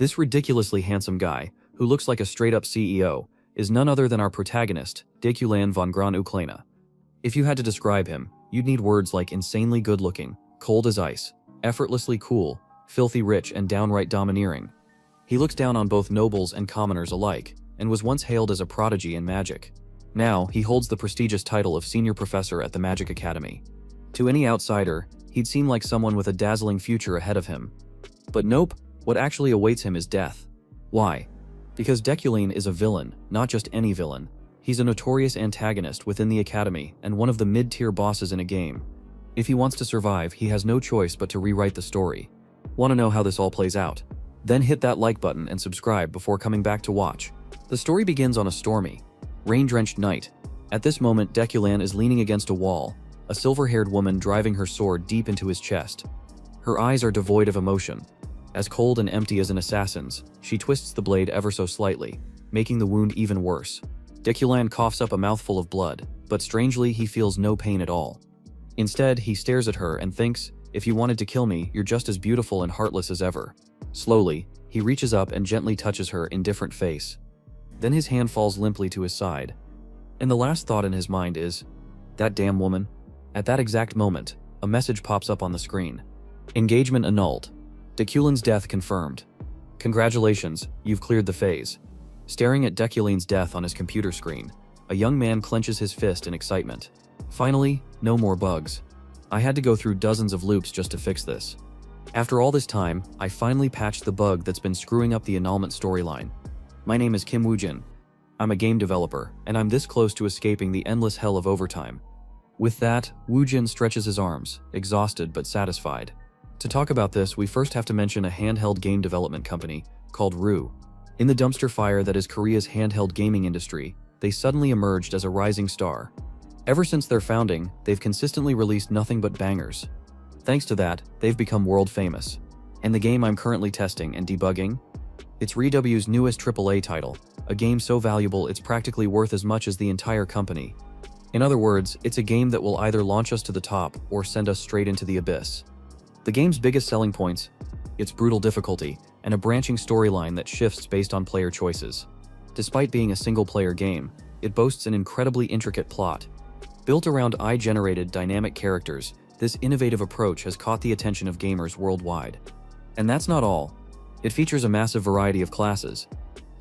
This ridiculously handsome guy, who looks like a straight-up CEO, is none other than our protagonist, Deculan von Gran-Uklena. If you had to describe him, you'd need words like insanely good-looking, cold as ice, effortlessly cool, filthy rich, and downright domineering. He looks down on both nobles and commoners alike, and was once hailed as a prodigy in magic. Now, he holds the prestigious title of senior professor at the Magic Academy. To any outsider, he'd seem like someone with a dazzling future ahead of him. But nope, what actually awaits him is death. Why? Because Deculan is a villain, not just any villain. He's a notorious antagonist within the Academy and one of the mid-tier bosses in a game. If he wants to survive, he has no choice but to rewrite the story. Want to know how this all plays out? Then hit that like button and subscribe before coming back to watch. The story begins on a stormy, rain-drenched night. At this moment, Deculan is leaning against a wall, a silver-haired woman driving her sword deep into his chest. Her eyes are devoid of emotion. As cold and empty as an assassin's, she twists the blade ever so slightly, making the wound even worse. Deculan coughs up a mouthful of blood, but strangely he feels no pain at all. Instead, he stares at her and thinks, "If you wanted to kill me, you're just as beautiful and heartless as ever." Slowly, he reaches up and gently touches her indifferent face. Then his hand falls limply to his side. And the last thought in his mind is, "That damn woman." At that exact moment, a message pops up on the screen. Engagement annulled. Deculan's death confirmed. Congratulations, you've cleared the phase. Staring at Deculan's death on his computer screen, a young man clenches his fist in excitement. Finally, no more bugs. I had to go through dozens of loops just to fix this. After all this time, I finally patched the bug that's been screwing up the annulment storyline. My name is Kim Woojin. I'm a game developer, and I'm this close to escaping the endless hell of overtime. With that, Woojin stretches his arms, exhausted but satisfied. To talk about this, we first have to mention a handheld game development company called RU. In the dumpster fire that is Korea's handheld gaming industry, they suddenly emerged as a rising star. Ever since their founding, they've consistently released nothing but bangers. Thanks to that, they've become world famous. And the game I'm currently testing and debugging? It's RU's newest AAA title, a game so valuable it's practically worth as much as the entire company. In other words, it's a game that will either launch us to the top or send us straight into the abyss. The game's biggest selling points, its brutal difficulty, and a branching storyline that shifts based on player choices. Despite being a single-player game, it boasts an incredibly intricate plot. Built around AI-generated dynamic characters, this innovative approach has caught the attention of gamers worldwide. And that's not all. It features a massive variety of classes.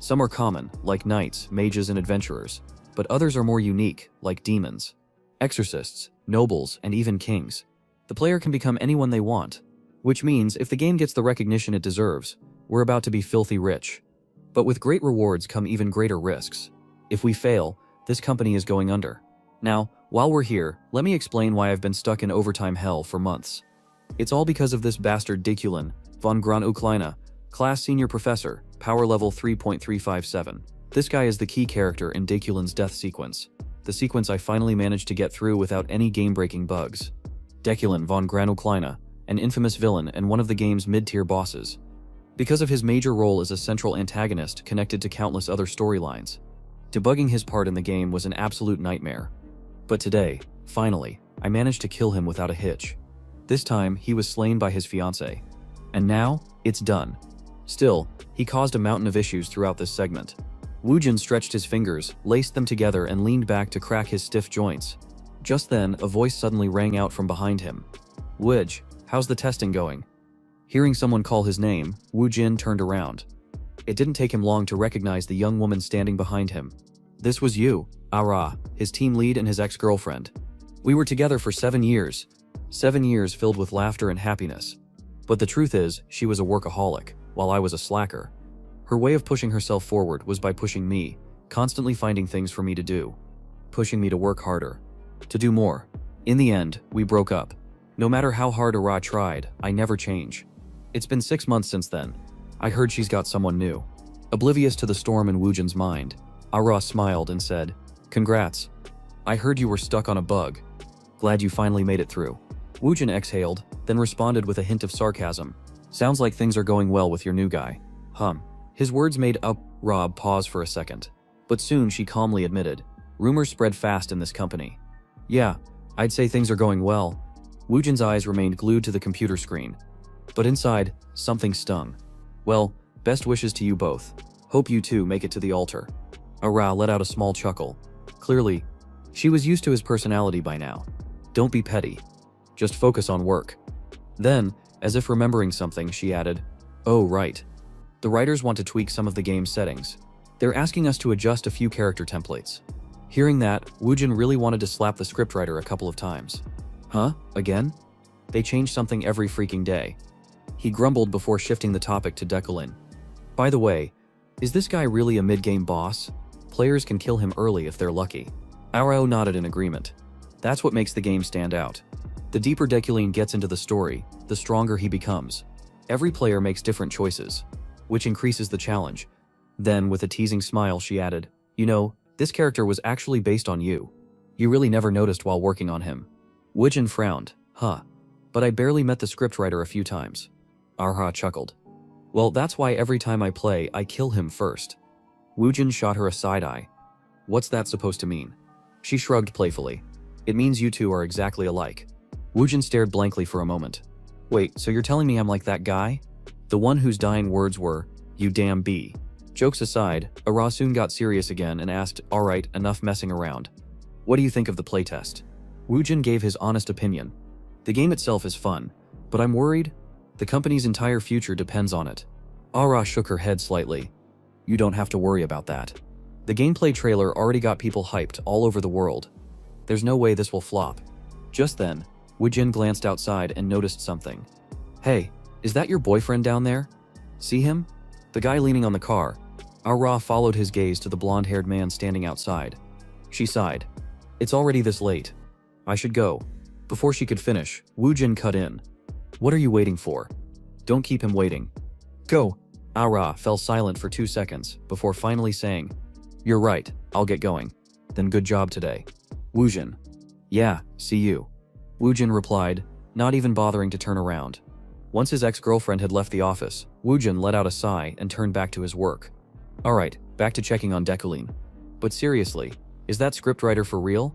Some are common, like knights, mages, and adventurers, but others are more unique, like demons, exorcists, nobles, and even kings. The player can become anyone they want, which means if the game gets the recognition it deserves, we're about to be filthy rich. But with great rewards come even greater risks. If we fail, this company is going under. Now, while we're here, let me explain why I've been stuck in overtime hell for months. It's all because of this bastard Deculan von Gran-Uklena, class senior professor, power level 3.357. This guy is the key character in Deculan's death sequence, the sequence I finally managed to get through without any game-breaking bugs. Deculan von Gran-Uklena, an infamous villain and one of the game's mid-tier bosses. Because of his major role as a central antagonist connected to countless other storylines, debugging his part in the game was an absolute nightmare. But today, finally, I managed to kill him without a hitch. This time, he was slain by his fiancée. And now, it's done. Still, he caused a mountain of issues throughout this segment. Woojin stretched his fingers, laced them together, and leaned back to crack his stiff joints. Just then, a voice suddenly rang out from behind him. "Wooj, how's the testing going?" Hearing someone call his name, Woojin turned around. It didn't take him long to recognize the young woman standing behind him. "This was you, Asura, his team lead and his ex-girlfriend. We were together for 7 years. 7 years filled with laughter and happiness. But the truth is, she was a workaholic, while I was a slacker. Her way of pushing herself forward was by pushing me, constantly finding things for me to do. Pushing me to work harder. To do more. In the end, we broke up. No matter how hard Asura tried, I never change. It's been 6 months since then. I heard she's got someone new." Oblivious to the storm in Woojin's mind, Asura smiled and said, "Congrats. I heard you were stuck on a bug. Glad you finally made it through." Woojin exhaled, then responded with a hint of sarcasm. "Sounds like things are going well with your new guy." His words made Asura pause for a second. But soon she calmly admitted, "Rumors spread fast in this company." "Yeah, I'd say things are going well." Woojin's eyes remained glued to the computer screen. But inside, something stung. "Well, Best wishes to you both. Hope you two make it to the altar. Ara let out a small chuckle. Clearly, she was used to his personality by now. Don't be petty. Just focus on work. Then, as if remembering something, she added, oh right. The writers want to tweak some of the game's settings. They're asking us to adjust a few character templates. Hearing that, Woojin really wanted to slap the scriptwriter a couple of times. Huh? Again? They change something every freaking day. He grumbled before shifting the topic to Dekulin. By the way, is this guy really a mid-game boss? Players can kill him early if they're lucky. Auro nodded in agreement. That's what makes the game stand out. The deeper Dekulin gets into the story, the stronger he becomes. Every player makes different choices, which increases the challenge. Then, with a teasing smile, she added, you know, this character was actually based on you. You really never noticed while working on him. Woojin frowned. Huh. But I barely met the scriptwriter a few times. Arha chuckled. Well, that's why every time I play, I kill him first. Woojin shot her a side eye. What's that supposed to mean? She shrugged playfully. It means you two are exactly alike. Woojin stared blankly for a moment. Wait, so you're telling me I'm like that guy? The one whose dying words were, you damn bee. Jokes aside, Ara soon got serious again and asked, alright, enough messing around. What do you think of the playtest? Woojin gave his honest opinion. The game itself is fun, but I'm worried. The company's entire future depends on it. Ara shook her head slightly. You don't have to worry about that. The gameplay trailer already got people hyped all over the world. There's no way this will flop. Just then, Woojin glanced outside and noticed something. Hey, is that your boyfriend down there? See him? The guy leaning on the car. Ara followed his gaze to the blonde-haired man standing outside. She sighed. It's already this late. I should go. Before she could finish, Woojin cut in. What are you waiting for? Don't keep him waiting. Go. Ara fell silent for 2 seconds before finally saying, you're right, I'll get going. Then good job today. Woojin. Yeah, see you. Woojin replied, not even bothering to turn around. Once his ex-girlfriend had left the office, Woojin let out a sigh and turned back to his work. Alright, back to checking on Dekulin. But seriously, is that scriptwriter for real?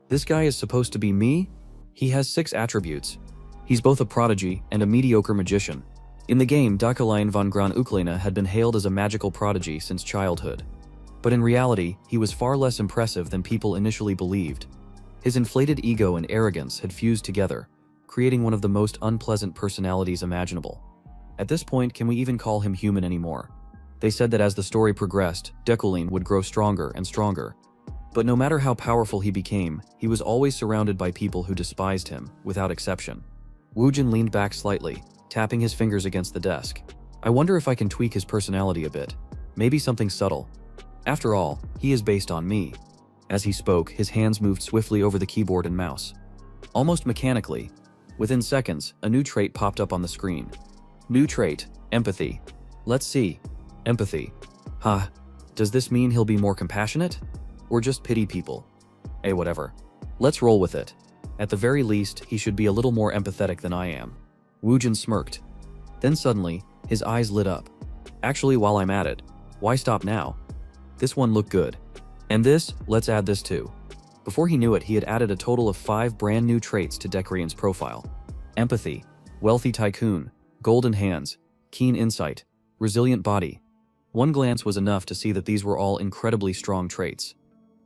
This guy is supposed to be me? He has 6 attributes. He's both a prodigy and a mediocre magician. In the game, Dekulin van Gran Uklena had been hailed as a magical prodigy since childhood. But in reality, he was far less impressive than people initially believed. His inflated ego and arrogance had fused together, creating one of the most unpleasant personalities imaginable. At this point, can we even call him human anymore? They said that as the story progressed, Dekulin would grow stronger and stronger. But no matter how powerful he became, he was always surrounded by people who despised him, without exception. Woojin leaned back slightly, tapping his fingers against the desk. I wonder if I can tweak his personality a bit. Maybe something subtle. After all, he is based on me. As he spoke, his hands moved swiftly over the keyboard and mouse. Almost mechanically, within seconds, a new trait popped up on the screen. New trait, empathy. Let's see. Empathy. Huh. Does this mean he'll be more compassionate? Or just pity people? Whatever. Let's roll with it. At the very least, he should be a little more empathetic than I am. Woojin smirked. Then suddenly, his eyes lit up. Actually, while I'm at it, why stop now? This one looked good. And this, let's add this too. Before he knew it, he had added a total of 5 brand new traits to Dekulin's profile. Empathy, wealthy tycoon, golden hands, keen insight, resilient body. One glance was enough to see that these were all incredibly strong traits.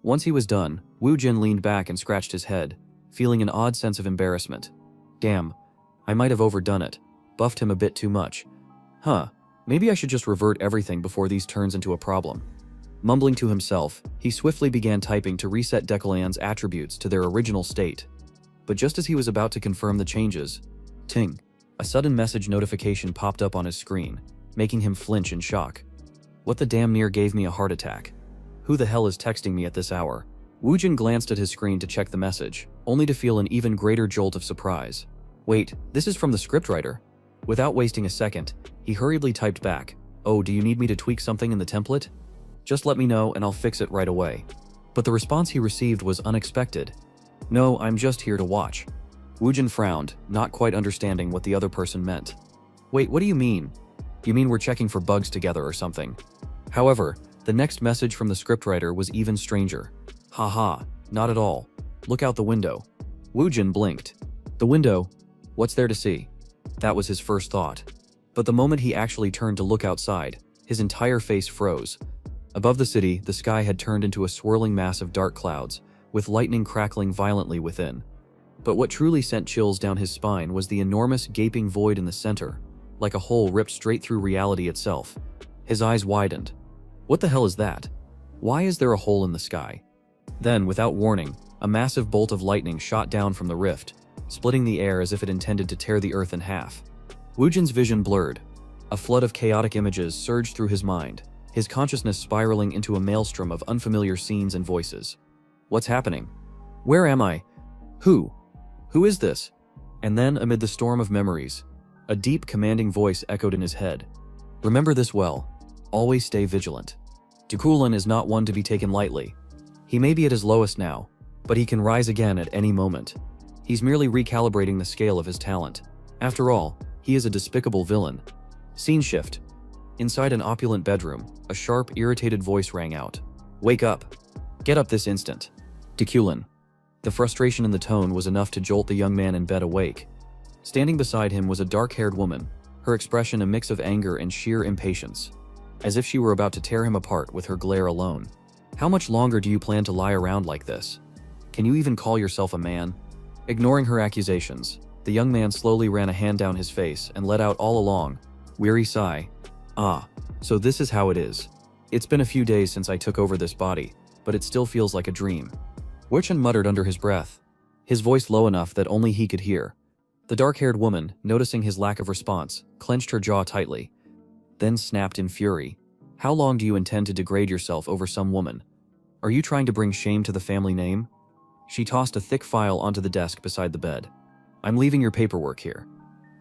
Once he was done, Woojin leaned back and scratched his head, feeling an odd sense of embarrassment. Damn, I might have overdone it, buffed him a bit too much. Huh, maybe I should just revert everything before these turns into a problem. Mumbling to himself, he swiftly began typing to reset Dekulin's attributes to their original state. But just as he was about to confirm the changes, ting, a sudden message notification popped up on his screen, making him flinch in shock. What the damn near gave me a heart attack. Who the hell is texting me at this hour? Woojin glanced at his screen to check the message, only to feel an even greater jolt of surprise. Wait, this is from the scriptwriter. Without wasting a second, he hurriedly typed back, oh, do you need me to tweak something in the template? Just let me know and I'll fix it right away. But the response he received was unexpected. No, I'm just here to watch. Woojin frowned, not quite understanding what the other person meant. Wait, what do you mean? You mean we're checking for bugs together or something? However, the next message from the scriptwriter was even stranger. Haha, not at all. Look out the window. Woojin blinked. The window? What's there to see? That was his first thought. But the moment he actually turned to look outside, His entire face froze. Above the city, the sky had turned into a swirling mass of dark clouds, with lightning crackling violently within. But what truly sent chills down his spine was the enormous gaping void in the center, like a hole ripped straight through reality itself. His eyes widened. What the hell is that? Why is there a hole in the sky? Then, without warning, a massive bolt of lightning shot down from the rift, splitting the air as if it intended to tear the earth in half. Woojin's vision blurred. A flood of chaotic images surged through his mind, his consciousness spiraling into a maelstrom of unfamiliar scenes and voices. What's happening? Where am I? Who? Who is this? And then, amid the storm of memories, a deep, commanding voice echoed in his head. Remember this well. Always stay vigilant. Dekulin is not one to be taken lightly. He may be at his lowest now, but he can rise again at any moment. He's merely recalibrating the scale of his talent. After all, he is a despicable villain. Scene shift. Inside an opulent bedroom, a sharp, irritated voice rang out. Wake up. Get up this instant. Dekulin. The frustration in the tone was enough to jolt the young man in bed awake. Standing beside him was a dark-haired woman, her expression a mix of anger and sheer impatience, as if she were about to tear him apart with her glare alone. How much longer do you plan to lie around like this? Can you even call yourself a man? Ignoring her accusations, the young man slowly ran a hand down his face and let out all a long, weary sigh. Ah, so this is how it is. It's been a few days since I took over this body, but it still feels like a dream. Wurchen muttered under his breath, his voice low enough that only he could hear. The dark-haired woman, noticing his lack of response, clenched her jaw tightly, then snapped in fury. How long do you intend to degrade yourself over some woman? Are you trying to bring shame to the family name? She tossed a thick file onto the desk beside the bed. I'm leaving your paperwork here.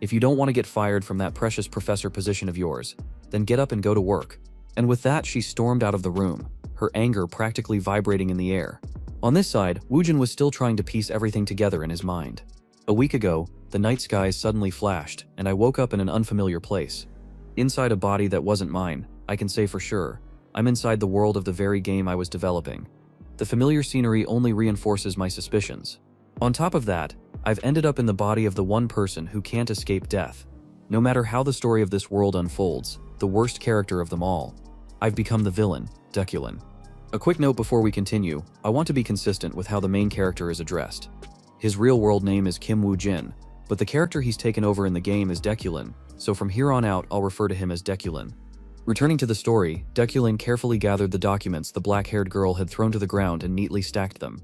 If you don't want to get fired from that precious professor position of yours, then get up and go to work. And with that, she stormed out of the room, her anger practically vibrating in the air. On this side, Woojin was still trying to piece everything together in his mind. A week ago, the night skies suddenly flashed, and I woke up in an unfamiliar place. Inside a body that wasn't mine, I can say for sure, I'm inside the world of the very game I was developing. The familiar scenery only reinforces my suspicions. On top of that, I've ended up in the body of the one person who can't escape death. No matter how the story of this world unfolds, the worst character of them all. I've become the villain, Dekulin. A quick note before we continue, I want to be consistent with how the main character is addressed. His real-world name is Kim Woo-jin, but the character he's taken over in the game is Dekulin, so from here on out I'll refer to him as Dekulin. Returning to the story, Dekulin carefully gathered the documents the black-haired girl had thrown to the ground and neatly stacked them.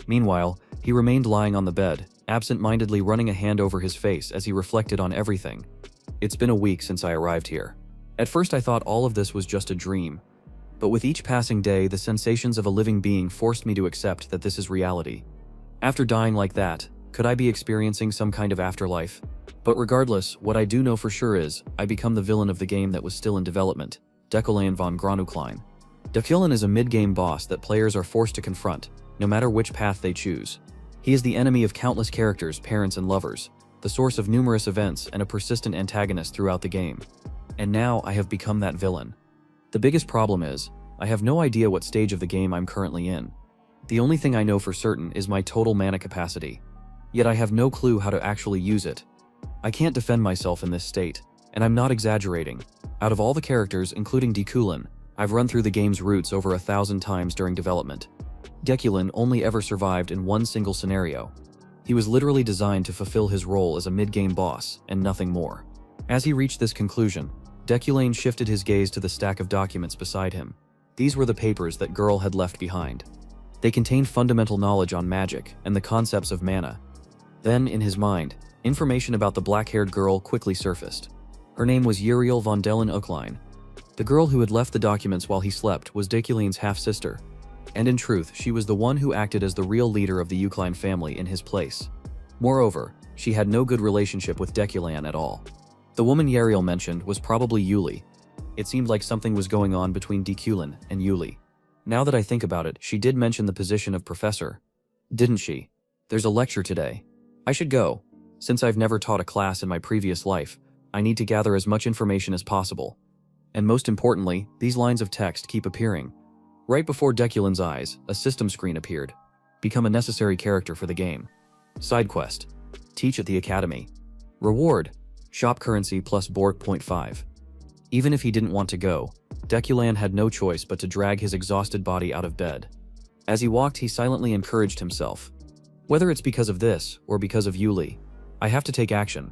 Meanwhile, he remained lying on the bed, absent-mindedly running a hand over his face as he reflected on everything. It's been a week since I arrived here. At first I thought all of this was just a dream, but with each passing day the sensations of a living being forced me to accept that this is reality. After dying like that, could I be experiencing some kind of afterlife? But regardless, what I do know for sure is, I become the villain of the game that was still in development, Dekulin von Granucklein. Dekulin is a mid-game boss that players are forced to confront, no matter which path they choose. He is the enemy of countless characters, parents and lovers, the source of numerous events and a persistent antagonist throughout the game. And now I have become that villain. The biggest problem is, I have no idea what stage of the game I'm currently in. The only thing I know for certain is my total mana capacity. Yet I have no clue how to actually use it. I can't defend myself in this state, and I'm not exaggerating. Out of all the characters, including Dekulin, I've run through the game's routes over 1,000 times during development. Dekulin only ever survived in one single scenario. He was literally designed to fulfill his role as a mid-game boss, and nothing more. As he reached this conclusion, Dekulin shifted his gaze to the stack of documents beside him. These were the papers that Girl had left behind. They contained fundamental knowledge on magic and the concepts of mana. Then, in his mind, information about the black-haired girl quickly surfaced. Her name was Uriel von Dellen Ucklein. The girl who had left the documents while he slept was Dekulin's half-sister. And in truth, she was the one who acted as the real leader of the Ucklein family in his place. Moreover, she had no good relationship with Dekulin at all. The woman Uriel mentioned was probably Yuli. It seemed like something was going on between Dekulin and Yuli. Now that I think about it, she did mention the position of professor. Didn't she? There's a lecture today. I should go. Since I've never taught a class in my previous life, I need to gather as much information as possible. And most importantly, these lines of text keep appearing. Right before Dekulin's eyes, a system screen appeared. Become a necessary character for the game. Side quest. Teach at the academy. Reward. Shop currency plus Borg.5. Even if he didn't want to go, Deculan had no choice but to drag his exhausted body out of bed. As he walked, he silently encouraged himself. Whether it's because of this, or because of Yuli, I have to take action.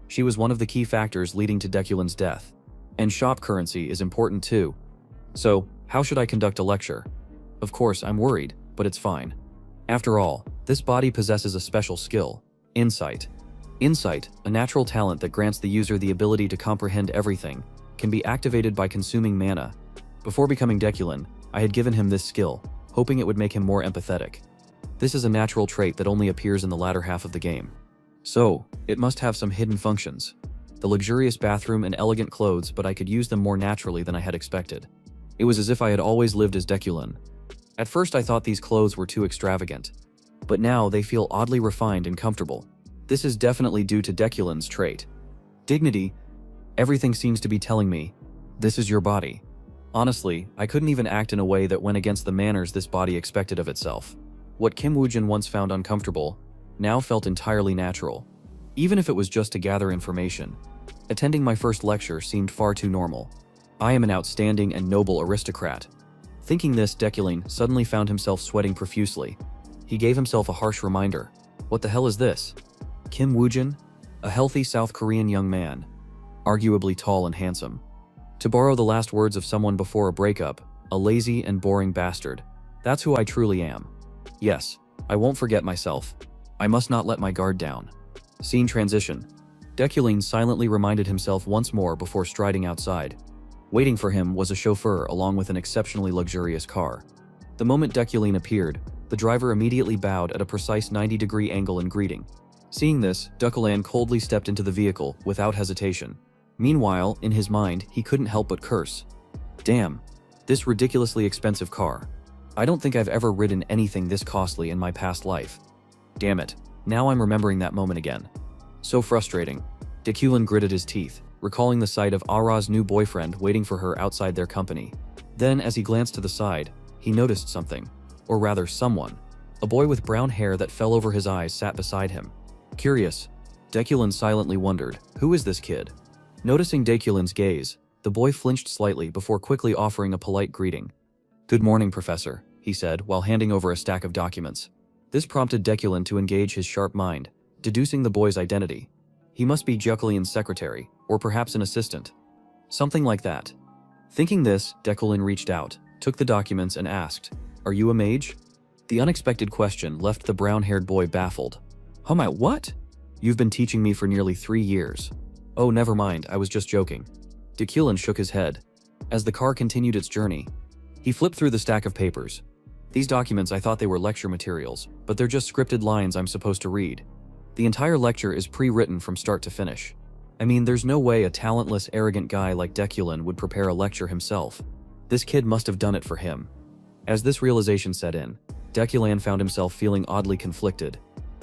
She was one of the key factors leading to Deculan's death. And shop currency is important too. So, how should I conduct a lecture? Of course, I'm worried, but it's fine. After all, this body possesses a special skill: insight. Insight, a natural talent that grants the user the ability to comprehend everything, can be activated by consuming mana. Before becoming Deculan, I had given him this skill, hoping it would make him more empathetic. This is a natural trait that only appears in the latter half of the game. So, it must have some hidden functions. The luxurious bathroom and elegant clothes, but I could use them more naturally than I had expected. It was as if I had always lived as Deculan. At first I thought these clothes were too extravagant, but now they feel oddly refined and comfortable. This is definitely due to Deculan's trait. Dignity. Everything seems to be telling me, this is your body. Honestly, I couldn't even act in a way that went against the manners this body expected of itself. What Kim Woojin once found uncomfortable, now felt entirely natural. Even if it was just to gather information, attending my first lecture seemed far too normal. I am an outstanding and noble aristocrat. Thinking this, Deculan suddenly found himself sweating profusely. He gave himself a harsh reminder. What the hell is this? Kim Woojin? A healthy South Korean young man, arguably tall and handsome. To borrow the last words of someone before a breakup, a lazy and boring bastard. That's who I truly am. Yes, I won't forget myself. I must not let my guard down. Scene transition. Deculan silently reminded himself once more before striding outside. Waiting for him was a chauffeur along with an exceptionally luxurious car. The moment Deculan appeared, the driver immediately bowed at a precise 90-degree angle in greeting. Seeing this, Deculan coldly stepped into the vehicle without hesitation. Meanwhile, in his mind, he couldn't help but curse. Damn, this ridiculously expensive car. I don't think I've ever ridden anything this costly in my past life. Damn it, now I'm remembering that moment again. So frustrating. Deculan gritted his teeth, recalling the sight of Ara's new boyfriend waiting for her outside their company. Then, as he glanced to the side, he noticed something. Or rather, someone. A boy with brown hair that fell over his eyes sat beside him. Curious, Deculan silently wondered, who is this kid? Noticing Deculan's gaze, the boy flinched slightly before quickly offering a polite greeting. Good morning, Professor, he said while handing over a stack of documents. This prompted Deculan to engage his sharp mind, deducing the boy's identity. He must be Deculan's secretary, or perhaps an assistant. Something like that. Thinking this, Deculan reached out, took the documents and asked, "Are you a mage?" The unexpected question left the brown-haired boy baffled. What? You've been teaching me for nearly 3 years. Oh, never mind, I was just joking. Deculan shook his head. As the car continued its journey, he flipped through the stack of papers. These documents, I thought they were lecture materials, but they're just scripted lines I'm supposed to read. The entire lecture is pre-written from start to finish. I mean, there's no way a talentless, arrogant guy like Deculan would prepare a lecture himself. This kid must have done it for him. As this realization set in, Deculan found himself feeling oddly conflicted.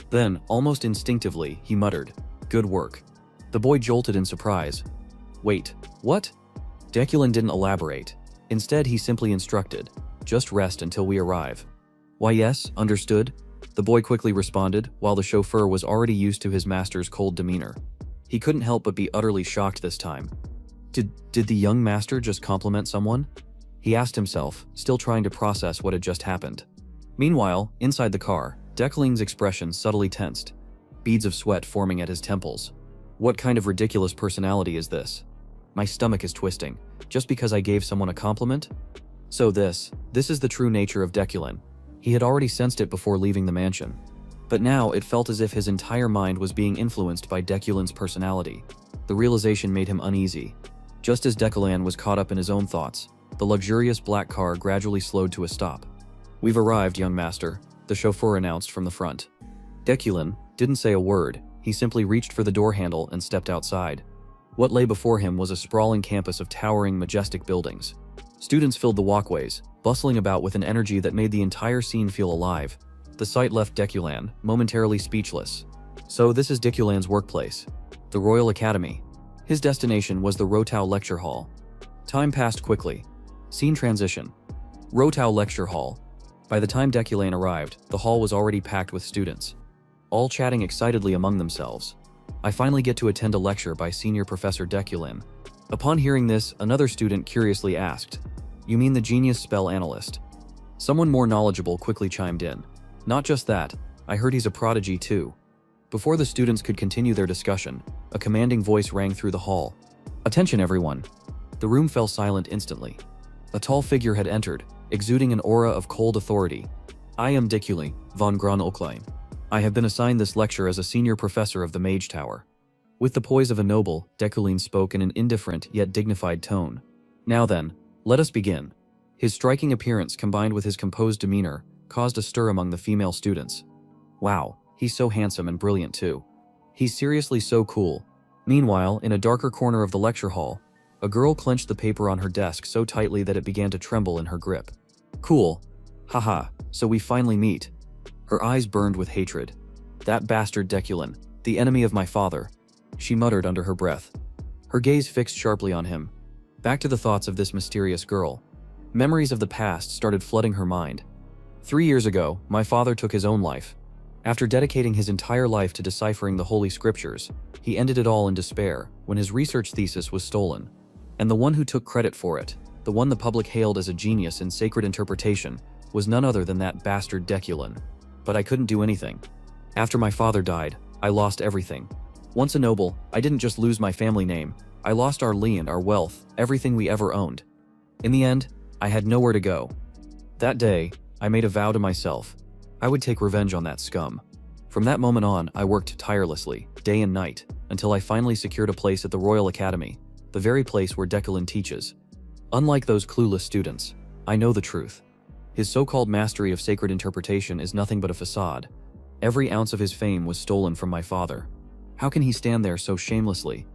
Then, almost instinctively, he muttered, "Good work." The boy jolted in surprise. Wait, what? Deculan didn't elaborate. Instead, he simply instructed, "Just rest until we arrive." "Why yes, understood," the boy quickly responded, while the chauffeur was already used to his master's cold demeanor. He couldn't help but be utterly shocked this time. Did the young master just compliment someone? He asked himself, still trying to process what had just happened. Meanwhile, inside the car, Deculan's expression subtly tensed, beads of sweat forming at his temples. What kind of ridiculous personality is this? My stomach is twisting, just because I gave someone a compliment? So this is the true nature of Deculan. He had already sensed it before leaving the mansion. But now it felt as if his entire mind was being influenced by Deculan's personality. The realization made him uneasy. Just as Deculan was caught up in his own thoughts, the luxurious black car gradually slowed to a stop. "We've arrived, young master," the chauffeur announced from the front. Deculan didn't say a word. He simply reached for the door handle and stepped outside. What lay before him was a sprawling campus of towering, majestic buildings. Students filled the walkways, bustling about with an energy that made the entire scene feel alive. The sight left Deculan momentarily speechless. So this is Deculan's workplace, the Royal Academy. His destination was the Rotao Lecture Hall. Time passed quickly. Scene transition. Rotao Lecture Hall. By the time Deculan arrived, the hall was already packed with students, all chatting excitedly among themselves. I finally get to attend a lecture by Senior Professor Deculan. Upon hearing this, another student curiously asked, "You mean the genius spell analyst?" Someone more knowledgeable quickly chimed in. "Not just that, I heard he's a prodigy too." Before the students could continue their discussion, a commanding voice rang through the hall. "Attention everyone." The room fell silent instantly. A tall figure had entered, exuding an aura of cold authority. "I am Deculen von Gron-Oklein. I have been assigned this lecture as a senior professor of the Mage Tower." With the poise of a noble, Deculen spoke in an indifferent yet dignified tone. "Now then, let us begin." His striking appearance combined with his composed demeanor caused a stir among the female students. "Wow, he's so handsome and brilliant too. He's seriously so cool." Meanwhile, in a darker corner of the lecture hall, a girl clenched the paper on her desk so tightly that it began to tremble in her grip. "Cool. Haha, so we finally meet." Her eyes burned with hatred. "That bastard Deculen, the enemy of my father," she muttered under her breath. Her gaze fixed sharply on him. Back to the thoughts of this mysterious girl. Memories of the past started flooding her mind. 3 years ago, my father took his own life. After dedicating his entire life to deciphering the Holy Scriptures, he ended it all in despair when his research thesis was stolen. And the one who took credit for it, the one the public hailed as a genius in sacred interpretation, was none other than that bastard Deculen. But I couldn't do anything. After my father died, I lost everything. Once a noble, I didn't just lose my family name, I lost our land, our wealth, everything we ever owned. In the end, I had nowhere to go. That day, I made a vow to myself. I would take revenge on that scum. From that moment on, I worked tirelessly, day and night, until I finally secured a place at the Royal Academy, the very place where Deculen teaches. Unlike those clueless students, I know the truth. His so-called mastery of sacred interpretation is nothing but a facade. Every ounce of his fame was stolen from my father. How can he stand there so shamelessly,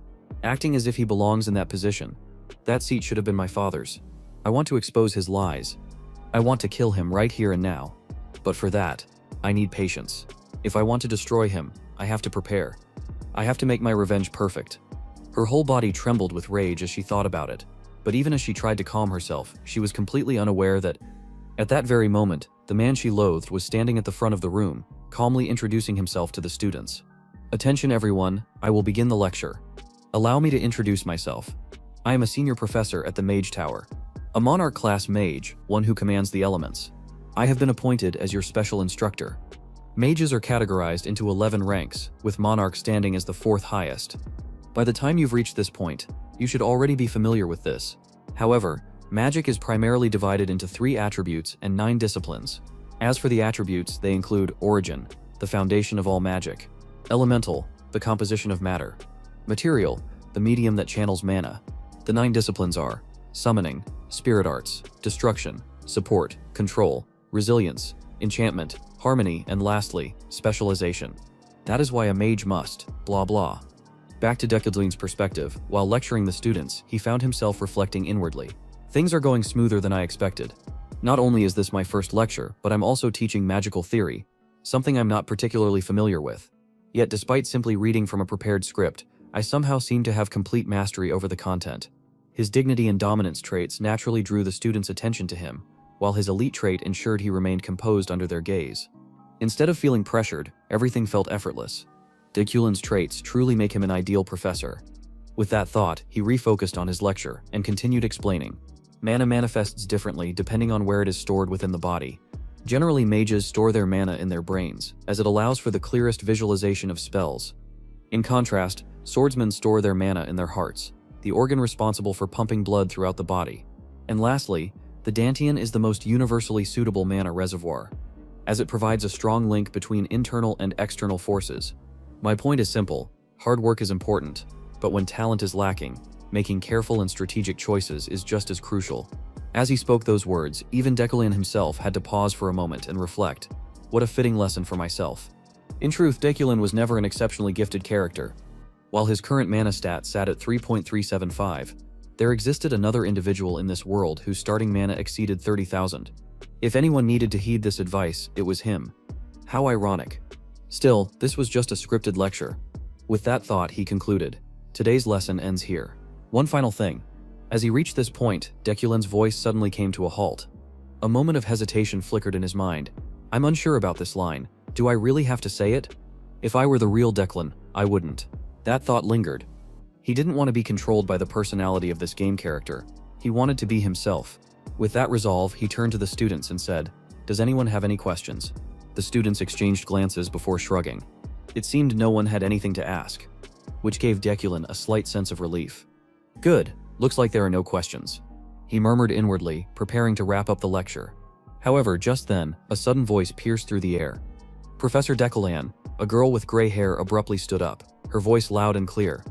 acting as if he belongs in that position? That seat should have been my father's. I want to expose his lies. I want to kill him right here and now. But for that, I need patience. If I want to destroy him, I have to prepare. I have to make my revenge perfect. Her whole body trembled with rage as she thought about it, but even as she tried to calm herself, she was completely unaware that, at that very moment, the man she loathed was standing at the front of the room, calmly introducing himself to the students. "Attention everyone, I will begin the lecture. Allow me to introduce myself. I am a senior professor at the Mage Tower. A monarch class mage, one who commands the elements. I have been appointed as your special instructor. Mages are categorized into 11 ranks, with monarch standing as the 4th highest. By the time you've reached this point, you should already be familiar with this. However, magic is primarily divided into 3 attributes and 9 disciplines. As for the attributes, they include origin, the foundation of all magic; elemental, the composition of matter; material, the medium that channels mana. The 9 disciplines are summoning, spirit arts, destruction, support, control, resilience, enchantment, harmony, and lastly, specialization. That is why a mage must, blah blah. Back to Deculen's perspective, while lecturing the students, he found himself reflecting inwardly. Things are going smoother than I expected. Not only is this my first lecture, but I'm also teaching magical theory, something I'm not particularly familiar with. Yet despite simply reading from a prepared script, I somehow seem to have complete mastery over the content. His dignity and dominance traits naturally drew the students' attention to him, while his elite trait ensured he remained composed under their gaze. Instead of feeling pressured, everything felt effortless. Deculen's traits truly make him an ideal professor. With that thought, he refocused on his lecture and continued explaining. Mana manifests differently depending on where it is stored within the body. Generally, mages store their mana in their brains, as it allows for the clearest visualization of spells. In contrast, swordsmen store their mana in their hearts, the organ responsible for pumping blood throughout the body. And lastly, the dantian is the most universally suitable mana reservoir, as it provides a strong link between internal and external forces. My point is simple: hard work is important, but when talent is lacking, making careful and strategic choices is just as crucial. As he spoke those words, even Deculen himself had to pause for a moment and reflect. What a fitting lesson for myself. In truth, Deculen was never an exceptionally gifted character. While his current mana stat sat at 3.375, there existed another individual in this world whose starting mana exceeded 30,000. If anyone needed to heed this advice, it was him. How ironic. Still, this was just a scripted lecture. With that thought, he concluded. Today's lesson ends here. One final thing. As he reached this point, Deculen's voice suddenly came to a halt. A moment of hesitation flickered in his mind. I'm unsure about this line. Do I really have to say it? If I were the real Deculen, I wouldn't. That thought lingered. He didn't want to be controlled by the personality of this game character. He wanted to be himself. With that resolve, he turned to the students and said, "Does anyone have any questions?" The students exchanged glances before shrugging. It seemed no one had anything to ask, which gave Deculin a slight sense of relief. "Good, looks like there are no questions," he murmured inwardly, preparing to wrap up the lecture. However, just then, a sudden voice pierced through the air. Professor Deculan, a girl with gray hair, abruptly stood up, her voice loud and clear.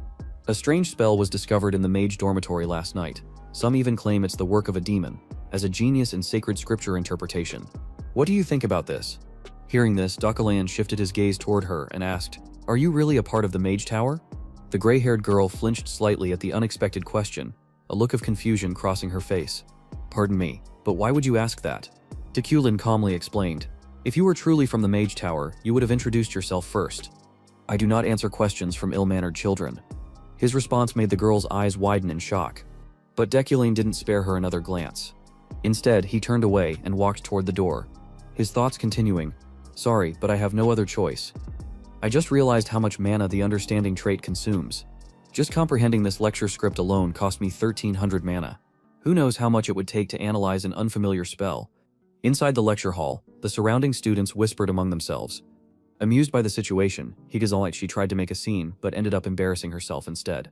"A strange spell was discovered in the mage dormitory last night. Some even claim it's the work of a demon, as a genius in sacred scripture interpretation. What do you think about this?" Hearing this, Deculan shifted his gaze toward her and asked, "Are you really a part of the Mage Tower?" The gray-haired girl flinched slightly at the unexpected question, a look of confusion crossing her face. "Pardon me, but why would you ask that?" Deculin calmly explained, "If you were truly from the Mage Tower, you would have introduced yourself first. I do not answer questions from ill-mannered children." His response made the girl's eyes widen in shock. But Deculin didn't spare her another glance. Instead, he turned away and walked toward the door, his thoughts continuing, "Sorry, but I have no other choice. I just realized how much mana the understanding trait consumes. Just comprehending this lecture script alone cost me 1300 mana. Who knows how much it would take to analyze an unfamiliar spell." Inside the lecture hall, the surrounding students whispered among themselves. Amused by the situation, she tried to make a scene, but ended up embarrassing herself instead.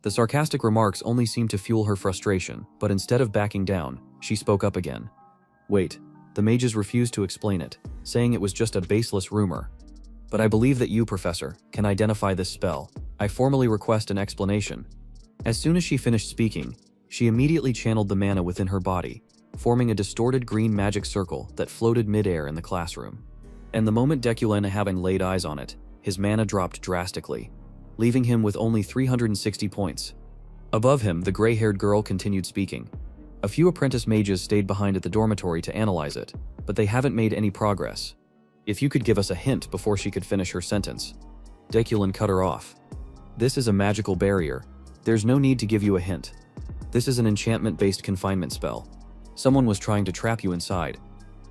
The sarcastic remarks only seemed to fuel her frustration, but instead of backing down, she spoke up again. "Wait, the mages refused to explain it, saying it was just a baseless rumor. But I believe that you, Professor, can identify this spell. I formally request an explanation." As soon as she finished speaking, she immediately channeled the mana within her body, forming a distorted green magic circle that floated mid-air in the classroom. And the moment Deculin having laid eyes on it, his mana dropped drastically, leaving him with only 360 points. Above him, the gray-haired girl continued speaking. "A few apprentice mages stayed behind at the dormitory to analyze it, but they haven't made any progress. If you could give us a hint," before she could finish her sentence. Deculin cut her off. "This is a magical barrier. There's no need to give you a hint. This is an enchantment-based confinement spell. Someone was trying to trap you inside.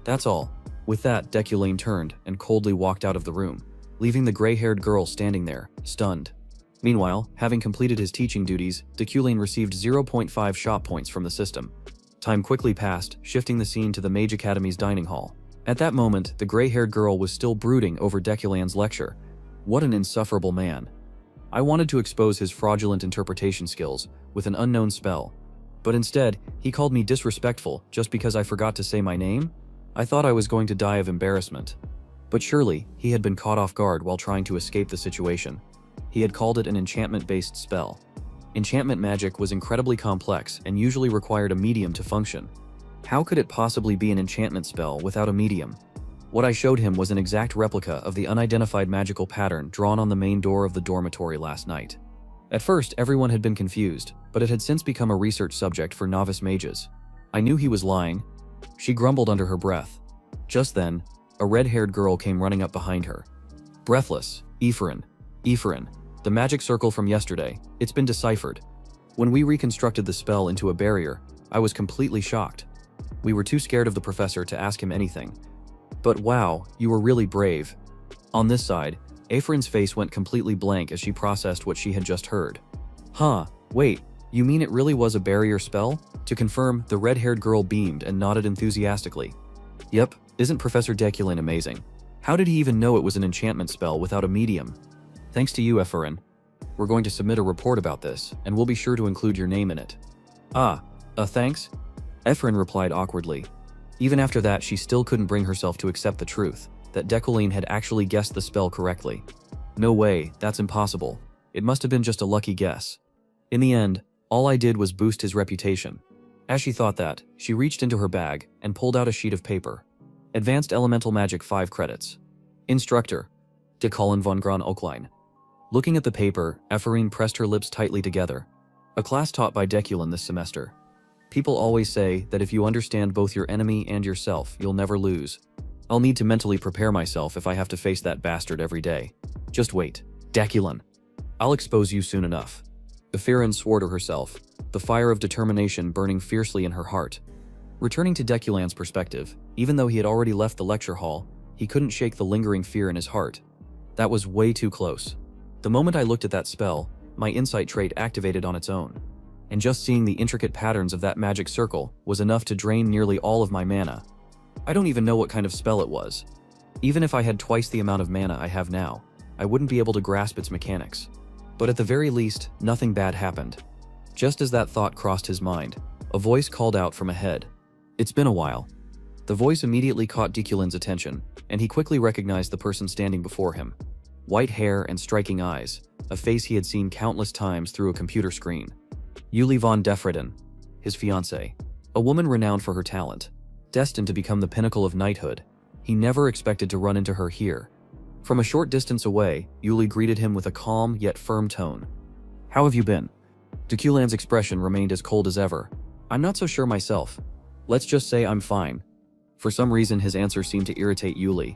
That's all." With that, Deculin turned and coldly walked out of the room, leaving the gray-haired girl standing there, stunned. Meanwhile, having completed his teaching duties, Deculin received 0.5 shot points from the system. Time quickly passed, shifting the scene to the Mage Academy's dining hall. At that moment, the gray-haired girl was still brooding over Deculan's lecture. What an insufferable man. I wanted to expose his fraudulent interpretation skills with an unknown spell, but instead, he called me disrespectful just because I forgot to say my name? I thought I was going to die of embarrassment. But surely, he had been caught off guard while trying to escape the situation. He had called it an enchantment-based spell. Enchantment magic was incredibly complex and usually required a medium to function. How could it possibly be an enchantment spell without a medium? What I showed him was an exact replica of the unidentified magical pattern drawn on the main door of the dormitory last night. At first, everyone had been confused, but it had since become a research subject for novice mages. I knew he was lying. She grumbled under her breath. Just then, a red-haired girl came running up behind her. Breathless, Ephraim, the magic circle from yesterday, it's been deciphered. When we reconstructed the spell into a barrier, I was completely shocked. We were too scared of the professor to ask him anything. But wow, you were really brave. On this side, Ephraim's face went completely blank as she processed what she had just heard. Huh, wait, you mean it really was a barrier spell? To confirm, the red-haired girl beamed and nodded enthusiastically. Yep, isn't Professor Deculin amazing? How did he even know it was an enchantment spell without a medium? Thanks to you, Ephraim. We're going to submit a report about this, and we'll be sure to include your name in it. Thanks? Ephraim replied awkwardly. Even after that, she still couldn't bring herself to accept the truth, that Deculin had actually guessed the spell correctly. No way, that's impossible. It must have been just a lucky guess. In the end, all I did was boost his reputation. As she thought that, she reached into her bag and pulled out a sheet of paper. Advanced Elemental Magic 5 credits. Instructor, Deculin von Gran Oakline. Looking at the paper, Ephraim pressed her lips tightly together. A class taught by Deculin this semester. People always say that if you understand both your enemy and yourself, you'll never lose. I'll need to mentally prepare myself if I have to face that bastard every day. Just wait. Deculin. I'll expose you soon enough. Ephraim swore to herself, the fire of determination burning fiercely in her heart. Returning to Deculan's perspective, even though he had already left the lecture hall, he couldn't shake the lingering fear in his heart. That was way too close. The moment I looked at that spell, my insight trait activated on its own. And just seeing the intricate patterns of that magic circle was enough to drain nearly all of my mana. I don't even know what kind of spell it was. Even if I had twice the amount of mana I have now, I wouldn't be able to grasp its mechanics. But at the very least, nothing bad happened. Just as that thought crossed his mind, a voice called out from ahead. "It's been a while." The voice immediately caught Deculin's attention, and he quickly recognized the person standing before him. White hair and striking eyes, a face he had seen countless times through a computer screen. Yuli von Defreden, his fiancée, a woman renowned for her talent, destined to become the pinnacle of knighthood. He never expected to run into her here. From a short distance away, Yuli greeted him with a calm yet firm tone. "How have you been?" Deculin's expression remained as cold as ever. "I'm not so sure myself. Let's just say I'm fine." For some reason, his answer seemed to irritate Yuli.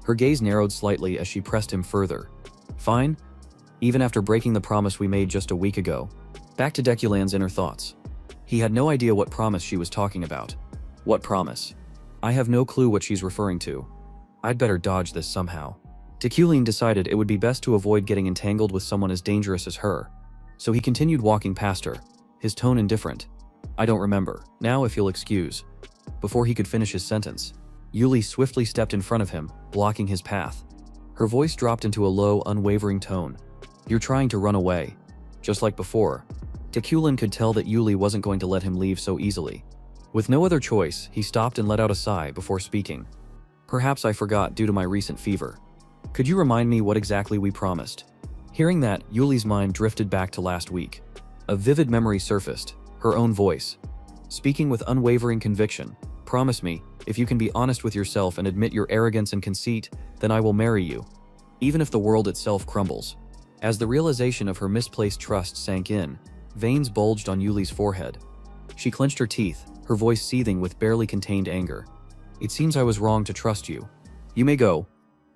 Her gaze narrowed slightly as she pressed him further. "Fine? Even after breaking the promise we made just a week ago?" Back to Deculin's inner thoughts. He had no idea what promise she was talking about. What promise? I have no clue what she's referring to. I'd better dodge this somehow. Deculin decided it would be best to avoid getting entangled with someone as dangerous as her. So he continued walking past her, his tone indifferent. "I don't remember. Now, if you'll excuse." Before he could finish his sentence, Yuli swiftly stepped in front of him, blocking his path. Her voice dropped into a low, unwavering tone. "You're trying to run away." Just like before, Deculin could tell that Yuli wasn't going to let him leave so easily. With no other choice, he stopped and let out a sigh before speaking. "Perhaps I forgot due to my recent fever. Could you remind me what exactly we promised?" Hearing that, Yuli's mind drifted back to last week. A vivid memory surfaced, her own voice, speaking with unwavering conviction. "Promise me, if you can be honest with yourself and admit your arrogance and conceit, then I will marry you, even if the world itself crumbles." As the realization of her misplaced trust sank in, veins bulged on Yuli's forehead. She clenched her teeth, her voice seething with barely contained anger. "It seems I was wrong to trust you. You may go."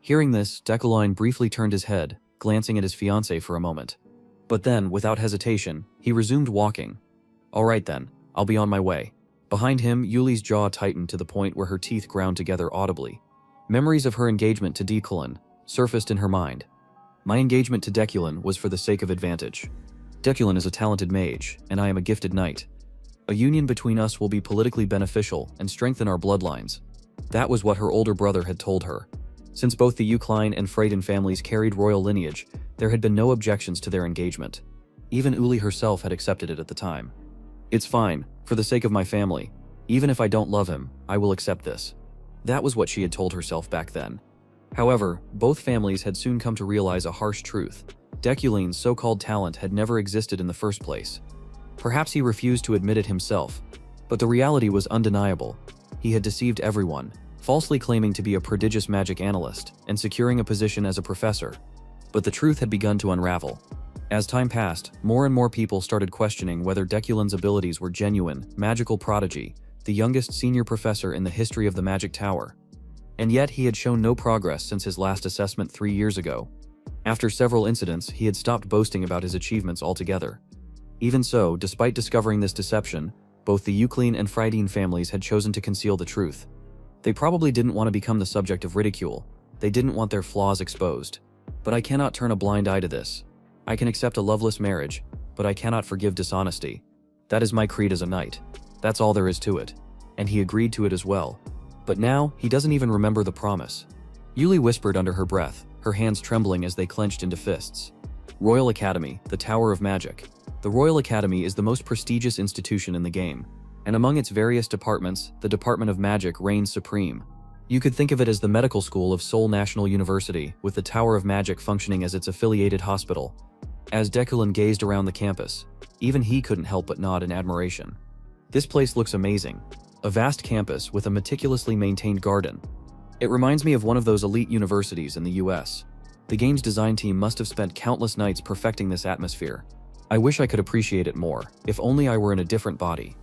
Hearing this, Deculin briefly turned his head, glancing at his fiancée for a moment. But then, without hesitation, he resumed walking. "All right then, I'll be on my way." Behind him, Yuli's jaw tightened to the point where her teeth ground together audibly. Memories of her engagement to Deculin surfaced in her mind. "My engagement to Deculin was for the sake of advantage. Deculin is a talented mage, and I am a gifted knight. A union between us will be politically beneficial and strengthen our bloodlines." That was what her older brother had told her. Since both the Uklein and Freyden families carried royal lineage, there had been no objections to their engagement. Even Uli herself had accepted it at the time. "It's fine, for the sake of my family. Even if I don't love him, I will accept this." That was what she had told herself back then. However, both families had soon come to realize a harsh truth. Deculin's so-called talent had never existed in the first place. Perhaps he refused to admit it himself, but the reality was undeniable. He had deceived everyone, falsely claiming to be a prodigious magic analyst and securing a position as a professor. But the truth had begun to unravel. As time passed, more and more people started questioning whether Deculin's abilities were genuine, magical prodigy, the youngest senior professor in the history of the Magic Tower. And yet he had shown no progress since his last assessment 3 years ago. After several incidents, he had stopped boasting about his achievements altogether. Even so, despite discovering this deception, both the Uklein and Freyden families had chosen to conceal the truth. They probably didn't want to become the subject of ridicule. They didn't want their flaws exposed. But I cannot turn a blind eye to this. I can accept a loveless marriage, but I cannot forgive dishonesty. That is my creed as a knight. That's all there is to it. And he agreed to it as well. But now, he doesn't even remember the promise. Yuli whispered under her breath, her hands trembling as they clenched into fists. Royal Academy, the Tower of Magic. The Royal Academy is the most prestigious institution in the game, and among its various departments, the Department of Magic reigns supreme. You could think of it as the medical school of Seoul National University, with the Tower of Magic functioning as its affiliated hospital. As Deculin gazed around the campus, even he couldn't help but nod in admiration. This place looks amazing. A vast campus with a meticulously maintained garden. It reminds me of one of those elite universities in the US. The game's design team must have spent countless nights perfecting this atmosphere. I wish I could appreciate it more, if only I were in a different body.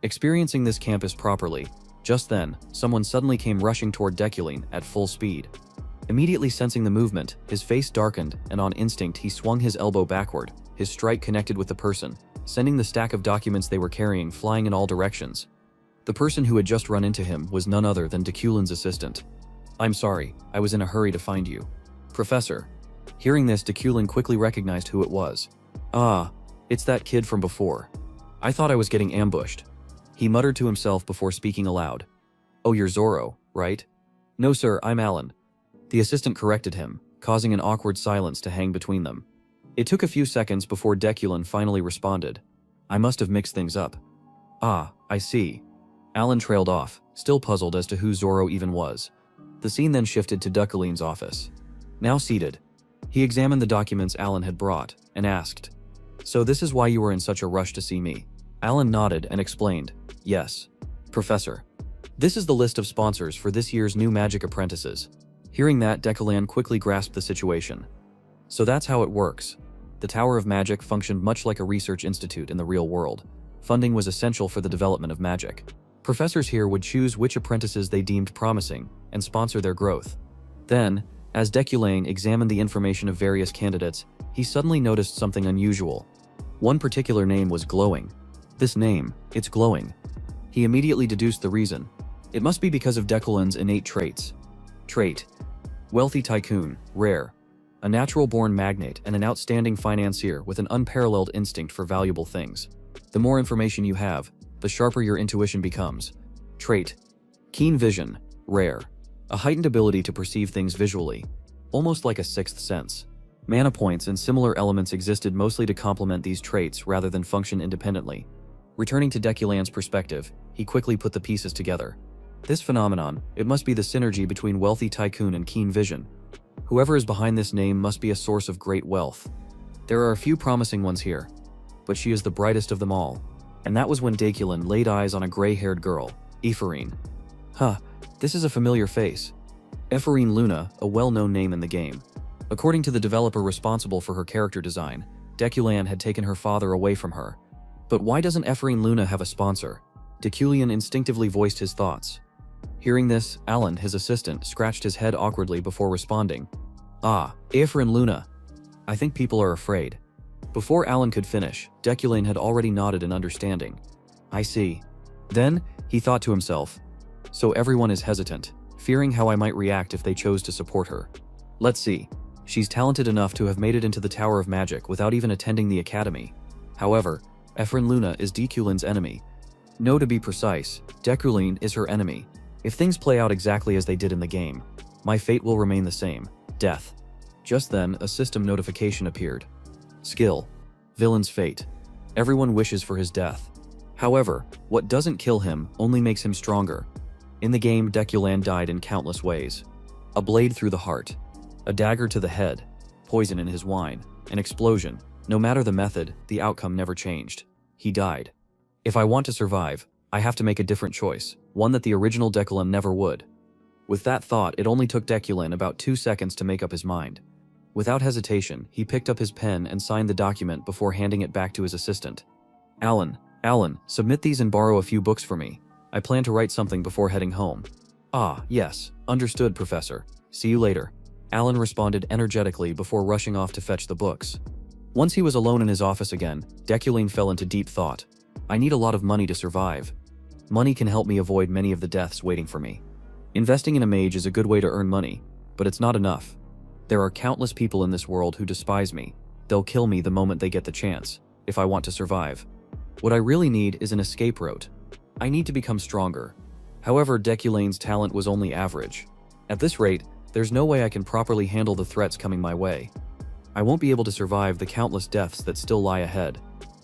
Experiencing this campus properly, just then, someone suddenly came rushing toward Deculin at full speed. Immediately sensing the movement, his face darkened, and on instinct he swung his elbow backward, his strike connected with the person, sending the stack of documents they were carrying flying in all directions. The person who had just run into him was none other than Deculin's assistant. "I'm sorry, I was in a hurry to find you." "Professor." Hearing this, Deculin quickly recognized who it was. Ah, it's that kid from before. I thought I was getting ambushed. He muttered to himself before speaking aloud. Oh, you're Zoro, right? No sir, I'm Alan. The assistant corrected him, causing an awkward silence to hang between them. It took a few seconds before Deculan finally responded. I must have mixed things up. Ah, I see. Alan trailed off, still puzzled as to who Zoro even was. The scene then shifted to Deculin's office. Now seated, he examined the documents Alan had brought, and asked, So this is why you were in such a rush to see me? Alan nodded and explained, Yes. Professor. This is the list of sponsors for this year's new magic apprentices. Hearing that, Deculan quickly grasped the situation. So that's how it works. The Tower of Magic functioned much like a research institute in the real world. Funding was essential for the development of magic. Professors here would choose which apprentices they deemed promising and sponsor their growth. Then, as Deculan examined the information of various candidates, he suddenly noticed something unusual. One particular name was glowing. This name, it's glowing. He immediately deduced the reason. It must be because of Deculan's innate traits. Trait: wealthy tycoon, rare. A natural-born magnate and an outstanding financier with an unparalleled instinct for valuable things. The more information you have, the sharper your intuition becomes. Trait: keen vision, rare. A heightened ability to perceive things visually, almost like a sixth sense. Mana points and similar elements existed mostly to complement these traits rather than function independently. Returning to Deculan's perspective, he quickly put the pieces together. This phenomenon, it must be the synergy between wealthy tycoon and keen vision. Whoever is behind this name must be a source of great wealth. There are a few promising ones here, but she is the brightest of them all. And that was when Deculan laid eyes on a gray-haired girl, Ephorine. Huh, this is a familiar face. Ephorine Luna, a well-known name in the game. According to the developer responsible for her character design, Deculan had taken her father away from her. But why doesn't Ephorine Luna have a sponsor? Deculan instinctively voiced his thoughts. Hearing this, Alan, his assistant, scratched his head awkwardly before responding. Ah, Ephorine Luna. I think people are afraid. Before Alan could finish, Deculan had already nodded in understanding. I see. Then, he thought to himself, so everyone is hesitant, fearing how I might react if they chose to support her. Let's see. She's talented enough to have made it into the Tower of Magic without even attending the academy. However, Ephorine Luna is Deculan's enemy. No, to be precise, Deculan is her enemy. If things play out exactly as they did in the game, my fate will remain the same: death. Just then, a system notification appeared. Skill: Villain's fate. Everyone wishes for his death. However, what doesn't kill him only makes him stronger. In the game, Deculan died in countless ways. A blade through the heart, a dagger to the head, poison in his wine, an explosion. No matter the method, the outcome never changed. He died. If I want to survive, I have to make a different choice, one that the original Deculan never would. With that thought, it only took Deculan about 2 seconds to make up his mind. Without hesitation, he picked up his pen and signed the document before handing it back to his assistant. Alan, submit these and borrow a few books for me. I plan to write something before heading home. Ah, yes, understood, Professor. See you later. Alan responded energetically before rushing off to fetch the books. Once he was alone in his office again, Deculan fell into deep thought. I need a lot of money to survive. Money can help me avoid many of the deaths waiting for me. Investing in a mage is a good way to earn money, but it's not enough. There are countless people in this world who despise me. They'll kill me the moment they get the chance, if I want to survive. What I really need is an escape route. I need to become stronger. However, Deculan's talent was only average. At this rate, there's no way I can properly handle the threats coming my way. I won't be able to survive the countless deaths that still lie ahead.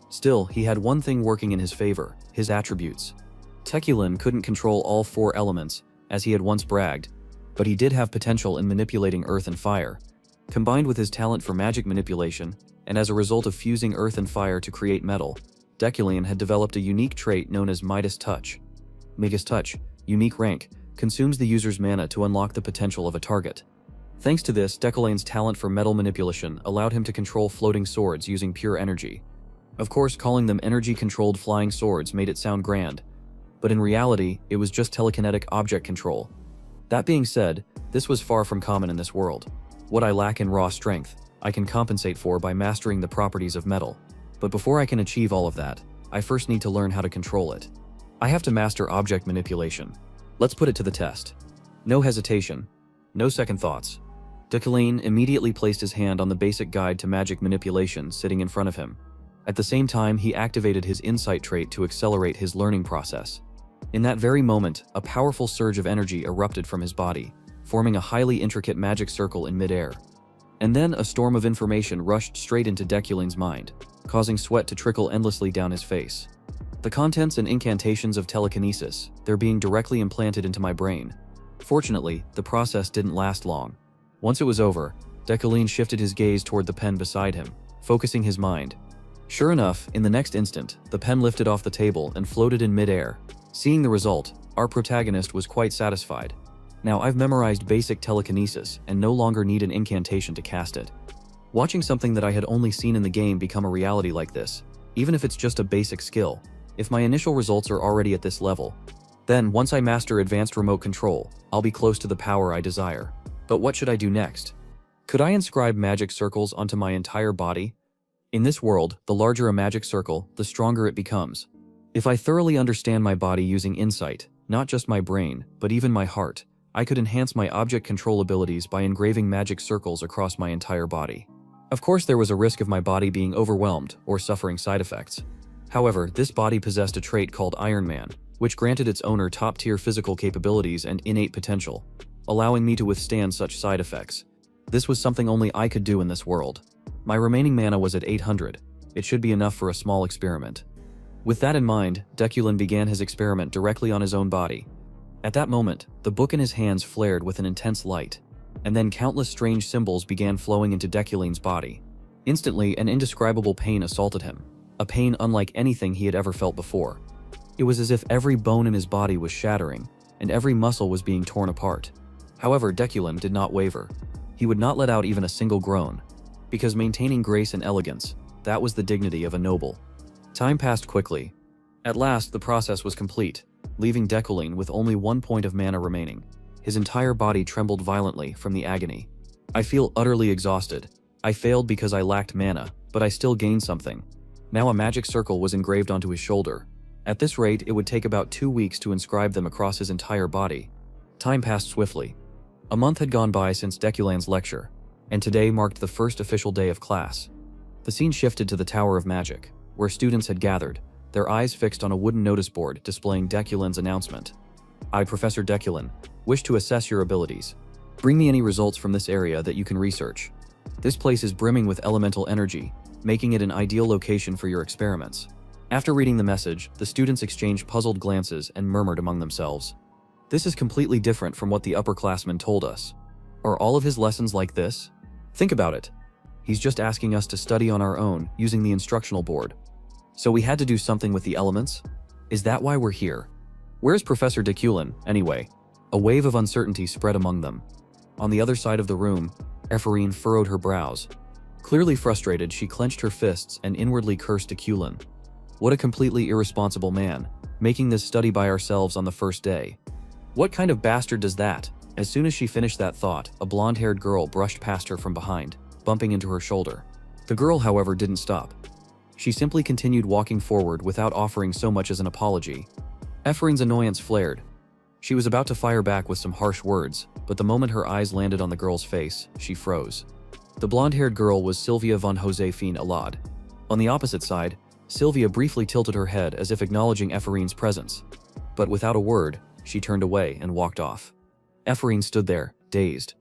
Still, he had one thing working in his favor: his attributes. Deculan couldn't control all 4 elements, as he had once bragged, but he did have potential in manipulating earth and fire. Combined with his talent for magic manipulation, and as a result of fusing earth and fire to create metal, Deculan had developed a unique trait known as Midas Touch. Midas Touch, unique rank, consumes the user's mana to unlock the potential of a target. Thanks to this, Deculan's talent for metal manipulation allowed him to control floating swords using pure energy. Of course, calling them energy-controlled flying swords made it sound grand, but in reality, it was just telekinetic object control. That being said, this was far from common in this world. What I lack in raw strength, I can compensate for by mastering the properties of metal. But before I can achieve all of that, I first need to learn how to control it. I have to master object manipulation. Let's put it to the test. No hesitation, no second thoughts. Dekulane immediately placed his hand on the basic guide to magic manipulation sitting in front of him. At the same time, he activated his insight trait to accelerate his learning process. In that very moment, a powerful surge of energy erupted from his body, forming a highly intricate magic circle in midair. And then a storm of information rushed straight into Dekulane's mind, causing sweat to trickle endlessly down his face. The contents and incantations of telekinesis, they're being directly implanted into my brain. Fortunately, the process didn't last long. Once it was over, Dekulane shifted his gaze toward the pen beside him, focusing his mind. Sure enough, in the next instant, the pen lifted off the table and floated in midair. Seeing the result, our protagonist was quite satisfied. Now I've memorized basic telekinesis and no longer need an incantation to cast it. Watching something that I had only seen in the game become a reality like this, even if it's just a basic skill, if my initial results are already at this level, then once I master advanced remote control, I'll be close to the power I desire. But what should I do next? Could I inscribe magic circles onto my entire body? In this world, the larger a magic circle, the stronger it becomes. If I thoroughly understand my body using insight, not just my brain, but even my heart, I could enhance my object control abilities by engraving magic circles across my entire body. Of course, there was a risk of my body being overwhelmed or suffering side effects. However, this body possessed a trait called Iron Man, which granted its owner top-tier physical capabilities and innate potential, allowing me to withstand such side effects. This was something only I could do in this world. My remaining mana was at 800. It should be enough for a small experiment. With that in mind, Dekulane began his experiment directly on his own body. At that moment, the book in his hands flared with an intense light, and then countless strange symbols began flowing into Dekulane's body. Instantly, an indescribable pain assaulted him, a pain unlike anything he had ever felt before. It was as if every bone in his body was shattering, and every muscle was being torn apart. However, Dekulane did not waver. He would not let out even a single groan, because maintaining grace and elegance, that was the dignity of a noble. Time passed quickly. At last, the process was complete, leaving Dekulane with only 1 point of mana remaining. His entire body trembled violently from the agony. I feel utterly exhausted. I failed because I lacked mana, but I still gained something. Now a magic circle was engraved onto his shoulder. At this rate, it would take about 2 weeks to inscribe them across his entire body. Time passed swiftly. A month had gone by since Dekulane's lecture, and today marked the first official day of class. The scene shifted to the Tower of Magic, where students had gathered, their eyes fixed on a wooden notice board displaying Dekulane's announcement. I, Professor Dekulane, wish to assess your abilities. Bring me any results from this area that you can research. This place is brimming with elemental energy, making it an ideal location for your experiments. After reading the message, the students exchanged puzzled glances and murmured among themselves. This is completely different from what the upperclassmen told us. Are all of his lessons like this? Think about it. He's just asking us to study on our own using the instructional board. So we had to do something with the elements? Is that why we're here? Where's Professor Dekulane, anyway? A wave of uncertainty spread among them. On the other side of the room, Ephraim furrowed her brows. Clearly frustrated, she clenched her fists and inwardly cursed Dekulane. What a completely irresponsible man, making this study by ourselves on the first day. What kind of bastard does that? As soon as she finished that thought, a blonde-haired girl brushed past her from behind, bumping into her shoulder. The girl, however, didn't stop. She simply continued walking forward without offering so much as an apology. Ephraim's annoyance flared. She was about to fire back with some harsh words, but the moment her eyes landed on the girl's face, she froze. The blonde-haired girl was Sylvia von Josephine Alad. On the opposite side, Sylvia briefly tilted her head as if acknowledging Ephraim's presence. But without a word, she turned away and walked off. Ephraim stood there, dazed.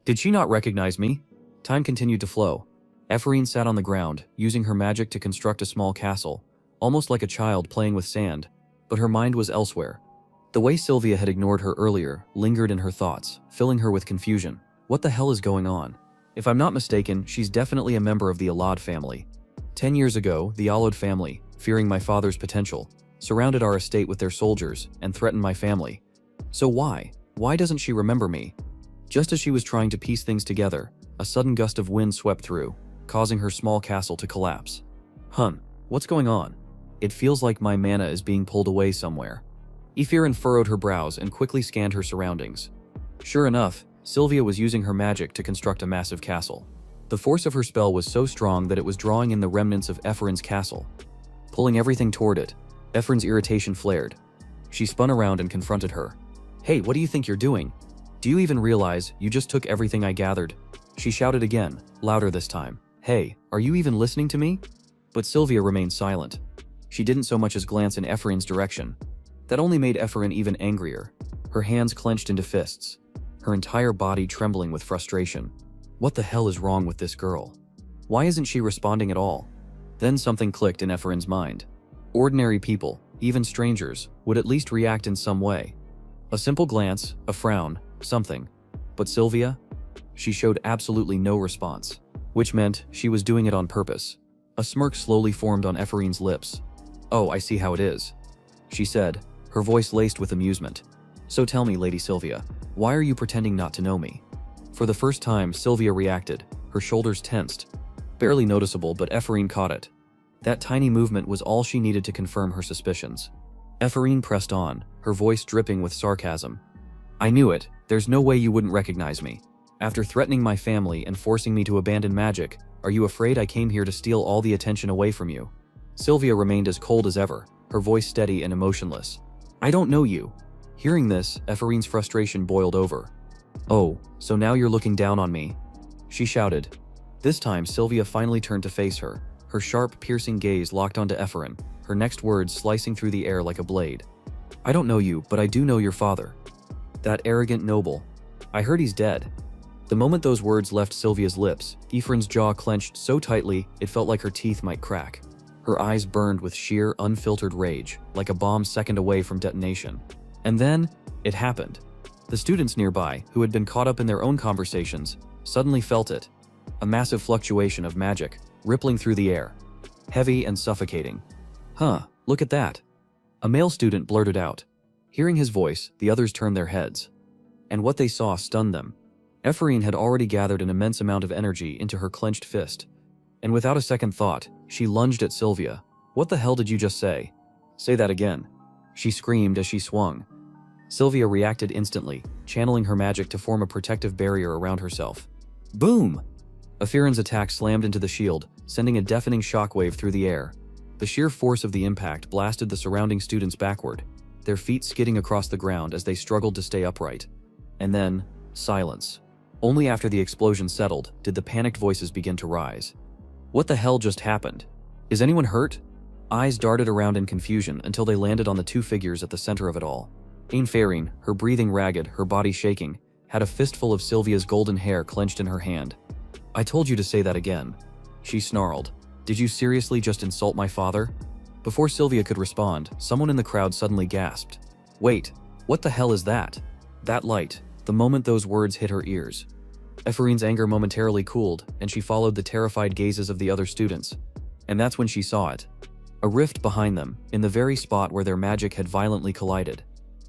Did she not recognize me? Time continued to flow. Ephraim sat on the ground, using her magic to construct a small castle, almost like a child playing with sand, but her mind was elsewhere. The way Sylvia had ignored her earlier lingered in her thoughts, filling her with confusion. What the hell is going on? If I'm not mistaken, she's definitely a member of the Alad family. 10 years ago, the Alad family, fearing my father's potential, surrounded our estate with their soldiers and threatened my family. So why? Why doesn't she remember me? Just as she was trying to piece things together, a sudden gust of wind swept through, causing her small castle to collapse. What's going on? It feels like my mana is being pulled away somewhere. Ephraim furrowed her brows and quickly scanned her surroundings. Sure enough, Sylvia was using her magic to construct a massive castle. The force of her spell was so strong that it was drawing in the remnants of Ephraim's castle. Pulling everything toward it, Ephraim's irritation flared. She spun around and confronted her. Hey, what do you think you're doing? Do you even realize you just took everything I gathered? She shouted again, louder this time. Hey, are you even listening to me? But Sylvia remained silent. She didn't so much as glance in Ephraim's direction. That only made Ephraim even angrier. Her hands clenched into fists, her entire body trembling with frustration. What the hell is wrong with this girl? Why isn't she responding at all? Then something clicked in Ephraim's mind. Ordinary people, even strangers, would at least react in some way. A simple glance, a frown, something. But Sylvia? She showed absolutely no response, which meant she was doing it on purpose. A smirk slowly formed on Ephraim's lips. Oh, I see how it is, she said, her voice laced with amusement. So tell me, Lady Sylvia, why are you pretending not to know me? For the first time, Sylvia reacted, her shoulders tensed. Barely noticeable, but Ephraim caught it. That tiny movement was all she needed to confirm her suspicions. Ephraim pressed on, her voice dripping with sarcasm. I knew it, there's no way you wouldn't recognize me. After threatening my family and forcing me to abandon magic, are you afraid I came here to steal all the attention away from you? Sylvia remained as cold as ever, her voice steady and emotionless. I don't know you. Hearing this, Ephraim's frustration boiled over. Oh, so now you're looking down on me? She shouted. This time, Sylvia finally turned to face her, her sharp, piercing gaze locked onto Ephraim, her next words slicing through the air like a blade. I don't know you, but I do know your father. That arrogant noble. I heard he's dead. The moment those words left Sylvia's lips, Ephraim's jaw clenched so tightly it felt like her teeth might crack. Her eyes burned with sheer, unfiltered rage, like a bomb second away from detonation. And then, it happened. The students nearby, who had been caught up in their own conversations, suddenly felt it. A massive fluctuation of magic, rippling through the air. Heavy and suffocating. Huh, look at that. A male student blurted out. Hearing his voice, the others turned their heads. And what they saw stunned them. Ephraim had already gathered an immense amount of energy into her clenched fist. And without a second thought, she lunged at Sylvia. What the hell did you just say? Say that again. She screamed as she swung. Sylvia reacted instantly, channeling her magic to form a protective barrier around herself. Boom! Ephraim's attack slammed into the shield, sending a deafening shockwave through the air. The sheer force of the impact blasted the surrounding students backward, their feet skidding across the ground as they struggled to stay upright. And then, silence. Only after the explosion settled did the panicked voices begin to rise. What the hell just happened? Is anyone hurt? Eyes darted around in confusion until they landed on the two figures at the center of it all. Ephraim, her breathing ragged, her body shaking, had a fistful of Sylvia's golden hair clenched in her hand. I told you to say that again. She snarled. Did you seriously just insult my father? Before Sylvia could respond, someone in the crowd suddenly gasped. Wait, what the hell is that? That light, the moment those words hit her ears. Ephraim's anger momentarily cooled, and she followed the terrified gazes of the other students. And that's when she saw it. A rift behind them, in the very spot where their magic had violently collided.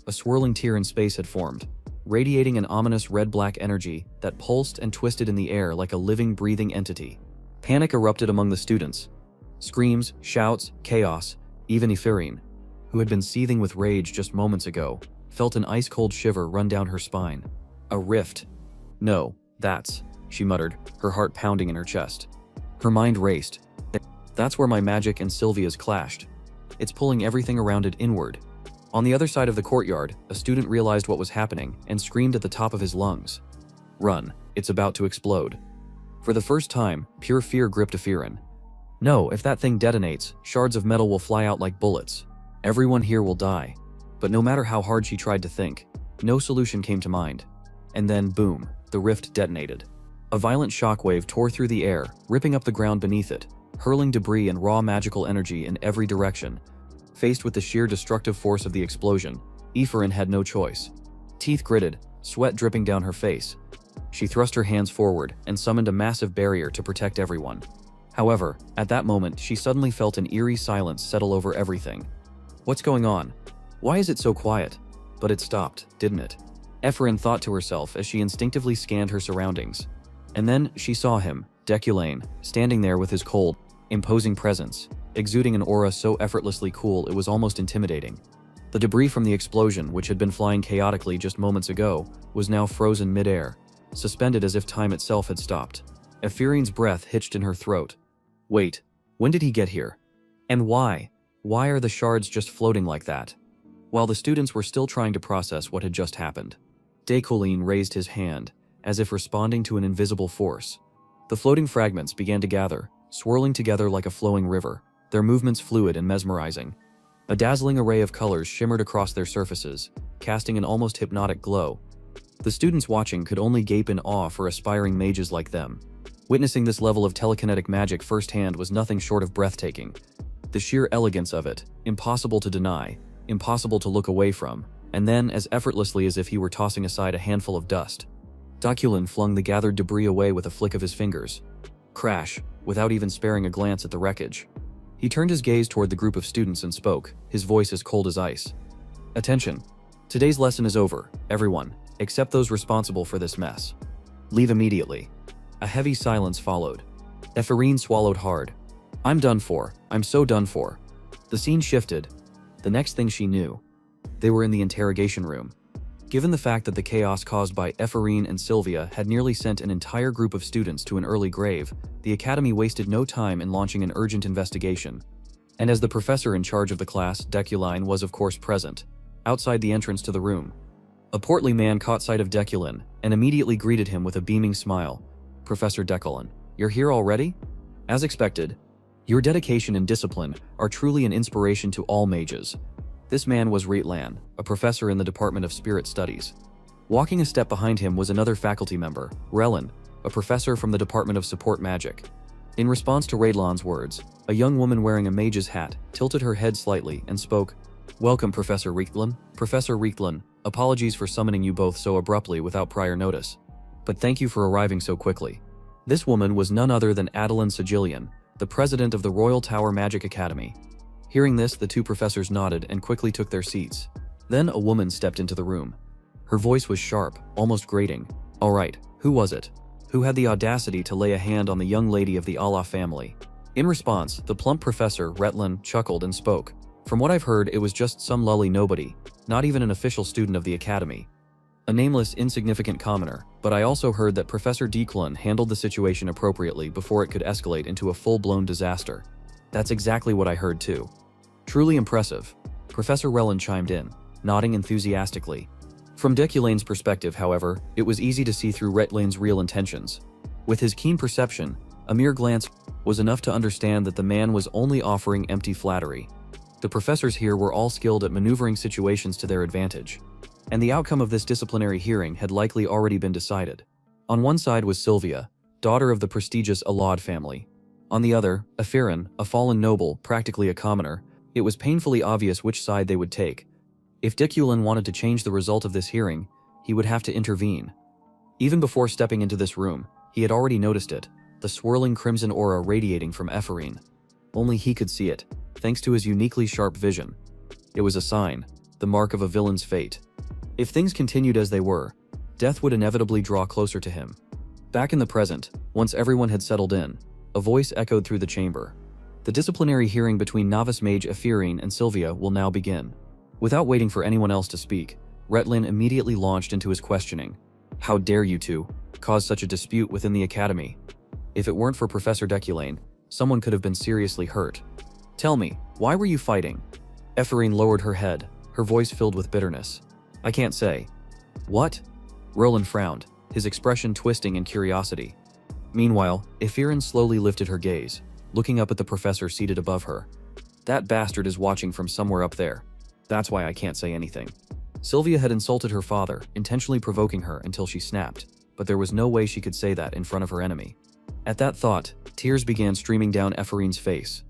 A swirling tear in space had formed, radiating an ominous red-black energy that pulsed and twisted in the air like a living, breathing entity. Panic erupted among the students. Screams, shouts, chaos. Even Ephraim, who had been seething with rage just moments ago, felt an ice-cold shiver run down her spine. A rift. No, that's, she muttered, her heart pounding in her chest. Her mind raced. That's where my magic and Sylvia's clashed. It's pulling everything around it inward. On the other side of the courtyard, a student realized what was happening and screamed at the top of his lungs. Run, it's about to explode. For the first time, pure fear gripped Ephraim. No, if that thing detonates, shards of metal will fly out like bullets. Everyone here will die. But no matter how hard she tried to think, no solution came to mind. And then, boom, the rift detonated. A violent shockwave tore through the air, ripping up the ground beneath it, hurling debris and raw magical energy in every direction. Faced with the sheer destructive force of the explosion, Ephraim had no choice. Teeth gritted, sweat dripping down her face. She thrust her hands forward and summoned a massive barrier to protect everyone. However, at that moment, she suddenly felt an eerie silence settle over everything. What's going on? Why is it so quiet? But it stopped, didn't it? Ephraim thought to herself as she instinctively scanned her surroundings. And then she saw him, Deculane, standing there with his cold, imposing presence, exuding an aura so effortlessly cool it was almost intimidating. The debris from the explosion, which had been flying chaotically just moments ago, was now frozen mid-air, suspended as if time itself had stopped. Ephraim's breath hitched in her throat. Wait, when did he get here? And why? Why are the shards just floating like that? While the students were still trying to process what had just happened, Deculane raised his hand, as if responding to an invisible force. The floating fragments began to gather, swirling together like a flowing river, their movements fluid and mesmerizing. A dazzling array of colors shimmered across their surfaces, casting an almost hypnotic glow. The students watching could only gape in awe for aspiring mages like them. Witnessing this level of telekinetic magic firsthand was nothing short of breathtaking. The sheer elegance of it, impossible to deny, impossible to look away from, and then, as effortlessly as if he were tossing aside a handful of dust, Dakulin flung the gathered debris away with a flick of his fingers. Crash, without even sparing a glance at the wreckage. He turned his gaze toward the group of students and spoke, his voice as cold as ice. Attention. Today's lesson is over, everyone, except those responsible for this mess. Leave immediately. A heavy silence followed. Ephraim swallowed hard. I'm done for. I'm so done for. The scene shifted. The next thing she knew, they were in the interrogation room. Given the fact that the chaos caused by Ephraim and Sylvia had nearly sent an entire group of students to an early grave, the academy wasted no time in launching an urgent investigation. And as the professor in charge of the class, Dekulin, was of course present, outside the entrance to the room. A portly man caught sight of Dekulin and immediately greeted him with a beaming smile. Professor Dekulin, you're here already? As expected. Your dedication and discipline are truly an inspiration to all mages. This man was Reitlan, a professor in the Department of Spirit Studies. Walking a step behind him was another faculty member, Relin, a professor from the Department of Support Magic. In response to Reitlan's words, a young woman wearing a mage's hat tilted her head slightly and spoke, Welcome, Professor Reitlan. Professor Reitlan, apologies for summoning you both so abruptly without prior notice. But thank you for arriving so quickly. This woman was none other than Adeline Sigillian, the president of the Royal Tower Magic Academy. Hearing this, the two professors nodded and quickly took their seats. Then a woman stepped into the room. Her voice was sharp, almost grating. All right, who was it? Who had the audacity to lay a hand on the young lady of the Allah family? In response, the plump professor, Reitlan, chuckled and spoke. From what I've heard, it was just some lully nobody, not even an official student of the academy. A nameless, insignificant commoner, but I also heard that Professor Dekulin handled the situation appropriately before it could escalate into a full-blown disaster. That's exactly what I heard too. Truly impressive. Professor Relin chimed in, nodding enthusiastically. From Dekulin's perspective, however, it was easy to see through Reitlan's real intentions. With his keen perception, a mere glance was enough to understand that the man was only offering empty flattery. The professors here were all skilled at maneuvering situations to their advantage. And the outcome of this disciplinary hearing had likely already been decided. On one side was Sylvia, daughter of the prestigious Alad family. On the other, Ephraim, a fallen noble, practically a commoner. It was painfully obvious which side they would take. If Dekulin wanted to change the result of this hearing, he would have to intervene. Even before stepping into this room, he had already noticed it, the swirling crimson aura radiating from Ephraim. Only he could see it, thanks to his uniquely sharp vision. It was a sign, the mark of a villain's fate. If things continued as they were, death would inevitably draw closer to him. Back in the present, once everyone had settled in, a voice echoed through the chamber. The disciplinary hearing between novice mage Ephraim and Sylvia will now begin. Without waiting for anyone else to speak, Reitlan immediately launched into his questioning. How dare you two cause such a dispute within the academy? If it weren't for Professor Dekulin, someone could have been seriously hurt. Tell me, why were you fighting? Ephraim lowered her head, her voice filled with bitterness. I can't say. What? Roland frowned, his expression twisting in curiosity. Meanwhile, Ephraim slowly lifted her gaze, looking up at the professor seated above her. That bastard is watching from somewhere up there. That's why I can't say anything. Sylvia had insulted her father, intentionally provoking her until she snapped, but there was no way she could say that in front of her enemy. At that thought, tears began streaming down Ephraim's face.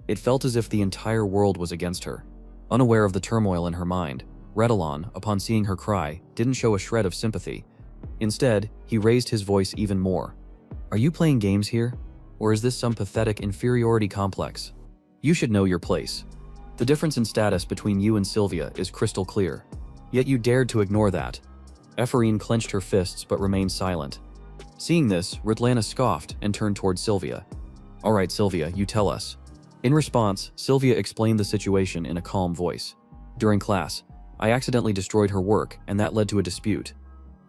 It felt as if the entire world was against her. Unaware of the turmoil in her mind, Reitlan, upon seeing her cry, didn't show a shred of sympathy. Instead, he raised his voice even more. Are you playing games here? Or is this some pathetic inferiority complex? You should know your place. The difference in status between you and Sylvia is crystal clear. Yet you dared to ignore that. Ephraim clenched her fists but remained silent. Seeing this, Ritlana scoffed and turned towards Sylvia. All right, Sylvia, you tell us. In response, Sylvia explained the situation in a calm voice. During class, I accidentally destroyed her work, and that led to a dispute.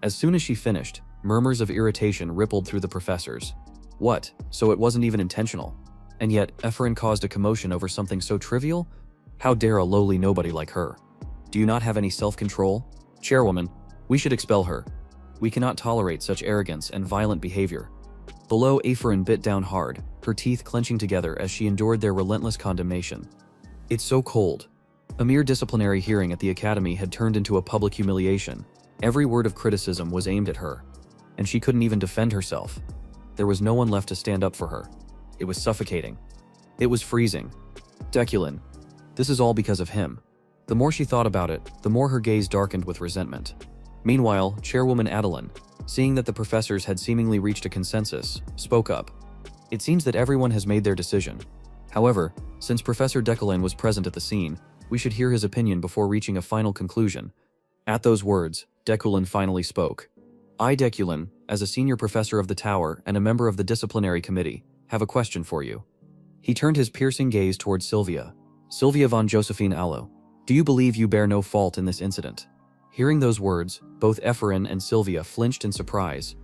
As soon as she finished, murmurs of irritation rippled through the professors. What? So it wasn't even intentional? And yet, Ephraim caused a commotion over something so trivial? How dare a lowly nobody like her? Do you not have any self-control? Chairwoman, we should expel her. We cannot tolerate such arrogance and violent behavior. Below, Aferin bit down hard, her teeth clenching together as she endured their relentless condemnation. It's so cold. A mere disciplinary hearing at the academy had turned into a public humiliation. Every word of criticism was aimed at her, and she couldn't even defend herself. There was no one left to stand up for her. It was suffocating. It was freezing. Deculin. This is all because of him. The more she thought about it, the more her gaze darkened with resentment. Meanwhile, Chairwoman Adeline, seeing that the professors had seemingly reached a consensus, spoke up. It seems that everyone has made their decision. However, since Professor Deculin was present at the scene, we should hear his opinion before reaching a final conclusion. At those words, Deculin finally spoke. I, Deculin, as a senior professor of the tower and a member of the disciplinary committee, have a question for you. He turned his piercing gaze towards Sylvia. Sylvia von Josephine Allo, do you believe you bear no fault in this incident? Hearing those words, both Ephraim and Sylvia flinched in surprise.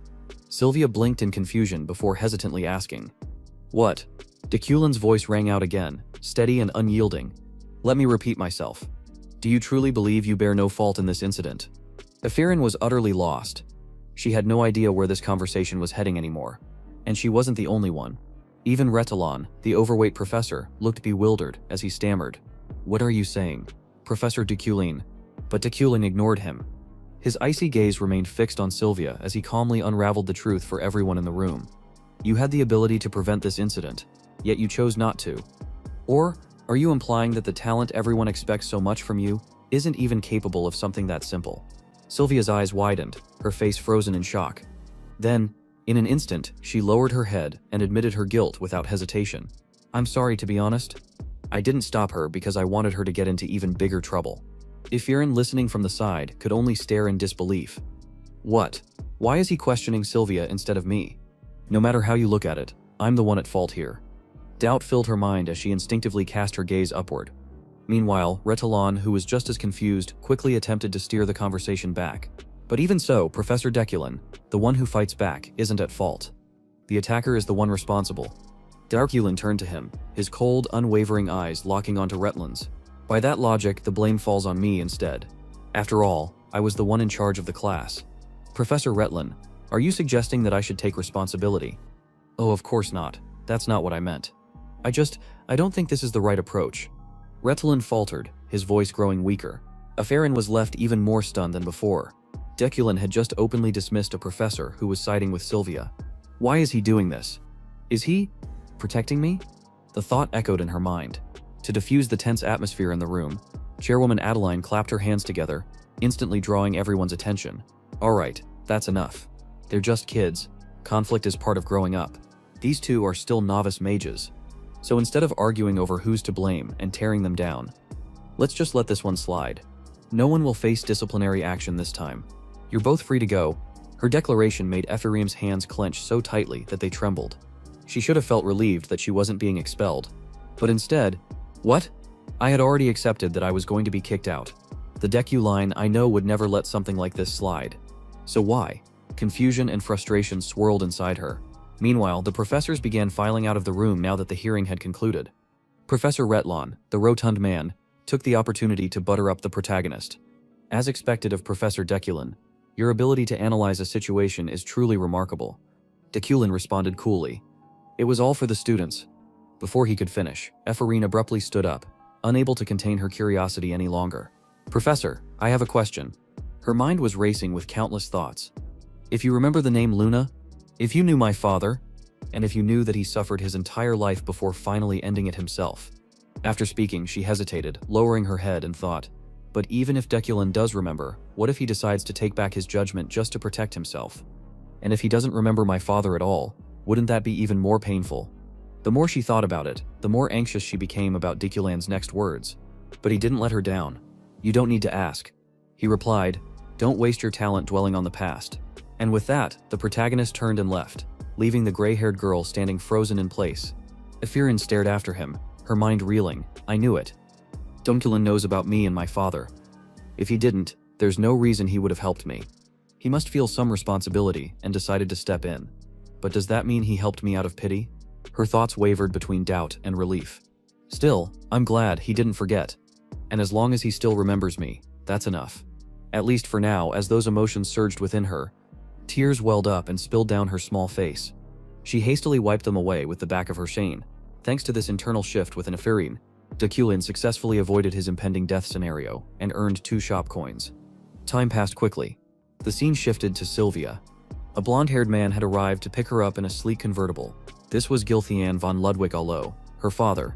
Sylvia blinked in confusion before hesitantly asking, What? Deculin's voice rang out again, steady and unyielding. Let me repeat myself. Do you truly believe you bear no fault in this incident? Ephraim was utterly lost. She had no idea where this conversation was heading anymore. And she wasn't the only one. Even Retalon, the overweight professor, looked bewildered as he stammered. What are you saying, Professor Deculin? But Deculin ignored him. His icy gaze remained fixed on Sylvia as he calmly unraveled the truth for everyone in the room. You had the ability to prevent this incident, yet you chose not to. Or, are you implying that the talent everyone expects so much from you isn't even capable of something that simple? Sylvia's eyes widened, her face frozen in shock. Then, in an instant, she lowered her head and admitted her guilt without hesitation. I'm sorry, to be honest. I didn't stop her because I wanted her to get into even bigger trouble. Ephraim, listening from the side, could only stare in disbelief. What? Why is he questioning Sylvia instead of me? No matter how you look at it, I'm the one at fault here. Doubt filled her mind as she instinctively cast her gaze upward. Meanwhile, Retalon, who was just as confused, quickly attempted to steer the conversation back. But even so, Professor Deculin, the one who fights back, isn't at fault. The attacker is the one responsible. Deculin turned to him, his cold, unwavering eyes locking onto Retlin's. By that logic, the blame falls on me instead. After all, I was the one in charge of the class. Professor Retlin, are you suggesting that I should take responsibility? Oh, of course not. That's not what I meant. I don't think this is the right approach. Retlin faltered, his voice growing weaker. Ephraim was left even more stunned than before. Deculin had just openly dismissed a professor who was siding with Sylvia. Why is he doing this? Is he protecting me? The thought echoed in her mind. To diffuse the tense atmosphere in the room, Chairwoman Adeline clapped her hands together, instantly drawing everyone's attention. All right, that's enough. They're just kids. Conflict is part of growing up. These two are still novice mages. So instead of arguing over who's to blame and tearing them down, let's just let this one slide. No one will face disciplinary action this time. You're both free to go. Her declaration made Ephraim's hands clench so tightly that they trembled. She should have felt relieved that she wasn't being expelled. But instead, what? I had already accepted that I was going to be kicked out. The Deculin I know would never let something like this slide. So why? Confusion and frustration swirled inside her. Meanwhile, the professors began filing out of the room now that the hearing had concluded. Professor Retlon, the rotund man, took the opportunity to butter up the protagonist. As expected of Professor Deculin, your ability to analyze a situation is truly remarkable. Deculin responded coolly. It was all for the students. Before he could finish, Ephraim abruptly stood up, unable to contain her curiosity any longer. Professor, I have a question. Her mind was racing with countless thoughts. If you remember the name Luna, if you knew my father, and if you knew that he suffered his entire life before finally ending it himself. After speaking, she hesitated, lowering her head and thought, but even if Deculin does remember, what if he decides to take back his judgment just to protect himself? And if he doesn't remember my father at all, wouldn't that be even more painful? The more she thought about it, the more anxious she became about Deculin's next words. But he didn't let her down. You don't need to ask. He replied, don't waste your talent dwelling on the past. And with that, the protagonist turned and left, leaving the gray-haired girl standing frozen in place. Ephraim stared after him, her mind reeling. I knew it. Deculin knows about me and my father. If he didn't, there's no reason he would have helped me. He must feel some responsibility and decided to step in. But does that mean he helped me out of pity? Her thoughts wavered between doubt and relief. Still, I'm glad he didn't forget. And as long as he still remembers me, that's enough. At least for now. As those emotions surged within her, Tears welled up and spilled down her small face. She hastily wiped them away with the back of her chain. Thanks to this internal shift with an Ephirine, Dekulin successfully avoided his impending death scenario and earned 2 shop coins. Time passed quickly. The scene shifted to Sylvia. A blonde-haired man had arrived to pick her up in a sleek convertible. This was Gilthian von Ludwig Allo, her father,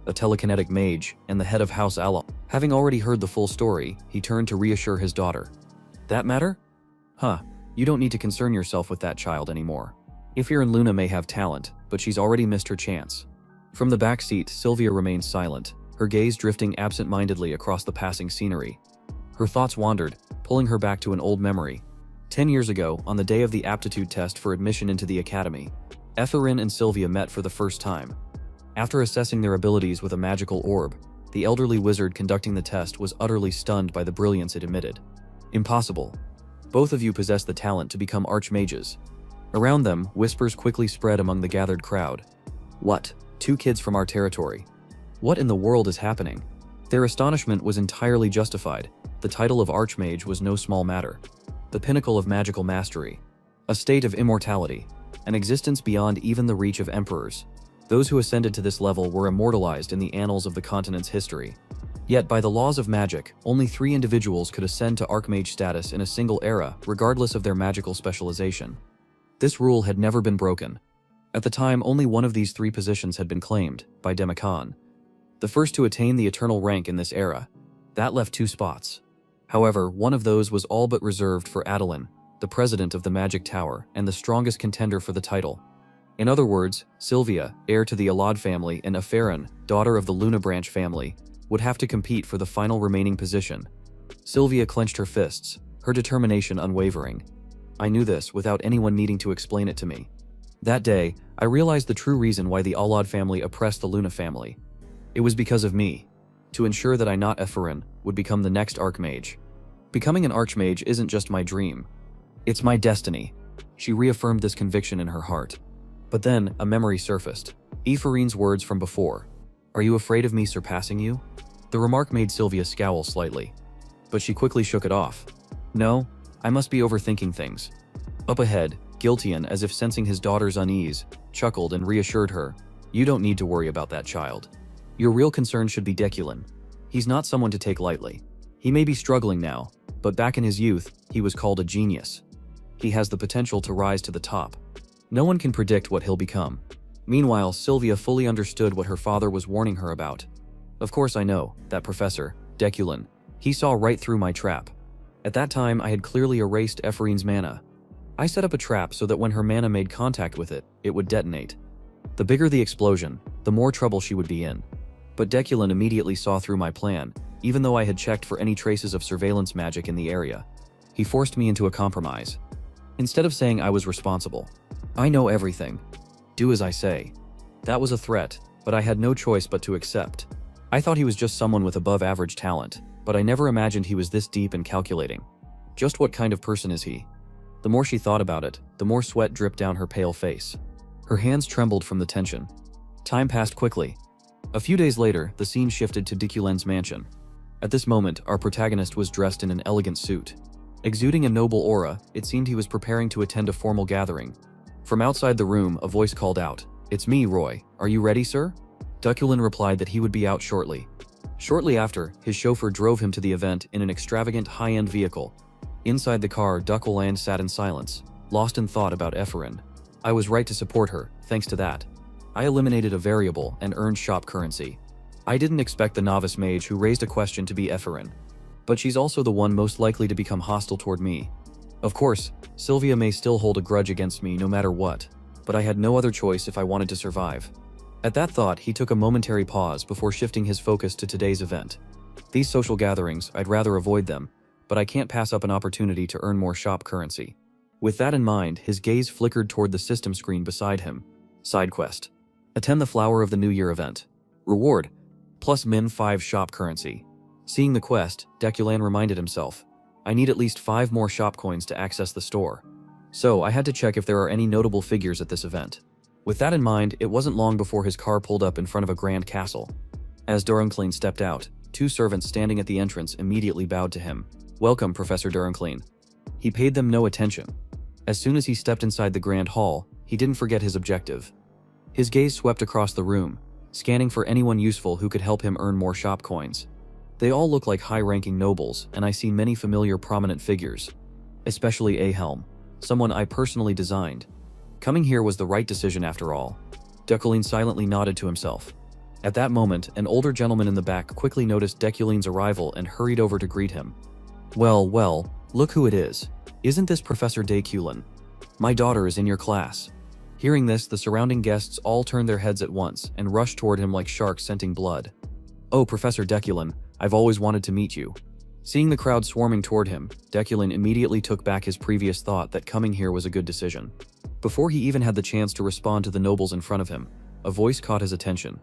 a telekinetic mage and the head of House Allo. Having already heard the full story, he turned to reassure his daughter. That matter? Huh, you don't need to concern yourself with that child anymore. Ifir and Luna may have talent, but she's already missed her chance. From the back seat, Sylvia remained silent, her gaze drifting absent-mindedly across the passing scenery. Her thoughts wandered, pulling her back to an old memory. 10 years ago, on the day of the aptitude test for admission into the academy, Ephirine and Sylvia met for the first time. After assessing their abilities with a magical orb, the elderly wizard conducting the test was utterly stunned by the brilliance it emitted. Impossible. Both of you possess the talent to become archmages. Around them, whispers quickly spread among the gathered crowd. What? 2 kids from our territory. What in the world is happening? Their astonishment was entirely justified. The title of Archmage was no small matter. The pinnacle of magical mastery. A state of immortality. An existence beyond even the reach of emperors. Those who ascended to this level were immortalized in the annals of the continent's history. Yet by the laws of magic, only 3 individuals could ascend to Archmage status in a single era, regardless of their magical specialization. This rule had never been broken. At the time, only one of these 3 positions had been claimed, by Demikhan, the first to attain the eternal rank in this era. That left 2 spots. However, one of those was all but reserved for Adeline, the president of the Magic Tower and the strongest contender for the title. In other words, Sylvia, heir to the Alad family, and Ephirine, daughter of the Luna branch family, would have to compete for the final remaining position. Sylvia clenched her fists, her determination unwavering. I knew this without anyone needing to explain it to me. That day, I realized the true reason why the Alad family oppressed the Luna family. It was because of me. To ensure that I, not Ephirine, would become the next Archmage. Becoming an Archmage isn't just my dream. It's my destiny. She reaffirmed this conviction in her heart. But then, a memory surfaced. Ephirine's words from before. Are you afraid of me surpassing you? The remark made Sylvia scowl slightly. But she quickly shook it off. No, I must be overthinking things. Up ahead, Giltian, as if sensing his daughter's unease, chuckled and reassured her. You don't need to worry about that child. Your real concern should be Dekulin. He's not someone to take lightly. He may be struggling now, but back in his youth, he was called a genius. He has the potential to rise to the top. No one can predict what he'll become. Meanwhile, Sylvia fully understood what her father was warning her about. Of course I know, that professor, Dekulin, he saw right through my trap. At that time, I had clearly erased Ephirine's mana. I set up a trap so that when her mana made contact with it, it would detonate. The bigger the explosion, the more trouble she would be in. But Dekulin immediately saw through my plan, even though I had checked for any traces of surveillance magic in the area. He forced me into a compromise. Instead of saying I was responsible, I know everything. Do as I say. That was a threat, but I had no choice but to accept. I thought he was just someone with above-average talent, but I never imagined he was this deep and calculating. Just what kind of person is he? The more she thought about it, the more sweat dripped down her pale face. Her hands trembled from the tension. Time passed quickly. A few days later, the scene shifted to Dekulen's mansion. At this moment, our protagonist was dressed in an elegant suit. Exuding a noble aura, it seemed he was preparing to attend a formal gathering. From outside the room, a voice called out, "It's me, Roy. Are you ready, sir?" Dekulin replied that he would be out shortly. Shortly after, his chauffeur drove him to the event in an extravagant high-end vehicle. Inside the car, Dekulin sat in silence, lost in thought about Ephirine. I was right to support her, thanks to that. I eliminated a variable and earned shop currency. I didn't expect the novice mage who raised a question to be Ephirine. But she's also the one most likely to become hostile toward me. Of course, Sylvia may still hold a grudge against me no matter what, but I had no other choice if I wanted to survive. At that thought, he took a momentary pause before shifting his focus to today's event. These social gatherings, I'd rather avoid them, but I can't pass up an opportunity to earn more shop currency. With that in mind, his gaze flickered toward the system screen beside him. Side quest. Attend the Flower of the New Year event. Reward, plus min 5 shop currency. Seeing the quest, Dekulin reminded himself, I need at least 5 more shop coins to access the store. So I had to check if there are any notable figures at this event. With that in mind, it wasn't long before his car pulled up in front of a grand castle. As Durinclein stepped out, 2 servants standing at the entrance immediately bowed to him. Welcome, Professor Durinclein. He paid them no attention. As soon as he stepped inside the grand hall, he didn't forget his objective. His gaze swept across the room, scanning for anyone useful who could help him earn more shop coins. They all look like high-ranking nobles, and I see many familiar prominent figures. Especially Yahello, someone I personally designed. Coming here was the right decision after all. Dekulin silently nodded to himself. At that moment, an older gentleman in the back quickly noticed Dekulin's arrival and hurried over to greet him. Well, look who it is. Isn't this Professor Dekulin? My daughter is in your class." Hearing this, the surrounding guests all turned their heads at once and rushed toward him like sharks scenting blood. "Oh, Professor Dekulin, I've always wanted to meet you." Seeing the crowd swarming toward him, Dekulin immediately took back his previous thought that coming here was a good decision. Before he even had the chance to respond to the nobles in front of him, a voice caught his attention.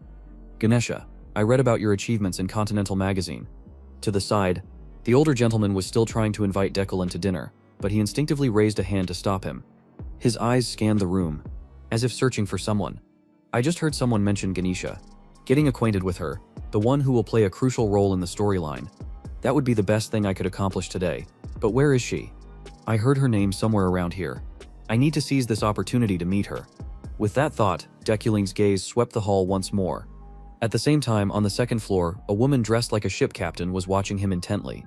"Ganesha, I read about your achievements in Continental Magazine." To the side, the older gentleman was still trying to invite Dekulin to dinner, but he instinctively raised a hand to stop him. His eyes scanned the room, as if searching for someone. "I just heard someone mention Ganesha. Getting acquainted with her, the one who will play a crucial role in the storyline. That would be the best thing I could accomplish today. But where is she? I heard her name somewhere around here. I need to seize this opportunity to meet her." With that thought, Dekulin's gaze swept the hall once more. At the same time, on the second floor, a woman dressed like a ship captain was watching him intently.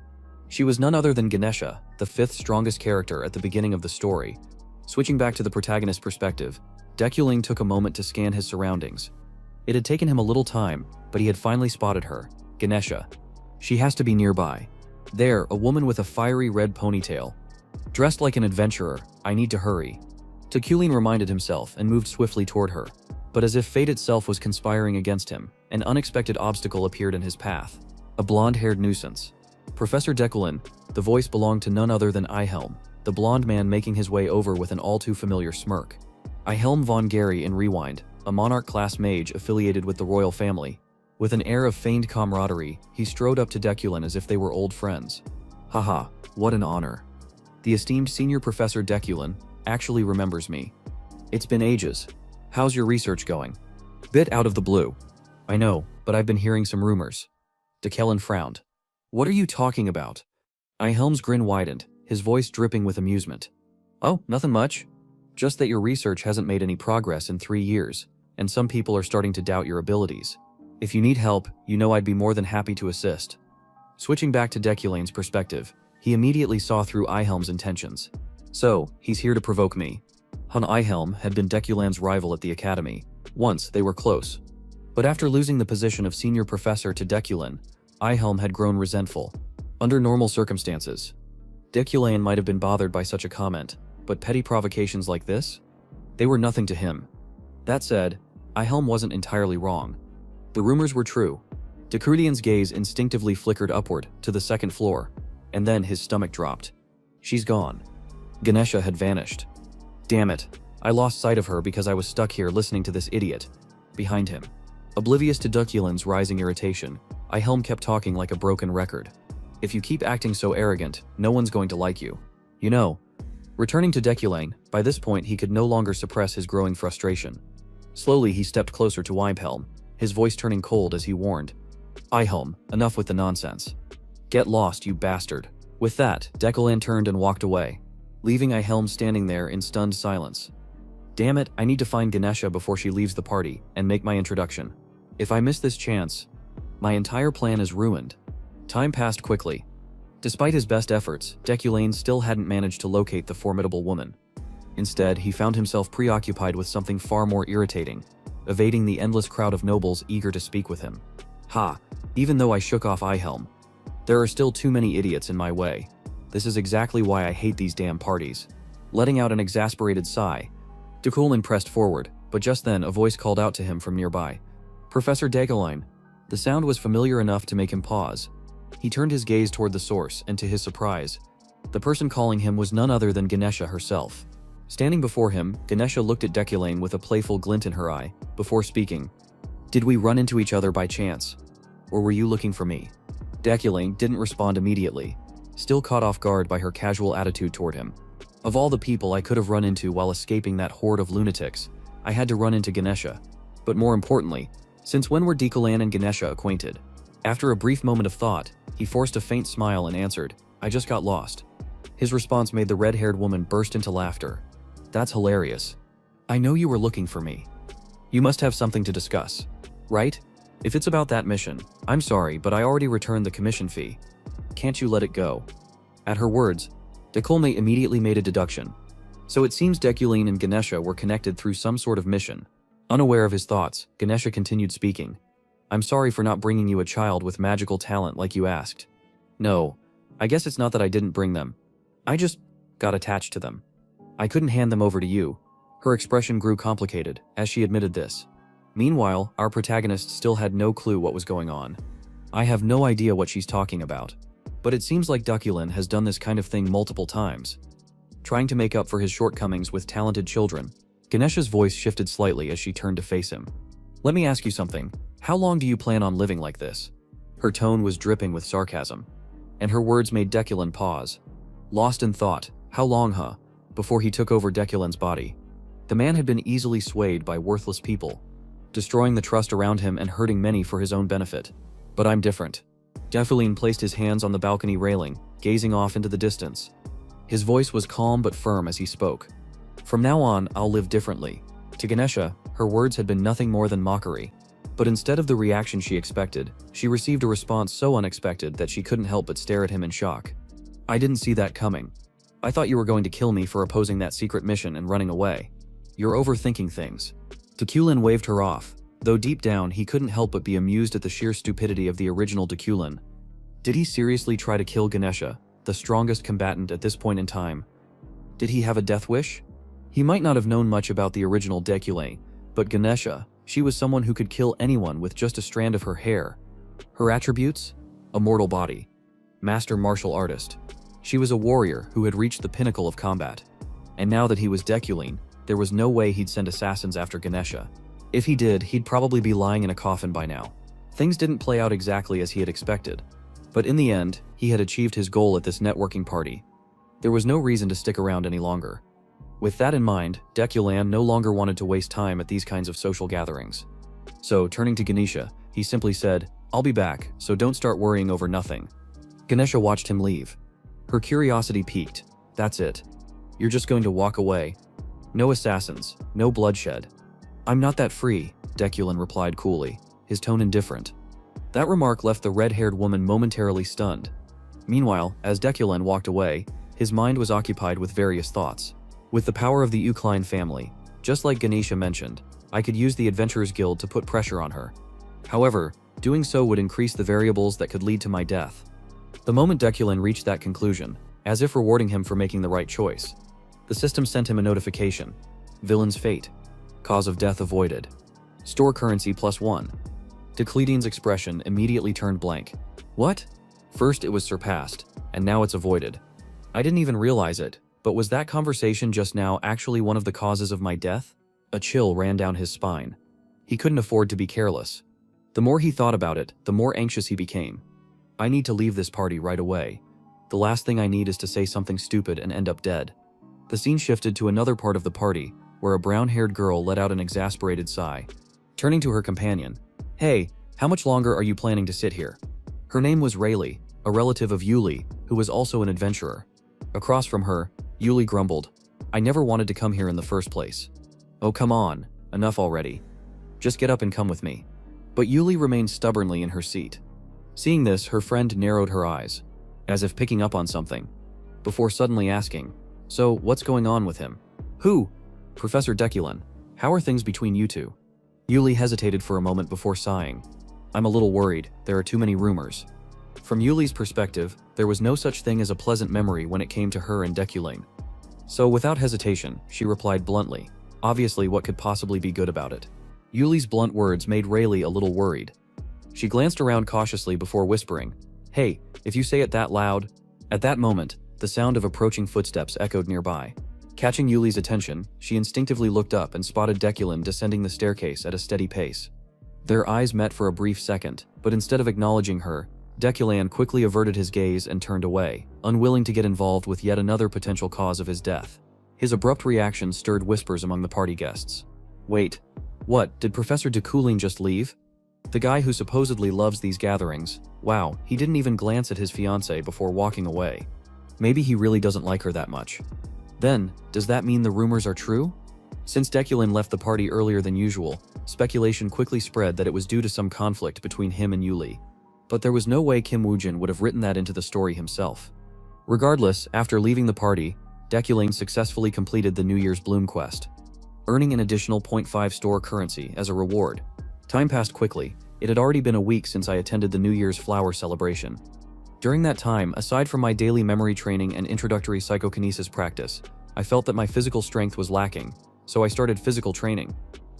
She was none other than Ganesha, the fifth strongest character at the beginning of the story. Switching back to the protagonist's perspective, Dekulin took a moment to scan his surroundings. It had taken him a little time, but he had finally spotted her. Ganesha. She has to be nearby. There, a woman with a fiery red ponytail. Dressed like an adventurer, I need to hurry. Dekulin reminded himself and moved swiftly toward her. But as if fate itself was conspiring against him, an unexpected obstacle appeared in his path. A blonde-haired nuisance. Professor Dekulin, the voice belonged to none other than Yahello, the blonde man making his way over with an all-too-familiar smirk. Yahello von Gary in Rewind, a monarch-class mage affiliated with the royal family. With an air of feigned camaraderie, he strode up to Dekulin as if they were old friends. "Haha, what an honor. The esteemed senior Professor Dekulin actually remembers me. It's been ages. How's your research going?" Bit out of the blue. "I know, but I've been hearing some rumors." Dekulin frowned. "What are you talking about?" Yahello's grin widened, his voice dripping with amusement. "Oh, nothing much. Just that your research hasn't made any progress in 3 years, and some people are starting to doubt your abilities. If you need help, you know I'd be more than happy to assist." Switching back to Dekulin's perspective, he immediately saw through Yahello's intentions. "So, he's here to provoke me." Yahello had been Dekulin's rival at the academy. Once, they were close. But after losing the position of senior professor to Dekulin, Yahello had grown resentful. Under normal circumstances, Dekulin might have been bothered by such a comment, but petty provocations like this? They were nothing to him. That said, Yahello wasn't entirely wrong. The rumors were true. Dekulin's gaze instinctively flickered upward to the second floor, and then his stomach dropped. She's gone. Ganesha had vanished. Damn it, I lost sight of her because I was stuck here listening to this idiot. Behind him. Oblivious to Dekulin's rising irritation, Yahello kept talking like a broken record. "If you keep acting so arrogant, no one's going to like you. You know." Returning to Dekulin, by this point he could no longer suppress his growing frustration. Slowly he stepped closer to Yahello, his voice turning cold as he warned. "Yahello, enough with the nonsense. Get lost, you bastard." With that, Dekulin turned and walked away, leaving Yahello standing there in stunned silence. Damn it, I need to find Ganesha before she leaves the party and make my introduction. If I miss this chance, my entire plan is ruined. Time passed quickly. Despite his best efforts, Dekulin still hadn't managed to locate the formidable woman. Instead, he found himself preoccupied with something far more irritating, evading the endless crowd of nobles eager to speak with him. Ha! Even though I shook off Yahello, there are still too many idiots in my way. This is exactly why I hate these damn parties. Letting out an exasperated sigh, Dekulin pressed forward, but just then a voice called out to him from nearby. "Professor Dekulin." The sound was familiar enough to make him pause. He turned his gaze toward the source, and to his surprise, the person calling him was none other than Ganesha herself. Standing before him, Ganesha looked at Dekulin with a playful glint in her eye, before speaking. "Did we run into each other by chance? Or were you looking for me?" Dekulin didn't respond immediately, still caught off guard by her casual attitude toward him. Of all the people I could have run into while escaping that horde of lunatics, I had to run into Ganesha. But more importantly, since when were Dekulin and Ganesha acquainted? After a brief moment of thought, he forced a faint smile and answered, "I just got lost." His response made the red-haired woman burst into laughter. That's hilarious. I know you were looking for me. You must have something to discuss, right? If it's about that mission, I'm sorry, but I already returned the commission fee. Can't you let it go? At her words, Dekulme immediately made a deduction. So it seems Dekulin and Ganesha were connected through some sort of mission. Unaware of his thoughts, Ganesha continued speaking. I'm sorry for not bringing you a child with magical talent like you asked. No, I guess it's not that I didn't bring them. I just got attached to them. I couldn't hand them over to you. Her expression grew complicated as she admitted this. Meanwhile, our protagonist still had no clue what was going on. I have no idea what she's talking about. But it seems like Dekulin has done this kind of thing multiple times. Trying to make up for his shortcomings with talented children, Ganesha's voice shifted slightly as she turned to face him. Let me ask you something. How long do you plan on living like this? Her tone was dripping with sarcasm, and her words made Dekulin pause. Lost in thought, how long, huh? Before he took over Dekulin's body. The man had been easily swayed by worthless people, destroying the trust around him and hurting many for his own benefit. But I'm different. Dekulin placed his hands on the balcony railing, gazing off into the distance. His voice was calm but firm as he spoke. From now on, I'll live differently. To Ganesha, her words had been nothing more than mockery. But instead of the reaction she expected, she received a response so unexpected that she couldn't help but stare at him in shock. I didn't see that coming. I thought you were going to kill me for opposing that secret mission and running away. You're overthinking things. Dekulin waved her off, though deep down he couldn't help but be amused at the sheer stupidity of the original Dekulin. Did he seriously try to kill Ganesha, the strongest combatant at this point in time? Did he have a death wish? He might not have known much about the original Dekulin, but Ganesha, she was someone who could kill anyone with just a strand of her hair. Her attributes? A mortal body. Master martial artist. She was a warrior who had reached the pinnacle of combat. And now that he was Dekulin, there was no way he'd send assassins after Ganesha. If he did, he'd probably be lying in a coffin by now. Things didn't play out exactly as he had expected. But in the end, he had achieved his goal at this networking party. There was no reason to stick around any longer. With that in mind, Dekulin no longer wanted to waste time at these kinds of social gatherings. So, turning to Ganesha, he simply said, I'll be back, so don't start worrying over nothing. Ganesha watched him leave. Her curiosity piqued. That's it. You're just going to walk away. No assassins, no bloodshed. I'm not that free, Dekulin replied coolly, his tone indifferent. That remark left the red-haired woman momentarily stunned. Meanwhile, as Dekulin walked away, his mind was occupied with various thoughts. With the power of the Ukline family, just like Ganesha mentioned, I could use the Adventurers Guild to put pressure on her. However, doing so would increase the variables that could lead to my death. The moment Dekulin reached that conclusion, as if rewarding him for making the right choice, the system sent him a notification. Villain's fate. Cause of death avoided. Store currency +1. Dekulidin's expression immediately turned blank. What? First it was surpassed, and now it's avoided. I didn't even realize it, but was that conversation just now actually one of the causes of my death? A chill ran down his spine. He couldn't afford to be careless. The more he thought about it, the more anxious he became. I need to leave this party right away. The last thing I need is to say something stupid and end up dead. The scene shifted to another part of the party, where a brown-haired girl let out an exasperated sigh. Turning to her companion, Hey, how much longer are you planning to sit here? Her name was Rayleigh, a relative of Yuli, who was also an adventurer. Across from her, Yuli grumbled, I never wanted to come here in the first place. Oh come on, enough already. Just get up and come with me. But Yuli remained stubbornly in her seat. Seeing this, her friend narrowed her eyes, as if picking up on something, before suddenly asking, So, what's going on with him? Who? Professor Dekulin. How are things between you two? Yuli hesitated for a moment before sighing. I'm a little worried, there are too many rumors. From Yuli's perspective, there was no such thing as a pleasant memory when it came to her and Dekulin. So without hesitation, she replied bluntly, obviously what could possibly be good about it? Yuli's blunt words made Rayleigh a little worried. She glanced around cautiously before whispering, Hey, if you say it that loud. At that moment, the sound of approaching footsteps echoed nearby. Catching Yuli's attention, she instinctively looked up and spotted Dekulin descending the staircase at a steady pace. Their eyes met for a brief second, but instead of acknowledging her, Dekulin quickly averted his gaze and turned away, unwilling to get involved with yet another potential cause of his death. His abrupt reaction stirred whispers among the party guests. Wait, what, did Professor Dekulin just leave? The guy who supposedly loves these gatherings, wow, he didn't even glance at his fiancée before walking away. Maybe he really doesn't like her that much. Then, does that mean the rumors are true? Since Dekulin left the party earlier than usual, speculation quickly spread that it was due to some conflict between him and Yuli. But there was no way Kim Woojin would have written that into the story himself. Regardless, after leaving the party, Dekulin successfully completed the New Year's Bloom quest, earning an additional 0.5 store currency as a reward. Time passed quickly. It had already been a week since I attended the New Year's flower celebration. During that time, aside from my daily memory training and introductory psychokinesis practice, I felt that my physical strength was lacking, so I started physical training.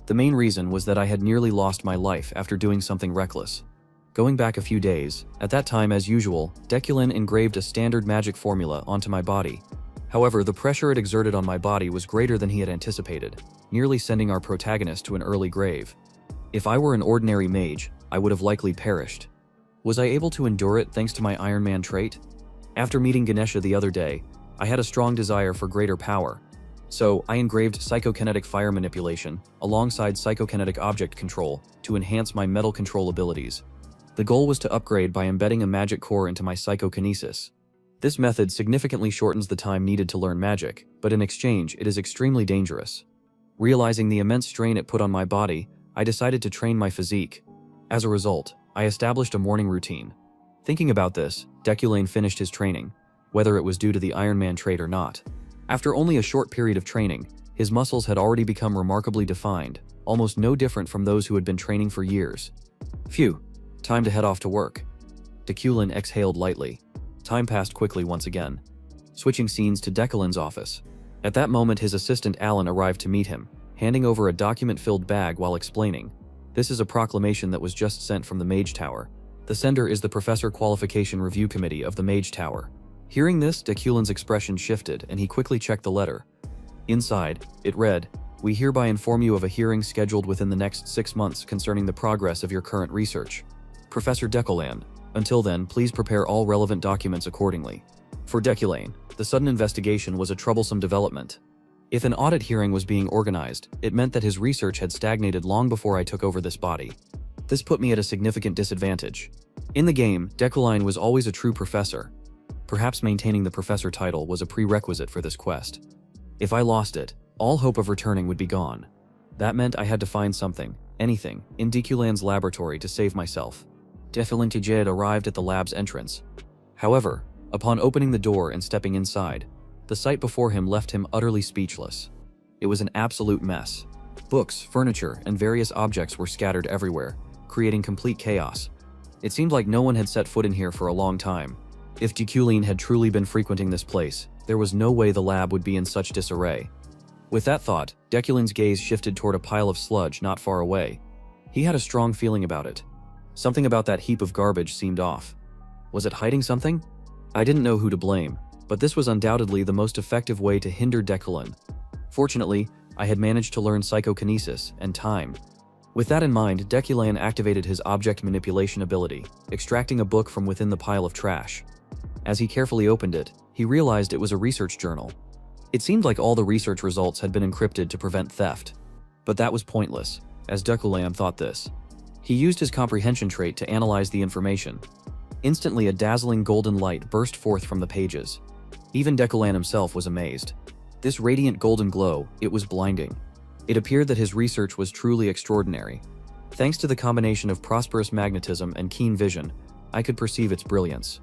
The main reason was that I had nearly lost my life after doing something reckless. Going back a few days, at that time as usual, Dekulin engraved a standard magic formula onto my body. However, the pressure it exerted on my body was greater than he had anticipated, nearly sending our protagonist to an early grave. If I were an ordinary mage, I would have likely perished. Was I able to endure it thanks to my Iron Man trait? After meeting Ganesha the other day, I had a strong desire for greater power. So, I engraved psychokinetic fire manipulation alongside psychokinetic object control to enhance my metal control abilities. The goal was to upgrade by embedding a magic core into my psychokinesis. This method significantly shortens the time needed to learn magic, but in exchange, it is extremely dangerous. Realizing the immense strain it put on my body, I decided to train my physique. As a result, I established a morning routine. Thinking about this, Dekulin finished his training, whether it was due to the Iron Man trait or not. After only a short period of training, his muscles had already become remarkably defined, almost no different from those who had been training for years. Phew, time to head off to work. Dekulin exhaled lightly. Time passed quickly once again. Switching scenes to Dekulin's office. At that moment his assistant Alan arrived to meet him, handing over a document-filled bag while explaining, "This is a proclamation that was just sent from the Mage Tower. The sender is the Professor Qualification Review Committee of the Mage Tower." Hearing this, Dekulin's expression shifted and he quickly checked the letter. Inside, it read, "We hereby inform you of a hearing scheduled within the next 6 months concerning the progress of your current research. Professor Dekulin, until then, please prepare all relevant documents accordingly." For Dekulin, the sudden investigation was a troublesome development. If an audit hearing was being organized, it meant that his research had stagnated long before I took over this body. This put me at a significant disadvantage. In the game, Dekulin was always a true professor. Perhaps maintaining the professor title was a prerequisite for this quest. If I lost it, all hope of returning would be gone. That meant I had to find something, anything, in Dekulin's laboratory to save myself. Dekulin Tijed arrived at the lab's entrance. However, upon opening the door and stepping inside, the sight before him left him utterly speechless. It was an absolute mess. Books, furniture, and various objects were scattered everywhere, creating complete chaos. It seemed like no one had set foot in here for a long time. If Dekulin had truly been frequenting this place, there was no way the lab would be in such disarray. With that thought, Dekulin's gaze shifted toward a pile of sludge not far away. He had a strong feeling about it. Something about that heap of garbage seemed off. Was it hiding something? I didn't know who to blame, but this was undoubtedly the most effective way to hinder Dekulin. Fortunately, I had managed to learn psychokinesis and time. With that in mind, Dekulin activated his object manipulation ability, extracting a book from within the pile of trash. As he carefully opened it, he realized it was a research journal. It seemed like all the research results had been encrypted to prevent theft. But that was pointless, as Dekulin thought this. He used his comprehension trait to analyze the information. Instantly, a dazzling golden light burst forth from the pages. Even Dekulin himself was amazed. This radiant golden glow, it was blinding. It appeared that his research was truly extraordinary. Thanks to the combination of prosperous magnetism and keen vision, I could perceive its brilliance.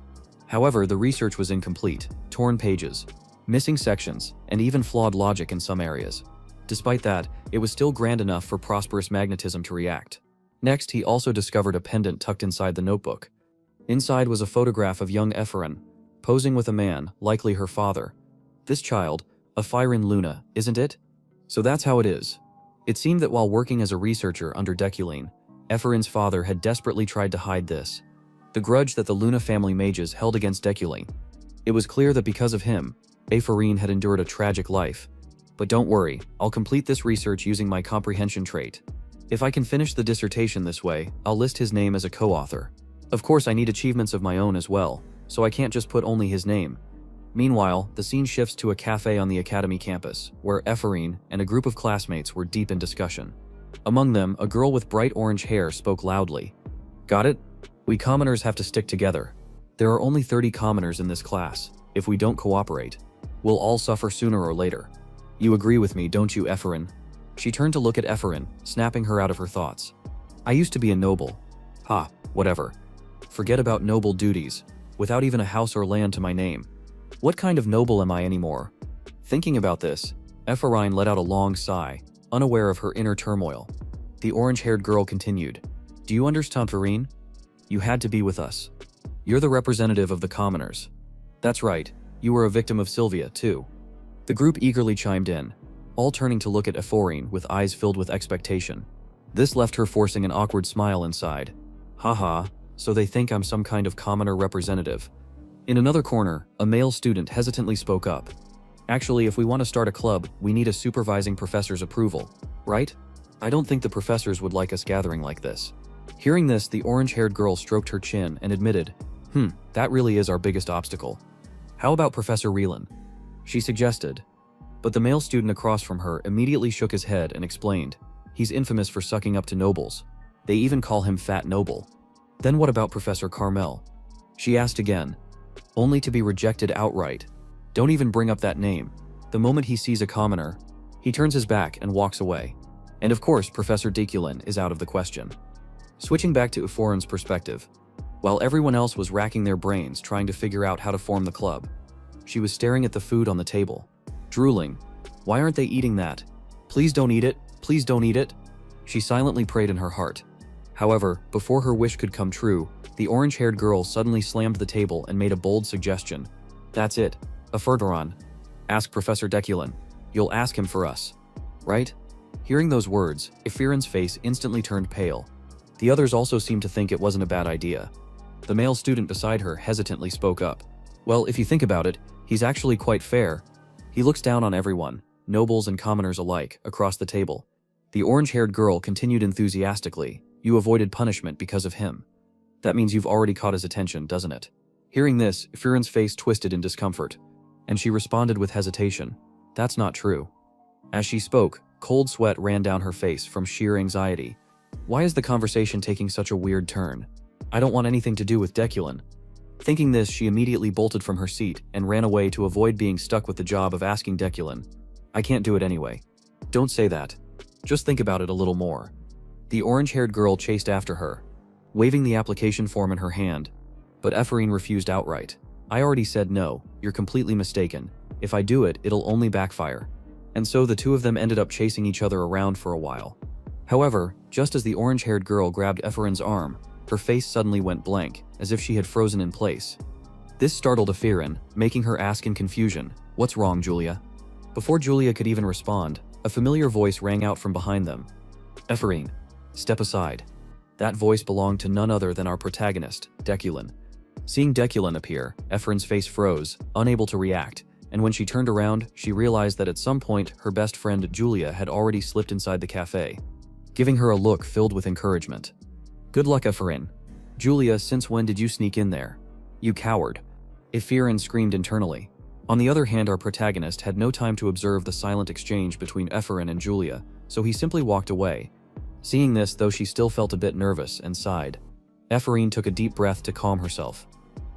However, the research was incomplete, torn pages, missing sections, and even flawed logic in some areas. Despite that, it was still grand enough for prosperous magnetism to react. Next, he also discovered a pendant tucked inside the notebook. Inside was a photograph of young Ephraim, posing with a man, likely her father. This child, a Firen Luna, isn't it? So that's how it is. It seemed that while working as a researcher under Dekulin, Ephraim's father had desperately tried to hide this. The grudge that the Luna family mages held against Dekulin. It was clear that because of him, Ephraim had endured a tragic life. But don't worry, I'll complete this research using my comprehension trait. If I can finish the dissertation this way, I'll list his name as a co-author. Of course, I need achievements of my own as well, so I can't just put only his name. Meanwhile, the scene shifts to a cafe on the academy campus, where Ephraim and a group of classmates were deep in discussion. Among them, a girl with bright orange hair spoke loudly. "Got it? We commoners have to stick together. There are only 30 commoners in this class. If we don't cooperate, we'll all suffer sooner or later. You agree with me, don't you, Efferin? She turned to look at Efferin, snapping her out of her thoughts. I used to be a noble. Ha, whatever. Forget about noble duties, without even a house or land to my name. What kind of noble am I anymore? Thinking about this, Efferin let out a long sigh, unaware of her inner turmoil. The orange-haired girl continued. Do you understand, Efferin? You had to be with us. You're the representative of the commoners. That's right, you were a victim of Sylvia, too. The group eagerly chimed in, all turning to look at Efferin with eyes filled with expectation. This left her forcing an awkward smile inside. Haha, so they think I'm some kind of commoner representative. In another corner, a male student hesitantly spoke up. Actually, if we want to start a club, we need a supervising professor's approval, right? I don't think the professors would like us gathering like this. Hearing this, the orange-haired girl stroked her chin and admitted, that really is our biggest obstacle. How about Professor Reelan? She suggested. But the male student across from her immediately shook his head and explained, he's infamous for sucking up to nobles. They even call him Fat Noble. Then what about Professor Carmel? She asked again, only to be rejected outright. Don't even bring up that name. The moment he sees a commoner, he turns his back and walks away. And of course, Professor Dekulin is out of the question. Switching back to Eforin's perspective, while everyone else was racking their brains trying to figure out how to form the club, she was staring at the food on the table, drooling. Why aren't they eating that? Please don't eat it, please don't eat it. She silently prayed in her heart. However, before her wish could come true, the orange-haired girl suddenly slammed the table and made a bold suggestion. That's it. Efferin. Ask Professor Dekulin. You'll ask him for us. Right? Hearing those words, Eferin's face instantly turned pale. The others also seemed to think it wasn't a bad idea. The male student beside her hesitantly spoke up. Well, if you think about it, he's actually quite fair. He looks down on everyone, nobles and commoners alike, across the table. The orange-haired girl continued enthusiastically. You avoided punishment because of him. That means you've already caught his attention, doesn't it? Hearing this, Eferin's face twisted in discomfort, and she responded with hesitation. That's not true. As she spoke, cold sweat ran down her face from sheer anxiety. Why is the conversation taking such a weird turn? I don't want anything to do with Dekulin. Thinking this, she immediately bolted from her seat and ran away to avoid being stuck with the job of asking Dekulin. I can't do it anyway. Don't say that. Just think about it a little more. The orange-haired girl chased after her, waving the application form in her hand, but Efferin refused outright. I already said no, you're completely mistaken. If I do it, it'll only backfire. And so the two of them ended up chasing each other around for a while. However, just as the orange-haired girl grabbed Efferin's arm, her face suddenly went blank, as if she had frozen in place. This startled Efferin, making her ask in confusion, "What's wrong, Julia?" Before Julia could even respond, a familiar voice rang out from behind them. Efferin, step aside. That voice belonged to none other than our protagonist, Dekulin. Seeing Dekulin appear, Efferin's face froze, unable to react, and when she turned around, she realized that at some point her best friend Julia had already slipped inside the cafe, giving her a look filled with encouragement. Good luck, Efferin. Julia, since when did you sneak in there? You coward. Efferin screamed internally. On the other hand, our protagonist had no time to observe the silent exchange between Efferin and Julia, so he simply walked away. Seeing this, though, she still felt a bit nervous and sighed. Efferin took a deep breath to calm herself.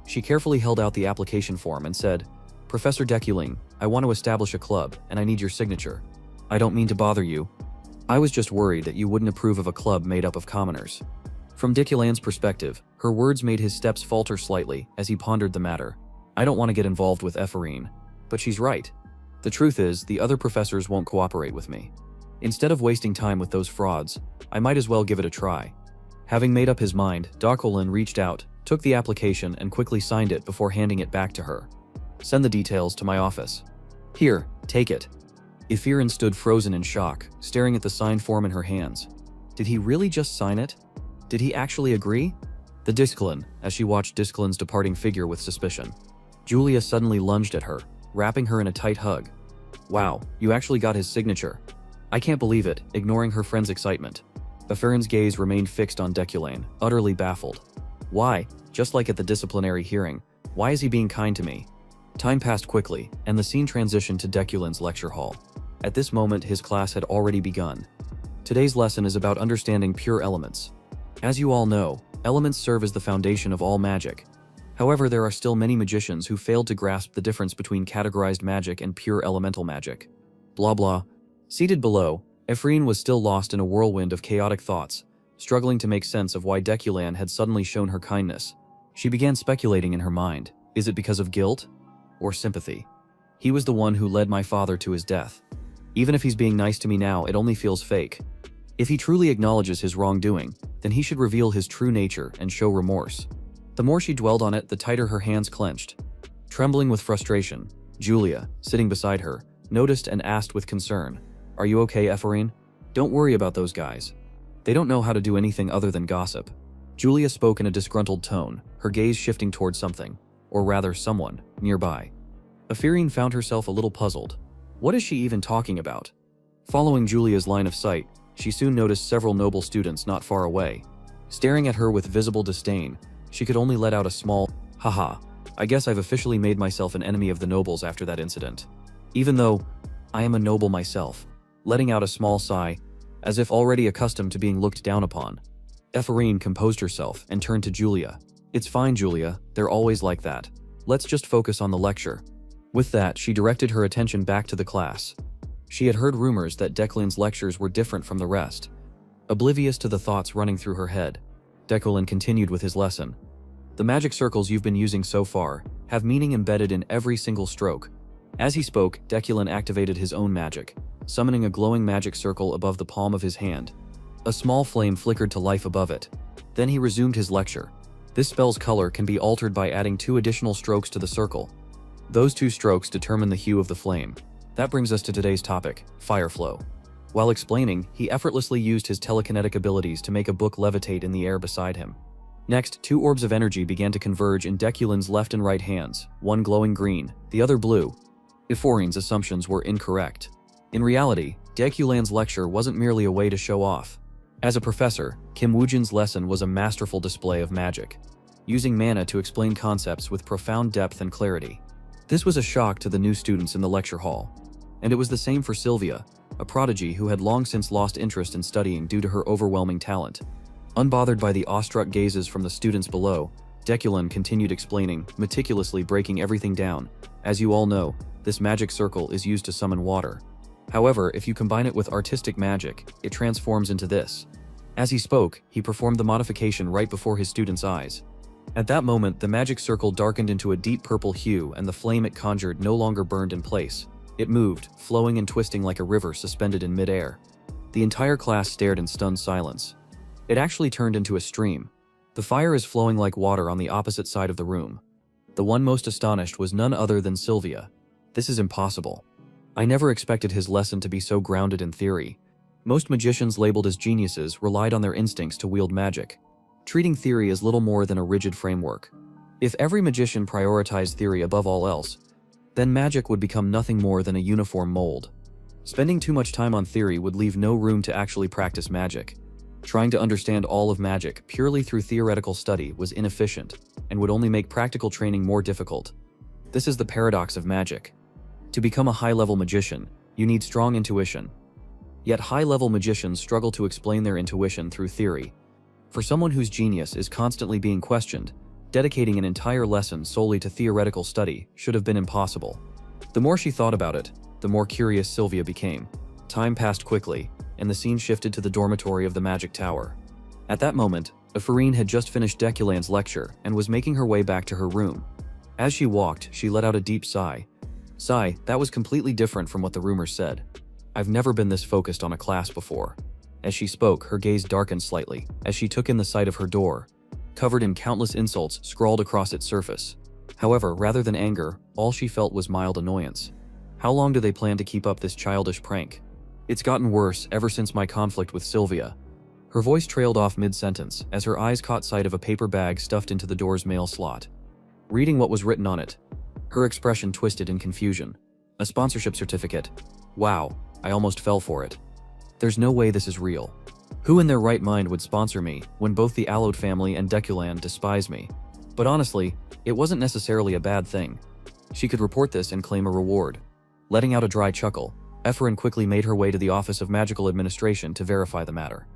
She carefully held out the application form and said, Professor Dekulin, I want to establish a club, and I need your signature. I don't mean to bother you. I was just worried that you wouldn't approve of a club made up of commoners. From Dekulin's perspective, her words made his steps falter slightly as he pondered the matter. I don't want to get involved with Efferin, but she's right. The truth is, the other professors won't cooperate with me. Instead of wasting time with those frauds, I might as well give it a try. Having made up his mind, Dekulin reached out, took the application and quickly signed it before handing it back to her. Send the details to my office. Here, take it. Efferin stood frozen in shock, staring at the signed form in her hands. Did he really just sign it? Did he actually agree? The Dekulin, as she watched Dekulin's departing figure with suspicion. Julia suddenly lunged at her, wrapping her in a tight hug. Wow, you actually got his signature. I can't believe it, ignoring her friend's excitement. Efferin's gaze remained fixed on Dekulin, utterly baffled. Why, just like at the disciplinary hearing, why is he being kind to me? Time passed quickly, and the scene transitioned to Dekulin's lecture hall. At this moment, his class had already begun. Today's lesson is about understanding pure elements. As you all know, elements serve as the foundation of all magic. However, there are still many magicians who failed to grasp the difference between categorized magic and pure elemental magic. Blah blah. Seated below, Ephraim was still lost in a whirlwind of chaotic thoughts, struggling to make sense of why Deculan had suddenly shown her kindness. She began speculating in her mind. Is it because of guilt? Or sympathy? He was the one who led my father to his death. Even if he's being nice to me now, it only feels fake. If he truly acknowledges his wrongdoing, then he should reveal his true nature and show remorse. The more she dwelled on it, the tighter her hands clenched. Trembling with frustration, Julia, sitting beside her, noticed and asked with concern, "Are you okay, Ephraim? Don't worry about those guys. They don't know how to do anything other than gossip." Julia spoke in a disgruntled tone, her gaze shifting towards something, or rather someone, nearby. Ephraim found herself a little puzzled. What is she even talking about? Following Julia's line of sight, she soon noticed several noble students not far away. Staring at her with visible disdain, she could only let out a small, "Haha, I guess I've officially made myself an enemy of the nobles after that incident. Even though I am a noble myself," letting out a small sigh, as if already accustomed to being looked down upon. Ephraim composed herself and turned to Julia. "It's fine, Julia, they're always like that. Let's just focus on the lecture." With that, she directed her attention back to the class. She had heard rumors that Declan's lectures were different from the rest. Oblivious to the thoughts running through her head, Declan continued with his lesson. "The magic circles you've been using so far have meaning embedded in every single stroke." As he spoke, Declan activated his own magic, summoning a glowing magic circle above the palm of his hand. A small flame flickered to life above it. Then he resumed his lecture. This spell's color can be altered by adding 2 additional strokes to the circle. Those 2 strokes determine the hue of the flame. That brings us to today's topic, fire flow. While explaining, he effortlessly used his telekinetic abilities to make a book levitate in the air beside him. Next, 2 orbs of energy began to converge in Deculan's left and right hands, one glowing green, the other blue. Ephraim's assumptions were incorrect. In reality, Deculan's lecture wasn't merely a way to show off. As a professor, Kim Woojin's lesson was a masterful display of magic, using mana to explain concepts with profound depth and clarity. This was a shock to the new students in the lecture hall. And it was the same for Sylvia, a prodigy who had long since lost interest in studying due to her overwhelming talent. Unbothered by the awestruck gazes from the students below, Deculan continued explaining, meticulously breaking everything down. "As you all know, this magic circle is used to summon water. However, if you combine it with artistic magic, it transforms into this." As he spoke, he performed the modification right before his students' eyes. At that moment, the magic circle darkened into a deep purple hue, and the flame it conjured no longer burned in place. It moved, flowing and twisting like a river suspended in midair. The entire class stared in stunned silence. It actually turned into a stream. The fire is flowing like water on the opposite side of the room. The one most astonished was none other than Sylvia. "This is impossible. I never expected his lesson to be so grounded in theory." Most magicians labeled as geniuses relied on their instincts to wield magic, treating theory as little more than a rigid framework. If every magician prioritized theory above all else, then magic would become nothing more than a uniform mold. Spending too much time on theory would leave no room to actually practice magic. Trying to understand all of magic purely through theoretical study was inefficient and would only make practical training more difficult. This is the paradox of magic. To become a high-level magician, you need strong intuition. Yet high-level magicians struggle to explain their intuition through theory. For someone whose genius is constantly being questioned, dedicating an entire lesson solely to theoretical study should have been impossible. The more she thought about it, the more curious Sylvia became. Time passed quickly, and the scene shifted to the dormitory of the Magic Tower. At that moment, Ephraim had just finished Deculan's lecture and was making her way back to her room. As she walked, she let out a deep sigh. Sigh that was completely different from what the rumors said. "I've never been this focused on a class before." As she spoke, her gaze darkened slightly as she took in the sight of her door, covered in countless insults scrawled across its surface. However, rather than anger, all she felt was mild annoyance. How long do they plan to keep up this childish prank? It's gotten worse ever since my conflict with Sylvia. Her voice trailed off mid-sentence as her eyes caught sight of a paper bag stuffed into the door's mail slot. Reading what was written on it, her expression twisted in confusion. A sponsorship certificate. Wow, I almost fell for it. There's no way this is real. Who in their right mind would sponsor me when both the Allode family and Deculan despise me? But honestly, it wasn't necessarily a bad thing. She could report this and claim a reward. Letting out a dry chuckle, Ephraim quickly made her way to the Office of Magical Administration to verify the matter.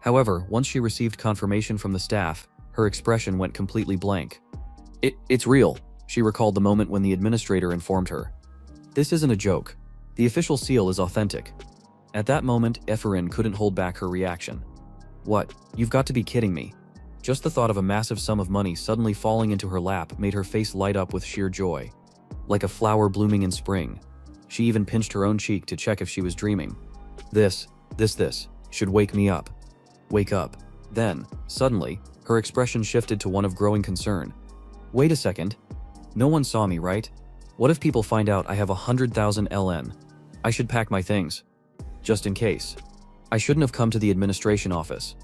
However, once she received confirmation from the staff, her expression went completely blank. It's real, she recalled the moment when the administrator informed her. This isn't a joke. The official seal is authentic. At that moment, Ephraim couldn't hold back her reaction. What? You've got to be kidding me. Just the thought of a massive sum of money suddenly falling into her lap made her face light up with sheer joy. Like a flower blooming in spring. She even pinched her own cheek to check if she was dreaming. This should wake me up. Wake up. Then, suddenly, her expression shifted to one of growing concern. Wait a second. No one saw me, right? What if people find out I have 100,000 LN? I should pack my things. Just in case. I shouldn't have come to the administration office.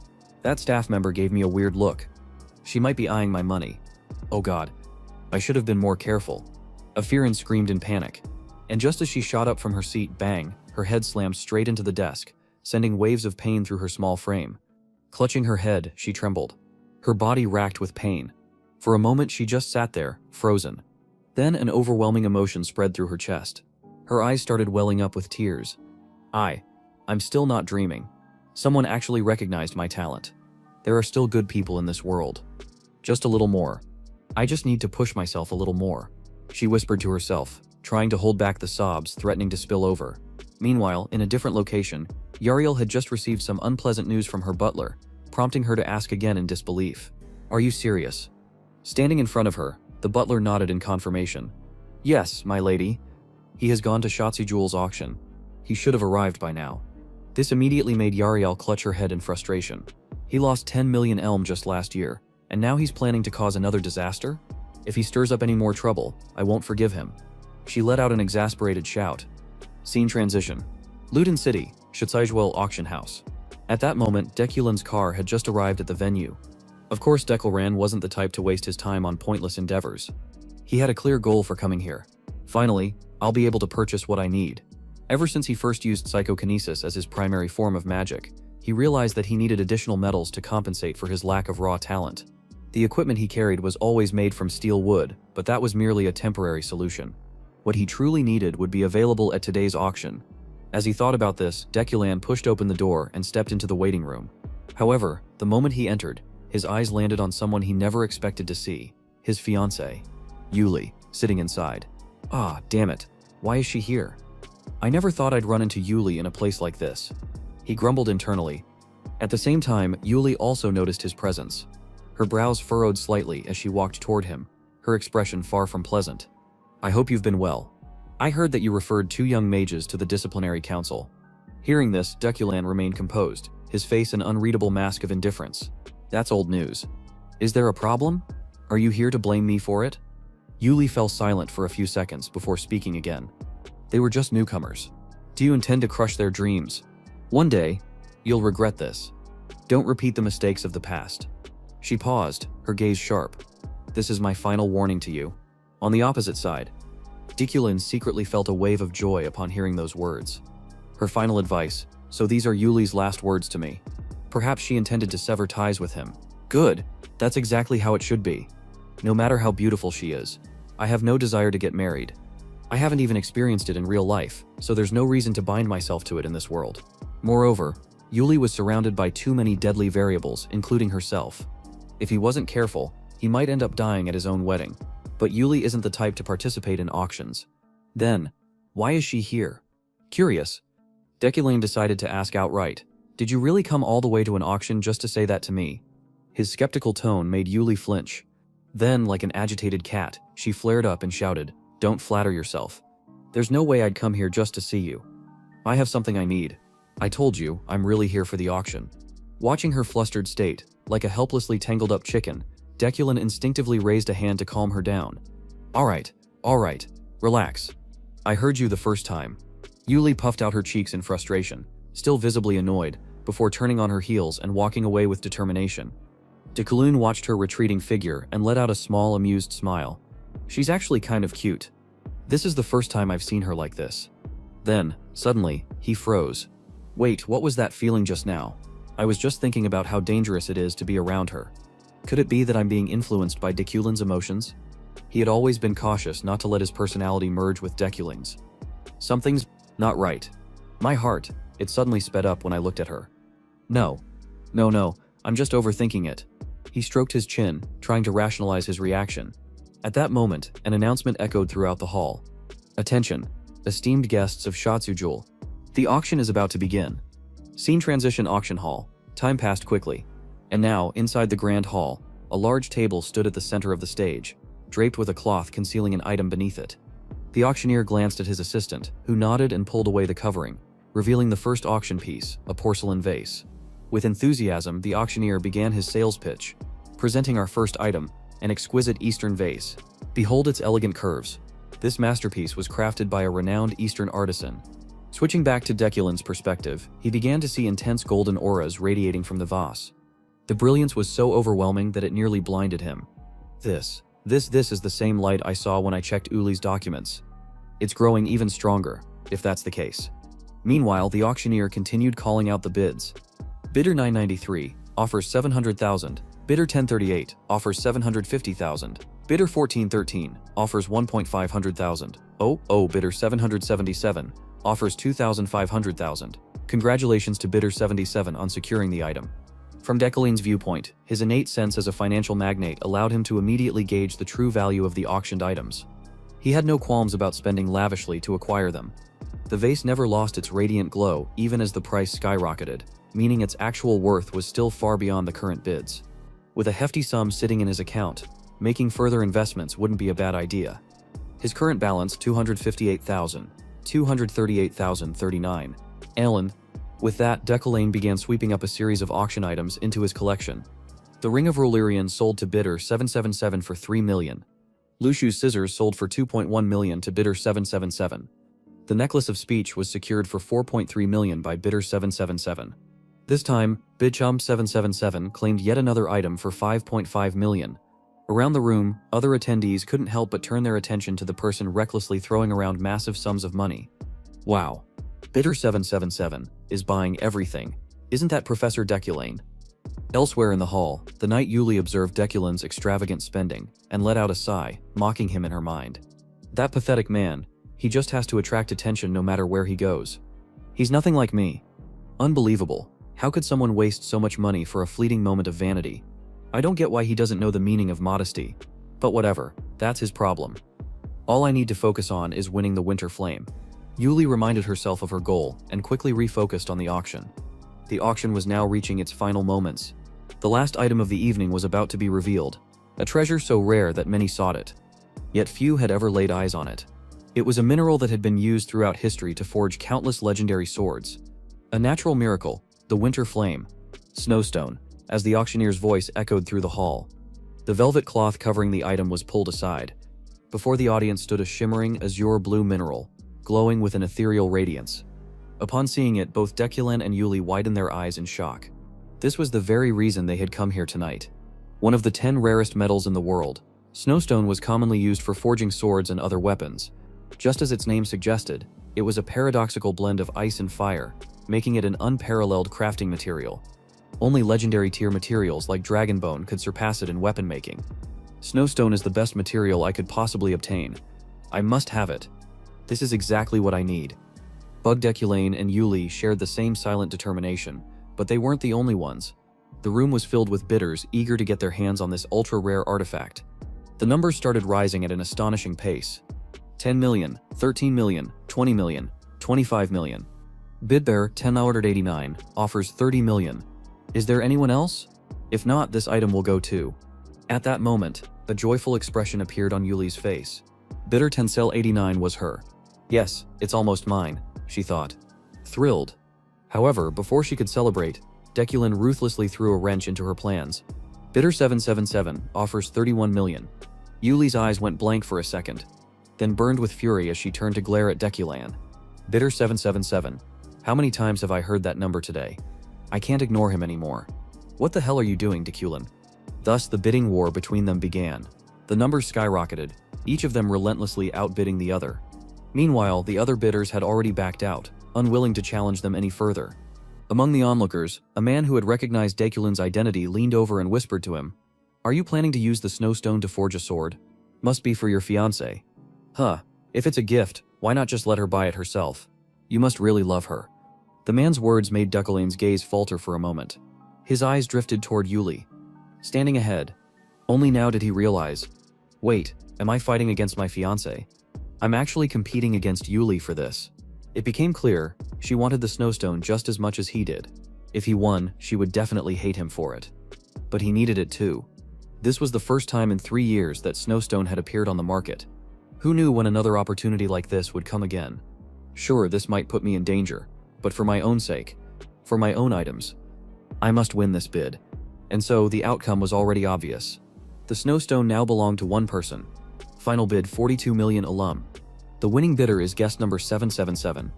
That staff member gave me a weird look. She might be eyeing my money. Oh god. I should have been more careful. Ephraim screamed in panic. And just as she shot up from her seat, bang, her head slammed straight into the desk, sending waves of pain through her small frame. Clutching her head, she trembled. Her body racked with pain. For a moment she just sat there, frozen. Then an overwhelming emotion spread through her chest. Her eyes started welling up with tears. I'm still not dreaming. Someone actually recognized my talent. There are still good people in this world. Just a little more. I just need to push myself a little more, she whispered to herself, trying to hold back the sobs threatening to spill over. Meanwhile, in a different location, Yahello had just received some unpleasant news from her butler, prompting her to ask again in disbelief. Are you serious? Standing in front of her, the butler nodded in confirmation. Yes, my lady. He has gone to Shotzi Jewel's auction. He should have arrived by now. This immediately made Yahello clutch her head in frustration. He lost 10 million elm just last year, and now he's planning to cause another disaster? If he stirs up any more trouble, I won't forgive him. She let out an exasperated shout. Scene transition. Luton City, Shotzi auction house. At that moment, Deculin's car had just arrived at the venue. Of course, Declan wasn't the type to waste his time on pointless endeavors. He had a clear goal for coming here. Finally, I'll be able to purchase what I need. Ever since he first used psychokinesis as his primary form of magic, he realized that he needed additional metals to compensate for his lack of raw talent. The equipment he carried was always made from steel wood, but that was merely a temporary solution. What he truly needed would be available at today's auction. As he thought about this, Declan pushed open the door and stepped into the waiting room. However, the moment he entered, his eyes landed on someone he never expected to see. His fiancée, Yuli, sitting inside. Ah, damn it. Why is she here? I never thought I'd run into Yuli in a place like this. He grumbled internally. At the same time, Yuli also noticed his presence. Her brows furrowed slightly as she walked toward him, her expression far from pleasant. I hope you've been well. I heard that you referred 2 young mages to the disciplinary council. Hearing this, Declan remained composed, his face an unreadable mask of indifference. That's old news. Is there a problem? Are you here to blame me for it? Yuli fell silent for a few seconds before speaking again. They were just newcomers. Do you intend to crush their dreams? One day, you'll regret this. Don't repeat the mistakes of the past. She paused, her gaze sharp. This is my final warning to you. On the opposite side, Declan secretly felt a wave of joy upon hearing those words. Her final advice, so these are Yuli's last words to me. Perhaps she intended to sever ties with him. Good, that's exactly how it should be. No matter how beautiful she is, I have no desire to get married. I haven't even experienced it in real life, so there's no reason to bind myself to it in this world. Moreover, Yuli was surrounded by too many deadly variables, including herself. If he wasn't careful, he might end up dying at his own wedding. But Yuli isn't the type to participate in auctions. Then, why is she here? Curious, Declan decided to ask outright, did you really come all the way to an auction just to say that to me? His skeptical tone made Yuli flinch. Then, like an agitated cat, she flared up and shouted, don't flatter yourself. There's no way I'd come here just to see you. I have something I need. I told you, I'm really here for the auction. Watching her flustered state, like a helplessly tangled up chicken, Declan instinctively raised a hand to calm her down. All right, relax. I heard you the first time. Yuli puffed out her cheeks in frustration, still visibly annoyed, before turning on her heels and walking away with determination. Declan watched her retreating figure and let out a small, amused smile. She's actually kind of cute. This is the first time I've seen her like this. Then, suddenly, he froze. Wait, what was that feeling just now? I was just thinking about how dangerous it is to be around her. Could it be that I'm being influenced by Declan's emotions? He had always been cautious not to let his personality merge with Declan's. Something's not right. My heart, it suddenly sped up when I looked at her. No, I'm just overthinking it. He stroked his chin, trying to rationalize his reaction. At that moment, an announcement echoed throughout the hall. Attention, esteemed guests of Shatsujul. The auction is about to begin. Scene transition auction hall. Time passed quickly. And now, inside the grand hall, a large table stood at the center of the stage, draped with a cloth concealing an item beneath it. The auctioneer glanced at his assistant, who nodded and pulled away the covering, revealing the first auction piece, a porcelain vase. With enthusiasm, the auctioneer began his sales pitch, presenting our first item, an exquisite Eastern vase. Behold its elegant curves. This masterpiece was crafted by a renowned Eastern artisan. Switching back to Deculin's perspective, he began to see intense golden auras radiating from the vase. The brilliance was so overwhelming that it nearly blinded him. This is the same light I saw when I checked Uli's documents. It's growing even stronger, if that's the case. Meanwhile, the auctioneer continued calling out the bids. Bidder 993 offers 700,000. Bidder 1038 offers 750,000. Bidder 1413 offers 1,500,000. Bidder 777 offers 2,500,000. Congratulations to Bidder 77 on securing the item. From Deculin's viewpoint, his innate sense as a financial magnate allowed him to immediately gauge the true value of the auctioned items. He had no qualms about spending lavishly to acquire them. The vase never lost its radiant glow even as the price skyrocketed, meaning its actual worth was still far beyond the current bids. With a hefty sum sitting in his account, making further investments wouldn't be a bad idea. His current balance, 258,000, 238,039. Alan. With that, Deculin began sweeping up a series of auction items into his collection. The Ring of Rolirian sold to bidder 777 for 3 million. Lushu's scissors sold for 2.1 million to bidder 777. The Necklace of Speech was secured for 4.3 million by bidder 777. This time, Bidchum 777 claimed yet another item for 5.5 million. Around the room, other attendees couldn't help but turn their attention to the person recklessly throwing around massive sums of money. Wow. Bidder 777 is buying everything. Isn't that Professor Deculin? Elsewhere in the hall, the night Yuli observed Deculin's extravagant spending and let out a sigh, mocking him in her mind. That pathetic man, he just has to attract attention no matter where he goes. He's nothing like me. Unbelievable. How could someone waste so much money for a fleeting moment of vanity? I don't get why he doesn't know the meaning of modesty. But whatever, that's his problem. All I need to focus on is winning the Winter Flame. Yuli reminded herself of her goal and quickly refocused on the auction. The auction was now reaching its final moments. The last item of the evening was about to be revealed, a treasure so rare that many sought it. Yet few had ever laid eyes on it. It was a mineral that had been used throughout history to forge countless legendary swords. A natural miracle, the Winter Flame. Snowstone, as the auctioneer's voice echoed through the hall. The velvet cloth covering the item was pulled aside. Before the audience stood a shimmering azure blue mineral, glowing with an ethereal radiance. Upon seeing it, both Deculin and Yuli widened their eyes in shock. This was the very reason they had come here tonight. One of the 10 rarest metals in the world, Snowstone was commonly used for forging swords and other weapons. Just as its name suggested, it was a paradoxical blend of ice and fire, making it an unparalleled crafting material. Only legendary tier materials like Dragonbone could surpass it in weapon making. Snowstone is the best material I could possibly obtain. I must have it. This is exactly what I need. Bug Deculin and Yuli shared the same silent determination, but they weren't the only ones. The room was filled with bidders eager to get their hands on this ultra-rare artifact. The numbers started rising at an astonishing pace. 10 million, 13 million, 20 million, 25 million. Bidbear 1089 offers 30 million. Is there anyone else? If not, this item will go too. At that moment, a joyful expression appeared on Yuli's face. Bidder Tencel 89 was her. Yes, it's almost mine, she thought. Thrilled. However, before she could celebrate, Deculin ruthlessly threw a wrench into her plans. Bidder 777 offers 31 million. Yuli's eyes went blank for a second, then burned with fury as she turned to glare at Deculin. Bidder 777. How many times have I heard that number today? I can't ignore him anymore. What the hell are you doing, Deculin? Thus, the bidding war between them began. The numbers skyrocketed, each of them relentlessly outbidding the other. Meanwhile, the other bidders had already backed out, unwilling to challenge them any further. Among the onlookers, a man who had recognized Deculin's identity leaned over and whispered to him, "Are you planning to use the Snowstone to forge a sword? Must be for your fiancée." Huh, if it's a gift, why not just let her buy it herself? You must really love her. The man's words made Deculin's gaze falter for a moment. His eyes drifted toward Yuli, standing ahead. Only now did he realize, wait, Am I fighting against my fiancé? I'm actually competing against Yuli for this. It became clear, she wanted the snowstone just as much as he did. If he won, she would definitely hate him for it. But he needed it too. This was the first time in 3 years that snowstone had appeared on the market. Who knew when another opportunity like this would come again? Sure, this might put me in danger, but for my own sake, for my own items, I must win this bid. And so, the outcome was already obvious. The snowstone now belonged to one person. Final bid 42 million alum. The winning bidder is guest number 777.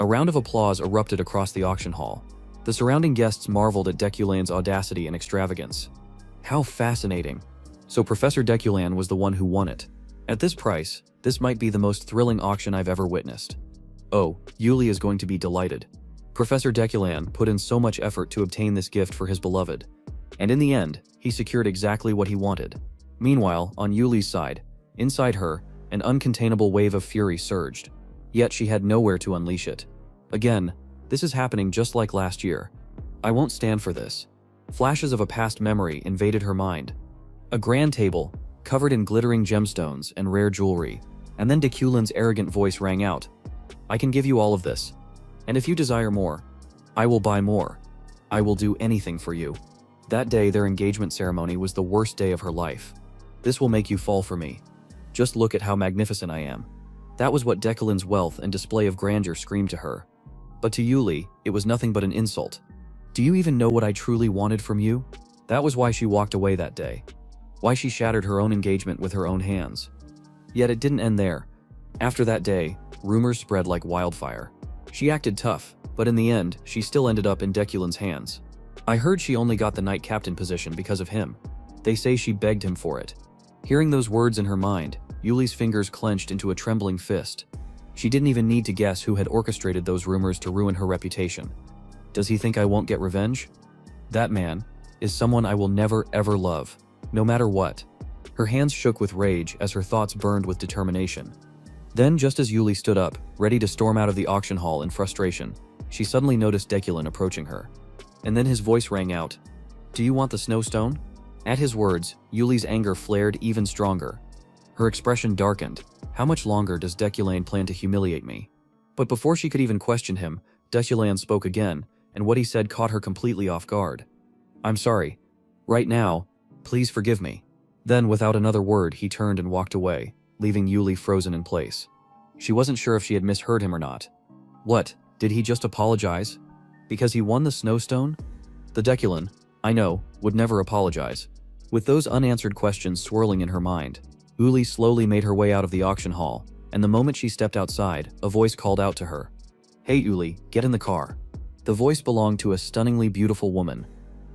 A round of applause erupted across the auction hall. The surrounding guests marveled at Deculan's audacity and extravagance. How fascinating. So Professor Deculan was the one who won it. At this price, this might be the most thrilling auction I've ever witnessed. Oh, Yuli is going to be delighted. Professor Deculan put in so much effort to obtain this gift for his beloved. And in the end, he secured exactly what he wanted. Meanwhile, on Yuli's side, inside her, an uncontainable wave of fury surged. Yet she had nowhere to unleash it. Again, this is happening just like last year. I won't stand for this. Flashes of a past memory invaded her mind. A grand table, covered in glittering gemstones and rare jewelry, and then Deculan's arrogant voice rang out. I can give you all of this. And if you desire more, I will buy more. I will do anything for you. That day, their engagement ceremony was the worst day of her life. This will make you fall for me. Just look at how magnificent I am. That was what Deculan's wealth and display of grandeur screamed to her. But to Yuli, it was nothing but an insult. Do you even know what I truly wanted from you? That was why she walked away that day. Why she shattered her own engagement with her own hands. Yet it didn't end there. After that day, rumors spread like wildfire. She acted tough, but in the end, she still ended up in Deculan's hands. I heard she only got the knight captain position because of him. They say she begged him for it. Hearing those words in her mind, Yuli's fingers clenched into a trembling fist. She didn't even need to guess who had orchestrated those rumors to ruin her reputation. Does he think I won't get revenge? That man is someone I will never ever love, no matter what. Her hands shook with rage as her thoughts burned with determination. Then, just as Yuli stood up, ready to storm out of the auction hall in frustration, she suddenly noticed Deculan approaching her. And then his voice rang out. Do you want the snowstone? At his words, Yuli's anger flared even stronger. Her expression darkened. How much longer does Deculan plan to humiliate me? But before she could even question him, Deculan spoke again, and what he said caught her completely off guard. I'm sorry. Right now, please forgive me. Then, without another word, he turned and walked away, leaving Yuli frozen in place. She wasn't sure if she had misheard him or not. What, did he just apologize? Because he won the snowstone? The Deculan, I know, would never apologize. With those unanswered questions swirling in her mind, Yuli slowly made her way out of the auction hall, and the moment she stepped outside, a voice called out to her. Hey Yuli, get in the car. The voice belonged to a stunningly beautiful woman.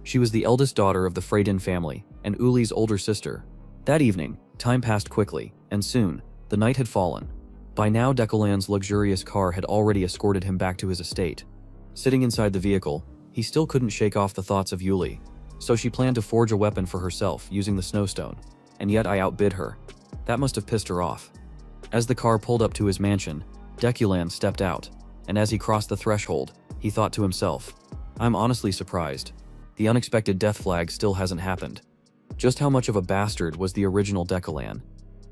She was the eldest daughter of the Freydin family, and Yuli's older sister. That evening, time passed quickly, and soon, the night had fallen. By now, Deculan's luxurious car had already escorted him back to his estate. Sitting inside the vehicle, he still couldn't shake off the thoughts of Yuli, so she planned to forge a weapon for herself using the snowstone, and yet I outbid her. That must have pissed her off. As the car pulled up to his mansion, Deculan stepped out, and as he crossed the threshold, he thought to himself, I'm honestly surprised. The unexpected death flag still hasn't happened. Just how much of a bastard was the original Deculan,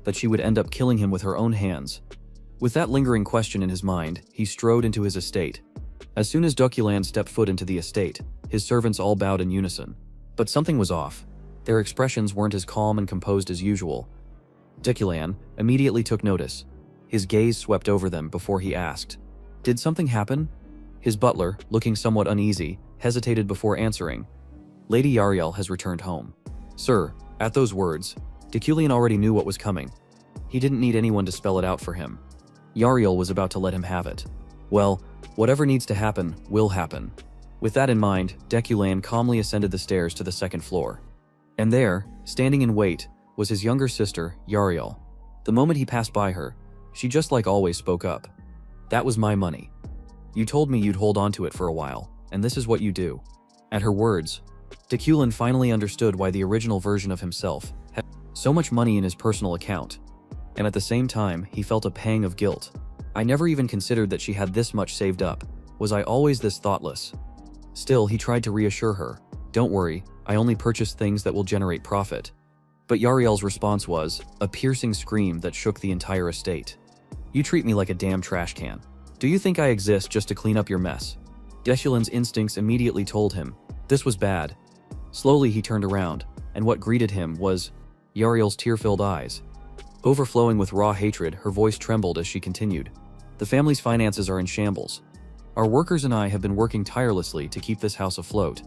that she would end up killing him with her own hands? With that lingering question in his mind, he strode into his estate. As soon as Deculan stepped foot into the estate, his servants all bowed in unison. But something was off. Their expressions weren't as calm and composed as usual. Deculan immediately took notice. His gaze swept over them before he asked, Did something happen? His butler, looking somewhat uneasy, hesitated before answering. Lady Yahello has returned home. Sir, at those words, Deculan already knew what was coming. He didn't need anyone to spell it out for him. Yahello was about to let him have it. Well, whatever needs to happen, will happen. With that in mind, Deculan calmly ascended the stairs to the second floor. And there, standing in wait, was his younger sister, Yahello. The moment he passed by her, she just like always spoke up. That was my money. You told me you'd hold on to it for a while, and this is what you do. At her words, Deculan finally understood why the original version of himself had so much money in his personal account. And at the same time, he felt a pang of guilt. I never even considered that she had this much saved up. Was I always this thoughtless? Still, he tried to reassure her. Don't worry, I only purchase things that will generate profit. But Yariel's response was a piercing scream that shook the entire estate. You treat me like a damn trash can. Do you think I exist just to clean up your mess? Deculin's instincts immediately told him this was bad. Slowly he turned around, and what greeted him was Yariel's tear-filled eyes. Overflowing with raw hatred, her voice trembled as she continued. The family's finances are in shambles. Our workers and I have been working tirelessly to keep this house afloat.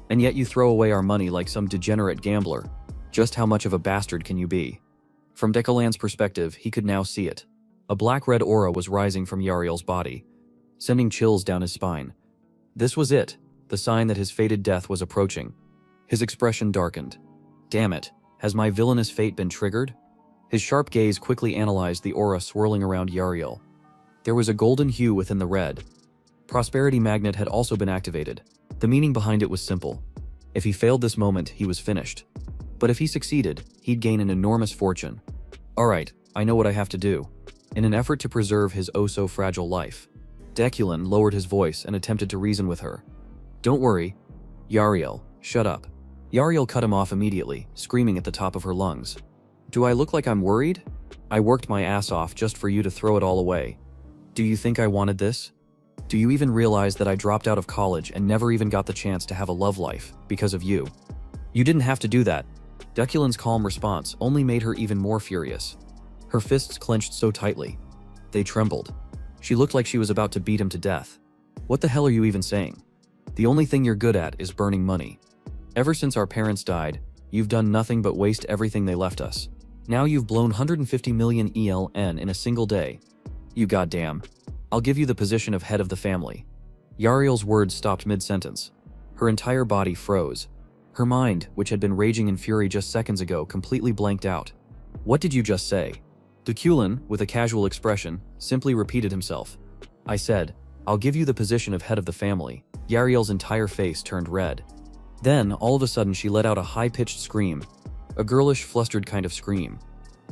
And yet you throw away our money like some degenerate gambler. Just how much of a bastard can you be? From Deculin's perspective, he could now see it. A black-red aura was rising from Yariel's body, sending chills down his spine. This was it, the sign that his fated death was approaching. His expression darkened. Damn it, has my villainous fate been triggered? His sharp gaze quickly analyzed the aura swirling around Yariel. There was a golden hue within the red. Prosperity Magnet had also been activated. The meaning behind it was simple. If he failed this moment, he was finished. But if he succeeded, he'd gain an enormous fortune. Alright, I know what I have to do. In an effort to preserve his oh-so-fragile life, Deculin lowered his voice and attempted to reason with her. Don't worry. Yariel, shut up. Yariel cut him off immediately, screaming at the top of her lungs. Do I look like I'm worried? I worked my ass off just for you to throw it all away. Do you think I wanted this? Do you even realize that I dropped out of college and never even got the chance to have a love life because of you? You didn't have to do that. Deculin's calm response only made her even more furious. Her fists clenched so tightly. They trembled. She looked like she was about to beat him to death. What the hell are you even saying? The only thing you're good at is burning money. Ever since our parents died, you've done nothing but waste everything they left us. Now you've blown 150 million ELN in a single day. You goddamn. I'll give you the position of head of the family. Yariel's words stopped mid-sentence. Her entire body froze. Her mind, which had been raging in fury just seconds ago, completely blanked out. What did you just say? Deculin, with a casual expression, simply repeated himself. I said, I'll give you the position of head of the family. Yariel's entire face turned red. Then, all of a sudden, she let out a high-pitched scream. A girlish, flustered kind of scream.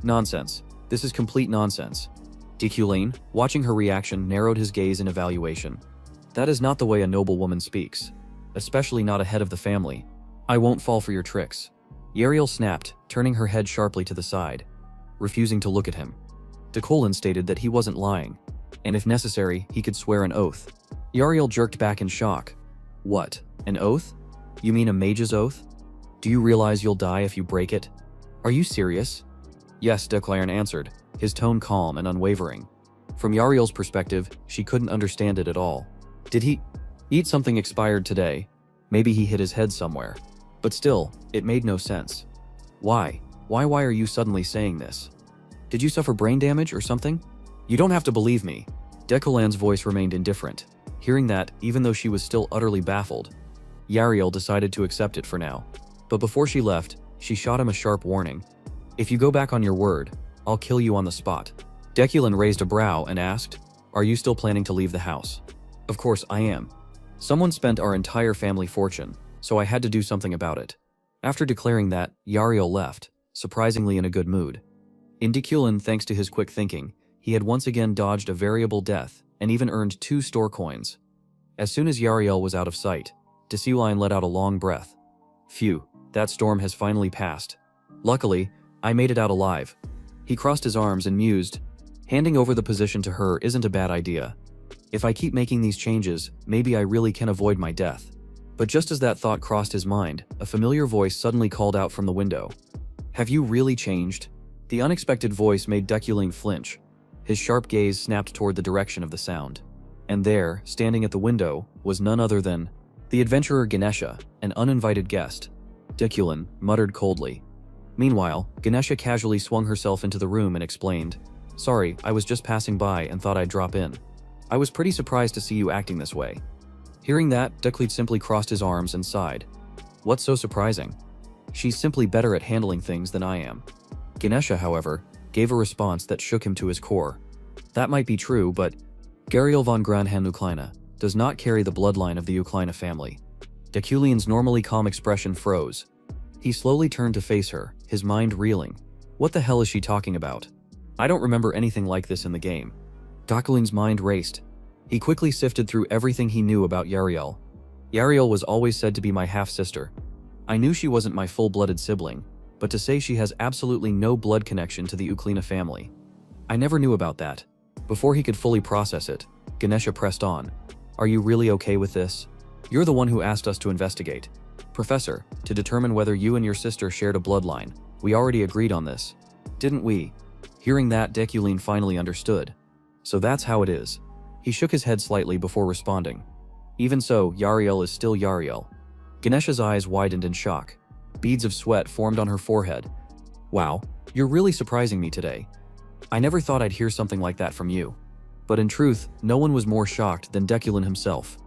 Nonsense. This is complete nonsense. Deculin, watching her reaction, narrowed his gaze in evaluation. That is not the way a noble woman speaks. Especially not a head of the family. I won't fall for your tricks. Yariel snapped, turning her head sharply to the side, refusing to look at him. Deculin stated that he wasn't lying, and if necessary, he could swear an oath. Yariel jerked back in shock. What? An oath? You mean a mage's oath? Do you realize you'll die if you break it? Are you serious? Yes, Deculin answered, his tone calm and unwavering. From Yariel's perspective, she couldn't understand it at all. Did he eat something expired today? Maybe he hit his head somewhere. But still, it made no sense. Why? Why are you suddenly saying this? Did you suffer brain damage or something? You don't have to believe me. Deculin's voice remained indifferent. Hearing that, even though she was still utterly baffled, Yariel decided to accept it for now. But before she left, she shot him a sharp warning. If you go back on your word, I'll kill you on the spot. Deculin raised a brow and asked, Are you still planning to leave the house? Of course I am. Someone spent our entire family fortune, so I had to do something about it. After declaring that, Yariel left, surprisingly in a good mood. In Deculin, thanks to his quick thinking, he had once again dodged a variable death and even earned 2 store coins. As soon as Yariel was out of sight, Deculine let out a long breath. Phew, that storm has finally passed. Luckily, I made it out alive. He crossed his arms and mused, handing over the position to her isn't a bad idea. If I keep making these changes, maybe I really can avoid my death. But just as that thought crossed his mind, a familiar voice suddenly called out from the window. Have you really changed? The unexpected voice made Deculin flinch. His sharp gaze snapped toward the direction of the sound. And there, standing at the window, was none other than the adventurer Ganesha, an uninvited guest. Deculin muttered coldly. Meanwhile, Ganesha casually swung herself into the room and explained, Sorry, I was just passing by and thought I'd drop in. I was pretty surprised to see you acting this way. Hearing that, Deculin simply crossed his arms and sighed. What's so surprising? She's simply better at handling things than I am. Ganesha, however, gave a response that shook him to his core. That might be true, but Gariel von Granhan does not carry the bloodline of the Uklina family. Deculin's normally calm expression froze. He slowly turned to face her, his mind reeling. What the hell is she talking about? I don't remember anything like this in the game. Deculin's mind raced. He quickly sifted through everything he knew about Yariel. Yariel was always said to be my half-sister. I knew she wasn't my full-blooded sibling, but to say she has absolutely no blood connection to the Uklina family. I never knew about that. Before he could fully process it, Ganesha pressed on. Are you really okay with this? You're the one who asked us to investigate. Professor, to determine whether you and your sister shared a bloodline. We already agreed on this. Didn't we? Hearing that, Deculine finally understood. So that's how it is. He shook his head slightly before responding. Even so, Yariel is still Yariel. Ganesha's eyes widened in shock. Beads of sweat formed on her forehead. Wow, you're really surprising me today. I never thought I'd hear something like that from you. But in truth, no one was more shocked than Deculine himself.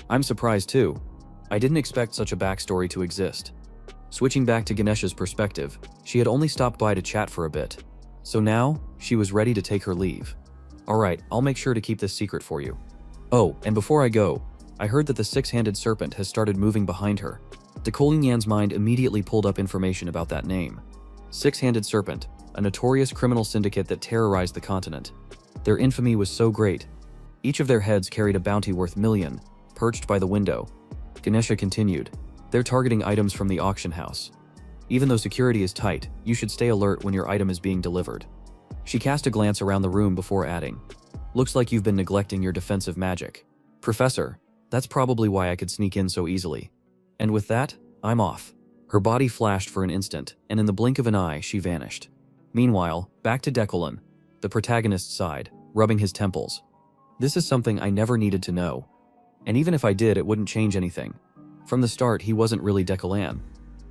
I'm surprised too. I didn't expect such a backstory to exist. Switching back to Ganesha's perspective, she had only stopped by to chat for a bit. So now, she was ready to take her leave. Alright, I'll make sure to keep this secret for you. Oh, and before I go, I heard that the six-handed serpent has started moving behind her. Deculine Yan's mind immediately pulled up information about that name. Six-handed serpent, a notorious criminal syndicate that terrorized the continent. Their infamy was so great. Each of their heads carried a bounty worth million, perched by the window. Ganesha continued, they're targeting items from the auction house. Even though security is tight, you should stay alert when your item is being delivered. She cast a glance around the room before adding, looks like you've been neglecting your defensive magic. Professor, that's probably why I could sneak in so easily. And with that, I'm off. Her body flashed for an instant, and in the blink of an eye, she vanished. Meanwhile, back to Deculine, the protagonist's side, rubbing his temples. This is something I never needed to know. And even if I did, it wouldn't change anything. From the start, he wasn't really Deculine.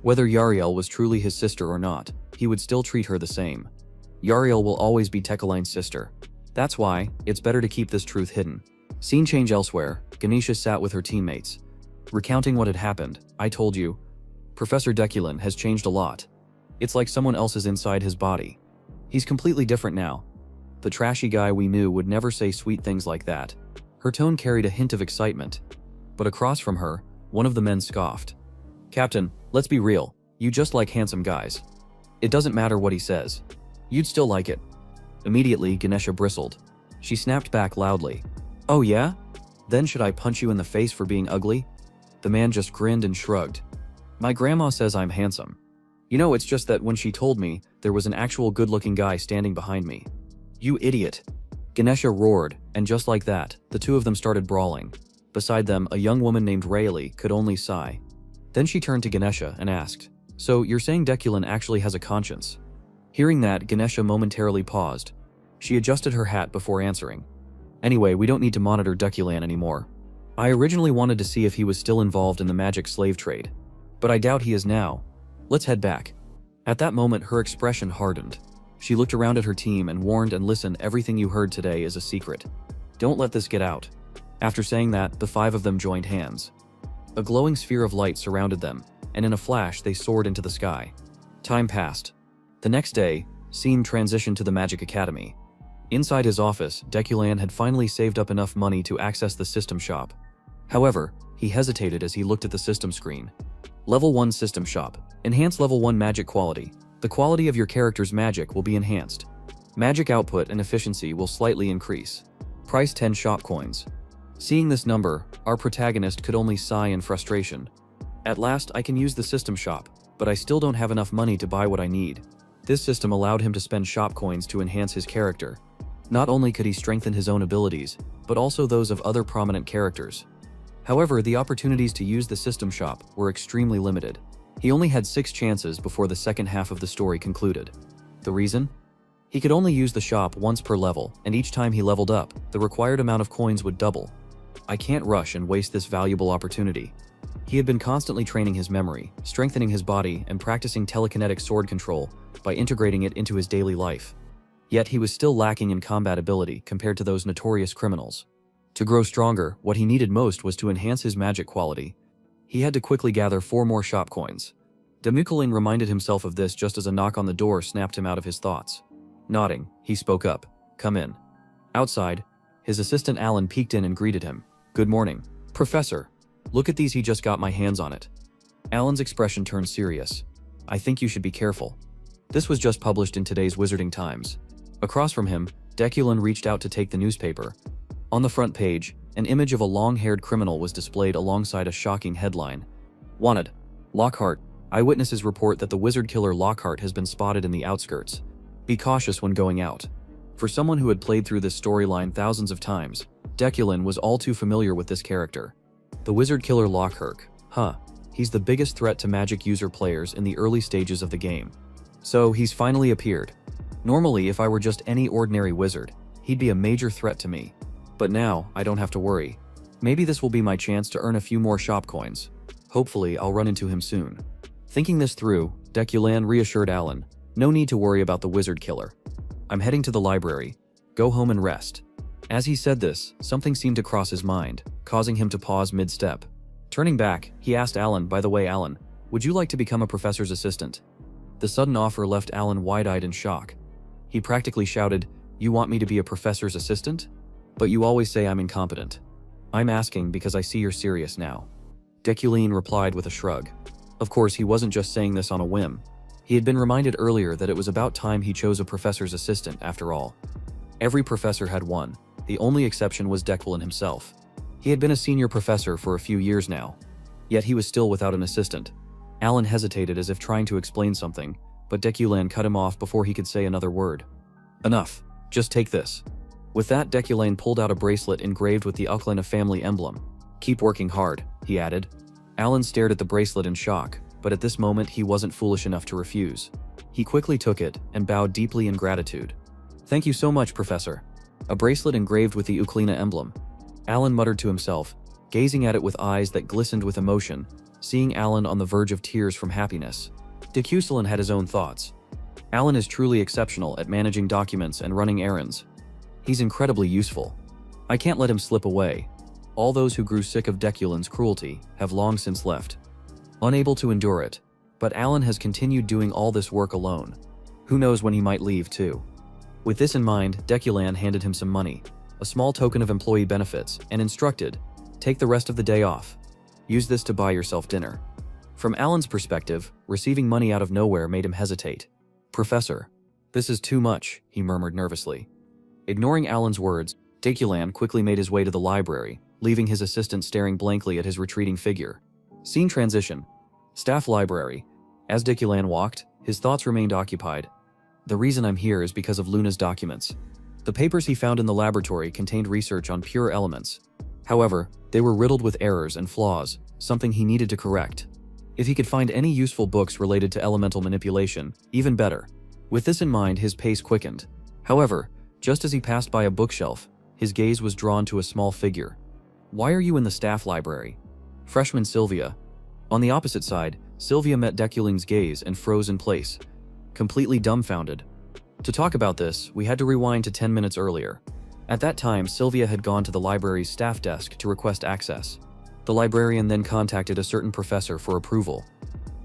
Whether Yariel was truly his sister or not, he would still treat her the same. Yariel will always be Deculine's sister. That's why, it's better to keep this truth hidden. Scene change elsewhere, Ganesha sat with her teammates. Recounting what had happened, I told you, Professor Deculine has changed a lot. It's like someone else is inside his body. He's completely different now. The trashy guy we knew would never say sweet things like that. Her tone carried a hint of excitement. But across from her, one of the men scoffed. Captain, let's be real, you just like handsome guys. It doesn't matter what he says. You'd still like it. Immediately, Ganesha bristled. She snapped back loudly. Oh yeah? Then should I punch you in the face for being ugly? The man just grinned and shrugged. My grandma says I'm handsome. You know, it's just that when she told me, there was an actual good-looking guy standing behind me. You idiot. Ganesha roared, and just like that, the two of them started brawling. Beside them, a young woman named Rayleigh could only sigh. Then she turned to Ganesha and asked, so you're saying Deculine actually has a conscience? Hearing that, Ganesha momentarily paused. She adjusted her hat before answering. Anyway, we don't need to monitor Deculine anymore. I originally wanted to see if he was still involved in the magic slave trade. But I doubt he is now. Let's head back. At that moment, her expression hardened. She looked around at her team and warned and listened, everything you heard today is a secret. Don't let this get out. After saying that, the five of them joined hands. A glowing sphere of light surrounded them, and in a flash they soared into the sky. Time passed. The next day, scene transitioned to the Magic Academy. Inside his office, Deculine had finally saved up enough money to access the system shop. However, he hesitated as he looked at the system screen. Level 1 System Shop. Enhance Level 1 Magic Quality. The quality of your character's magic will be enhanced. Magic output and efficiency will slightly increase. Price 10 shop coins. Seeing this number, our protagonist could only sigh in frustration. At last, I can use the system shop, but I still don't have enough money to buy what I need. This system allowed him to spend shop coins to enhance his character. Not only could he strengthen his own abilities, but also those of other prominent characters. However, the opportunities to use the system shop were extremely limited. He only had 6 chances before the second half of the story concluded. The reason? He could only use the shop once per level, and each time he leveled up, the required amount of coins would double. I can't rush and waste this valuable opportunity. He had been constantly training his memory, strengthening his body, and practicing telekinetic sword control by integrating it into his daily life. Yet he was still lacking in combat ability compared to those notorious criminals. To grow stronger, what he needed most was to enhance his magic quality. He had to quickly gather 4 more shop coins. Deculine reminded himself of this just as a knock on the door snapped him out of his thoughts. Nodding, he spoke up. Come in. Outside, his assistant Alan peeked in and greeted him. Good morning. Professor, look at these, he just got my hands on it. Alan's expression turned serious. I think you should be careful. This was just published in today's Wizarding Times. Across from him, Deculine reached out to take the newspaper. On the front page, an image of a long-haired criminal was displayed alongside a shocking headline. Wanted. Lockhart, Eyewitnesses report that the wizard killer Lockhart has been spotted in the outskirts. Be cautious when going out. For someone who had played through this storyline thousands of times, Deculin was all too familiar with this character. The wizard killer Lockhart, he's the biggest threat to magic user players in the early stages of the game. So he's finally appeared. Normally, if I were just any ordinary wizard, he'd be a major threat to me. But now, I don't have to worry. Maybe this will be my chance to earn a few more shop coins. Hopefully, I'll run into him soon. Thinking this through, Deculin reassured Alan, no need to worry about the wizard killer. I'm heading to the library. Go home and rest. As he said this, something seemed to cross his mind, causing him to pause mid-step. Turning back, he asked Alan, by the way, Alan, would you like to become a professor's assistant? The sudden offer left Alan wide-eyed in shock. He practically shouted, you want me to be a professor's assistant? But you always say I'm incompetent. I'm asking because I see you're serious now. Deculin replied with a shrug. Of course, he wasn't just saying this on a whim. He had been reminded earlier that it was about time he chose a professor's assistant after all. Every professor had one. The only exception was Deculin himself. He had been a senior professor for a few years now. Yet he was still without an assistant. Alan hesitated as if trying to explain something, but Deculin cut him off before he could say another word. Enough. Just take this. With that, Deculin pulled out a bracelet engraved with the Uklena family emblem. Keep working hard, he added. Alan stared at the bracelet in shock, but at this moment he wasn't foolish enough to refuse. He quickly took it and bowed deeply in gratitude. Thank you so much, Professor. A bracelet engraved with the Uklena emblem. Alan muttered to himself, gazing at it with eyes that glistened with emotion, seeing Alan on the verge of tears from happiness. Deculin had his own thoughts. Alan is truly exceptional at managing documents and running errands. He's incredibly useful. I can't let him slip away. All those who grew sick of Deculin's cruelty have long since left, unable to endure it, but Alan has continued doing all this work alone. Who knows when he might leave too. With this in mind, Deculin handed him some money, a small token of employee benefits, and instructed, take the rest of the day off. Use this to buy yourself dinner. From Alan's perspective, receiving money out of nowhere made him hesitate. Professor, this is too much, he murmured nervously. Ignoring Alan's words, Deculin quickly made his way to the library, leaving his assistant staring blankly at his retreating figure. Scene transition. Staff library. As Deculin walked, his thoughts remained occupied. The reason I'm here is because of Luna's documents. The papers he found in the laboratory contained research on pure elements. However, they were riddled with errors and flaws, something he needed to correct. If he could find any useful books related to elemental manipulation, even better. With this in mind, his pace quickened. However, just as he passed by a bookshelf, his gaze was drawn to a small figure. Why are you in the staff library? Freshman Sylvia. On the opposite side, Sylvia met Deculin's gaze and froze in place, completely dumbfounded. To talk about this, we had to rewind to 10 minutes earlier. At that time, Sylvia had gone to the library's staff desk to request access. The librarian then contacted a certain professor for approval.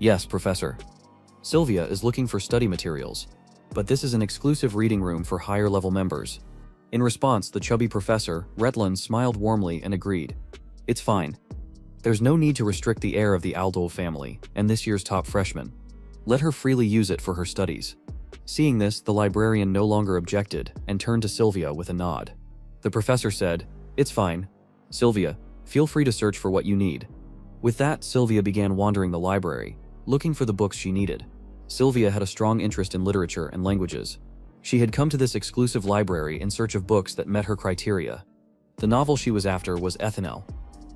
Yes, Professor. Sylvia is looking for study materials, but this is an exclusive reading room for higher-level members. In response, the chubby professor, Retlan, smiled warmly and agreed. It's fine. There's no need to restrict the heir of the Aldol family and this year's top freshman. Let her freely use it for her studies. Seeing this, the librarian no longer objected and turned to Sylvia with a nod. The professor said, It's fine. Sylvia, feel free to search for what you need. With that, Sylvia began wandering the library, looking for the books she needed. Sylvia had a strong interest in literature and languages. She had come to this exclusive library in search of books that met her criteria. The novel she was after was Ethanol.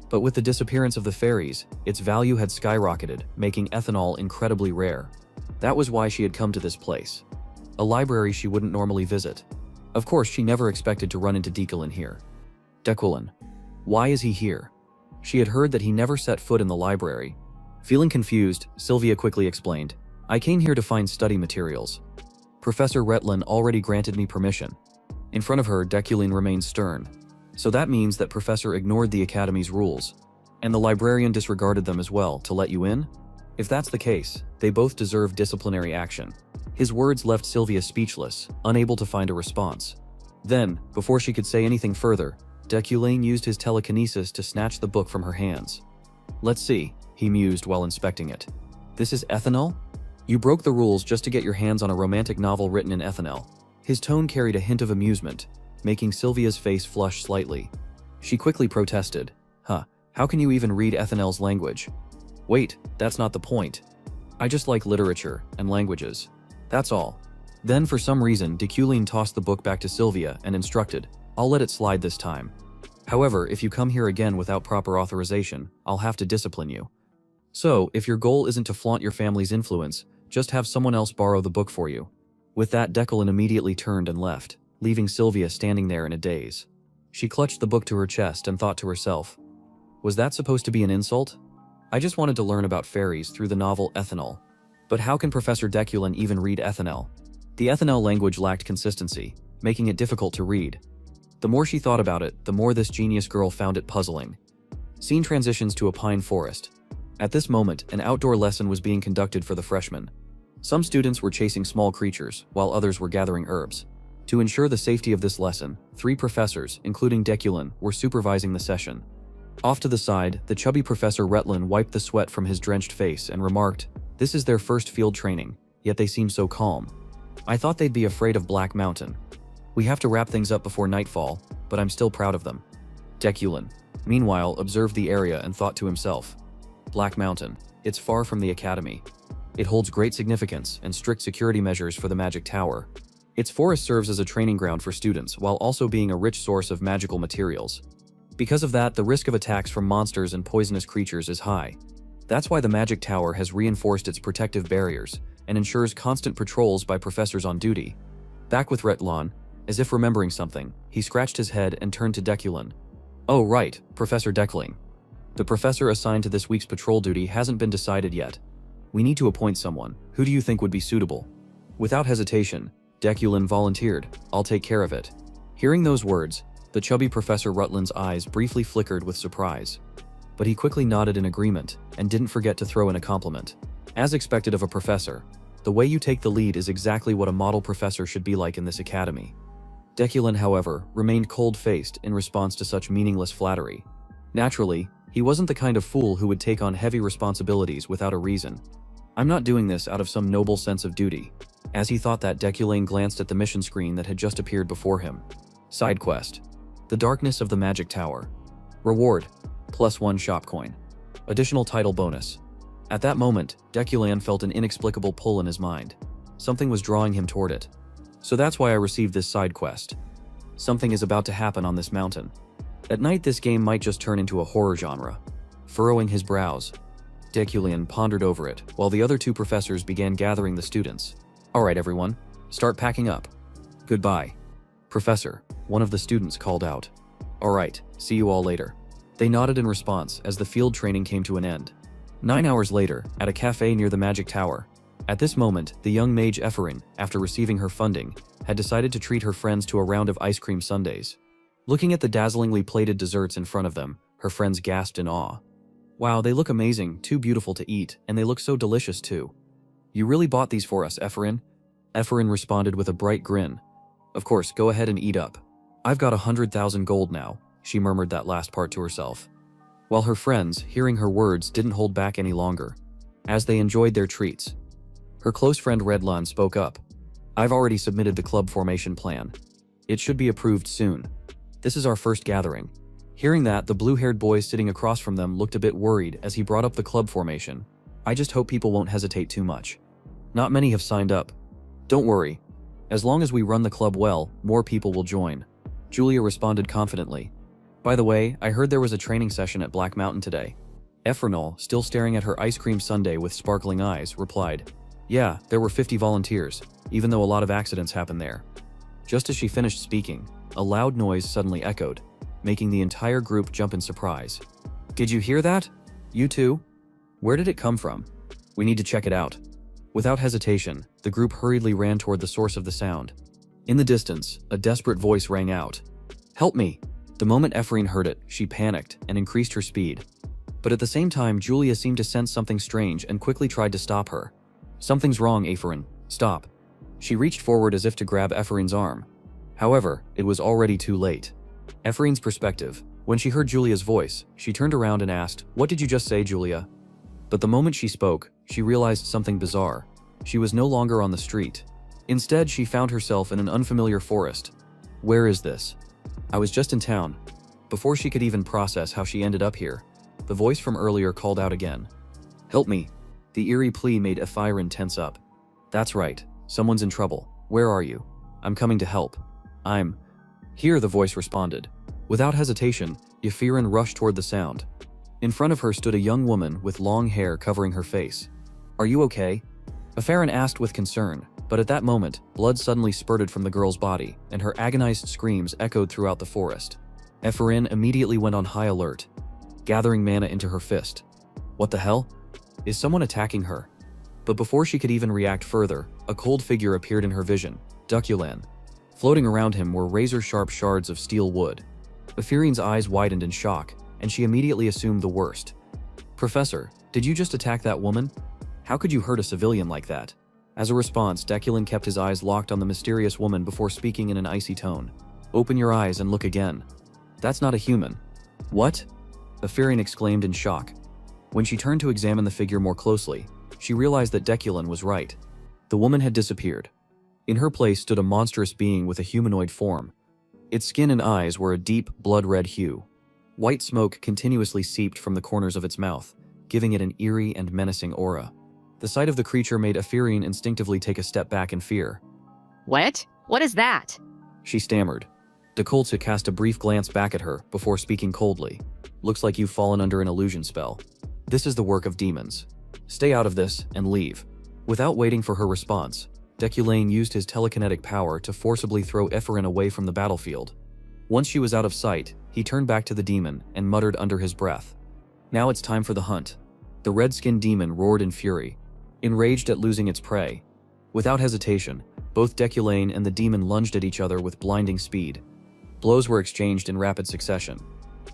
But with the disappearance of the fairies, its value had skyrocketed, making ethanol incredibly rare. That was why she had come to this place. A library she wouldn't normally visit. Of course, she never expected to run into Deculin here. Deculin. Why is he here? She had heard that he never set foot in the library. Feeling confused, Sylvia quickly explained, I came here to find study materials. Professor Retlan already granted me permission. In front of her, Deculin remained stern. So that means that Professor ignored the Academy's rules, and the librarian disregarded them as well to let you in? If that's the case, they both deserve disciplinary action. His words left Sylvia speechless, unable to find a response. Then, before she could say anything further, Deculin used his telekinesis to snatch the book from her hands. Let's see, he mused while inspecting it. This is ethanol? You broke the rules just to get your hands on a romantic novel written in ethanol. His tone carried a hint of amusement, making Sylvia's face flush slightly. She quickly protested. How can you even read ethanol's language? Wait, that's not the point. I just like literature and languages. That's all. Then for some reason, Deculene tossed the book back to Sylvia and instructed, I'll let it slide this time. However, if you come here again without proper authorization, I'll have to discipline you. So, if your goal isn't to flaunt your family's influence, just have someone else borrow the book for you. With that, Deculene immediately turned and left, leaving Sylvia standing there in a daze. She clutched the book to her chest and thought to herself, was that supposed to be an insult? I just wanted to learn about fairies through the novel Ethanol. But how can Professor Deculene even read Ethanol? The Ethanol language lacked consistency, making it difficult to read. The more she thought about it, the more this genius girl found it puzzling. Scene transitions to a pine forest. At this moment, an outdoor lesson was being conducted for the freshmen. Some students were chasing small creatures, while others were gathering herbs. To ensure the safety of this lesson, 3 professors, including Deculene, were supervising the session. Off to the side, the chubby Professor Retlin wiped the sweat from his drenched face and remarked, this is their first field training, yet they seem so calm. I thought they'd be afraid of Black Mountain. We have to wrap things up before nightfall, but I'm still proud of them. Deculene, meanwhile, observed the area and thought to himself, Black Mountain, it's far from the academy. It holds great significance and strict security measures for the Magic Tower. Its forest serves as a training ground for students while also being a rich source of magical materials. Because of that, the risk of attacks from monsters and poisonous creatures is high. That's why the Magic Tower has reinforced its protective barriers and ensures constant patrols by professors on duty. Back with Retlin, as if remembering something, he scratched his head and turned to Deculene. Oh right, Professor Deculene. The professor assigned to this week's patrol duty hasn't been decided yet. We need to appoint someone. Who do you think would be suitable? Without hesitation, Deculene volunteered, I'll take care of it. Hearing those words, the chubby Professor Rutland's eyes briefly flickered with surprise. But he quickly nodded in agreement and didn't forget to throw in a compliment. As expected of a professor, the way you take the lead is exactly what a model professor should be like in this academy. Deculene, however, remained cold-faced in response to such meaningless flattery. Naturally, he wasn't the kind of fool who would take on heavy responsibilities without a reason. I'm not doing this out of some noble sense of duty. As he thought that, Deculene glanced at the mission screen that had just appeared before him. Side quest. The Darkness of the Magic Tower. Reward. +1 shop coin. Additional title bonus. At that moment, Deculene felt an inexplicable pull in his mind. Something was drawing him toward it. So that's why I received this side quest. Something is about to happen on this mountain. At night, this game might just turn into a horror genre. Furrowing his brows, Deculene pondered over it, while the other 2 professors began gathering the students. Alright everyone, start packing up. Goodbye. Professor, one of the students called out. Alright, see you all later. They nodded in response as the field training came to an end. 9 hours later, at a cafe near the Magic Tower. At this moment, the young mage Ephraim, after receiving her funding, had decided to treat her friends to a round of ice cream sundaes. Looking at the dazzlingly plated desserts in front of them, her friends gasped in awe. Wow, they look amazing, too beautiful to eat, and they look so delicious too. You really bought these for us, Ephraim? Ephraim responded with a bright grin. Of course, go ahead and eat up. I've got 100,000 gold now, she murmured that last part to herself. While her friends, hearing her words, didn't hold back any longer. As they enjoyed their treats, her close friend Redlon spoke up. I've already submitted the club formation plan. It should be approved soon. This is our first gathering. Hearing that, the blue-haired boy sitting across from them looked a bit worried as he brought up the club formation. I just hope people won't hesitate too much. Not many have signed up. Don't worry. As long as we run the club well, more people will join. Julia responded confidently. By the way, I heard there was a training session at Black Mountain today. Ephraim, still staring at her ice cream sundae with sparkling eyes, replied, Yeah, there were 50 volunteers, even though a lot of accidents happened there. Just as she finished speaking, a loud noise suddenly echoed, making the entire group jump in surprise. Did you hear that? You too? Where did it come from? We need to check it out. Without hesitation, the group hurriedly ran toward the source of the sound. In the distance, a desperate voice rang out. Help me! The moment Ephraim heard it, she panicked and increased her speed. But at the same time, Julia seemed to sense something strange and quickly tried to stop her. Something's wrong, Ephraim. Stop. She reached forward as if to grab Ephraim's arm. However, it was already too late. Ephraim's perspective. When she heard Julia's voice, she turned around and asked, What did you just say, Julia? But the moment she spoke, she realized something bizarre. She was no longer on the street. Instead, she found herself in an unfamiliar forest. Where is this? I was just in town. Before she could even process how she ended up here, the voice from earlier called out again. Help me. The eerie plea made Ephyrin tense up. That's right, someone's in trouble. Where are you? I'm coming to help. I'm here, the voice responded. Without hesitation, Ephyrin rushed toward the sound. In front of her stood a young woman with long hair covering her face. Are you okay? Ephyrin asked with concern, but at that moment, blood suddenly spurted from the girl's body, and her agonized screams echoed throughout the forest. Ephyrin immediately went on high alert, gathering mana into her fist. What the hell? Is someone attacking her? But before she could even react further, a cold figure appeared in her vision, Dukulan. Floating around him were razor-sharp shards of steel wood. Ephyrin's eyes widened in shock, and she immediately assumed the worst. Professor, did you just attack that woman? How could you hurt a civilian like that? As a response, Dukulan kept his eyes locked on the mysterious woman before speaking in an icy tone. Open your eyes and look again. That's not a human. What? Ephyrin exclaimed in shock. When she turned to examine the figure more closely, she realized that Dukulan was right. The woman had disappeared. In her place stood a monstrous being with a humanoid form. Its skin and eyes were a deep, blood-red hue. White smoke continuously seeped from the corners of its mouth, giving it an eerie and menacing aura. The sight of the creature made Ephyrin instinctively take a step back in fear. What? What is that? She stammered. Dekoltsa cast a brief glance back at her before speaking coldly. Looks like you've fallen under an illusion spell. This is the work of demons. Stay out of this and leave. Without waiting for her response, Dukulan used his telekinetic power to forcibly throw Ephyrin away from the battlefield. Once she was out of sight, he turned back to the demon and muttered under his breath. Now it's time for the hunt. The red-skinned demon roared in fury, enraged at losing its prey. Without hesitation, both Dukulan and the demon lunged at each other with blinding speed. Blows were exchanged in rapid succession.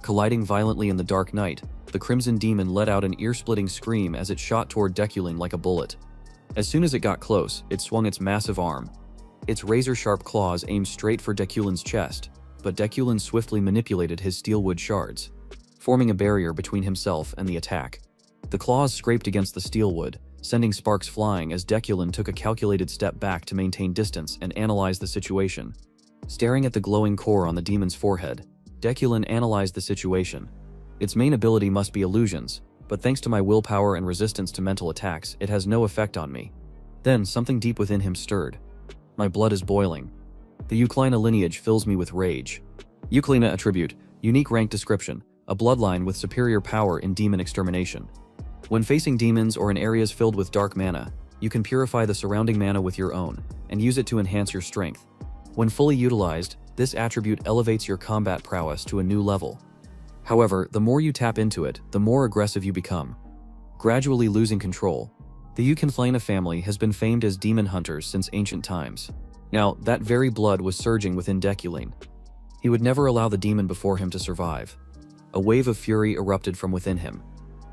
Colliding violently in the dark night, the Crimson Demon let out an ear-splitting scream as it shot toward Dukulan like a bullet. As soon as it got close, it swung its massive arm. Its razor-sharp claws aimed straight for Dukulan's chest, but Dukulan swiftly manipulated his steelwood shards, forming a barrier between himself and the attack. The claws scraped against the steelwood, sending sparks flying as Dukulan took a calculated step back to maintain distance and analyze the situation. Staring at the glowing core on the demon's forehead, Dukulan analyzed the situation. Its main ability must be illusions, but thanks to my willpower and resistance to mental attacks, it has no effect on me. Then something deep within him stirred. My blood is boiling. The Euclina lineage fills me with rage. Euclina attribute, unique rank description, a bloodline with superior power in demon extermination. When facing demons or in areas filled with dark mana, you can purify the surrounding mana with your own, and use it to enhance your strength. When fully utilized, this attribute elevates your combat prowess to a new level. However, the more you tap into it, the more aggressive you become, gradually losing control. The Euclina family has been famed as demon hunters since ancient times. Now, that very blood was surging within Dukulan. He would never allow the demon before him to survive. A wave of fury erupted from within him.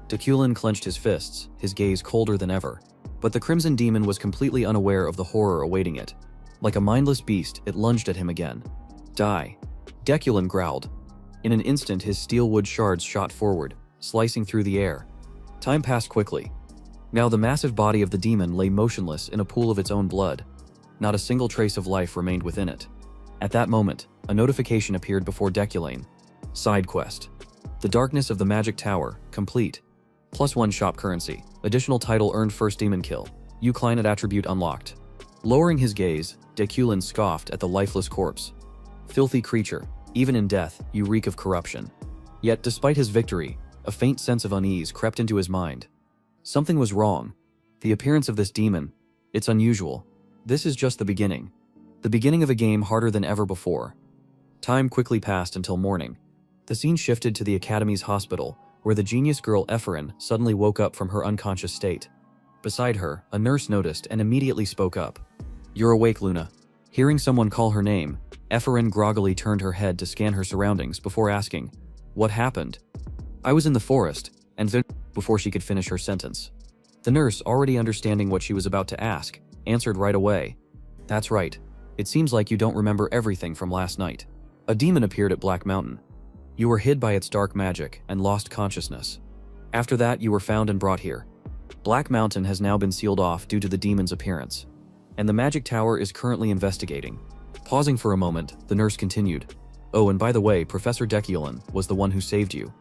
Dukulan clenched his fists, his gaze colder than ever. But the Crimson Demon was completely unaware of the horror awaiting it. Like a mindless beast, it lunged at him again. Die. Dukulan growled. In an instant, his steelwood shards shot forward, slicing through the air. Time passed quickly. Now the massive body of the demon lay motionless in a pool of its own blood. Not a single trace of life remained within it. At that moment, a notification appeared before Dukulan. Side quest. The Darkness of the Magic Tower, complete. +1 shop currency. Additional title earned first demon kill. Euclina attribute unlocked. Lowering his gaze, Dukulan scoffed at the lifeless corpse. Filthy creature, even in death, you reek of corruption. Yet despite his victory, a faint sense of unease crept into his mind. Something was wrong. The appearance of this demon, it's unusual. This is just the beginning. The beginning of a game harder than ever before. Time quickly passed until morning. The scene shifted to the Academy's hospital, where the genius girl Ephyrin suddenly woke up from her unconscious state. Beside her, a nurse noticed and immediately spoke up. You're awake, Luna. Hearing someone call her name, Ephyrin groggily turned her head to scan her surroundings before asking, what happened? I was in the forest, and then, before she could finish her sentence. The nurse, already understanding what she was about to ask, answered right away. That's right. It seems like you don't remember everything from last night. A demon appeared at Black Mountain. You were hid by its dark magic and lost consciousness. After that, you were found and brought here. Black Mountain has now been sealed off due to the demon's appearance, and the Magic Tower is currently investigating. Pausing for a moment, the nurse continued. Oh, and by the way, Professor Dukulan was the one who saved you.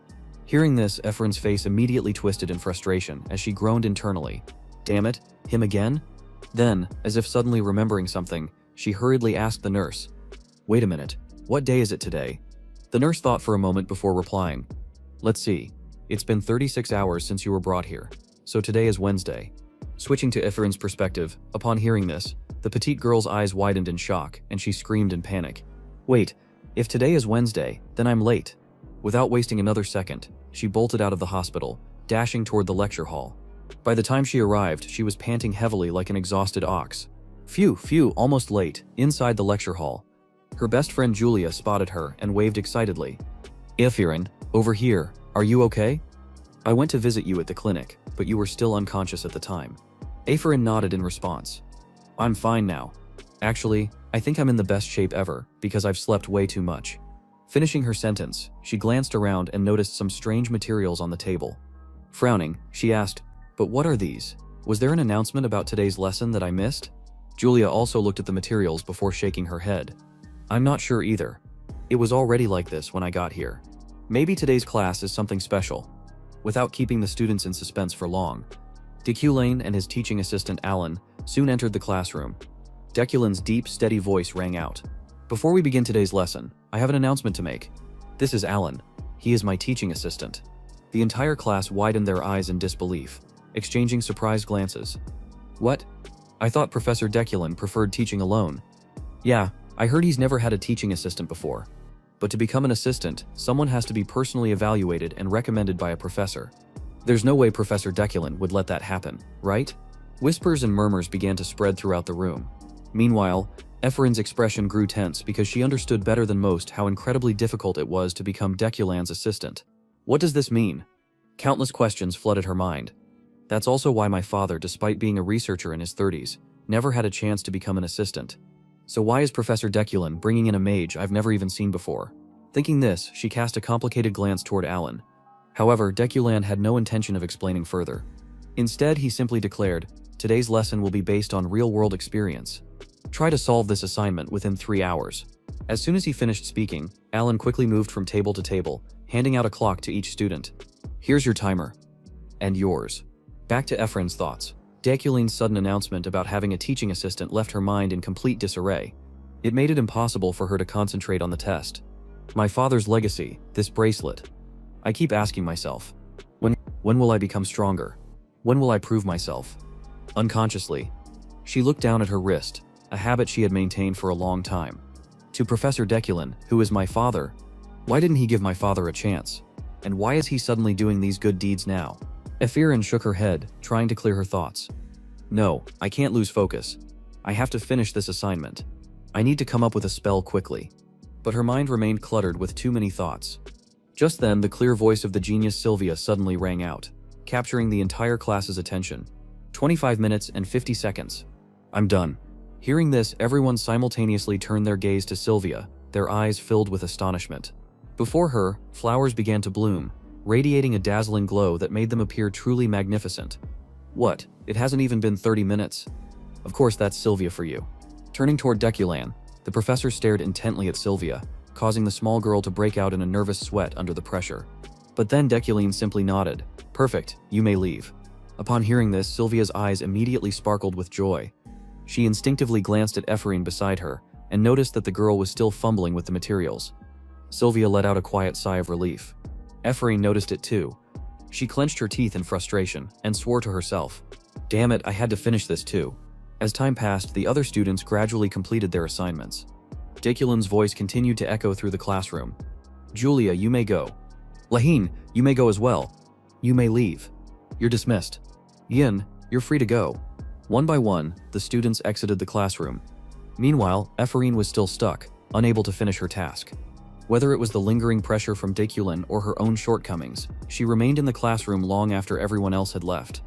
Hearing this, Ephraim's face immediately twisted in frustration as she groaned internally. Damn it, him again? Then, as if suddenly remembering something, she hurriedly asked the nurse, "Wait a minute, what day is it today?" The nurse thought for a moment before replying, "Let's see, it's been 36 hours since you were brought here, so today is Wednesday." Switching to Ephraim's perspective, upon hearing this, the petite girl's eyes widened in shock and she screamed in panic. "Wait, if today is Wednesday, then I'm late." Without wasting another second, she bolted out of the hospital, dashing toward the lecture hall. By the time she arrived, she was panting heavily like an exhausted ox. Phew, almost late, inside the lecture hall. Her best friend Julia spotted her and waved excitedly. "Ephraim, over here, are you okay? I went to visit you at the clinic, but you were still unconscious at the time." Ephraim nodded in response. "I'm fine now. Actually, I think I'm in the best shape ever, because I've slept way too much." Finishing her sentence, she glanced around and noticed some strange materials on the table. Frowning, she asked, "But what are these? Was there an announcement about today's lesson that I missed?" Julia also looked at the materials before shaking her head. "I'm not sure either. It was already like this when I got here. Maybe today's class is something special." Without keeping the students in suspense for long, Deculane and his teaching assistant Alan soon entered the classroom. Deculane's deep, steady voice rang out. "Before we begin today's lesson, I have an announcement to make. This is Alan. He is my teaching assistant." The entire class widened their eyes in disbelief, exchanging surprised glances. "What? I thought Professor Deculane preferred teaching alone." "Yeah, I heard he's never had a teaching assistant before. But to become an assistant, someone has to be personally evaluated and recommended by a professor. There's no way Professor Deculane would let that happen, right?" Whispers and murmurs began to spread throughout the room. Meanwhile, Ephraim's expression grew tense because she understood better than most how incredibly difficult it was to become Deculane's assistant. What does this mean? Countless questions flooded her mind. That's also why my father, despite being a researcher in his 30s, never had a chance to become an assistant. So why is Professor Deculane bringing in a mage I've never even seen before? Thinking this, she cast a complicated glance toward Alan. However, Deculane had no intention of explaining further. Instead, he simply declared, "Today's lesson will be based on real-world experience. Try to solve this assignment within 3 hours." As soon as he finished speaking, Alan quickly moved from table to table, handing out a clock to each student. "Here's your timer. And yours." Back to Ephraim's thoughts. Deculane's sudden announcement about having a teaching assistant left her mind in complete disarray. It made it impossible for her to concentrate on the test. My father's legacy, this bracelet. I keep asking myself, when will I become stronger? When will I prove myself? Unconsciously, she looked down at her wrist, a habit she had maintained for a long time. To Professor Deculane, who is my father, why didn't he give my father a chance? And why is he suddenly doing these good deeds now? Ephraim shook her head, trying to clear her thoughts. "No, I can't lose focus. I have to finish this assignment. I need to come up with a spell quickly." But her mind remained cluttered with too many thoughts. Just then, the clear voice of the genius Sylvia suddenly rang out, capturing the entire class's attention. 25 minutes and 50 seconds. "I'm done." Hearing this, everyone simultaneously turned their gaze to Sylvia, their eyes filled with astonishment. Before her, flowers began to bloom, radiating a dazzling glow that made them appear truly magnificent. "What? It hasn't even been 30 minutes? Of course that's Sylvia for you." Turning toward Deculane, the professor stared intently at Sylvia, causing the small girl to break out in a nervous sweat under the pressure. But then Deculane simply nodded. "Perfect, you may leave." Upon hearing this, Sylvia's eyes immediately sparkled with joy. She instinctively glanced at Ephraim beside her and noticed that the girl was still fumbling with the materials. Sylvia let out a quiet sigh of relief. Ephraim noticed it too. She clenched her teeth in frustration and swore to herself, "Damn it, I had to finish this too." As time passed, the other students gradually completed their assignments. Deculane's voice continued to echo through the classroom. "Julia, you may go. Lahine, you may go as well. You may leave. You're dismissed. Yin, you're free to go." One by one, the students exited the classroom. Meanwhile, Ephraim was still stuck, unable to finish her task. Whether it was the lingering pressure from Deculane or her own shortcomings, she remained in the classroom long after everyone else had left.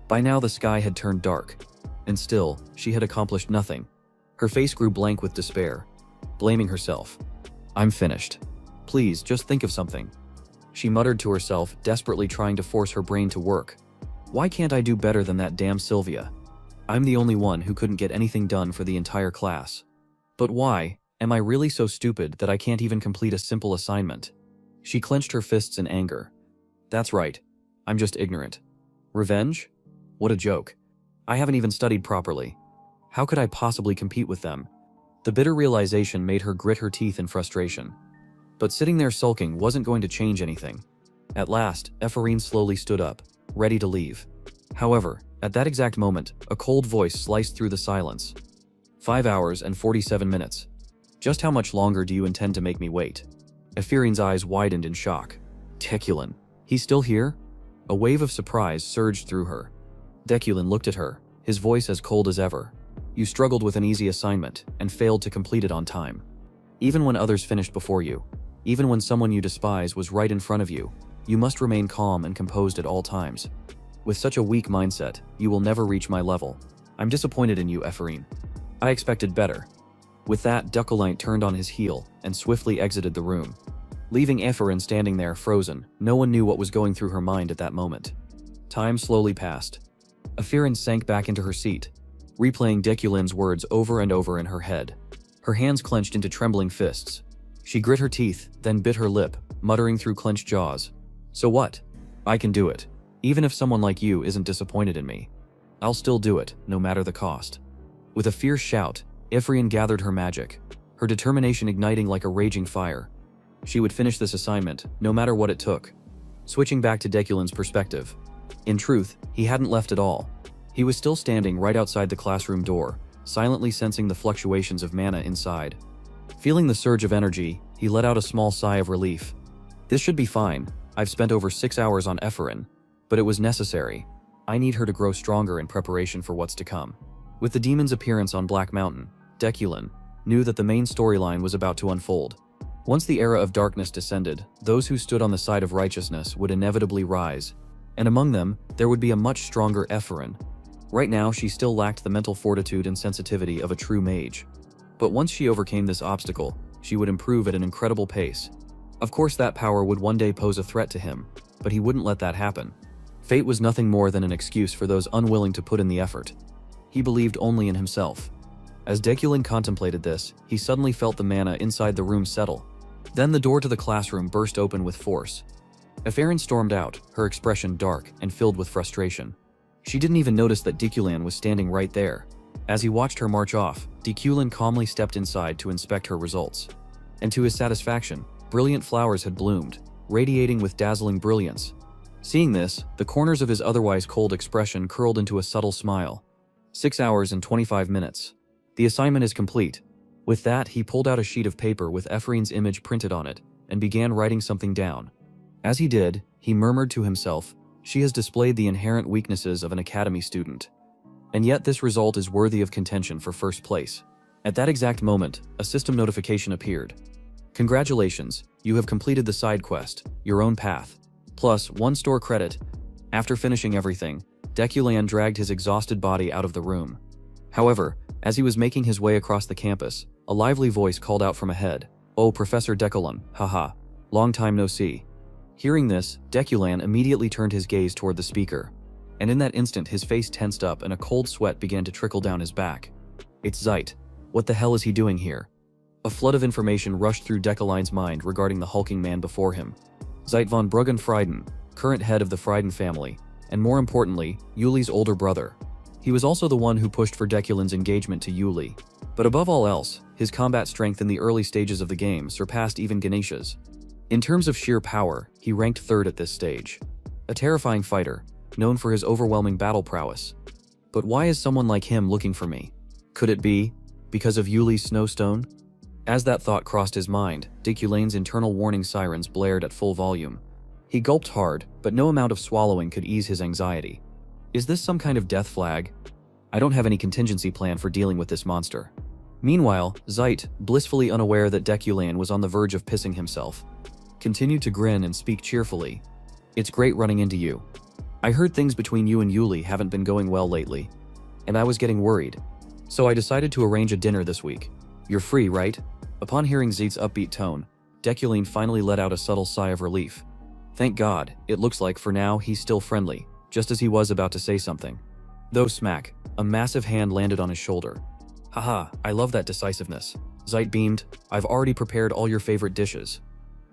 By now the sky had turned dark, and still, she had accomplished nothing. Her face grew blank with despair, blaming herself. "I'm finished. Please, just think of something." She muttered to herself, desperately trying to force her brain to work. "Why can't I do better than that damn Sylvia? I'm the only one who couldn't get anything done for the entire class. But why? Am I really so stupid that I can't even complete a simple assignment?" She clenched her fists in anger. That's right. I'm just ignorant. Revenge? What a joke. I haven't even studied properly. How could I possibly compete with them? The bitter realization made her grit her teeth in frustration. But sitting there sulking wasn't going to change anything. At last, Ephraim slowly stood up, ready to leave. However, at that exact moment, a cold voice sliced through the silence. 5 hours and 47 minutes. Just how much longer do you intend to make me wait? Ephraim's eyes widened in shock. Deculin. He's still here? A wave of surprise surged through her. Deculin looked at her, his voice as cold as ever. You struggled with an easy assignment and failed to complete it on time. Even when others finished before you, even when someone you despise was right in front of you, you must remain calm and composed at all times. With such a weak mindset, you will never reach my level. I'm disappointed in you, Ephraim. I expected better. With that, Deculin turned on his heel and swiftly exited the room. Leaving Ephraim standing there frozen, no one knew what was going through her mind at that moment. Time slowly passed. Ephraim sank back into her seat, replaying Deculin's words over and over in her head. Her hands clenched into trembling fists. She grit her teeth, then bit her lip, muttering through clenched jaws. So what? I can do it. Even if someone like you isn't disappointed in me. I'll still do it, no matter the cost. With a fierce shout, Ephraim gathered her magic, her determination igniting like a raging fire. She would finish this assignment, no matter what it took. Switching back to Deculin's perspective. In truth, he hadn't left at all. He was still standing right outside the classroom door, silently sensing the fluctuations of mana inside. Feeling the surge of energy, he let out a small sigh of relief. This should be fine. I've spent over 6 hours on Ephraim, but it was necessary. I need her to grow stronger in preparation for what's to come. With the demon's appearance on Black Mountain, Deculin knew that the main storyline was about to unfold. Once the era of darkness descended, those who stood on the side of righteousness would inevitably rise, and among them, there would be a much stronger Ephraim. Right now, she still lacked the mental fortitude and sensitivity of a true mage. But once she overcame this obstacle, she would improve at an incredible pace. Of course, that power would one day pose a threat to him, but he wouldn't let that happen. Fate was nothing more than an excuse for those unwilling to put in the effort. He believed only in himself. As Deculin contemplated this, he suddenly felt the mana inside the room settle. Then the door to the classroom burst open with force. Ephraim stormed out, her expression dark and filled with frustration. She didn't even notice that Deculin was standing right there. As he watched her march off, Deculin calmly stepped inside to inspect her results. And to his satisfaction, brilliant flowers had bloomed, radiating with dazzling brilliance. Seeing this, the corners of his otherwise cold expression curled into a subtle smile. 6 hours and 25 minutes. The assignment is complete. With that, he pulled out a sheet of paper with Ephraim's image printed on it and began writing something down. As he did, he murmured to himself, "She has displayed the inherent weaknesses of an academy student. And yet this result is worthy of contention for first place." At that exact moment, a system notification appeared. "Congratulations, you have completed the side quest, Your Own Path. Plus 1 store credit." After finishing everything, Deculin dragged his exhausted body out of the room. However, as he was making his way across the campus, a lively voice called out from ahead, "Oh, Professor Deculin, haha, long time no see." Hearing this, Deculin immediately turned his gaze toward the speaker. And in that instant his face tensed up and a cold sweat began to trickle down his back. It's Zeit. What the hell is he doing here? A flood of information rushed through Deculin's mind regarding the hulking man before him. Zeit von Bruggen-Frieden, current head of the Frieden family, and more importantly, Yuli's older brother. He was also the one who pushed for Deculin's engagement to Yuli. But above all else, his combat strength in the early stages of the game surpassed even Ganesha's. In terms of sheer power, he ranked 3rd at this stage. A terrifying fighter, known for his overwhelming battle prowess. But why is someone like him looking for me? Could it be because of Yuli's snowstone? As that thought crossed his mind, Deculin's internal warning sirens blared at full volume. He gulped hard, but no amount of swallowing could ease his anxiety. Is this some kind of death flag? I don't have any contingency plan for dealing with this monster. Meanwhile, Zeit, blissfully unaware that Deculin was on the verge of pissing himself, continued to grin and speak cheerfully. "It's great running into you. I heard things between you and Yuli haven't been going well lately, and I was getting worried. So I decided to arrange a dinner this week. You're free, right?" Upon hearing Zeit's upbeat tone, Deculin finally let out a subtle sigh of relief. Thank God, it looks like for now he's still friendly, just as he was about to say something. Though smack, a massive hand landed on his shoulder. "Haha, I love that decisiveness." Zeit beamed, "I've already prepared all your favorite dishes.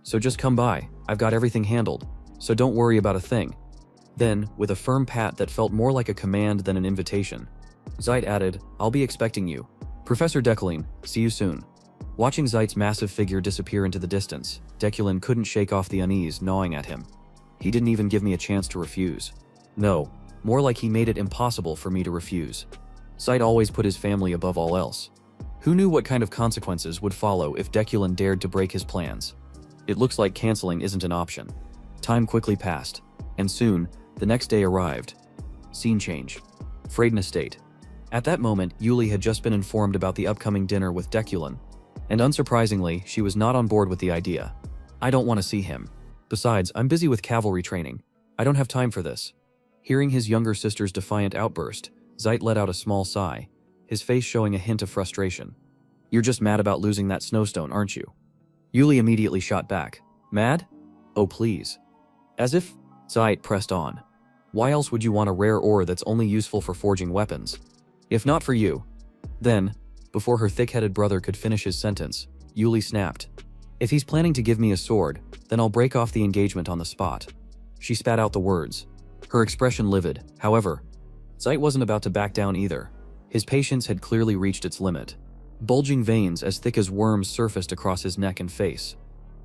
So just come by, I've got everything handled." so don't worry about a thing." Then, with a firm pat that felt more like a command than an invitation, Zeit added, "I'll be expecting you. Professor Dekulin, see you soon." Watching Zeit's massive figure disappear into the distance, Dekulin couldn't shake off the unease gnawing at him. He didn't even give me a chance to refuse. No, more like he made it impossible for me to refuse. Zeit always put his family above all else. Who knew what kind of consequences would follow if Dekulin dared to break his plans? It looks like canceling isn't an option. Time quickly passed, and soon, the next day arrived. Scene change. Freyden Estate. At that moment, Yuli had just been informed about the upcoming dinner with Dekulin, and unsurprisingly, she was not on board with the idea. "I don't want to see him. Besides, I'm busy with cavalry training. I don't have time for this." Hearing his younger sister's defiant outburst, Zeit let out a small sigh, his face showing a hint of frustration. "You're just mad about losing that snowstone, aren't you?" Yuli immediately shot back. "Mad? Oh please." As if Zeit pressed on. "Why else would you want a rare ore that's only useful for forging weapons? If not for you." Then, before her thick-headed brother could finish his sentence, Yuli snapped. "If he's planning to give me a sword, then I'll break off the engagement on the spot." She spat out the words, her expression livid. However, Zeit wasn't about to back down either. His patience had clearly reached its limit. Bulging veins as thick as worms surfaced across his neck and face,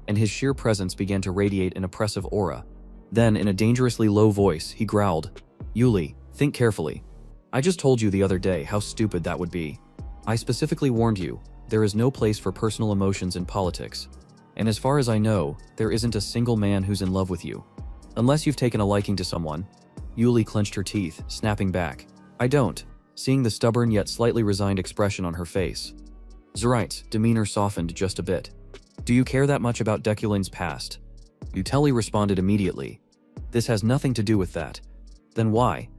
and his sheer presence began to radiate an oppressive aura. Then, in a dangerously low voice, he growled, "Yuli, think carefully. I just told you the other day how stupid that would be. I specifically warned you, there is no place for personal emotions in politics. And as far as I know, there isn't a single man who's in love with you. Unless you've taken a liking to someone." Yuli clenched her teeth, snapping back. "I don't," seeing the stubborn yet slightly resigned expression on her face. Zeit's demeanor softened just a bit. "Do you care that much about Dekulin's past?" Utelli responded immediately. "This has nothing to do with that." "Then why?"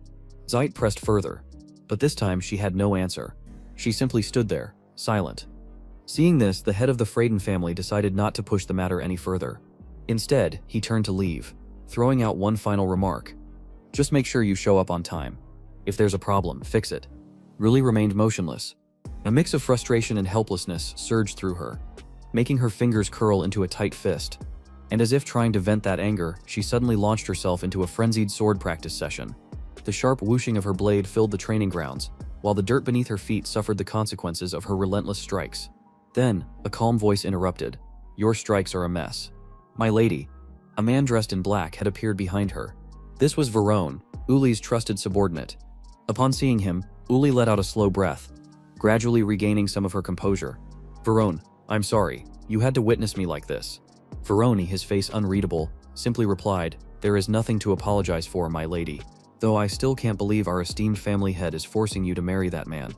Zeit pressed further, but this time she had no answer. She simply stood there, silent. Seeing this, the head of the Freyden family decided not to push the matter any further. Instead, he turned to leave, throwing out one final remark. "Just make sure you show up on time. If there's a problem, fix it." Yuli remained motionless. A mix of frustration and helplessness surged through her, making her fingers curl into a tight fist. And as if trying to vent that anger, she suddenly launched herself into a frenzied sword practice session. The sharp whooshing of her blade filled the training grounds, while the dirt beneath her feet suffered the consequences of her relentless strikes. Then, a calm voice interrupted. "Your strikes are a mess." "My lady." A man dressed in black had appeared behind her. This was Verone, Uli's trusted subordinate. Upon seeing him, Uli let out a slow breath, gradually regaining some of her composure. "Verone, I'm sorry, you had to witness me like this." Verone, his face unreadable, simply replied, "There is nothing to apologize for, my lady. Though I still can't believe our esteemed family head is forcing you to marry that man."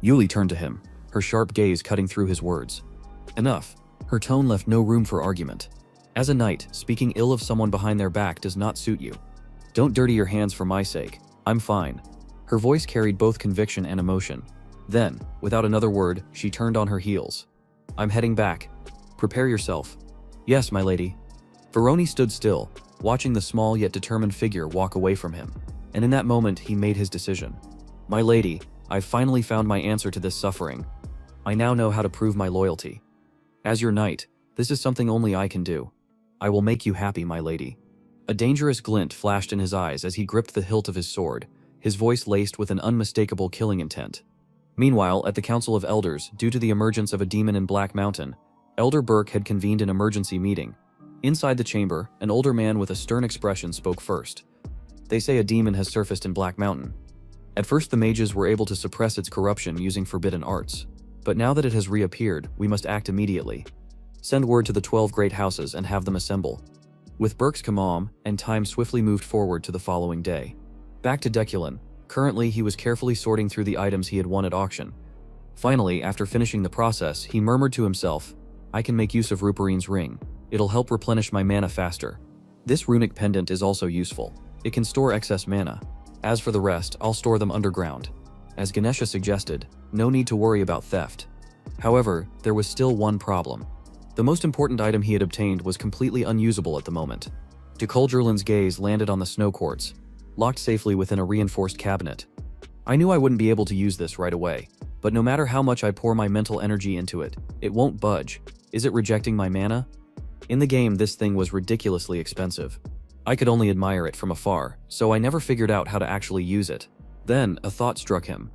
Yuli turned to him, her sharp gaze cutting through his words. "Enough." Her tone left no room for argument. "As a knight, speaking ill of someone behind their back does not suit you. Don't dirty your hands for my sake. I'm fine." Her voice carried both conviction and emotion. Then, without another word, she turned on her heels. "I'm heading back. Prepare yourself." "Yes, my lady." Verone stood still, watching the small yet determined figure walk away from him. And in that moment, he made his decision. "My lady, I've finally found my answer to this suffering. I now know how to prove my loyalty. As your knight, this is something only I can do. I will make you happy, my lady." A dangerous glint flashed in his eyes as he gripped the hilt of his sword, his voice laced with an unmistakable killing intent. Meanwhile, at the Council of Elders, due to the emergence of a demon in Black Mountain, Elder Burke had convened an emergency meeting. Inside the chamber, an older man with a stern expression spoke first. "They say a demon has surfaced in Black Mountain. At first the mages were able to suppress its corruption using forbidden arts. But now that it has reappeared, we must act immediately. Send word to the 12 great houses and have them assemble." With Burke's command, and time swiftly moved forward to the following day. Back to Dekulin. Currently, he was carefully sorting through the items he had won at auction. Finally, after finishing the process, he murmured to himself, "I can make use of Ruperine's ring. It'll help replenish my mana faster. This runic pendant is also useful. It can store excess mana. As for the rest, I'll store them underground." As Ganesha suggested, no need to worry about theft. However, there was still one problem. The most important item he had obtained was completely unusable at the moment. Dekulgerlin's gaze landed on the snow quartz, locked safely within a reinforced cabinet. I knew I wouldn't be able to use this right away, but no matter how much I pour my mental energy into it, it won't budge. Is it rejecting my mana? In the game, this thing was ridiculously expensive. I could only admire it from afar, so I never figured out how to actually use it. Then, a thought struck him.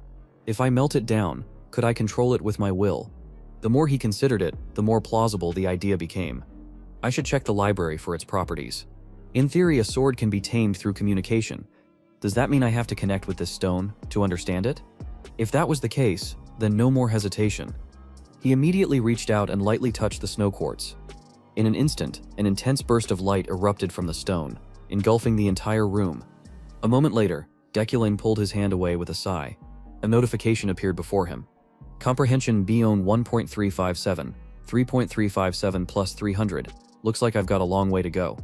If I melt it down, could I control it with my will? The more he considered it, the more plausible the idea became. I should check the library for its properties. In theory, a sword can be tamed through communication. Does that mean I have to connect with this stone to understand it? If that was the case, then no more hesitation. He immediately reached out and lightly touched the snow quartz. In an instant, an intense burst of light erupted from the stone, engulfing the entire room. A moment later, Deculane pulled his hand away with a sigh. A notification appeared before him. Comprehension Bion 1.357, 3.357 plus 300. Looks like I've got a long way to go.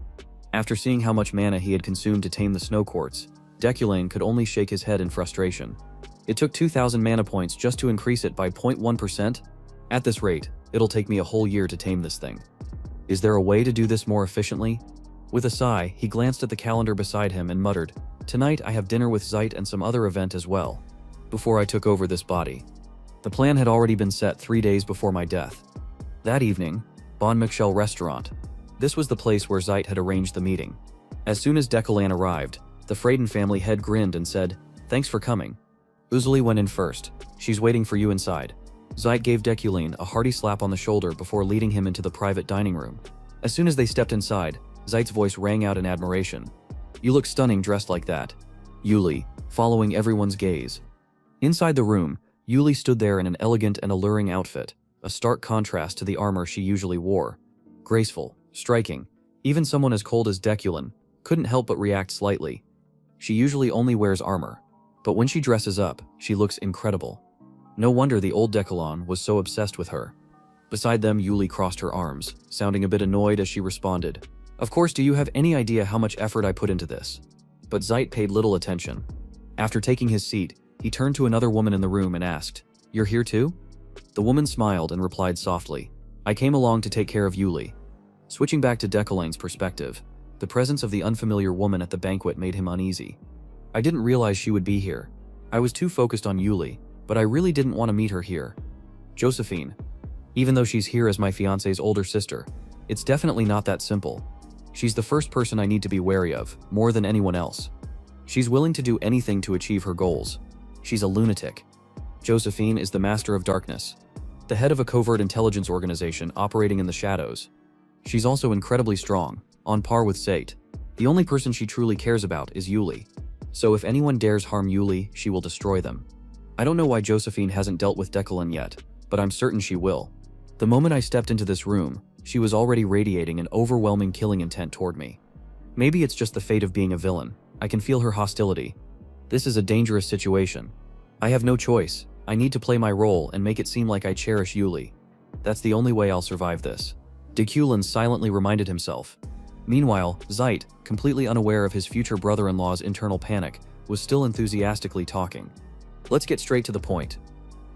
After seeing how much mana he had consumed to tame the snow quartz, Deculane could only shake his head in frustration. It took 2,000 mana points just to increase it by 0.1%. At this rate, it'll take me a whole year to tame this thing. Is there a way to do this more efficiently? With a sigh, he glanced at the calendar beside him and muttered, "Tonight I have dinner with Zeit and some other event as well. Before I took over this body." The plan had already been set 3 days before my death. That evening, Bon Michel Restaurant. This was the place where Zeit had arranged the meeting. As soon as Deculane arrived, the Freyden family head grinned and said, "Thanks for coming." Uzuli went in first. "She's waiting for you inside." Zeit gave Deculane a hearty slap on the shoulder before leading him into the private dining room. As soon as they stepped inside, Zeit's voice rang out in admiration. "You look stunning dressed like that." Yuli, following everyone's gaze. Inside the room, Yuli stood there in an elegant and alluring outfit, a stark contrast to the armor she usually wore. Graceful, striking, even someone as cold as Deculane couldn't help but react slightly. She usually only wears armor, but when she dresses up, she looks incredible. No wonder the old Deculane was so obsessed with her. Beside them, Yuli crossed her arms, sounding a bit annoyed as she responded, "Of course, do you have any idea how much effort I put into this?" But Zeit paid little attention. After taking his seat, he turned to another woman in the room and asked, "You're here too?" The woman smiled and replied softly, "I came along to take care of Yuli." Switching back to Deculane's perspective, the presence of the unfamiliar woman at the banquet made him uneasy. "I didn't realize she would be here. I was too focused on Yuli, but I really didn't want to meet her here. Josephine. Even though she's here as my fiance's older sister, it's definitely not that simple. She's the first person I need to be wary of, more than anyone else. She's willing to do anything to achieve her goals. She's a lunatic. Josephine is the master of darkness, the head of a covert intelligence organization operating in the shadows. She's also incredibly strong, on par with Zeit. The only person she truly cares about is Yuli. So if anyone dares harm Yuli, she will destroy them. I don't know why Josephine hasn't dealt with Deculane yet, but I'm certain she will. The moment I stepped into this room, she was already radiating an overwhelming killing intent toward me. Maybe it's just the fate of being a villain. I can feel her hostility. This is a dangerous situation. I have no choice. I need to play my role and make it seem like I cherish Yuli. That's the only way I'll survive this." Deculane silently reminded himself. Meanwhile, Zeit, completely unaware of his future brother-in-law's internal panic, was still enthusiastically talking. "Let's get straight to the point.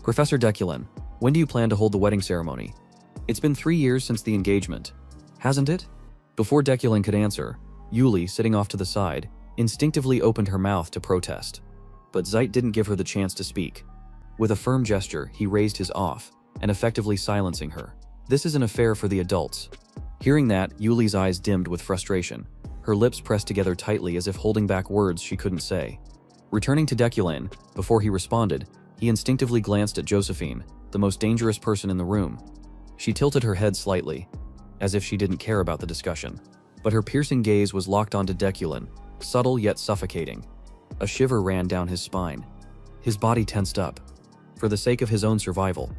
Professor Deculane, when do you plan to hold the wedding ceremony? It's been 3 years since the engagement, hasn't it?" Before Deculane could answer, Yuli, sitting off to the side, instinctively opened her mouth to protest. But Zeit didn't give her the chance to speak. With a firm gesture, he raised his off, and effectively silencing her. "This is an affair for the adults." Hearing that, Yuli's eyes dimmed with frustration. Her lips pressed together tightly as if holding back words she couldn't say. Returning to Deculane, before he responded, he instinctively glanced at Josephine, the most dangerous person in the room. She tilted her head slightly, as if she didn't care about the discussion. But her piercing gaze was locked onto Deculane, subtle yet suffocating. A shiver ran down his spine. His body tensed up. For the sake of his own survival,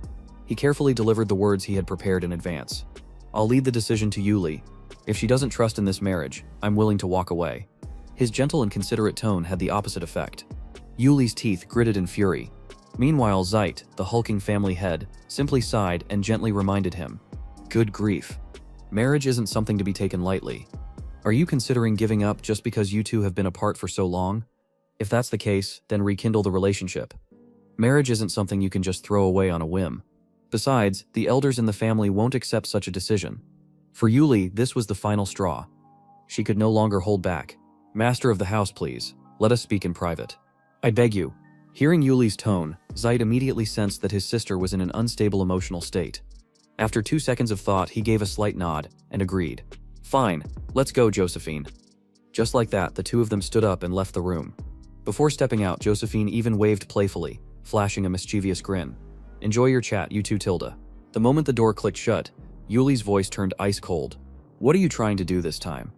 he carefully delivered the words he had prepared in advance. "I'll leave the decision to Yuli. If she doesn't trust in this marriage, I'm willing to walk away." His gentle and considerate tone had the opposite effect. Yuli's teeth gritted in fury. Meanwhile, Zeit, the hulking family head, simply sighed and gently reminded him, "Good grief. Marriage isn't something to be taken lightly. Are you considering giving up just because you two have been apart for so long? If that's the case, then rekindle the relationship. Marriage isn't something you can just throw away on a whim. Besides, the elders in the family won't accept such a decision." For Yuli, this was the final straw. She could no longer hold back. "Master of the house, please. Let us speak in private. I beg you." Hearing Yuli's tone, Zeit immediately sensed that his sister was in an unstable emotional state. After 2 seconds of thought, he gave a slight nod and agreed. "Fine, let's go, Josephine." Just like that, the two of them stood up and left the room. Before stepping out, Josephine even waved playfully, flashing a mischievous grin. "Enjoy your chat, you two Tilda." The moment the door clicked shut, Yuli's voice turned ice cold. "What are you trying to do this time?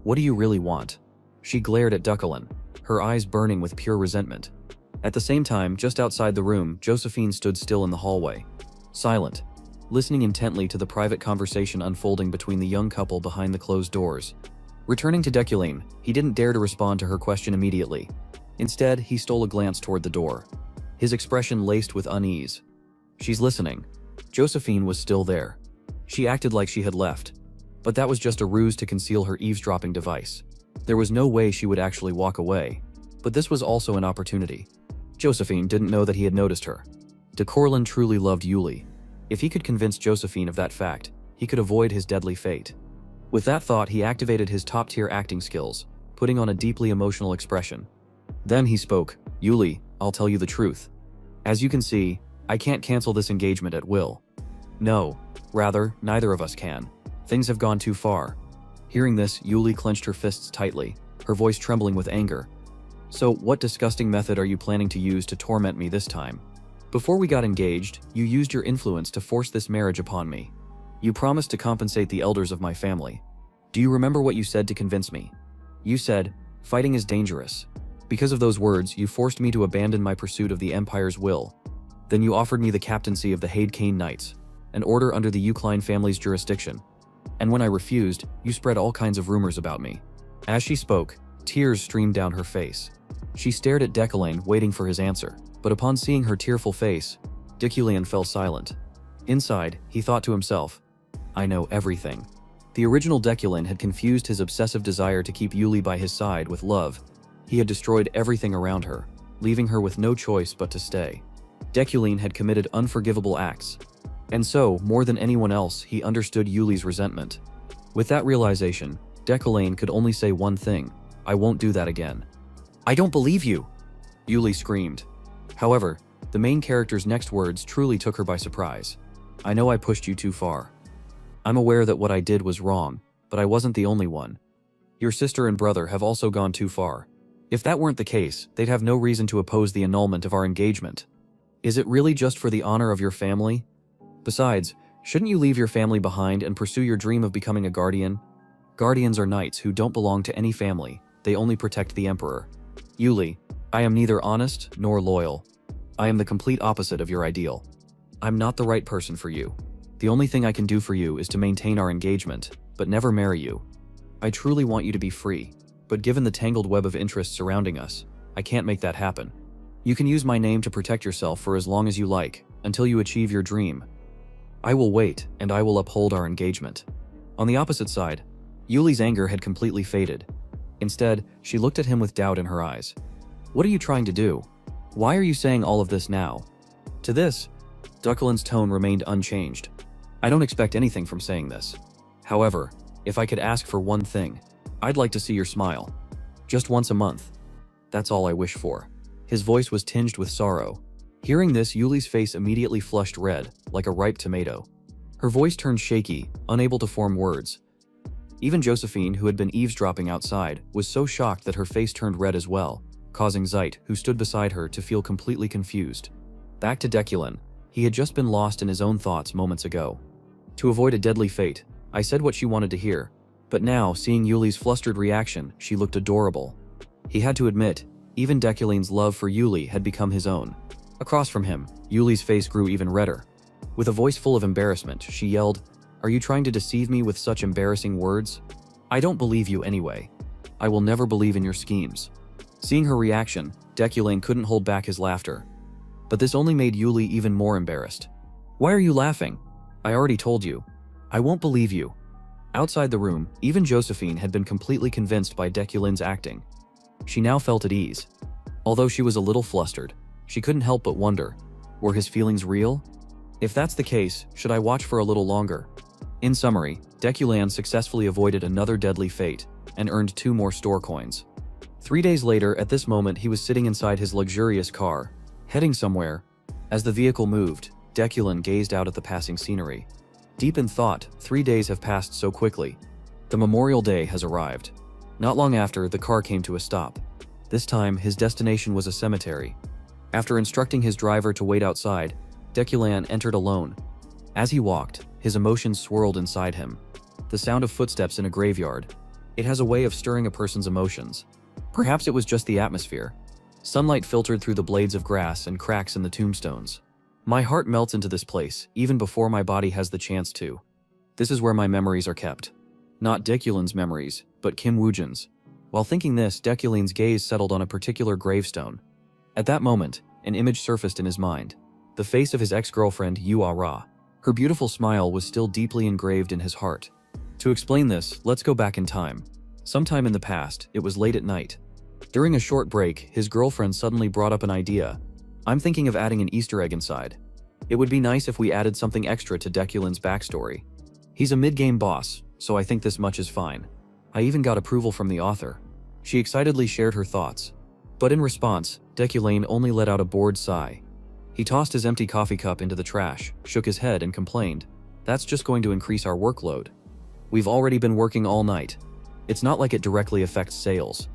What do you really want?" She glared at Ducklin, her eyes burning with pure resentment. At the same time, just outside the room, Josephine stood still in the hallway, silent, listening intently to the private conversation unfolding between the young couple behind the closed doors. Returning to Deculane, he didn't dare to respond to her question immediately. Instead, he stole a glance toward the door, his expression laced with unease. "She's listening." Josephine was still there. She acted like she had left, but that was just a ruse to conceal her eavesdropping device. There was no way she would actually walk away, but this was also an opportunity. Josephine didn't know that he had noticed her. De Courland truly loved Yuli. If he could convince Josephine of that fact, he could avoid his deadly fate. With that thought, he activated his top-tier acting skills, putting on a deeply emotional expression. Then he spoke. "Yuli, I'll tell you the truth. As you can see, I can't cancel this engagement at will. No, rather, neither of us can. Things have gone too far." Hearing this, Yuli clenched her fists tightly, her voice trembling with anger. "So, what disgusting method are you planning to use to torment me this time? Before we got engaged, you used your influence to force this marriage upon me. You promised to compensate the elders of my family. Do you remember what you said to convince me? You said, 'Fighting is dangerous.' Because of those words, you forced me to abandon my pursuit of the Empire's will. Then you offered me the captaincy of the Haid Kane Knights, an order under the Ukline family's jurisdiction. And when I refused, you spread all kinds of rumors about me." As she spoke, tears streamed down her face. She stared at Deculane, waiting for his answer, but upon seeing her tearful face, Deculane fell silent. Inside, he thought to himself, "I know everything." The original Deculane had confused his obsessive desire to keep Yuli by his side with love. He had destroyed everything around her, leaving her with no choice but to stay. Deculane had committed unforgivable acts. And so, more than anyone else, he understood Yuli's resentment. With that realization, Deculane could only say one thing: "I won't do that again." "I don't believe you!" Yuli screamed. However, the main character's next words truly took her by surprise. "I know I pushed you too far. I'm aware that what I did was wrong, but I wasn't the only one. Your sister and brother have also gone too far. If that weren't the case, they'd have no reason to oppose the annulment of our engagement. Is it really just for the honor of your family? Besides, shouldn't you leave your family behind and pursue your dream of becoming a guardian? Guardians are knights who don't belong to any family, they only protect the emperor. Yuli, I am neither honest nor loyal. I am the complete opposite of your ideal. I'm not the right person for you. The only thing I can do for you is to maintain our engagement, but never marry you. I truly want you to be free, but given the tangled web of interests surrounding us, I can't make that happen. You can use my name to protect yourself for as long as you like, until you achieve your dream. I will wait, and I will uphold our engagement." On the opposite side, Yuli's anger had completely faded. Instead, she looked at him with doubt in her eyes. "What are you trying to do? Why are you saying all of this now?" To this, Ducklane's tone remained unchanged. "I don't expect anything from saying this. However, if I could ask for one thing, I'd like to see your smile. Just once a month. That's all I wish for." His voice was tinged with sorrow. Hearing this, Yuli's face immediately flushed red, like a ripe tomato. Her voice turned shaky, unable to form words. Even Josephine, who had been eavesdropping outside, was so shocked that her face turned red as well, causing Zeit, who stood beside her, to feel completely confused. Back to Deculane, he had just been lost in his own thoughts moments ago. To avoid a deadly fate, I said what she wanted to hear, but now, seeing Yuli's flustered reaction, she looked adorable. He had to admit, even Deculane's love for Yuli had become his own. Across from him, Yuli's face grew even redder. With a voice full of embarrassment, she yelled, "Are you trying to deceive me with such embarrassing words? I don't believe you anyway. I will never believe in your schemes." Seeing her reaction, Deculane couldn't hold back his laughter. But this only made Yuli even more embarrassed. "Why are you laughing? I already told you. I won't believe you." Outside the room, even Josephine had been completely convinced by Deculane's acting. She now felt at ease. Although she was a little flustered, she couldn't help but wonder, were his feelings real? If that's the case, should I watch for a little longer? In summary, Deculane successfully avoided another deadly fate and earned 2 more store coins. 3 days later, at this moment, he was sitting inside his luxurious car, heading somewhere. As the vehicle moved, Deculane gazed out at the passing scenery. Deep in thought, 3 days have passed so quickly. The Memorial Day has arrived. Not long after, the car came to a stop. This time, his destination was a cemetery. After instructing his driver to wait outside, Deculan entered alone. As he walked, his emotions swirled inside him. The sound of footsteps in a graveyard. It has a way of stirring a person's emotions. Perhaps it was just the atmosphere. Sunlight filtered through the blades of grass and cracks in the tombstones. My heart melts into this place, even before my body has the chance to. This is where my memories are kept. Not Deculan's memories, but Kim Woojin's. While thinking this, Deculan's gaze settled on a particular gravestone. At that moment, an image surfaced in his mind. The face of his ex-girlfriend, Ra. Her beautiful smile was still deeply engraved in his heart. To explain this, let's go back in time. Sometime in the past, it was late at night. During a short break, his girlfriend suddenly brought up an idea. I'm thinking of adding an Easter egg inside. It would be nice if we added something extra to Deculan's backstory. He's a mid-game boss, so I think this much is fine. I even got approval from the author. She excitedly shared her thoughts. But in response, Deculan only let out a bored sigh. He tossed his empty coffee cup into the trash, shook his head and complained, "That's just going to increase our workload. We've already been working all night. It's not like it directly affects sales.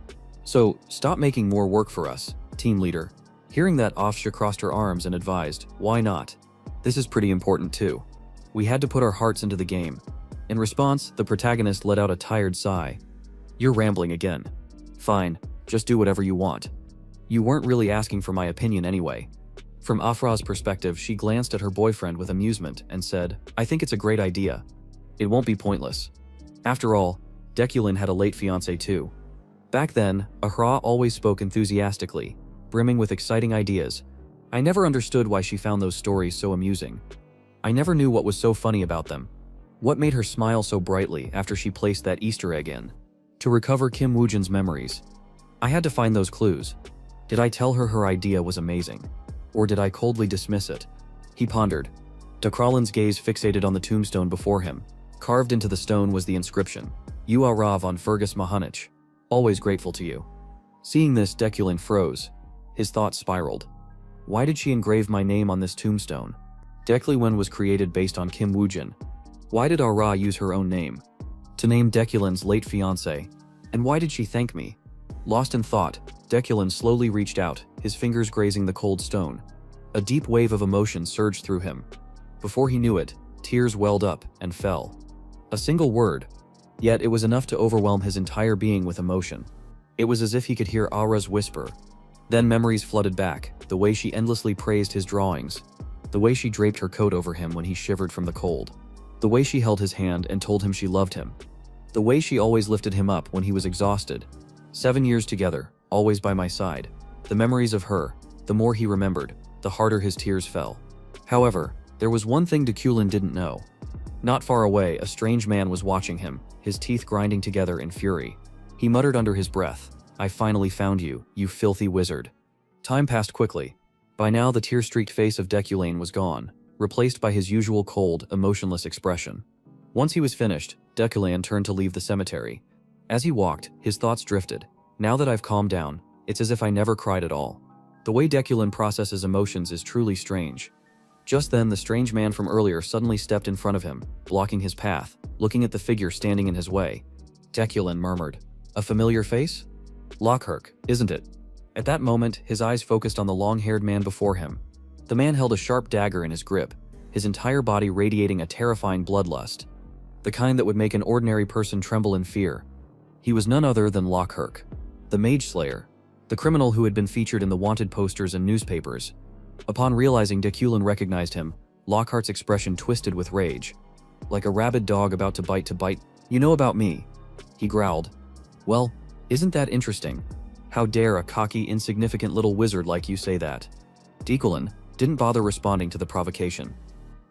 So, stop making more work for us, team leader." Hearing that, Afsha crossed her arms and advised, "Why not? This is pretty important too. We had to put our hearts into the game." In response, the protagonist let out a tired sigh. "You're rambling again. Fine, just do whatever you want. You weren't really asking for my opinion anyway." From Afra's perspective, she glanced at her boyfriend with amusement and said, "I think it's a great idea. It won't be pointless. After all, Deculan had a late fiancé too." Back then, Ahra always spoke enthusiastically, brimming with exciting ideas. I never understood why she found those stories so amusing. I never knew what was so funny about them. What made her smile so brightly after she placed that Easter egg in? To recover Kim Woojin's memories. I had to find those clues. Did I tell her her idea was amazing? Or did I coldly dismiss it? He pondered. Dekralin's gaze fixated on the tombstone before him. Carved into the stone was the inscription, "You are Ra von Fergus Mahanich. Always grateful to you." Seeing this, Deculan froze. His thoughts spiraled. Why did she engrave my name on this tombstone? Deculan was created based on Kim Woojin. Why did Ra use her own name? To name Deculan's late fiancé. And why did she thank me? Lost in thought, Deculan slowly reached out, his fingers grazing the cold stone. A deep wave of emotion surged through him. Before he knew it, tears welled up and fell. A single word, yet it was enough to overwhelm his entire being with emotion. It was as if he could hear Ara's whisper. Then memories flooded back, the way she endlessly praised his drawings, the way she draped her coat over him when he shivered from the cold, the way she held his hand and told him she loved him, the way she always lifted him up when he was exhausted. 7 years together, always by my side. The memories of her, the more he remembered, the harder his tears fell. However, there was one thing Deculan didn't know. Not far away, a strange man was watching him, his teeth grinding together in fury. He muttered under his breath, "I finally found you, you filthy wizard." Time passed quickly. By now, the tear-streaked face of Deculan was gone, replaced by his usual cold, emotionless expression. Once he was finished, Deculan turned to leave the cemetery. As he walked, his thoughts drifted. Now that I've calmed down, it's as if I never cried at all. The way Deculan processes emotions is truly strange. Just then, the strange man from earlier suddenly stepped in front of him, blocking his path, looking at the figure standing in his way. Deculan murmured, "A familiar face? Lockhart, isn't it?" At that moment, his eyes focused on the long-haired man before him. The man held a sharp dagger in his grip, his entire body radiating a terrifying bloodlust. The kind that would make an ordinary person tremble in fear. He was none other than Lockhart, the Mage Slayer, the criminal who had been featured in the wanted posters and newspapers. Upon realizing Deculan recognized him, Lockhart's expression twisted with rage. Like a rabid dog about to bite, "You know about me," he growled. "Well, isn't that interesting? How dare a cocky, insignificant little wizard like you say that?" Deculan didn't bother responding to the provocation.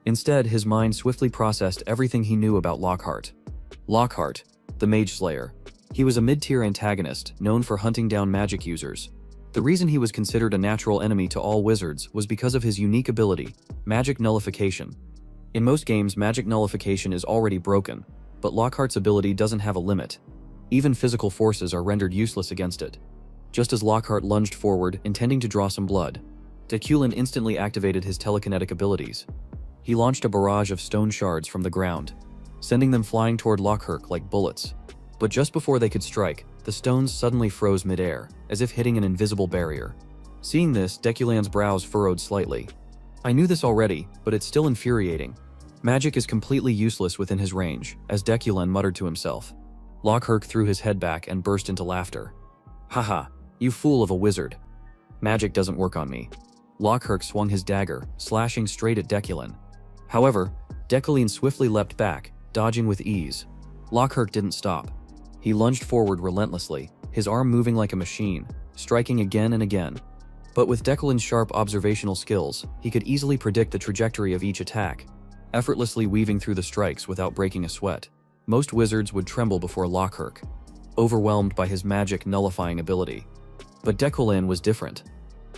Instead, his mind swiftly processed everything he knew about Lockhart. Lockhart, the Mage Slayer. He was a mid-tier antagonist, known for hunting down magic users. The reason he was considered a natural enemy to all wizards was because of his unique ability, magic nullification. In most games, magic nullification is already broken, but Lockhart's ability doesn't have a limit. Even physical forces are rendered useless against it. Just as Lockhart lunged forward, intending to draw some blood, Deculan instantly activated his telekinetic abilities. He launched a barrage of stone shards from the ground, sending them flying toward Lockhart like bullets. But just before they could strike, the stones suddenly froze midair, as if hitting an invisible barrier. Seeing this, Deculan's brows furrowed slightly. I knew this already, but it's still infuriating. Magic is completely useless within his range, as Deculan muttered to himself. Lockhart threw his head back and burst into laughter. Haha, you fool of a wizard. Magic doesn't work on me. Lockhart swung his dagger, slashing straight at Deculan. However, Deculan swiftly leapt back, dodging with ease. Lockhart didn't stop. He lunged forward relentlessly, his arm moving like a machine, striking again and again. But with Deculan's sharp observational skills, he could easily predict the trajectory of each attack, effortlessly weaving through the strikes without breaking a sweat. Most wizards would tremble before Lockhart, overwhelmed by his magic nullifying ability. But Deculan was different.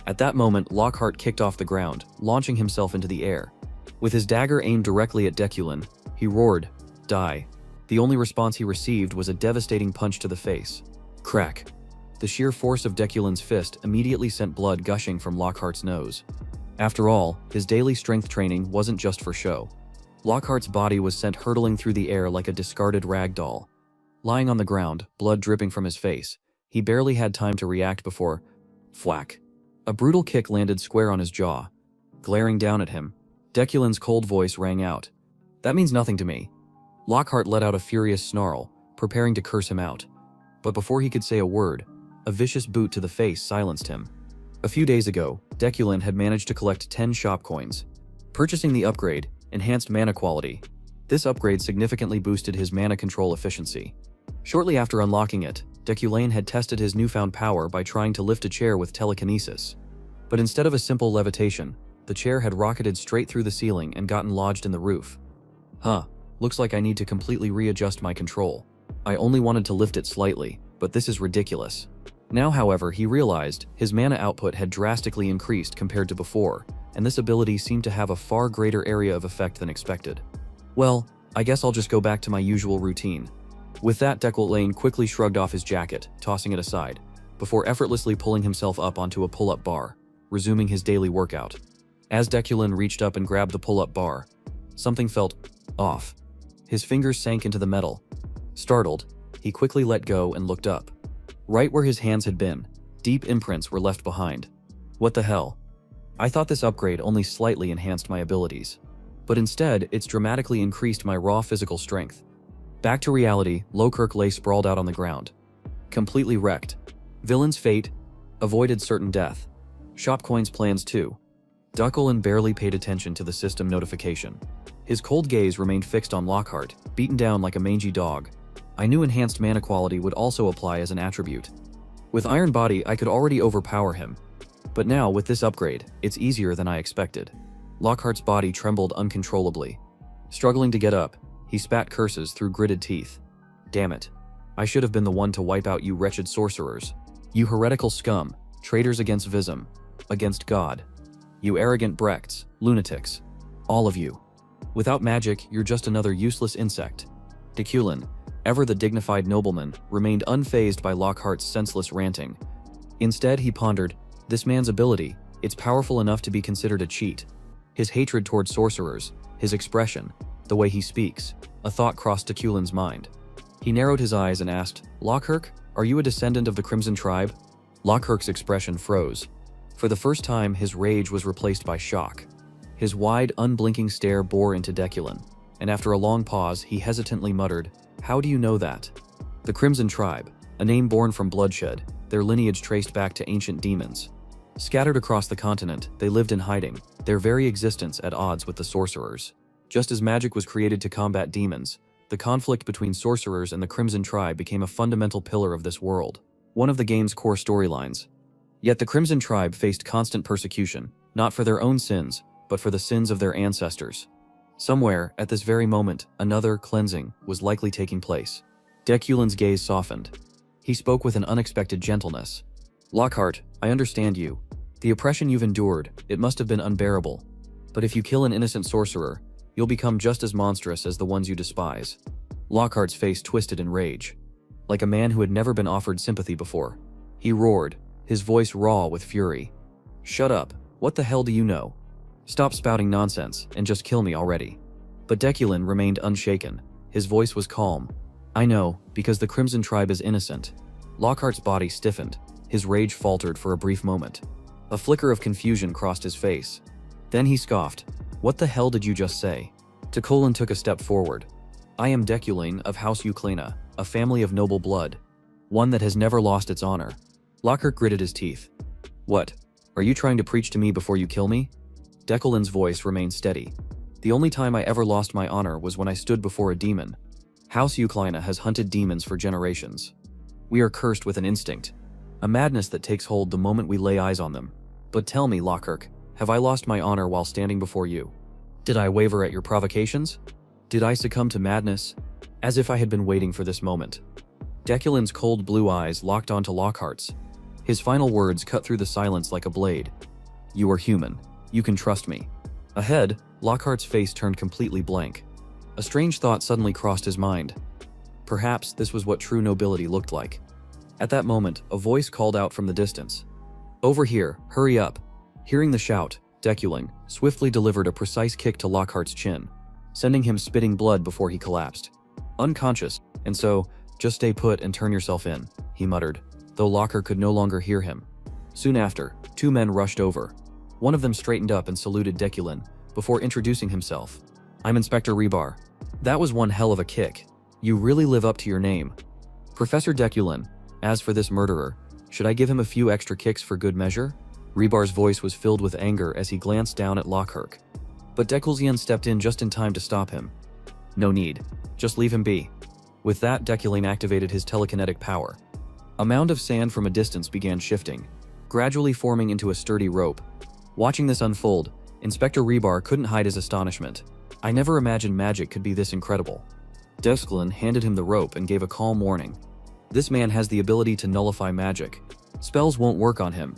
At that moment, Lockhart kicked off the ground, launching himself into the air. With his dagger aimed directly at Deculan, he roared, "Die." The only response he received was a devastating punch to the face. Crack. The sheer force of Deculan's fist immediately sent blood gushing from Lockhart's nose. After all, his daily strength training wasn't just for show. Lockhart's body was sent hurtling through the air like a discarded rag doll. Lying on the ground, blood dripping from his face, he barely had time to react before thwack. A brutal kick landed square on his jaw. Glaring down at him, Deculan's cold voice rang out. "That means nothing to me." Lockhart let out a furious snarl, preparing to curse him out. But before he could say a word, a vicious boot to the face silenced him. A few days ago, Deculan had managed to collect 10 shop coins. Purchasing the upgrade, Enhanced Mana Quality. This upgrade significantly boosted his mana control efficiency. Shortly after unlocking it, Deculan had tested his newfound power by trying to lift a chair with telekinesis. But instead of a simple levitation, the chair had rocketed straight through the ceiling and gotten lodged in the roof. Looks like I need to completely readjust my control. I only wanted to lift it slightly, but this is ridiculous. Now, however, he realized his mana output had drastically increased compared to before, and this ability seemed to have a far greater area of effect than expected. Well, I guess I'll just go back to my usual routine. With that, Deculan quickly shrugged off his jacket, tossing it aside, before effortlessly pulling himself up onto a pull-up bar, resuming his daily workout. As Deculan reached up and grabbed the pull-up bar, something felt off. His fingers sank into the metal. Startled, he quickly let go and looked up. Right where his hands had been, deep imprints were left behind. What the hell? I thought this upgrade only slightly enhanced my abilities. But instead, it's dramatically increased my raw physical strength. Back to reality, Lockhart lay sprawled out on the ground. Completely wrecked. Villain's fate, avoided certain death. Shop coins plans too. Deculan barely paid attention to the system notification. His cold gaze remained fixed on Lockhart, beaten down like a mangy dog. I knew Enhanced Mana Quality would also apply as an attribute. With Iron Body, I could already overpower him. But now, with this upgrade, it's easier than I expected. Lockhart's body trembled uncontrollably. Struggling to get up, he spat curses through gritted teeth. Damn it. I should have been the one to wipe out you wretched sorcerers. You heretical scum, traitors against Vism, against God. You arrogant Brekts, lunatics. All of you. Without magic, you're just another useless insect. Deculan, ever the dignified nobleman, remained unfazed by Lockhart's senseless ranting. Instead, he pondered, this man's ability, it's powerful enough to be considered a cheat. His hatred toward sorcerers, his expression, the way he speaks, a thought crossed Deculan's mind. He narrowed his eyes and asked, Lockhart, are you a descendant of the Crimson Tribe? Lockhart's expression froze. For the first time, his rage was replaced by shock. His wide, unblinking stare bore into Deculan, and after a long pause, he hesitantly muttered, How do you know that? The Crimson Tribe, a name born from bloodshed, their lineage traced back to ancient demons. Scattered across the continent, they lived in hiding, their very existence at odds with the sorcerers. Just as magic was created to combat demons, the conflict between sorcerers and the Crimson Tribe became a fundamental pillar of this world, one of the game's core storylines. Yet the Crimson Tribe faced constant persecution, not for their own sins, but for the sins of their ancestors. Somewhere, at this very moment, another cleansing was likely taking place. Deculan's gaze softened. He spoke with an unexpected gentleness. Lockhart, I understand you. The oppression you've endured, it must have been unbearable. But if you kill an innocent sorcerer, you'll become just as monstrous as the ones you despise. Lockhart's face twisted in rage. Like a man who had never been offered sympathy before. He roared, his voice raw with fury. Shut up, what the hell do you know? Stop spouting nonsense, and just kill me already. But Deculan remained unshaken. His voice was calm. I know, because the Crimson Tribe is innocent. Lockhart's body stiffened. His rage faltered for a brief moment. A flicker of confusion crossed his face. Then he scoffed. "What the hell did you just say?" Dekulin took a step forward. "I am Dekulin of House Uklena, a family of noble blood. One that has never lost its honor." Lockhart gritted his teeth. "What? Are you trying to preach to me before you kill me?" Dekulin's voice remained steady. "The only time I ever lost my honor was when I stood before a demon. House Uklena has hunted demons for generations. We are cursed with an instinct, a madness that takes hold the moment we lay eyes on them. But tell me, Lockhart, have I lost my honor while standing before you? Did I waver at your provocations? Did I succumb to madness?" As if I had been waiting for this moment. Dekulin's cold blue eyes locked onto Lockhart's. His final words cut through the silence like a blade. "You are human. You can trust me." Ahead, Lockhart's face turned completely blank. A strange thought suddenly crossed his mind. Perhaps this was what true nobility looked like. At that moment, a voice called out from the distance. "Over here, hurry up." Hearing the shout, Dekulin swiftly delivered a precise kick to Lockhart's chin, sending him spitting blood before he collapsed. Unconscious, and so, "Just stay put and turn yourself in," he muttered, though Lockhart could no longer hear him. Soon after, two men rushed over. One of them straightened up and saluted Dekulin before introducing himself. "I'm Inspector Rebar." "That was one hell of a kick. You really live up to your name." "Professor Dekulin, as for this murderer, should I give him a few extra kicks for good measure?" Rebar's voice was filled with anger as he glanced down at Lockhart. But Dekulin stepped in just in time to stop him. "No need. Just leave him be." With that, Dekulin activated his telekinetic power. A mound of sand from a distance began shifting, gradually forming into a sturdy rope. Watching this unfold, Inspector Rebar couldn't hide his astonishment. "I never imagined magic could be this incredible." Dekulin handed him the rope and gave a calm warning. "This man has the ability to nullify magic. Spells won't work on him.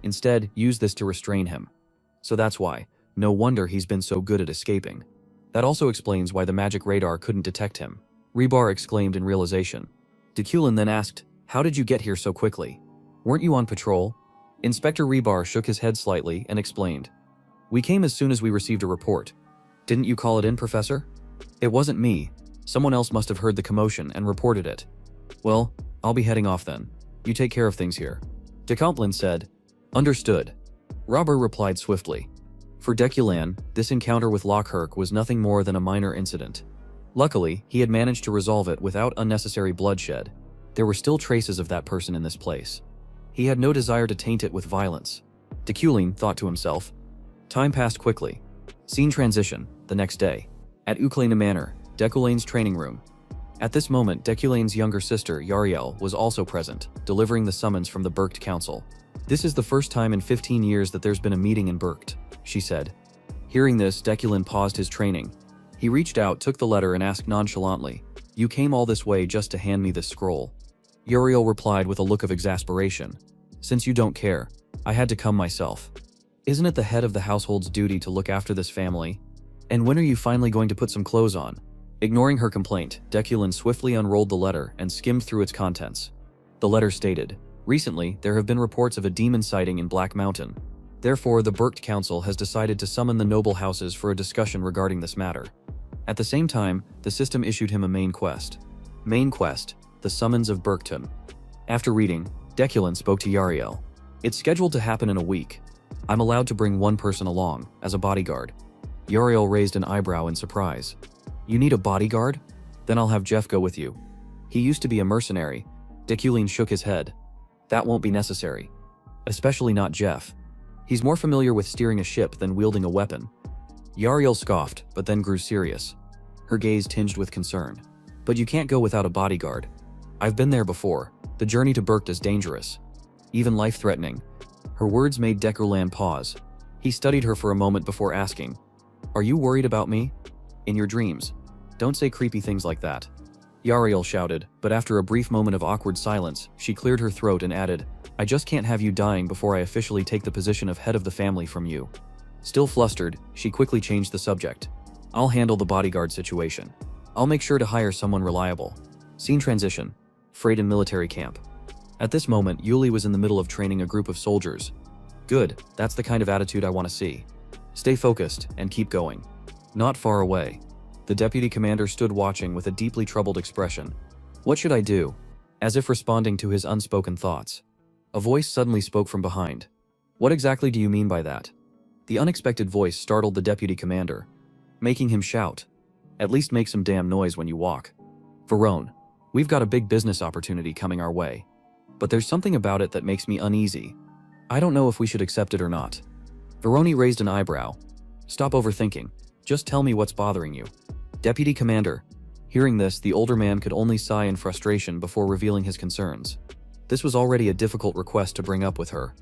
Instead, use this to restrain him. So that's why. No wonder he's been so good at escaping. That also explains why the magic radar couldn't detect him." Rebar exclaimed in realization. Dekulin then asked, "How did you get here so quickly? Weren't you on patrol?" Inspector Rebar shook his head slightly and explained. "We came as soon as we received a report. Didn't you call it in, Professor?" "It wasn't me. Someone else must have heard the commotion and reported it." "Well, I'll be heading off then. You take care of things here." Dekulin said. "Understood." Robber replied swiftly. For Dekulin, this encounter with Lockhart was nothing more than a minor incident. Luckily, he had managed to resolve it without unnecessary bloodshed. There were still traces of that person in this place. He had no desire to taint it with violence. Dekulin thought to himself. Time passed quickly. Scene transition, the next day. At Uklena Manor, Dekulin's training room. At this moment, Dekulin's younger sister, Yahello, was also present, delivering the summons from the Berkt Council. "This is the first time in 15 years that there's been a meeting in Berkt," she said. Hearing this, Dekulin paused his training. He reached out, took the letter, and asked nonchalantly, "You came all this way just to hand me this scroll?" Yahello replied with a look of exasperation. "Since you don't care, I had to come myself. Isn't it the head of the household's duty to look after this family? And when are you finally going to put some clothes on?" Ignoring her complaint, Dekulin swiftly unrolled the letter and skimmed through its contents. The letter stated, "Recently, there have been reports of a demon sighting in Black Mountain. Therefore, the Berkt Council has decided to summon the noble houses for a discussion regarding this matter." At the same time, the system issued him a main quest. Main quest, the Summons of Berkton. After reading, Dekulin spoke to Yahello. "It's scheduled to happen in a week. I'm allowed to bring one person along, as a bodyguard." Yahello raised an eyebrow in surprise. "You need a bodyguard? Then I'll have Jeff go with you. He used to be a mercenary." Dekulin shook his head. "That won't be necessary. Especially not Jeff. He's more familiar with steering a ship than wielding a weapon." Yahello scoffed, but then grew serious. Her gaze tinged with concern. "But you can't go without a bodyguard. I've been there before. The journey to Berkt is dangerous. Even life-threatening." Her words made Dekulin pause. He studied her for a moment before asking, "Are you worried about me? In your dreams? Don't say creepy things like that." Yahello shouted, but after a brief moment of awkward silence, she cleared her throat and added, "I just can't have you dying before I officially take the position of head of the family from you." Still flustered, she quickly changed the subject. "I'll handle the bodyguard situation. I'll make sure to hire someone reliable." Scene transition. Freight and military camp. At this moment, Yuli was in the middle of training a group of soldiers. "Good, that's the kind of attitude I want to see. Stay focused and keep going." Not far away, the deputy commander stood watching with a deeply troubled expression. "What should I do?" As if responding to his unspoken thoughts, a voice suddenly spoke from behind. What exactly do you mean by that? The unexpected voice startled the deputy commander, making him shout, "At least make some damn noise when you walk. Verone, we've got a big business opportunity coming our way. But there's something about it that makes me uneasy. I don't know if we should accept it or not." Verone raised an eyebrow. "Stop overthinking. Just tell me what's bothering you." Deputy Commander. Hearing this, the older man could only sigh in frustration before revealing his concerns. This was already a difficult request to bring up with her.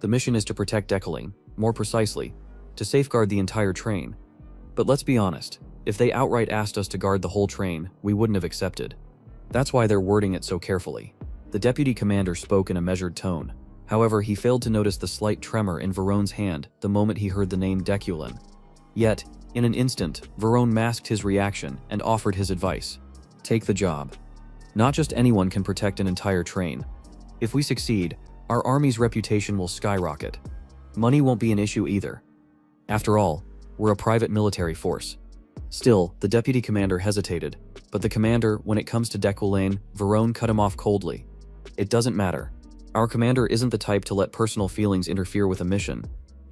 The mission is to protect Decoline, more precisely, to safeguard the entire train. But let's be honest, if they outright asked us to guard the whole train, we wouldn't have accepted. That's why they're wording it so carefully. The deputy commander spoke in a measured tone. However, he failed to notice the slight tremor in Verone's hand the moment he heard the name Decoline. Yet, in an instant, Verone masked his reaction and offered his advice. Take the job. Not just anyone can protect an entire train. If we succeed, our army's reputation will skyrocket. Money won't be an issue either. After all, we're a private military force. Still, the deputy commander hesitated, but the commander, when it comes to Decoline, Verone cut him off coldly. It doesn't matter. Our commander isn't the type to let personal feelings interfere with a mission.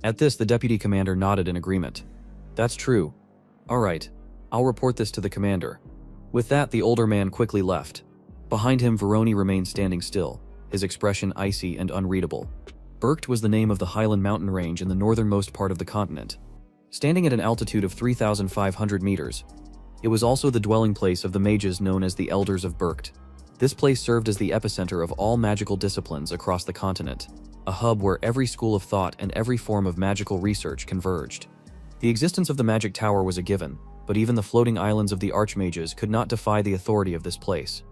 At this, the deputy commander nodded in agreement. That's true. All right, I'll report this to the commander. With that, the older man quickly left. Behind him, Verone remained standing still, his expression icy and unreadable. Berkt was the name of the highland mountain range in the northernmost part of the continent. Standing at an altitude of 3,500 meters, it was also the dwelling place of the mages known as the Elders of Berkt. This place served as the epicenter of all magical disciplines across the continent, a hub where every school of thought and every form of magical research converged. The existence of the Magic Tower was a given, but even the floating islands of the Archmages could not defy the authority of this place.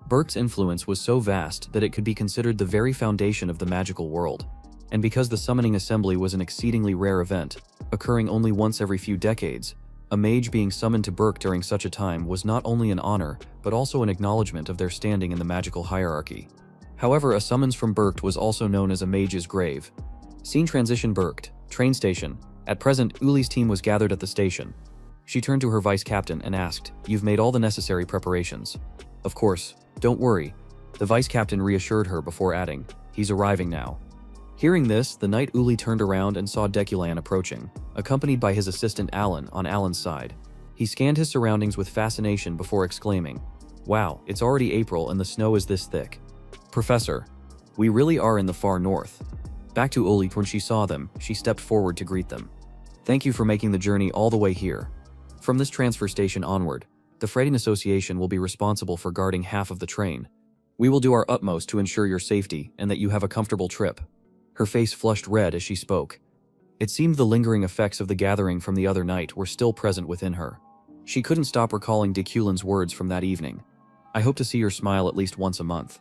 Berkt's influence was so vast that it could be considered the very foundation of the magical world. And because the summoning assembly was an exceedingly rare event, occurring only once every few decades, a mage being summoned to Berkt during such a time was not only an honor, but also an acknowledgement of their standing in the magical hierarchy. However, a summons from Berkt was also known as a mage's grave. Scene transition: Berkt, train station. At present, Uli's team was gathered at the station. She turned to her vice captain and asked, "You've made all the necessary preparations?" "Of course, don't worry." The vice captain reassured her before adding, "He's arriving now." Hearing this, the knight Uli turned around and saw Decoline approaching, accompanied by his assistant Alan on Alan's side. He scanned his surroundings with fascination before exclaiming, "Wow, it's already April and the snow is this thick. Professor, we really are in the far north." Back to Uli. When she saw them, she stepped forward to greet them. "Thank you for making the journey all the way here. From this transfer station onward, the Freighting Association will be responsible for guarding half of the train. We will do our utmost to ensure your safety and that you have a comfortable trip." Her face flushed red as she spoke. It seemed the lingering effects of the gathering from the other night were still present within her. She couldn't stop recalling Deculin's words from that evening. "I hope to see your smile at least once a month."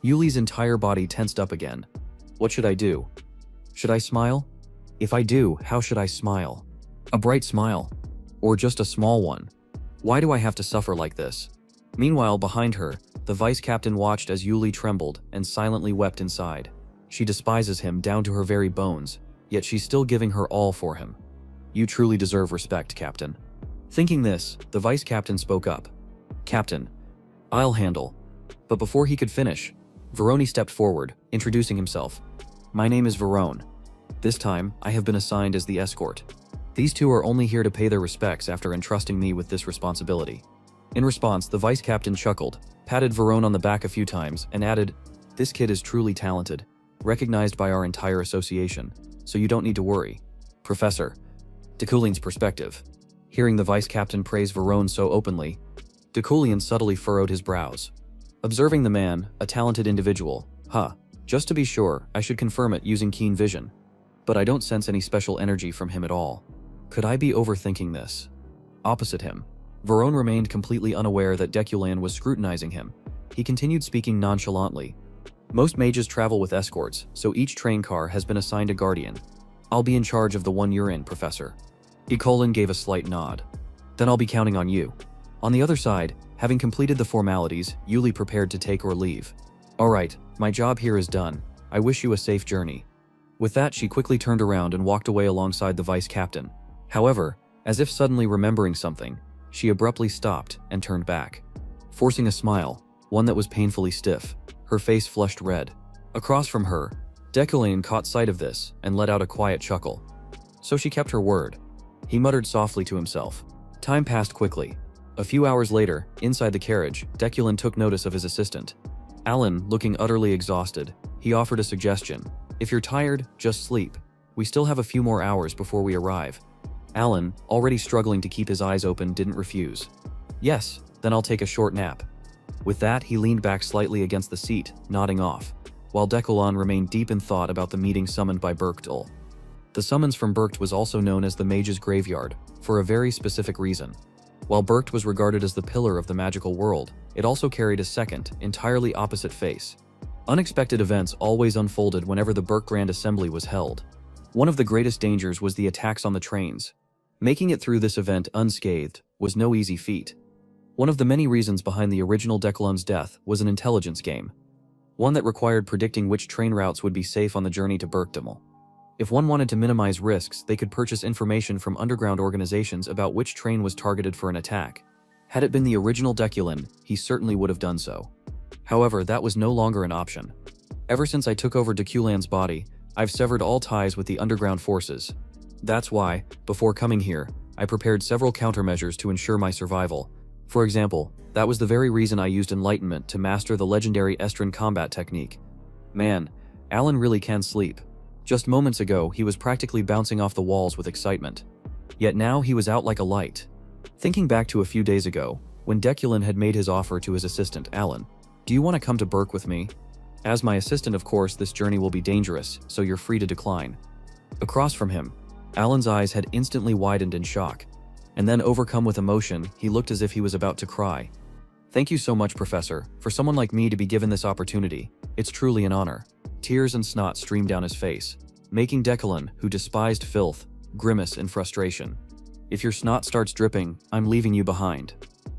Yuli's entire body tensed up again. What should I do? Should I smile? If I do, how should I smile? A bright smile? Or just a small one? Why do I have to suffer like this? Meanwhile, behind her, the vice captain watched as Yuli trembled and silently wept inside. She despises him down to her very bones, yet she's still giving her all for him. "You truly deserve respect, Captain." Thinking this, the vice captain spoke up. "Captain, I'll handle." But before he could finish, Verone stepped forward, introducing himself. "My name is Verone. This time, I have been assigned as the escort. These two are only here to pay their respects after entrusting me with this responsibility." In response, the vice captain chuckled, patted Verone on the back a few times, and added, "This kid is truly talented, recognized by our entire association, so you don't need to worry." Professor. Deculine's perspective. Hearing the vice captain praise Verone so openly, Deculine subtly furrowed his brows. Observing the man, a talented individual, just to be sure, I should confirm it using keen vision. But I don't sense any special energy from him at all. Could I be overthinking this? Opposite him, Verone remained completely unaware that Deculine was scrutinizing him. He continued speaking nonchalantly. "Most mages travel with escorts, so each train car has been assigned a guardian. I'll be in charge of the one you're in, Professor." Decoline gave a slight nod. "Then I'll be counting on you." On the other side, having completed the formalities, Yuli prepared to take or leave. "All right, my job here is done. I wish you a safe journey." With that, she quickly turned around and walked away alongside the vice captain. However, as if suddenly remembering something, she abruptly stopped and turned back. Forcing a smile, one that was painfully stiff, her face flushed red. Across from her, Deculane caught sight of this and let out a quiet chuckle. So she kept her word. He muttered softly to himself. Time passed quickly. A few hours later, inside the carriage, Deculane took notice of his assistant. Alan, looking utterly exhausted, he offered a suggestion. If you're tired, just sleep. We still have a few more hours before we arrive. Alan, already struggling to keep his eyes open, didn't refuse. Yes, then I'll take a short nap. With that, he leaned back slightly against the seat, nodding off, while Deculane remained deep in thought about the meeting summoned by Berktul. The summons from Berkt was also known as the Mage's Graveyard, for a very specific reason. While Berkt was regarded as the pillar of the magical world, it also carried a second, entirely opposite face. Unexpected events always unfolded whenever the Berkt Grand Assembly was held. One of the greatest dangers was the attacks on the trains. Making it through this event unscathed was no easy feat. One of the many reasons behind the original Deculane's death was an intelligence game, one that required predicting which train routes would be safe on the journey to Berktul. If one wanted to minimize risks, they could purchase information from underground organizations about which train was targeted for an attack. Had it been the original Deculane, he certainly would have done so. However, that was no longer an option. Ever since I took over Deculane's body, I've severed all ties with the underground forces. That's why, before coming here, I prepared several countermeasures to ensure my survival. For example, that was the very reason I used enlightenment to master the legendary Estrin combat technique. Man, Alan really can sleep. Just moments ago, he was practically bouncing off the walls with excitement. Yet now he was out like a light. Thinking back to a few days ago, when Deculane had made his offer to his assistant, Alan, "Do you want to come to Berk with me? As my assistant, of course, this journey will be dangerous, so you're free to decline." Across from him, Alan's eyes had instantly widened in shock. And then, overcome with emotion, he looked as if he was about to cry. "Thank you so much, Professor, for someone like me to be given this opportunity. It's truly an honor." Tears and snot streamed down his face, making Deculane, who despised filth, grimace in frustration. "If your snot starts dripping, I'm leaving you behind."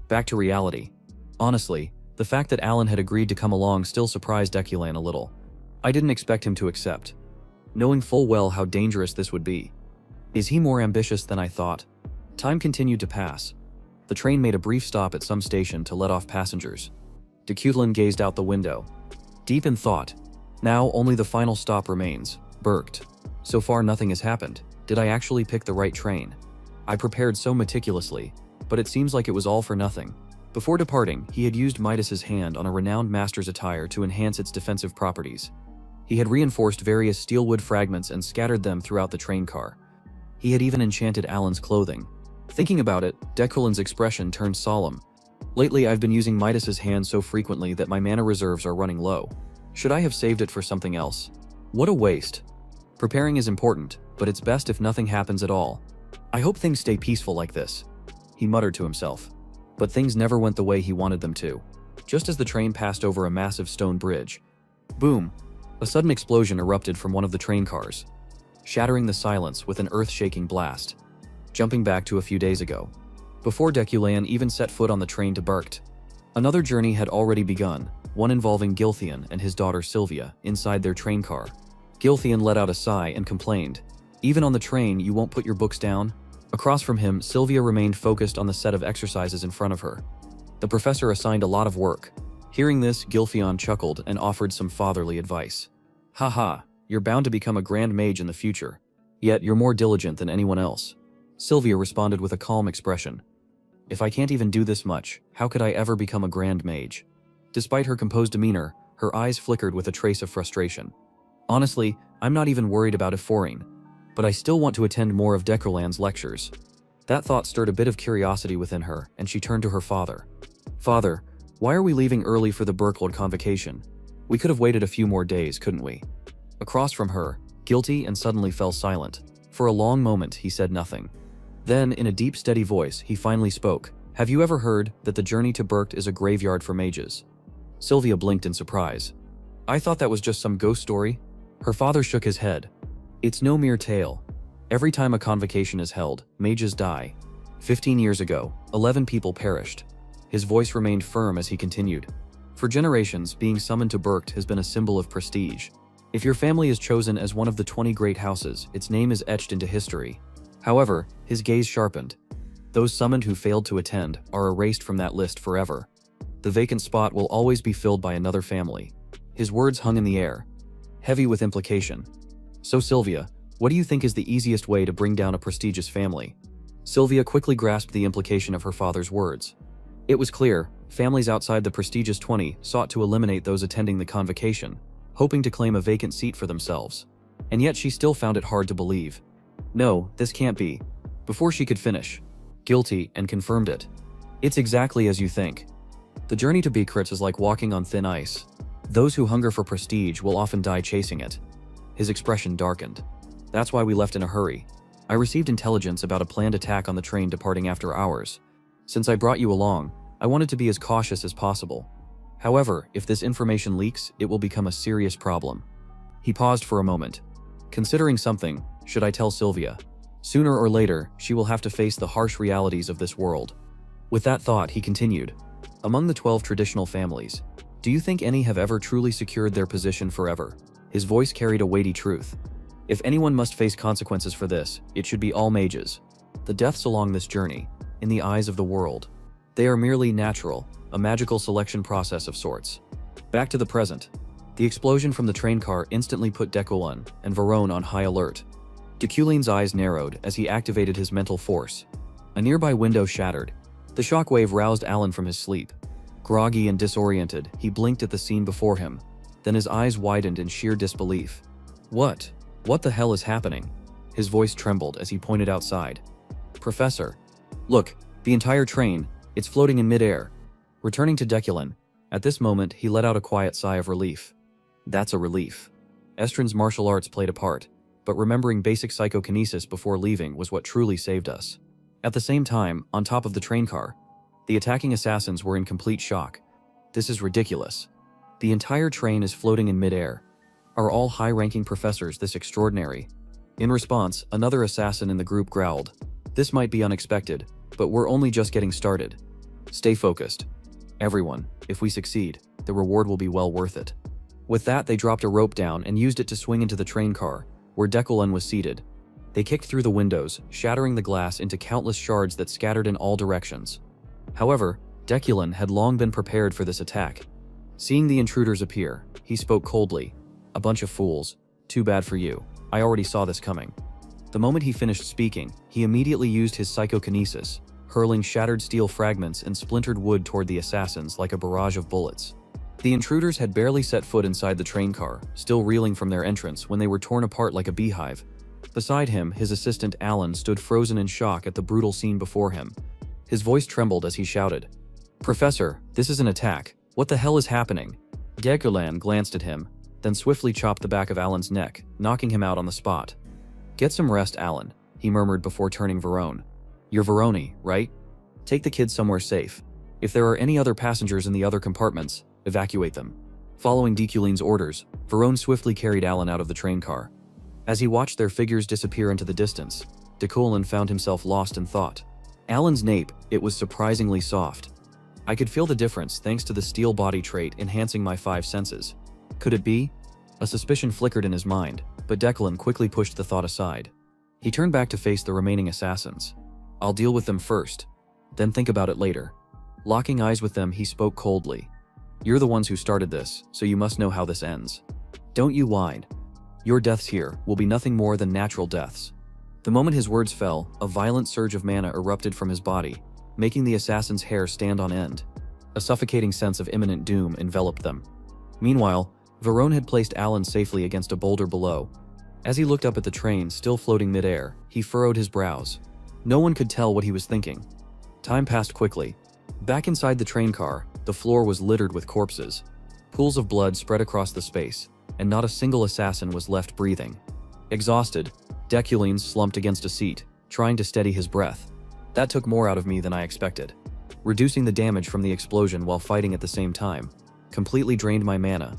Back to reality. Honestly, the fact that Alan had agreed to come along still surprised Deculane a little. I didn't expect him to accept, knowing full well how dangerous this would be. Is he more ambitious than I thought? Time continued to pass. The train made a brief stop at some station to let off passengers. Deculane gazed out the window, deep in thought. Now only the final stop remains, Berkt. So far nothing has happened. Did I actually pick the right train? I prepared so meticulously, but it seems like it was all for nothing. Before departing, he had used Midas's hand on a renowned master's attire to enhance its defensive properties. He had reinforced various steelwood fragments and scattered them throughout the train car. He had even enchanted Alan's clothing. Thinking about it, Deculane's expression turned solemn. Lately, I've been using Midas's hand so frequently that my mana reserves are running low. Should I have saved it for something else? What a waste. Preparing is important, but it's best if nothing happens at all. I hope things stay peaceful like this, he muttered to himself. But things never went the way he wanted them to. Just as the train passed over a massive stone bridge, boom, a sudden explosion erupted from one of the train cars, shattering the silence with an earth-shaking blast. Jumping back to a few days ago, before Deculane even set foot on the train to Berkt, another journey had already begun, one involving Gilthian and his daughter Sylvia inside their train car. Gilthian let out a sigh and complained, "Even on the train, you won't put your books down?" Across from him, Sylvia remained focused on the set of exercises in front of her. The professor assigned a lot of work. Hearing this, Gilthian chuckled and offered some fatherly advice. "Haha, you're bound to become a grand mage in the future. Yet you're more diligent than anyone else." Sylvia responded with a calm expression. "If I can't even do this much, how could I ever become a grand mage?" Despite her composed demeanor, her eyes flickered with a trace of frustration. "Honestly, I'm not even worried about Ephorine, but I still want to attend more of Deculane's lectures." That thought stirred a bit of curiosity within her, and she turned to her father. "Father, why are we leaving early for the Berkwood convocation? We could have waited a few more days, couldn't we?" Across from her, guilty and suddenly fell silent. For a long moment, he said nothing. Then, in a deep, steady voice, he finally spoke. "Have you ever heard that the journey to Berkt is a graveyard for mages?" Sylvia blinked in surprise. "I thought that was just some ghost story." Her father shook his head. "It's no mere tale. Every time a convocation is held, mages die. 15 years ago, 11 people perished." His voice remained firm as he continued. "For generations, being summoned to Berkt has been a symbol of prestige. If your family is chosen as one of the 20 great houses, its name is etched into history." However, his gaze sharpened. Those summoned who failed to attend are erased from that list forever. The vacant spot will always be filled by another family. His words hung in the air, heavy with implication. So Sylvia, what do you think is the easiest way to bring down a prestigious family? Sylvia quickly grasped the implication of her father's words. It was clear, families outside the prestigious 20 sought to eliminate those attending the convocation, hoping to claim a vacant seat for themselves. And yet she still found it hard to believe. No, this can't be. Before she could finish, guilty and confirmed it. It's exactly as you think. The journey to Betrayal is like walking on thin ice. Those who hunger for prestige will often die chasing it. His expression darkened. That's why we left in a hurry. I received intelligence about a planned attack on the train departing after hours. Since I brought you along, I wanted to be as cautious as possible. However, if this information leaks, it will become a serious problem. He paused for a moment. Considering something, should I tell Sylvia? Sooner or later, she will have to face the harsh realities of this world. With that thought, he continued. Among the 12 traditional families, do you think any have ever truly secured their position forever? His voice carried a weighty truth. If anyone must face consequences for this, it should be all mages. The deaths along this journey, in the eyes of the world, they are merely natural, a magical selection process of sorts. Back to the present. The explosion from the train car instantly put Dekulun and Varone on high alert. Deculin's eyes narrowed as he activated his mental force. A nearby window shattered. The shockwave roused Alan from his sleep. Groggy and disoriented, he blinked at the scene before him. Then his eyes widened in sheer disbelief. What the hell is happening? His voice trembled as he pointed outside. Professor. Look, the entire train, it's floating in midair. Returning to Dekulun, at this moment he let out a quiet sigh of relief. That's a relief. Estrin's martial arts played a part, but remembering basic psychokinesis before leaving was what truly saved us. At the same time, on top of the train car, the attacking assassins were in complete shock. This is ridiculous. The entire train is floating in midair. Are all high-ranking professors this extraordinary? In response, another assassin in the group growled. This might be unexpected, but we're only just getting started. Stay focused. Everyone, if we succeed, the reward will be well worth it. With that, they dropped a rope down and used it to swing into the train car, where Dekulun was seated. They kicked through the windows, shattering the glass into countless shards that scattered in all directions. However, Dekulun had long been prepared for this attack. Seeing the intruders appear, he spoke coldly. A bunch of fools. Too bad for you. I already saw this coming. The moment he finished speaking, he immediately used his psychokinesis, hurling shattered steel fragments and splintered wood toward the assassins like a barrage of bullets. The intruders had barely set foot inside the train car, still reeling from their entrance when they were torn apart like a beehive. Beside him, his assistant Alan stood frozen in shock at the brutal scene before him. His voice trembled as he shouted, Professor, this is an attack. What the hell is happening? Dekulun glanced at him, then swiftly chopped the back of Alan's neck, knocking him out on the spot. Get some rest, Alan, he murmured before turning Varone. You're Varone, right? Take the kids somewhere safe. If there are any other passengers in the other compartments, evacuate them. Following Dekulun's orders, Varone swiftly carried Alan out of the train car. As he watched their figures disappear into the distance, Dekulun found himself lost in thought. Alan's nape, it was surprisingly soft. I could feel the difference thanks to the steel body trait enhancing my 5 senses. Could it be? A suspicion flickered in his mind, but Dekulun quickly pushed the thought aside. He turned back to face the remaining assassins. I'll deal with them first, then think about it later. Locking eyes with them, he spoke coldly. You're the ones who started this, so you must know how this ends. Don't you whine. Your deaths here will be nothing more than natural deaths. The moment his words fell, a violent surge of mana erupted from his body, making the assassin's hair stand on end. A suffocating sense of imminent doom enveloped them. Meanwhile, Varone had placed Alan safely against a boulder below. As he looked up at the train still floating midair, he furrowed his brows. No one could tell what he was thinking. Time passed quickly. Back inside the train car, the floor was littered with corpses. Pools of blood spread across the space, and not a single assassin was left breathing. Exhausted, Dekulun slumped against a seat, trying to steady his breath. That took more out of me than I expected. Reducing the damage from the explosion while fighting at the same time completely drained my mana.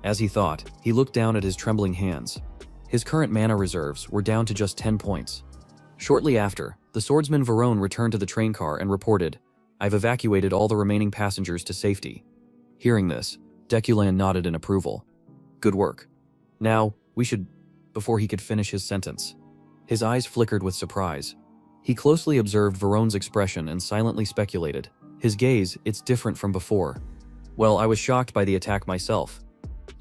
As he thought, he looked down at his trembling hands. His current mana reserves were down to just 10 points. Shortly after, the swordsman Varone returned to the train car and reported, I've evacuated all the remaining passengers to safety. Hearing this, Dekulun nodded in approval. Good work. Now, we should... Before he could finish his sentence, his eyes flickered with surprise. He closely observed Varone's expression and silently speculated. His gaze, it's different from before. Well, I was shocked by the attack myself.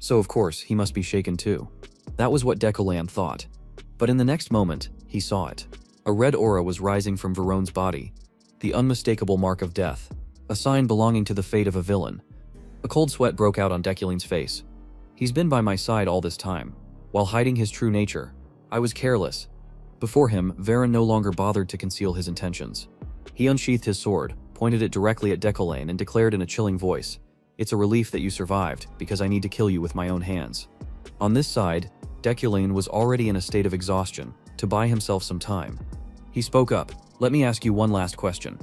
So of course, he must be shaken too. That was what Decolan thought. But in the next moment, he saw it. A red aura was rising from Verone's body. The unmistakable mark of death. A sign belonging to the fate of a villain. A cold sweat broke out on Deculin's face. He's been by my side all this time. While hiding his true nature, I was careless. Before him, Veron no longer bothered to conceal his intentions. He unsheathed his sword, pointed it directly at Decolan and declared in a chilling voice, "It's a relief that you survived, because I need to kill you with my own hands." On this side, Decolan was already in a state of exhaustion, to buy himself some time. He spoke up, "Let me ask you one last question.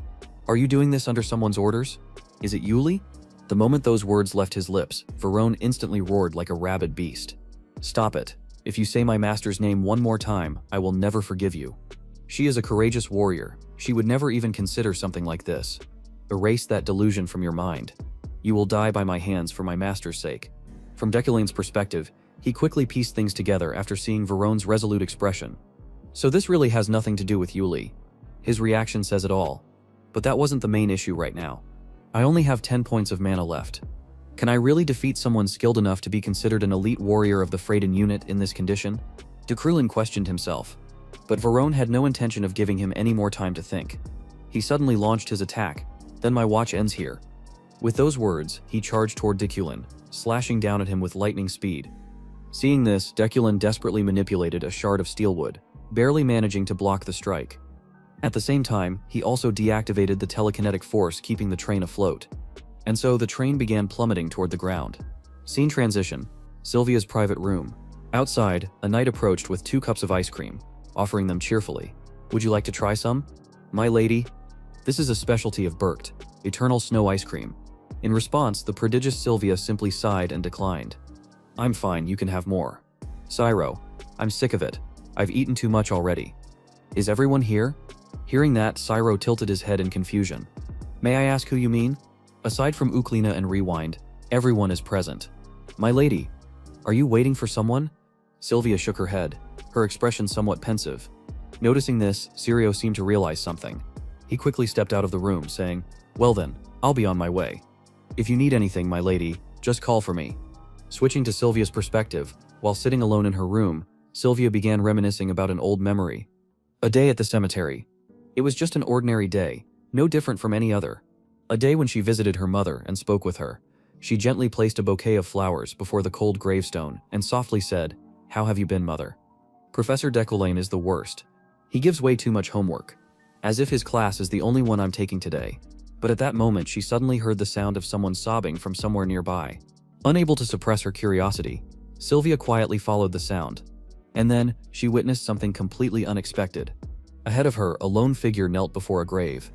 Are you doing this under someone's orders? Is it Yuli?" The moment those words left his lips, Verone instantly roared like a rabid beast. "Stop it. If you say my master's name one more time, I will never forgive you. She is a courageous warrior. She would never even consider something like this. Erase that delusion from your mind. You will die by my hands for my master's sake." From Deculan's perspective, he quickly pieced things together after seeing Verone's resolute expression. So this really has nothing to do with Yuli. His reaction says it all. But that wasn't the main issue right now. I only have 10 points of mana left. Can I really defeat someone skilled enough to be considered an elite warrior of the Freydin unit in this condition? Dekrulin questioned himself. But Verone had no intention of giving him any more time to think. He suddenly launched his attack. "Then my watch ends here." With those words, he charged toward Deculin, slashing down at him with lightning speed. Seeing this, Deculin desperately manipulated a shard of steelwood, barely managing to block the strike. At the same time, he also deactivated the telekinetic force keeping the train afloat. And so the train began plummeting toward the ground. Scene transition. Sylvia's private room. Outside, a knight approached with 2 cups of ice cream, offering them cheerfully. "Would you like to try some? My lady?" This is a specialty of Berkt, eternal snow ice cream. In response, the prodigious Sylvia simply sighed and declined. "I'm fine, you can have more." "Cyro, I'm sick of it. I've eaten too much already." "Is everyone here?" Hearing that, Cyro tilted his head in confusion. "May I ask who you mean?" Aside from Uklina and Rewind, everyone is present. "My lady, are you waiting for someone?" Sylvia shook her head, her expression somewhat pensive. Noticing this, Sirio seemed to realize something. He quickly stepped out of the room, saying, "Well then, I'll be on my way. If you need anything, my lady, just call for me." Switching to Sylvia's perspective, while sitting alone in her room, Sylvia began reminiscing about an old memory. A day at the cemetery. It was just an ordinary day, no different from any other. A day when she visited her mother and spoke with her. She gently placed a bouquet of flowers before the cold gravestone and softly said, "How have you been, mother?" Professor Decolan is the worst. He gives way too much homework. As if his class is the only one I'm taking today. But at that moment, she suddenly heard the sound of someone sobbing from somewhere nearby. Unable to suppress her curiosity, Sylvia quietly followed the sound. And then, she witnessed something completely unexpected. Ahead of her, a lone figure knelt before a grave.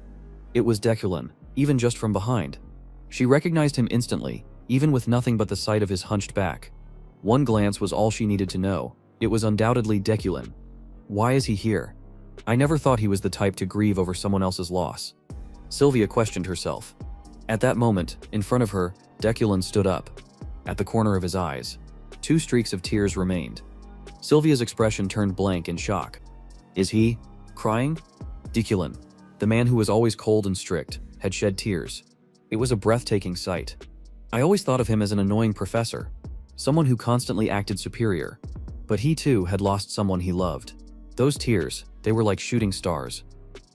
It was Deculan, even just from behind. She recognized him instantly, even with nothing but the sight of his hunched back. One glance was all she needed to know. It was undoubtedly Deculan. Why is he here? I never thought he was the type to grieve over someone else's loss. Sylvia questioned herself. At that moment, in front of her, Deculan stood up. At the corner of his eyes, 2 streaks of tears remained. Sylvia's expression turned blank in shock. Is he crying? Deculan, the man who was always cold and strict, had shed tears. It was a breathtaking sight. I always thought of him as an annoying professor, someone who constantly acted superior. But he too had lost someone he loved. Those tears, they were like shooting stars.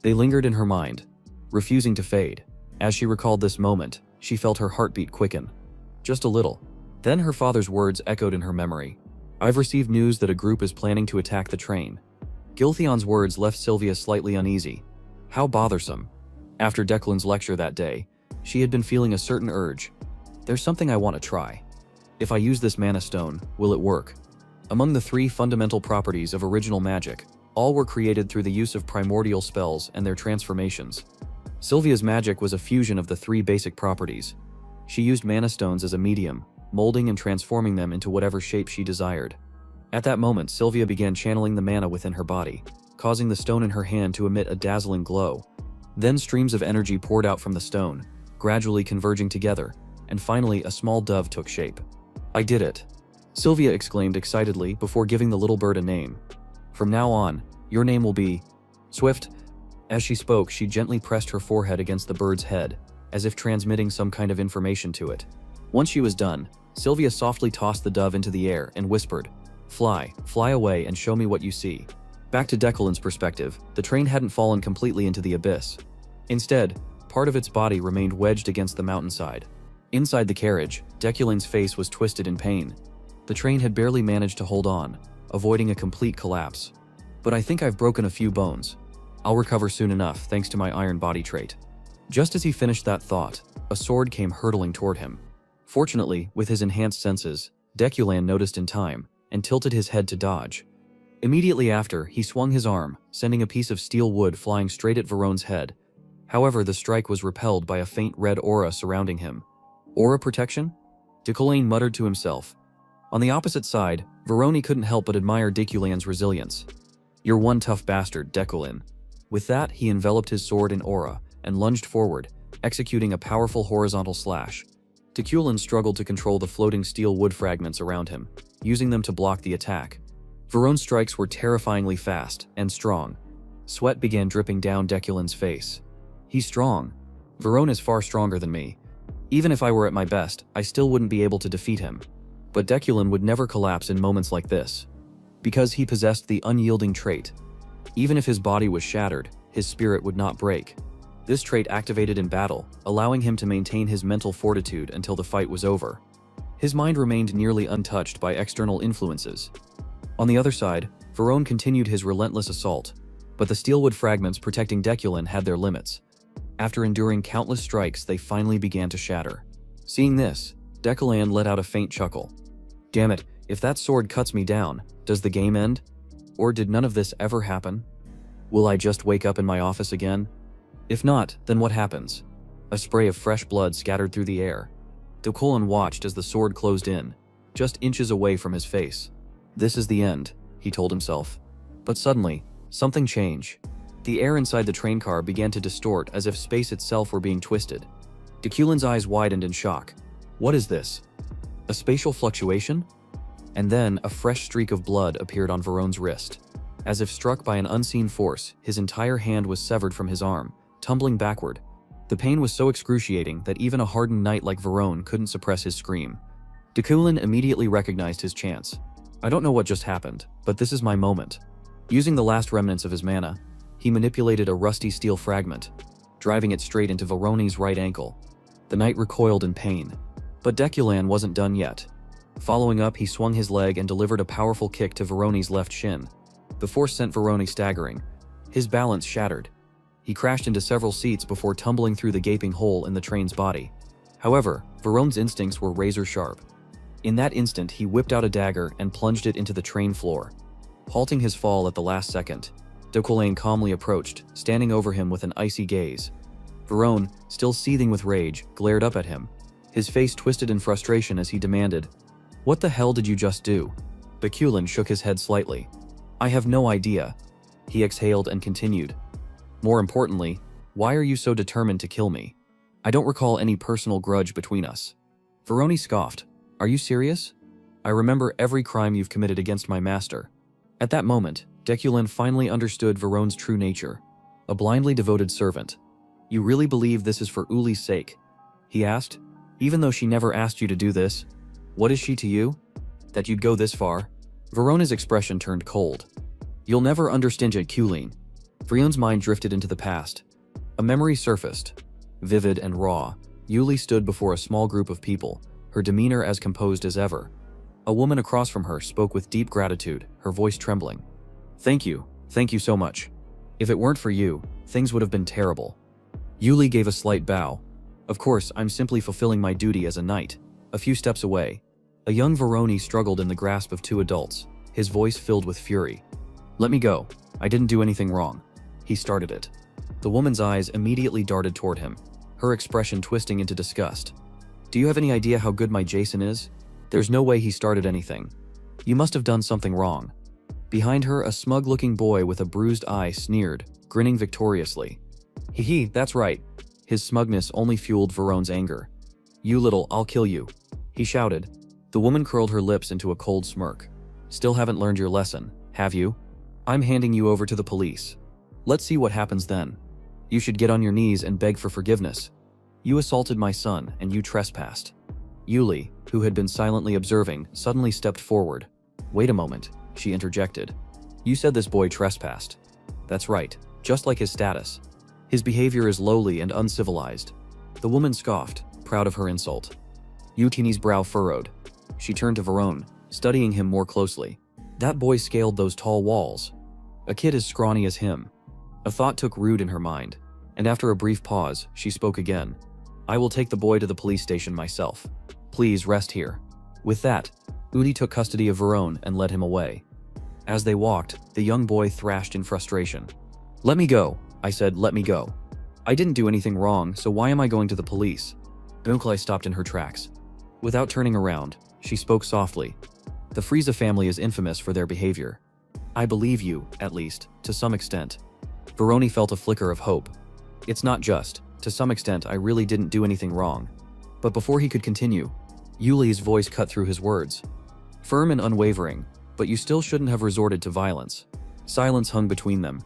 They lingered in her mind, refusing to fade. As she recalled this moment, she felt her heartbeat quicken. Just a little. Then her father's words echoed in her memory. I've received news that a group is planning to attack the train. Giltheon's words left Sylvia slightly uneasy. How bothersome. After Declan's lecture that day, she had been feeling a certain urge. There's something I want to try. If I use this mana stone, will it work? Among the 3 fundamental properties of original magic, all were created through the use of primordial spells and their transformations. Sylvia's magic was a fusion of the 3 basic properties. She used mana stones as a medium, molding and transforming them into whatever shape she desired. At that moment, Sylvia began channeling the mana within her body, causing the stone in her hand to emit a dazzling glow. Then streams of energy poured out from the stone, gradually converging together, and finally a small dove took shape. I did it! Sylvia exclaimed excitedly before giving the little bird a name. From now on, your name will be Swift. As she spoke, she gently pressed her forehead against the bird's head, as if transmitting some kind of information to it. Once she was done, Sylvia softly tossed the dove into the air and whispered, "Fly, fly away and show me what you see." Back to Deculin's perspective, the train hadn't fallen completely into the abyss. Instead, part of its body remained wedged against the mountainside. Inside the carriage, Deculin's face was twisted in pain. The train had barely managed to hold on, avoiding a complete collapse. "But I think I've broken a few bones. I'll recover soon enough thanks to my iron body trait." Just as he finished that thought, a sword came hurtling toward him. Fortunately, with his enhanced senses, Deculan noticed in time and tilted his head to dodge. Immediately after, he swung his arm, sending a piece of steel wood flying straight at Verone's head. However, the strike was repelled by a faint red aura surrounding him. Aura protection? Deculan muttered to himself. On the opposite side, Verone couldn't help but admire Deculan's resilience. "You're one tough bastard, Deculan." With that, he enveloped his sword in aura and lunged forward, executing a powerful horizontal slash. Deculan struggled to control the floating steel wood fragments around him, using them to block the attack. Verone's strikes were terrifyingly fast and strong. Sweat began dripping down Deculan's face. "He's strong. Verone is far stronger than me. Even if I were at my best, I still wouldn't be able to defeat him." But Deculan would never collapse in moments like this, because he possessed the unyielding trait. Even if his body was shattered, his spirit would not break. This trait activated in battle, allowing him to maintain his mental fortitude until the fight was over. His mind remained nearly untouched by external influences. On the other side, Verone continued his relentless assault, but the steelwood fragments protecting Deculan had their limits. After enduring countless strikes, they finally began to shatter. Seeing this, Deculan let out a faint chuckle. "Damn it, if that sword cuts me down, does the game end? Or did none of this ever happen? Will I just wake up in my office again? If not, then what happens?" A spray of fresh blood scattered through the air. Deculan watched as the sword closed in, just inches away from his face. "This is the end," he told himself. But suddenly, something changed. The air inside the train car began to distort as if space itself were being twisted. Deculan's eyes widened in shock. What is this? A spatial fluctuation? And then a fresh streak of blood appeared on Verone's wrist. As if struck by an unseen force, his entire hand was severed from his arm, tumbling backward. The pain was so excruciating that even a hardened knight like Verone couldn't suppress his scream. Deculan immediately recognized his chance. "I don't know what just happened, but this is my moment." Using the last remnants of his mana, he manipulated a rusty steel fragment, driving it straight into Verone's right ankle. The knight recoiled in pain. But Deculan wasn't done yet. Following up, he swung his leg and delivered a powerful kick to Verone's left shin. The force sent Verone staggering. His balance shattered. He crashed into several seats before tumbling through the gaping hole in the train's body. However, Verone's instincts were razor sharp. In that instant, he whipped out a dagger and plunged it into the train floor. Halting his fall at the last second, Deculan calmly approached, standing over him with an icy gaze. Verone, still seething with rage, glared up at him. His face twisted in frustration as he demanded, "What the hell did you just do?" Deculan shook his head slightly. "I have no idea." He exhaled and continued. "More importantly, why are you so determined to kill me? I don't recall any personal grudge between us." Verone scoffed. "Are you serious? I remember every crime you've committed against my master." At that moment, Deculan finally understood Verone's true nature. A blindly devoted servant. "You really believe this is for Uli's sake?" he asked. "Even though she never asked you to do this, what is she to you? That you'd go this far?" Verone's expression turned cold. "You'll never understand Deculan." Verone's mind drifted into the past. A memory surfaced. Vivid and raw, Uli stood before a small group of people, her demeanor as composed as ever. A woman across from her spoke with deep gratitude, her voice trembling. Thank you so much. If it weren't for you, things would have been terrible." Uli gave a slight bow. "Of course, I'm simply fulfilling my duty as a knight." A few steps away, a young Verone struggled in the grasp of two adults, his voice filled with fury. "Let me go. I didn't do anything wrong." He started it. The woman's eyes immediately darted toward him, her expression twisting into disgust. "Do you have any idea how good my Jason is? There's no way he started anything. You must have done something wrong." Behind her, a smug-looking boy with a bruised eye sneered, grinning victoriously. Hee, that's right." His smugness only fueled Verone's anger. "You little, I'll kill you," he shouted. The woman curled her lips into a cold smirk. "Still haven't learned your lesson, have you? I'm handing you over to the police. Let's see what happens then. You should get on your knees and beg for forgiveness. You assaulted my son and you trespassed." Uli, who had been silently observing, suddenly stepped forward. "Wait a moment," she interjected. "You said this boy trespassed." "That's right, just like his status. His behavior is lowly and uncivilized." The woman scoffed, proud of her insult. Yutini's brow furrowed. She turned to Verone, studying him more closely. "That boy scaled those tall walls. A kid as scrawny as him." A thought took root in her mind, and after a brief pause, she spoke again. "I will take the boy to the police station myself. Please rest here." With that, Udi took custody of Verone and led him away. As they walked, the young boy thrashed in frustration. "Let me go," I said, "let me go. I didn't do anything wrong, so why am I going to the police?" Bunklai stopped in her tracks. Without turning around, she spoke softly. "The Frieza family is infamous for their behavior. I believe you, at least, to some extent." Verone felt a flicker of hope. "It's not just, to some extent I really didn't do anything wrong." But before he could continue, Yuli's voice cut through his words. Firm and unwavering, "But you still shouldn't have resorted to violence." Silence hung between them.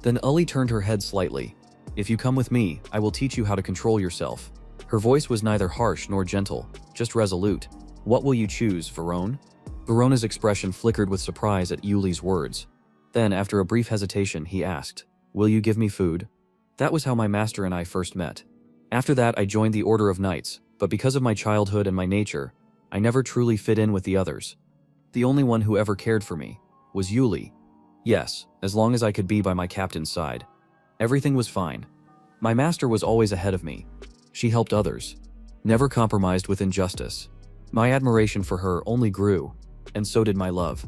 Then Uli turned her head slightly. "If you come with me, I will teach you how to control yourself." Her voice was neither harsh nor gentle, just resolute. "What will you choose, Verone?" Verona's expression flickered with surprise at Yuli's words. Then, after a brief hesitation, he asked, "Will you give me food?" "That was how my master and I first met. After that, I joined the Order of Knights, but because of my childhood and my nature, I never truly fit in with the others. The only one who ever cared for me was Yuli. Yes, as long as I could be by my captain's side. Everything was fine. My master was always ahead of me. She helped others, never compromised with injustice. My admiration for her only grew, and so did my love.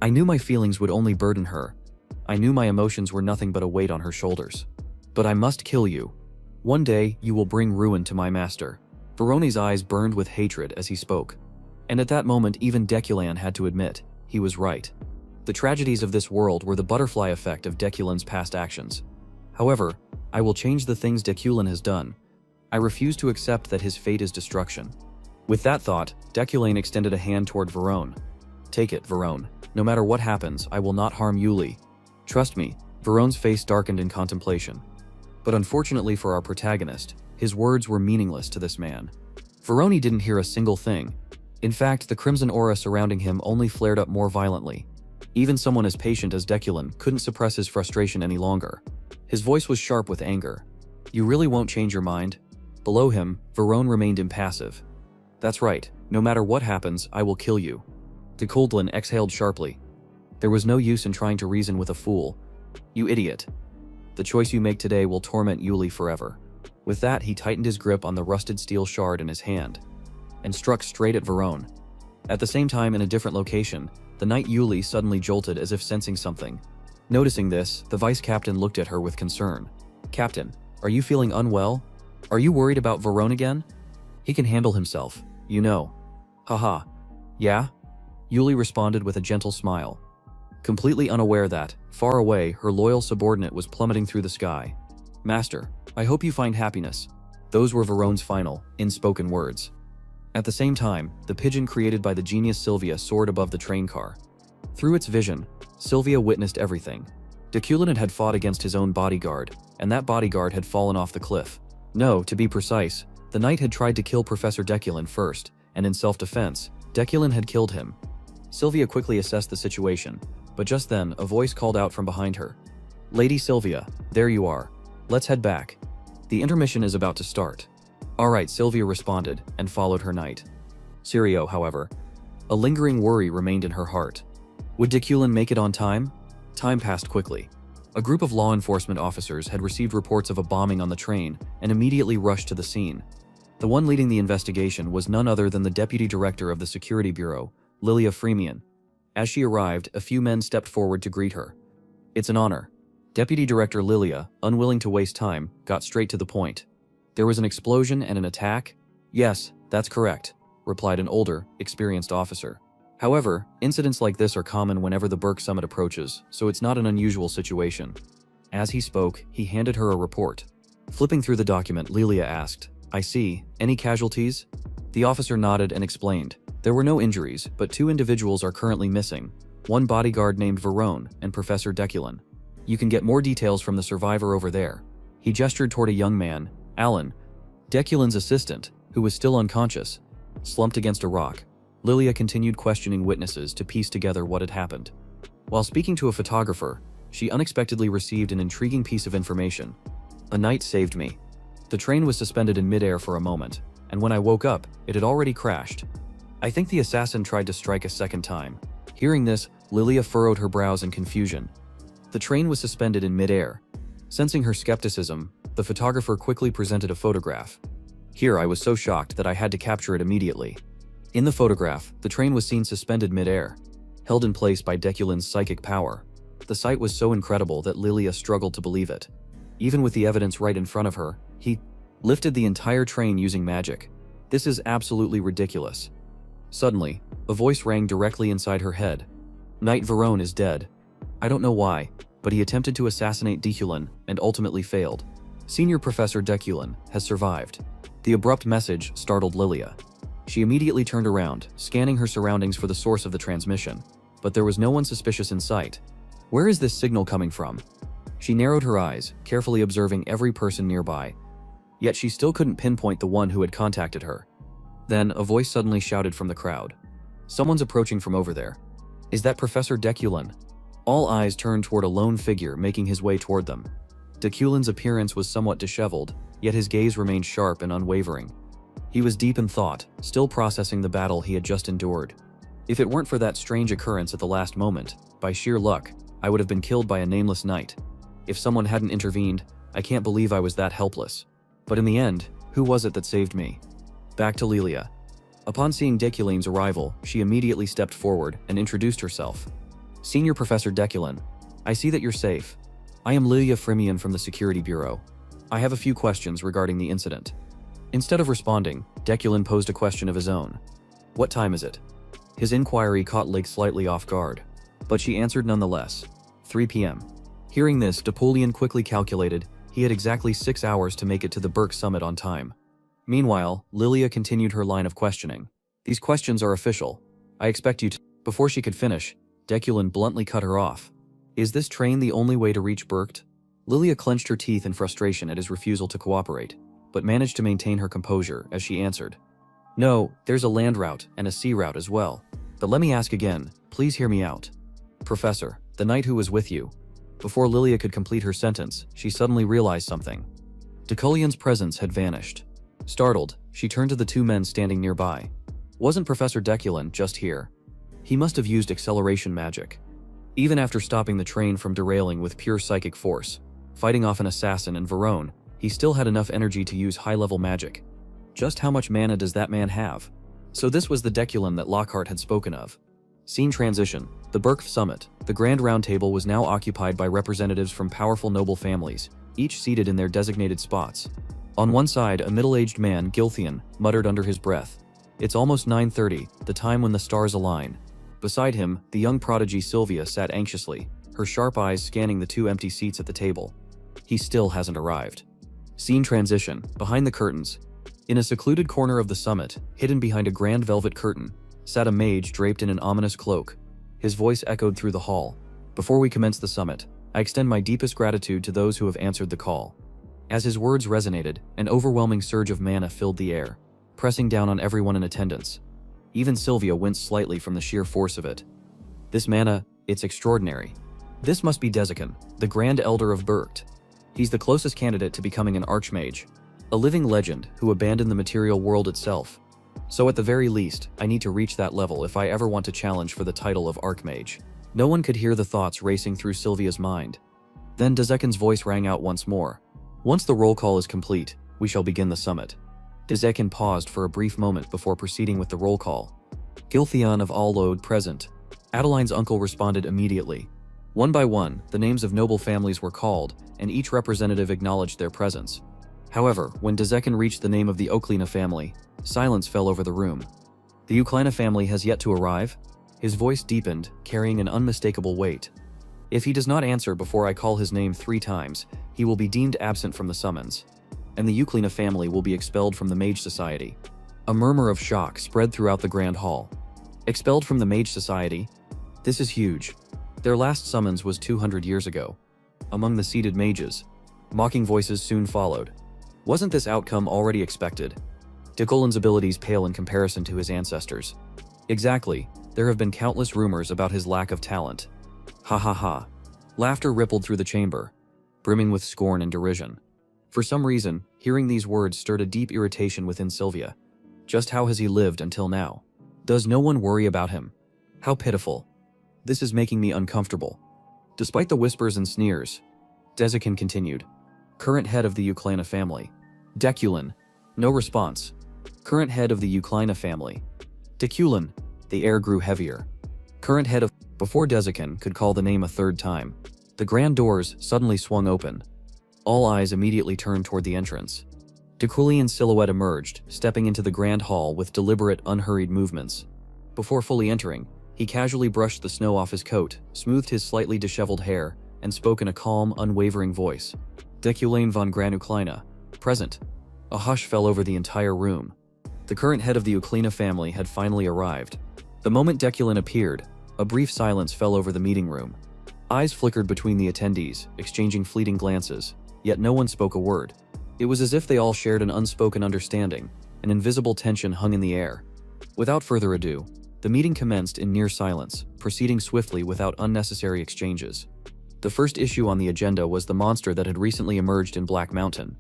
I knew my feelings would only burden her. I knew my emotions were nothing but a weight on her shoulders. But I must kill you. One day, you will bring ruin to my master." Verone's eyes burned with hatred as he spoke. And at that moment, even Deculan had to admit, he was right. The tragedies of this world were the butterfly effect of Deculan's past actions. However, I will change the things Deculan has done. I refuse to accept that his fate is destruction. With that thought, Deculan extended a hand toward Verone. "Take it, Verone. No matter what happens, I will not harm Yuli. Trust me." Verone's face darkened in contemplation. But unfortunately for our protagonist, his words were meaningless to this man. Verone didn't hear a single thing. In fact, the crimson aura surrounding him only flared up more violently. Even someone as patient as Deculan couldn't suppress his frustration any longer. His voice was sharp with anger. "You really won't change your mind?" Below him, Verone remained impassive. "That's right. No matter what happens, I will kill you." De Coldlin exhaled sharply. "There was no use in trying to reason with a fool. You idiot. The choice you make today will torment Yuli forever." With that, he tightened his grip on the rusted steel shard in his hand and struck straight at Verone. At the same time, in a different location, the knight Yuli suddenly jolted as if sensing something. Noticing this, the vice captain looked at her with concern. "Captain, are you feeling unwell? Are you worried about Verone again? He can handle himself, you know." "Haha. Yeah?" Yuli responded with a gentle smile, completely unaware that, far away, her loyal subordinate was plummeting through the sky. "Master, I hope you find happiness." Those were Verone's final, unspoken words. At the same time, the pigeon created by the genius Sylvia soared above the train car. Through its vision, Sylvia witnessed everything. Deculan had fought against his own bodyguard, and that bodyguard had fallen off the cliff. No, to be precise, the knight had tried to kill Professor Deculan first, and in self-defense, Deculan had killed him. Sylvia quickly assessed the situation, but just then, a voice called out from behind her. "Lady Sylvia, there you are. Let's head back. The intermission is about to start." "All right," Sylvia responded, and followed her knight. Sirio, however, a lingering worry remained in her heart. Would Deculan make it on time? Time passed quickly. A group of law enforcement officers had received reports of a bombing on the train and immediately rushed to the scene. The one leading the investigation was none other than the deputy director of the Security Bureau, Lilia Freemian. As she arrived, a few men stepped forward to greet her. "It's an honor." Deputy Director Lilia, unwilling to waste time, got straight to the point. "There was an explosion and an attack?" "Yes, that's correct," replied an older, experienced officer. "However, incidents like this are common whenever the Berk Summit approaches, so it's not an unusual situation." As he spoke, he handed her a report. Flipping through the document, Lilia asked, "I see. Any casualties?" The officer nodded and explained. "There were no injuries, but 2 individuals are currently missing, one bodyguard named Verone and Professor Deculan. You can get more details from the survivor over there." He gestured toward a young man, Alan, Deculan's assistant, who was still unconscious. slumped against a rock, Lilia continued questioning witnesses to piece together what had happened. While speaking to a photographer, she unexpectedly received an intriguing piece of information. A night saved me. The train was suspended in midair for a moment, and when I woke up, it had already crashed. I think the assassin tried to strike a second time. Hearing this, Lilia furrowed her brows in confusion. The train was suspended in midair. Sensing her skepticism, the photographer quickly presented a photograph. Here I was so shocked that I had to capture it immediately. In the photograph, the train was seen suspended midair, held in place by Deculin's psychic power. The sight was so incredible that Lilia struggled to believe it. Even with the evidence right in front of her, he lifted the entire train using magic. This is absolutely ridiculous. Suddenly, a voice rang directly inside her head. Knight Verone is dead. I don't know why, but he attempted to assassinate Deculin and ultimately failed. Senior Professor Deculin has survived. The abrupt message startled Lilia. She immediately turned around, scanning her surroundings for the source of the transmission, but there was no one suspicious in sight. Where is this signal coming from? She narrowed her eyes, carefully observing every person nearby. Yet she still couldn't pinpoint the one who had contacted her. Then, a voice suddenly shouted from the crowd. Someone's approaching from over there. Is that Professor Deculin? All eyes turned toward a lone figure making his way toward them. Deculin's appearance was somewhat disheveled, yet his gaze remained sharp and unwavering. He was deep in thought, still processing the battle he had just endured. If it weren't for that strange occurrence at the last moment, by sheer luck, I would have been killed by a nameless knight. If someone hadn't intervened, I can't believe I was that helpless. But in the end, who was it that saved me? Back to Lilia. Upon seeing Deculin's arrival, she immediately stepped forward and introduced herself. Senior Professor Deculin, I see that you're safe. I am Lilia Frimian from the Security Bureau. I have a few questions regarding the incident. Instead of responding, Deculin posed a question of his own. What time is it? His inquiry caught Lig slightly off guard, but she answered nonetheless. 3 p.m. Hearing this, Depolian quickly calculated he had exactly 6 hours to make it to the Burke Summit on time. Meanwhile, Lilia continued her line of questioning. These questions are official. I expect you to— Before she could finish, Deculin bluntly cut her off. Is this train the only way to reach Burkt? Lilia clenched her teeth in frustration at his refusal to cooperate, but managed to maintain her composure as she answered. No, there's a land route and a sea route as well. But let me ask again, please hear me out. Professor, the knight who was with you. Before Lilia could complete her sentence, she suddenly realized something. Deculin's presence had vanished. Startled, she turned to the two men standing nearby. Wasn't Professor Deculin just here? He must have used acceleration magic. Even after stopping the train from derailing with pure psychic force, fighting off an assassin and Verone, he still had enough energy to use high-level magic. Just how much mana does that man have? So this was the Deculin that Lockhart had spoken of. Scene transition. The Burke Summit, the Grand Round Table, was now occupied by representatives from powerful noble families, each seated in their designated spots. On one side, a middle-aged man, Gilthian, muttered under his breath. It's almost 9:30, the time when the stars align. Beside him, the young prodigy Sylvia sat anxiously, her sharp eyes scanning the two empty seats at the table. He still hasn't arrived. Scene transition. Behind the curtains. In a secluded corner of the summit, hidden behind a grand velvet curtain, sat a mage draped in an ominous cloak. His voice echoed through the hall. Before we commence the summit, I extend my deepest gratitude to those who have answered the call. As his words resonated, an overwhelming surge of mana filled the air, pressing down on everyone in attendance. Even Sylvia winced slightly from the sheer force of it. This mana, it's extraordinary. This must be Desikan, the Grand Elder of Burkt. He's the closest candidate to becoming an archmage, a living legend who abandoned the material world itself. So at the very least, I need to reach that level if I ever want to challenge for the title of Archmage. No one could hear the thoughts racing through Sylvia's mind. Then Dezekin's voice rang out once more. Once the roll call is complete, we shall begin the summit. Dezekin paused for a brief moment before proceeding with the roll call. Gilthian of Allode present. Adeline's uncle responded immediately. One by one, the names of noble families were called, and each representative acknowledged their presence. However, when Dezekin reached the name of the Oklina family, silence fell over the room. The Uklina family has yet to arrive? His voice deepened, carrying an unmistakable weight. If he does not answer before I call his name 3 times, he will be deemed absent from the summons, and the Uklina family will be expelled from the Mage Society. A murmur of shock spread throughout the Grand Hall. Expelled from the Mage Society? This is huge. Their last summons was 200 years ago. Among the seated mages, mocking voices soon followed. Wasn't this outcome already expected? Dekulin's abilities pale in comparison to his ancestors. Exactly, there have been countless rumors about his lack of talent. Ha ha ha. Laughter rippled through the chamber, brimming with scorn and derision. For some reason, hearing these words stirred a deep irritation within Sylvia. Just how has he lived until now? Does no one worry about him? How pitiful. This is making me uncomfortable. Despite the whispers and sneers, Dezikin continued. Current head of the Uklina family. Dekulin. No response. Current head of the Uklina family. Dekulin. The air grew heavier. Current head of... Before Dezikin could call the name a third time, the grand doors suddenly swung open. All eyes immediately turned toward the entrance. Dekulian's silhouette emerged, stepping into the grand hall with deliberate, unhurried movements. Before fully entering, he casually brushed the snow off his coat, smoothed his slightly disheveled hair, and spoke in a calm, unwavering voice. Dekulane von Granuklina, present. A hush fell over the entire room. The current head of the Uklina family had finally arrived. The moment Dekulin appeared, a brief silence fell over the meeting room. Eyes flickered between the attendees, exchanging fleeting glances, yet no one spoke a word. It was as if they all shared an unspoken understanding. An invisible tension hung in the air. Without further ado, the meeting commenced in near silence, proceeding swiftly without unnecessary exchanges. The first issue on the agenda was the monster that had recently emerged in Black Mountain.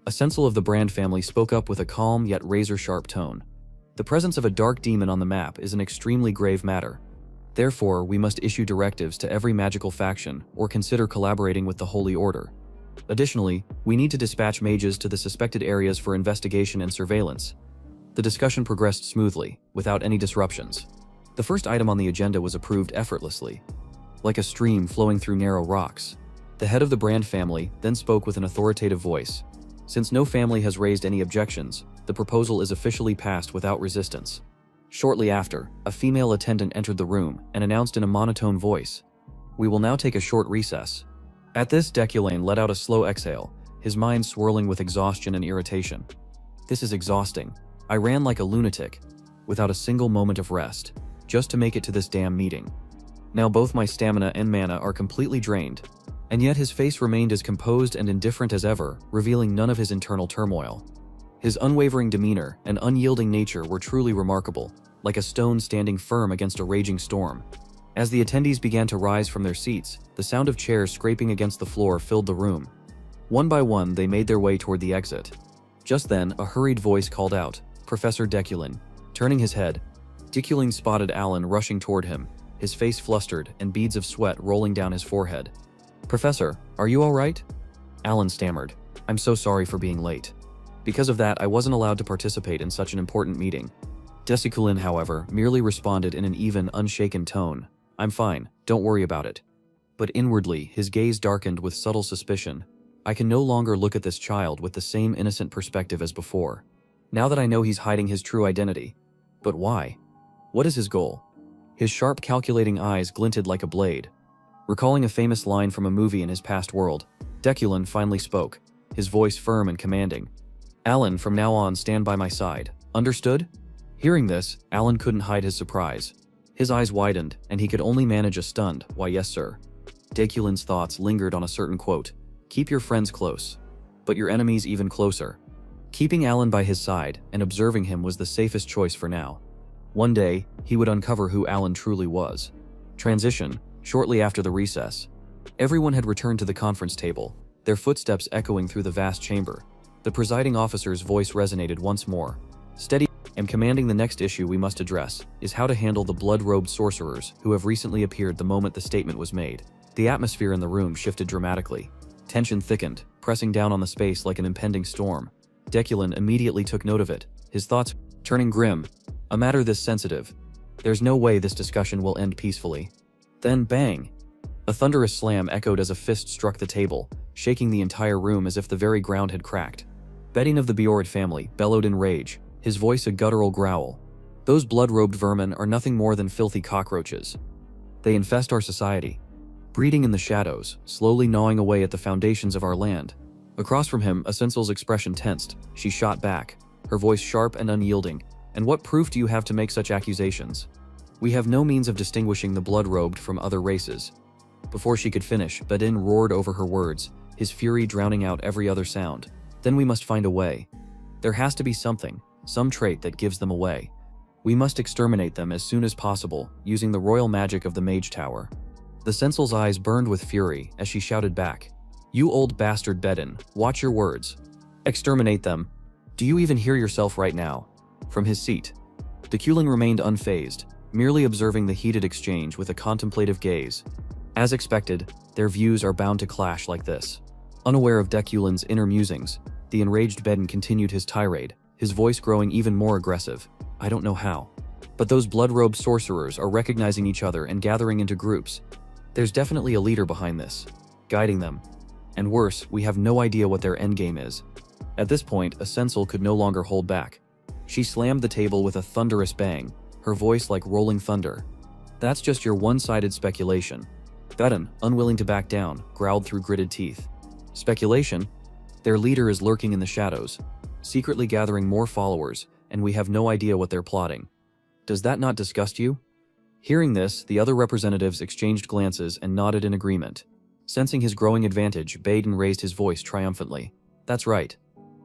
A sentinel of the Brand family spoke up with a calm yet razor-sharp tone. The presence of a dark demon on the map is an extremely grave matter. Therefore, we must issue directives to every magical faction or consider collaborating with the Holy Order. Additionally, we need to dispatch mages to the suspected areas for investigation and surveillance. The discussion progressed smoothly, without any disruptions. The first item on the agenda was approved effortlessly, like a stream flowing through narrow rocks. The head of the Brand family then spoke with an authoritative voice. Since no family has raised any objections, the proposal is officially passed without resistance. Shortly after, a female attendant entered the room and announced in a monotone voice, "We will now take a short recess." At this, Dekulane let out a slow exhale, his mind swirling with exhaustion and irritation. This is exhausting. I ran like a lunatic, without a single moment of rest, just to make it to this damn meeting. Now both my stamina and mana are completely drained, and yet his face remained as composed and indifferent as ever, revealing none of his internal turmoil. His unwavering demeanor and unyielding nature were truly remarkable, like a stone standing firm against a raging storm. As the attendees began to rise from their seats, the sound of chairs scraping against the floor filled the room. One by one, they made their way toward the exit. Just then, a hurried voice called out, "Professor Dekulin." Turning his head, Dekulin spotted Alan rushing toward him, his face flustered and beads of sweat rolling down his forehead. "Professor, are you all right?" Alan stammered. "I'm so sorry for being late. Because of that, I wasn't allowed to participate in such an important meeting." Dekulin, however, merely responded in an even, unshaken tone. "I'm fine, don't worry about it." But inwardly, his gaze darkened with subtle suspicion. I can no longer look at this child with the same innocent perspective as before. Now that I know he's hiding his true identity. But why? What is his goal? His sharp, calculating eyes glinted like a blade. Recalling a famous line from a movie in his past world, Dekulin finally spoke, his voice firm and commanding. "Alan, from now on, stand by my side. Understood?" Hearing this, Alan couldn't hide his surprise. His eyes widened, and he could only manage a stunned, "Why, yes, sir." Dekulin's thoughts lingered on a certain quote, "Keep your friends close, but your enemies even closer." Keeping Alan by his side and observing him was the safest choice for now. One day, he would uncover who Alan truly was. Transition, shortly after the recess. Everyone had returned to the conference table, their footsteps echoing through the vast chamber. The presiding officer's voice resonated once more. "Steady, and commanding the next issue we must address is how to handle the blood-robed sorcerers who have recently appeared the moment the statement was made." The atmosphere in the room shifted dramatically. Tension thickened, pressing down on the space like an impending storm. Dekulin immediately took note of it, his thoughts turning grim. A matter this sensitive. There's no way this discussion will end peacefully. Then bang! A thunderous slam echoed as a fist struck the table, shaking the entire room as if the very ground had cracked. Bedin of the Bjord family bellowed in rage, his voice a guttural growl. "Those blood-robed vermin are nothing more than filthy cockroaches. They infest our society, breeding in the shadows, slowly gnawing away at the foundations of our land." Across from him, Asensel's expression tensed. She shot back, her voice sharp and unyielding. "And what proof do you have to make such accusations? We have no means of distinguishing the blood-robed from other races." Before she could finish, Bedin roared over her words, his fury drowning out every other sound. "Then we must find a way. There has to be something some trait that gives them away. We must exterminate them as soon as possible, using the royal magic of the Mage Tower. The Sensel's eyes burned with fury as she shouted back, "You old bastard Bedin, watch your words. Exterminate them. Do you even hear yourself right now?" From his seat, Deculin remained unfazed, merely observing the heated exchange with a contemplative gaze. As expected, their views are bound to clash like this. Unaware of Deculin's inner musings, the enraged Bedin continued his tirade, his voice growing even more aggressive. "I don't know how, but those blood-robed sorcerers are recognizing each other and gathering into groups. There's definitely a leader behind this, guiding them. And worse, we have no idea what their endgame is." At this point, a Sensel could no longer hold back. She slammed the table with a thunderous bang, her voice like rolling thunder. "That's just your one-sided speculation." Bedin, unwilling to back down, growled through gritted teeth. "Speculation? Their leader is lurking in the shadows, secretly gathering more followers, and we have no idea what they're plotting. Does that not disgust you?" Hearing this, the other representatives exchanged glances and nodded in agreement. Sensing his growing advantage, Bedin raised his voice triumphantly. "That's right.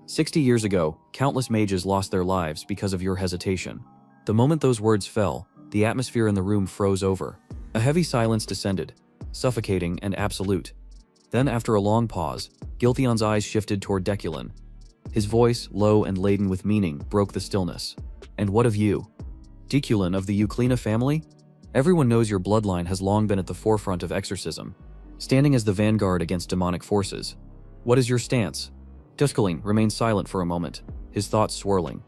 60 years ago, countless mages lost their lives because of your hesitation." The moment those words fell, the atmosphere in the room froze over. A heavy silence descended, suffocating and absolute. Then, after a long pause, Giltheon's eyes shifted toward Deculin. His voice, low and laden with meaning, broke the stillness. "And what of you? Deculin of the Euclina family? Everyone knows your bloodline has long been at the forefront of exorcism, standing as the vanguard against demonic forces. What is your stance?" Deculin remained silent for a moment, his thoughts swirling.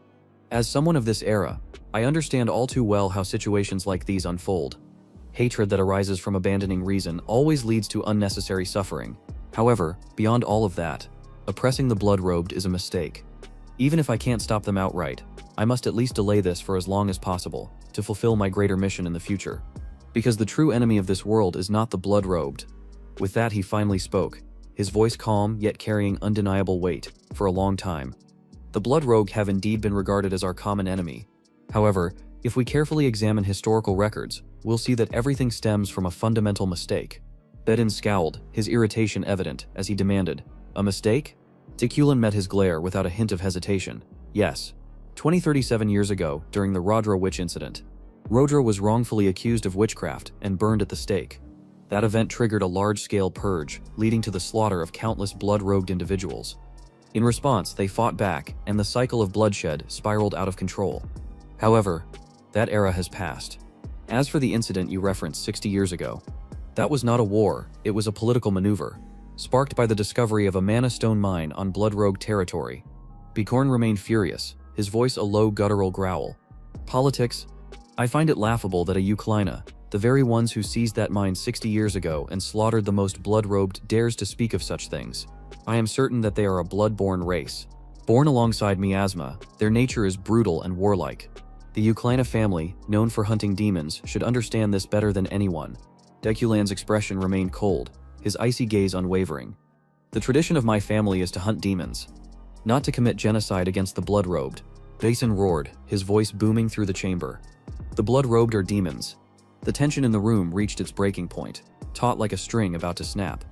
"As someone of this era, I understand all too well how situations like these unfold. Hatred that arises from abandoning reason always leads to unnecessary suffering. However, beyond all of that, oppressing the blood-robed is a mistake. Even if I can't stop them outright, I must at least delay this for as long as possible, to fulfill my greater mission in the future. Because the true enemy of this world is not the blood-robed." With that, he finally spoke, his voice calm yet carrying undeniable weight. "For a long time, the blood-rogue have indeed been regarded as our common enemy. However, if we carefully examine historical records, we'll see that everything stems from a fundamental mistake." Bedin scowled, his irritation evident, as he demanded, "A mistake?" Deculin met his glare without a hint of hesitation. "Yes. 37 years ago, during the Rodra witch incident, Rodra was wrongfully accused of witchcraft and burned at the stake. That event triggered a large-scale purge, leading to the slaughter of countless blood-robed individuals. In response, they fought back, and the cycle of bloodshed spiraled out of control. However, that era has passed. As for the incident you referenced 60 years ago, that was not a war, it was a political maneuver, sparked by the discovery of a mana stone mine on blood-rogue territory." Bicorn remained furious, his voice a low guttural growl. "Politics? I find it laughable that a Euclina, the very ones who seized that mine 60 years ago and slaughtered the most blood-robed, dares to speak of such things. I am certain that they are a blood-born race. Born alongside miasma, their nature is brutal and warlike. The Euclina family, known for hunting demons, should understand this better than anyone." Deculin's expression remained cold, his icy gaze unwavering. "The tradition of my family is to hunt demons, not to commit genocide against the blood-robed." Basin roared, his voice booming through the chamber. "The blood-robed are demons." The tension in the room reached its breaking point, taut like a string about to snap.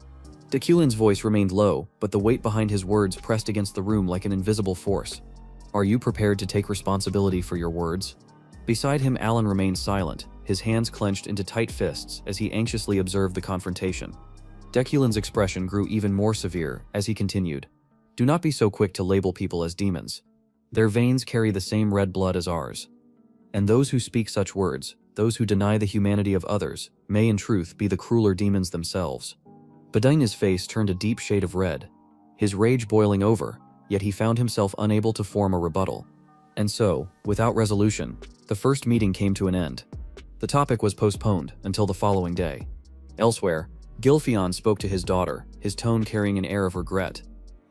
Deculin's voice remained low, but the weight behind his words pressed against the room like an invisible force. "Are you prepared to take responsibility for your words?" Beside him, Alan remained silent, his hands clenched into tight fists as he anxiously observed the confrontation. Deculin's expression grew even more severe as he continued. "Do not be so quick to label people as demons. Their veins carry the same red blood as ours. And those who speak such words, those who deny the humanity of others, may in truth be the crueler demons themselves." Bedina's face turned a deep shade of red, his rage boiling over, yet he found himself unable to form a rebuttal. And so, without resolution, the first meeting came to an end. The topic was postponed until the following day. Elsewhere, Giltheon spoke to his daughter, his tone carrying an air of regret.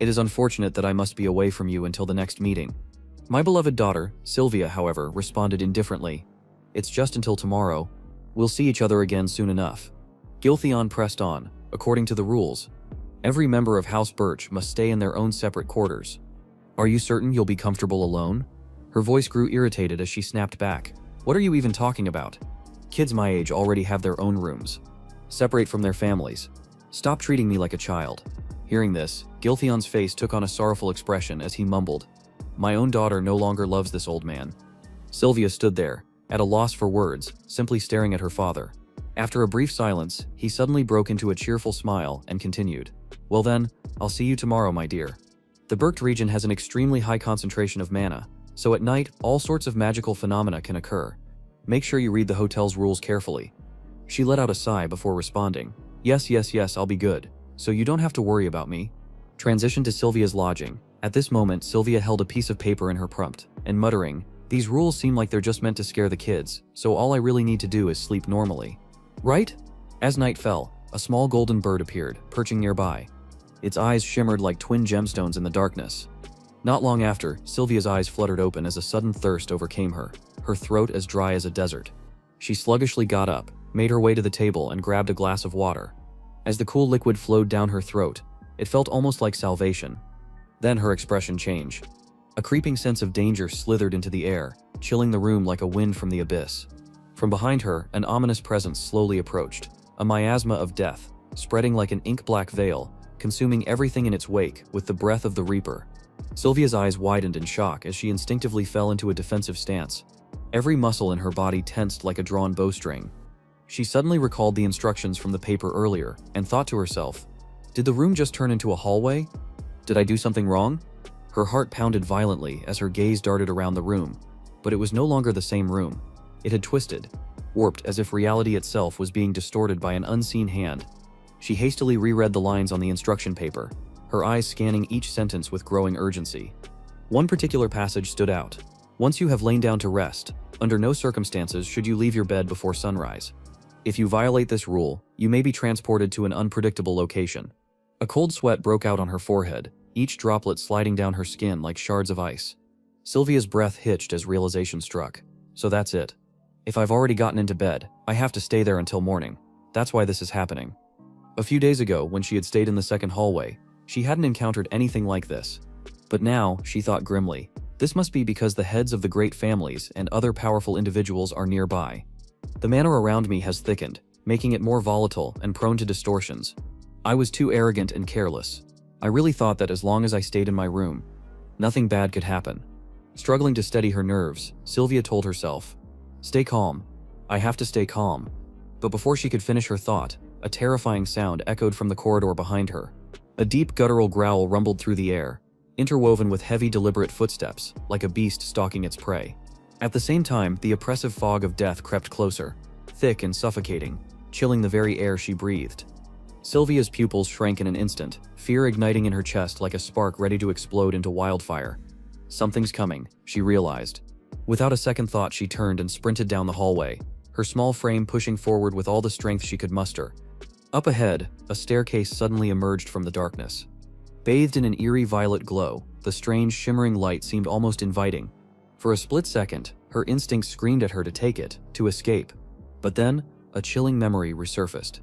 "It is unfortunate that I must be away from you until the next meeting." My beloved daughter, Sylvia, however, responded indifferently. "It's just until tomorrow. We'll see each other again soon enough." Giltheon pressed on. "According to the rules, every member of House Birch must stay in their own separate quarters. Are you certain you'll be comfortable alone?" Her voice grew irritated as she snapped back. "What are you even talking about? Kids my age already have their own rooms. Separate from their families. Stop treating me like a child." Hearing this, Giltheon's face took on a sorrowful expression as he mumbled, My own daughter no longer loves this old man. Sylvia stood there, at a loss for words, simply staring at her father. After a brief silence, he suddenly broke into a cheerful smile and continued. Well then, I'll see you tomorrow, my dear. The Berkt region has an extremely high concentration of mana, so at night, all sorts of magical phenomena can occur. Make sure you read the hotel's rules carefully. She let out a sigh before responding. Yes, I'll be good, so you don't have to worry about me. Transition to Sylvia's lodging. At this moment, Sylvia held a piece of paper in her prompt, and muttering, these rules seem like they're just meant to scare the kids, so all I really need to do is sleep normally. Right? As night fell, a small golden bird appeared, perching nearby. Its eyes shimmered like twin gemstones in the darkness. Not long after, Sylvia's eyes fluttered open as a sudden thirst overcame her, her throat as dry as a desert. She sluggishly got up, made her way to the table and grabbed a glass of water. As the cool liquid flowed down her throat, it felt almost like salvation. Then her expression changed. A creeping sense of danger slithered into the air, chilling the room like a wind from the abyss. From behind her, an ominous presence slowly approached, a miasma of death, spreading like an ink-black veil, consuming everything in its wake with the breath of the Reaper. Sylvia's eyes widened in shock as she instinctively fell into a defensive stance. Every muscle in her body tensed like a drawn bowstring. She suddenly recalled the instructions from the paper earlier and thought to herself, did the room just turn into a hallway? Did I do something wrong? Her heart pounded violently as her gaze darted around the room, but it was no longer the same room. It had twisted, warped as if reality itself was being distorted by an unseen hand. She hastily reread the lines on the instruction paper, her eyes scanning each sentence with growing urgency. One particular passage stood out. Once you have lain down to rest, under no circumstances should you leave your bed before sunrise. If you violate this rule, you may be transported to an unpredictable location. A cold sweat broke out on her forehead, each droplet sliding down her skin like shards of ice. Sylvia's breath hitched as realization struck. So that's it. If I've already gotten into bed, I have to stay there until morning. That's why this is happening. A few days ago, when she had stayed in the second hallway, she hadn't encountered anything like this. But now, she thought grimly, this must be because the heads of the great families and other powerful individuals are nearby. The manner around me has thickened, making it more volatile and prone to distortions. I was too arrogant and careless. I really thought that as long as I stayed in my room, nothing bad could happen. Struggling to steady her nerves, Sylvia told herself, stay calm. I have to stay calm. But before she could finish her thought, a terrifying sound echoed from the corridor behind her. A deep guttural growl rumbled through the air, interwoven with heavy deliberate footsteps, like a beast stalking its prey. At the same time, the oppressive fog of death crept closer, thick and suffocating, chilling the very air she breathed. Sylvia's pupils shrank in an instant, fear igniting in her chest like a spark ready to explode into wildfire. Something's coming, she realized. Without a second thought, she turned and sprinted down the hallway, her small frame pushing forward with all the strength she could muster. Up ahead, a staircase suddenly emerged from the darkness. Bathed in an eerie violet glow, the strange shimmering light seemed almost inviting. For a split second, her instincts screamed at her to take it, to escape. But then, a chilling memory resurfaced.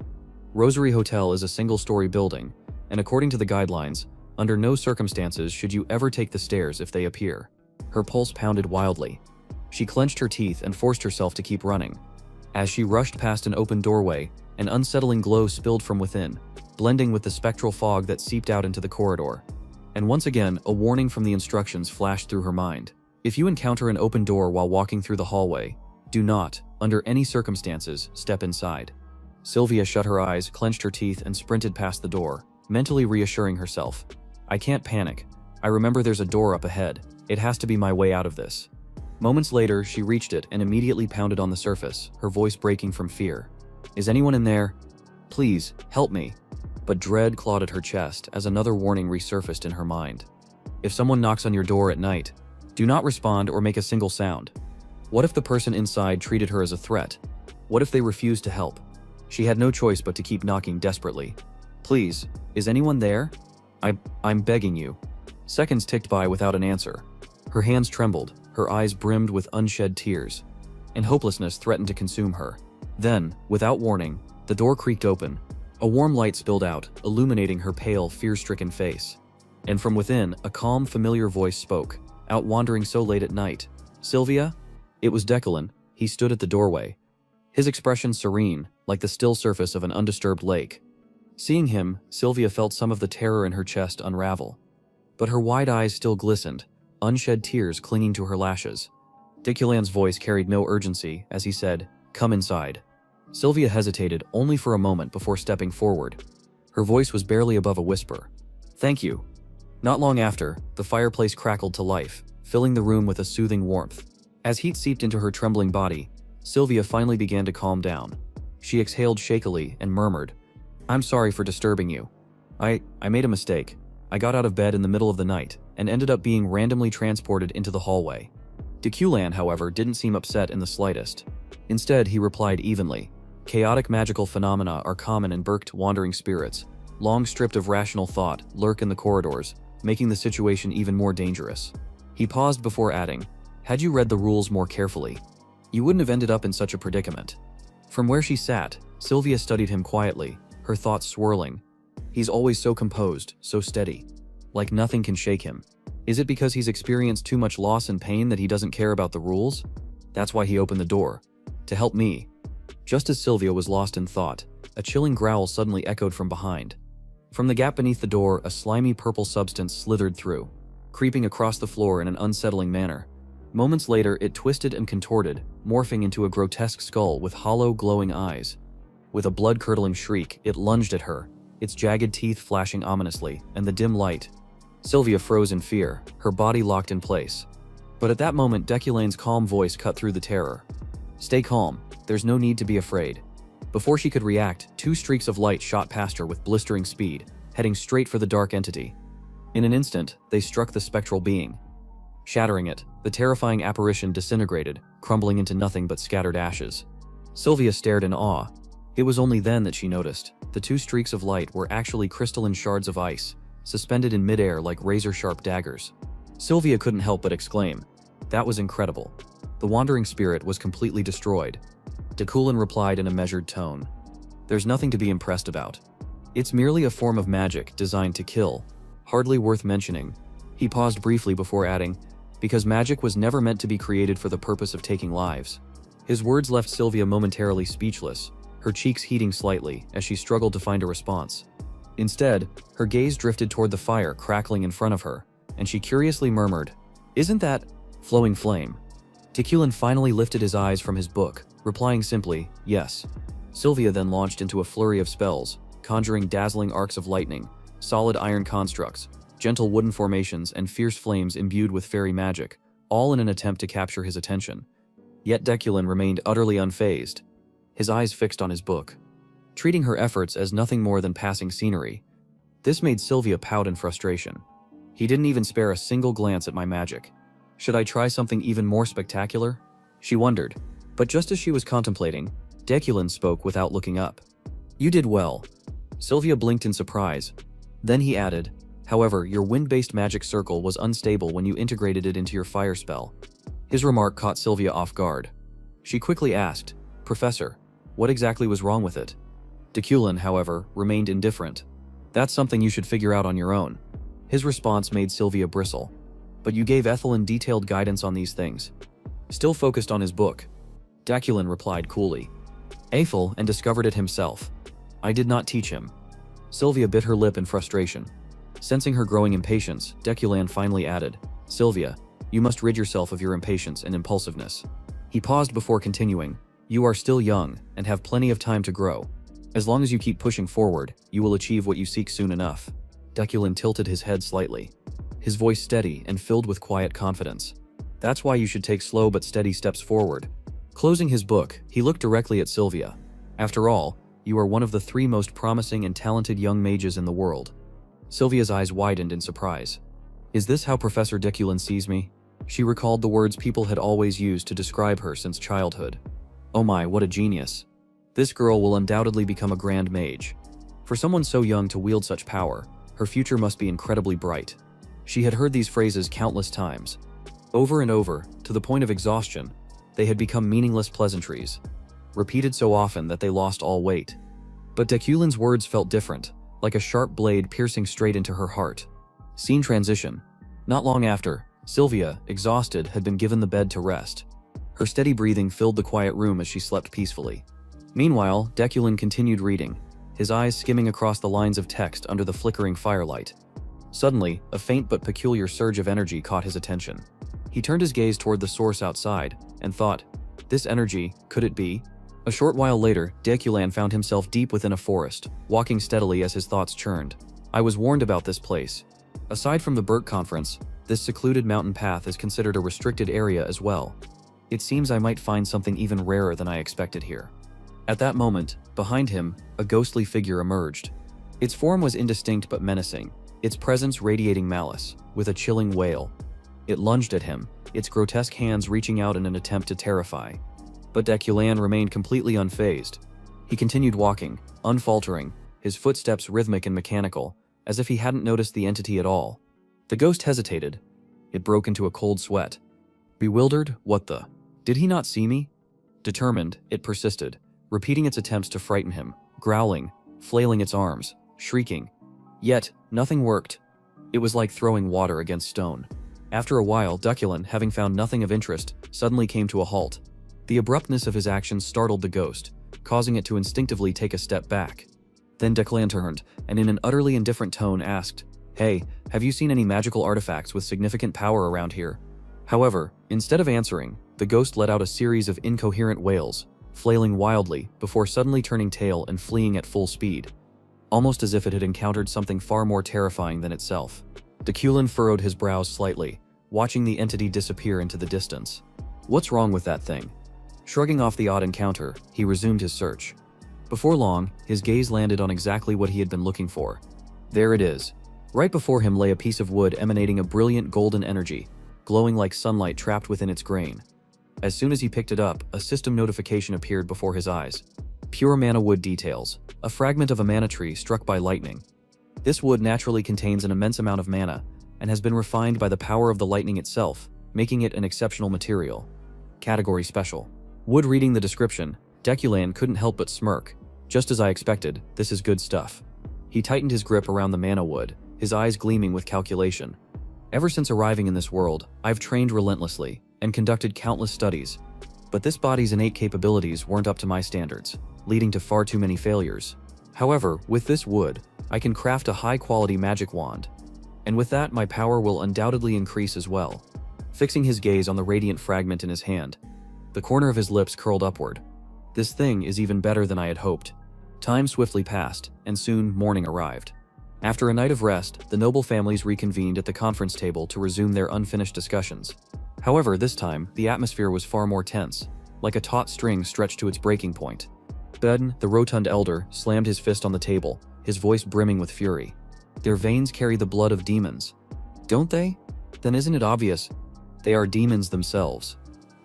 Rosary Hotel is a single-story building, and according to the guidelines, under no circumstances should you ever take the stairs if they appear. Her pulse pounded wildly. She clenched her teeth and forced herself to keep running. As she rushed past an open doorway, an unsettling glow spilled from within, blending with the spectral fog that seeped out into the corridor. And once again, a warning from the instructions flashed through her mind. If you encounter an open door while walking through the hallway, do not, under any circumstances, step inside. Sylvia shut her eyes, clenched her teeth, and sprinted past the door, mentally reassuring herself. I can't panic. I remember there's a door up ahead. It has to be my way out of this. Moments later, she reached it and immediately pounded on the surface, her voice breaking from fear. Is anyone in there? Please, help me. But dread clawed at her chest as another warning resurfaced in her mind. If someone knocks on your door at night, do not respond or make a single sound. What if the person inside treated her as a threat? What if they refused to help? She had no choice but to keep knocking desperately. Please, is anyone there? I'm begging you. Seconds ticked by without an answer. Her hands trembled, her eyes brimmed with unshed tears, and hopelessness threatened to consume her. Then, without warning, the door creaked open. A warm light spilled out, illuminating her pale, fear-stricken face. And from within, a calm, familiar voice spoke, out wandering so late at night. Sylvia? It was Declan. He stood at the doorway, his expression serene, like the still surface of an undisturbed lake. Seeing him, Sylvia felt some of the terror in her chest unravel. But her wide eyes still glistened, unshed tears clinging to her lashes. Deculan's voice carried no urgency as he said, "Come inside." Sylvia hesitated only for a moment before stepping forward. Her voice was barely above a whisper. "Thank you." Not long after, the fireplace crackled to life, filling the room with a soothing warmth. As heat seeped into her trembling body, Sylvia finally began to calm down. She exhaled shakily and murmured, "I'm sorry for disturbing you. I made a mistake. I got out of bed in the middle of the night and ended up being randomly transported into the hallway." Deculan, however, didn't seem upset in the slightest. Instead, he replied evenly, "Chaotic magical phenomena are common in Berked wandering spirits. Long stripped of rational thought, lurk in the corridors, making the situation even more dangerous." He paused before adding, "Had you read the rules more carefully, you wouldn't have ended up in such a predicament." From where she sat, Sylvia studied him quietly, her thoughts swirling. He's always so composed, so steady. Like nothing can shake him. Is it because he's experienced too much loss and pain that he doesn't care about the rules? That's why he opened the door. To help me. Just as Sylvia was lost in thought, a chilling growl suddenly echoed from behind. From the gap beneath the door, a slimy purple substance slithered through, creeping across the floor in an unsettling manner. Moments later, it twisted and contorted, morphing into a grotesque skull with hollow, glowing eyes. With a blood-curdling shriek, it lunged at her, its jagged teeth flashing ominously, and the dim light. Sylvia froze in fear, her body locked in place. But at that moment, Deculan's calm voice cut through the terror. "Stay calm, there's no need to be afraid." Before she could react, two streaks of light shot past her with blistering speed, heading straight for the dark entity. In an instant, they struck the spectral being. Shattering it, the terrifying apparition disintegrated, crumbling into nothing but scattered ashes. Sylvia stared in awe. It was only then that she noticed the two streaks of light were actually crystalline shards of ice, suspended in midair like razor-sharp daggers. Sylvia couldn't help but exclaim, "That was incredible." The wandering spirit was completely destroyed. Deculan replied in a measured tone, "There's nothing to be impressed about. It's merely a form of magic designed to kill. Hardly worth mentioning." He paused briefly before adding, "Because magic was never meant to be created for the purpose of taking lives." His words left Sylvia momentarily speechless, her cheeks heating slightly as she struggled to find a response. Instead, her gaze drifted toward the fire crackling in front of her, and she curiously murmured, "Isn't that flowing flame?" Deculan finally lifted his eyes from his book, replying simply, "Yes." Sylvia then launched into a flurry of spells, conjuring dazzling arcs of lightning, solid iron constructs, gentle wooden formations, and fierce flames imbued with fairy magic, all in an attempt to capture his attention. Yet Deculan remained utterly unfazed, his eyes fixed on his book, treating her efforts as nothing more than passing scenery. This made Sylvia pout in frustration. "He didn't even spare a single glance at my magic. Should I try something even more spectacular?" She wondered, but just as she was contemplating, Deculan spoke without looking up. "You did well." Sylvia blinked in surprise. Then he added, "However, your wind-based magic circle was unstable when you integrated it into your fire spell." His remark caught Sylvia off guard. She quickly asked, "Professor, what exactly was wrong with it?" Deculan, however, remained indifferent. "That's something you should figure out on your own." His response made Sylvia bristle. "But you gave Ethelyn detailed guidance on these things." Still focused on his book, Deculan replied coolly, "Aethel and discovered it himself. I did not teach him." Sylvia bit her lip in frustration. Sensing her growing impatience, Deculan finally added, "Sylvia, you must rid yourself of your impatience and impulsiveness." He paused before continuing, "You are still young and have plenty of time to grow. As long as you keep pushing forward, you will achieve what you seek soon enough." Deculan tilted his head slightly, his voice steady and filled with quiet confidence. "That's why you should take slow but steady steps forward." Closing his book, he looked directly at Sylvia. "After all, you are one of the 3 most promising and talented young mages in the world." Sylvia's eyes widened in surprise. "Is this how Professor Deculan sees me?" She recalled the words people had always used to describe her since childhood. Oh my, what a genius. This girl will undoubtedly become a grand mage. For someone so young to wield such power, her future must be incredibly bright. She had heard these phrases countless times. Over and over, to the point of exhaustion, they had become meaningless pleasantries, repeated so often that they lost all weight. But Deculan's words felt different, like a sharp blade piercing straight into her heart. Scene transition. Not long after, Sylvia, exhausted, had been given the bed to rest. Her steady breathing filled the quiet room as she slept peacefully. Meanwhile, Deculan continued reading, his eyes skimming across the lines of text under the flickering firelight. Suddenly, a faint but peculiar surge of energy caught his attention. He turned his gaze toward the source outside and thought, this energy, could it be? A short while later, Deculan found himself deep within a forest, walking steadily as his thoughts churned. I was warned about this place. Aside from the Burt Conference, this secluded mountain path is considered a restricted area as well. It seems I might find something even rarer than I expected here. At that moment, behind him, a ghostly figure emerged. Its form was indistinct but menacing, its presence radiating malice, with a chilling wail. It lunged at him, its grotesque hands reaching out in an attempt to terrify. But Deculan remained completely unfazed. He continued walking, unfaltering, his footsteps rhythmic and mechanical, as if he hadn't noticed the entity at all. The ghost hesitated. It broke into a cold sweat. Bewildered, what the? Did he not see me? Determined, it persisted, repeating its attempts to frighten him, growling, flailing its arms, shrieking. Yet, nothing worked. It was like throwing water against stone. After a while, Deculan, having found nothing of interest, suddenly came to a halt. The abruptness of his actions startled the ghost, causing it to instinctively take a step back. Then Deculan turned, and in an utterly indifferent tone asked, "Hey, have you seen any magical artifacts with significant power around here?" However, instead of answering, the ghost let out a series of incoherent wails, flailing wildly before suddenly turning tail and fleeing at full speed, almost as if it had encountered something far more terrifying than itself. Deculan furrowed his brows slightly, watching the entity disappear into the distance. What's wrong with that thing? Shrugging off the odd encounter, he resumed his search. Before long, his gaze landed on exactly what he had been looking for. There it is. Right before him lay a piece of wood emanating a brilliant golden energy, glowing like sunlight trapped within its grain. As soon as he picked it up, a system notification appeared before his eyes. Pure mana wood details, a fragment of a mana tree struck by lightning. This wood naturally contains an immense amount of mana, and has been refined by the power of the lightning itself, making it an exceptional material. Category Special. Wood. Reading the description, Deculan couldn't help but smirk. Just as I expected, this is good stuff. He tightened his grip around the mana wood, his eyes gleaming with calculation. Ever since arriving in this world, I've trained relentlessly, and conducted countless studies. But this body's innate capabilities weren't up to my standards, leading to far too many failures. However, with this wood, I can craft a high-quality magic wand. And with that, my power will undoubtedly increase as well. Fixing his gaze on the radiant fragment in his hand, the corner of his lips curled upward. This thing is even better than I had hoped. Time swiftly passed, and soon morning arrived. After a night of rest, the noble families reconvened at the conference table to resume their unfinished discussions. However, this time, the atmosphere was far more tense, like a taut string stretched to its breaking point. Ben, the rotund elder, slammed his fist on the table, his voice brimming with fury. Their veins carry the blood of demons. Don't they? Then isn't it obvious? They are demons themselves.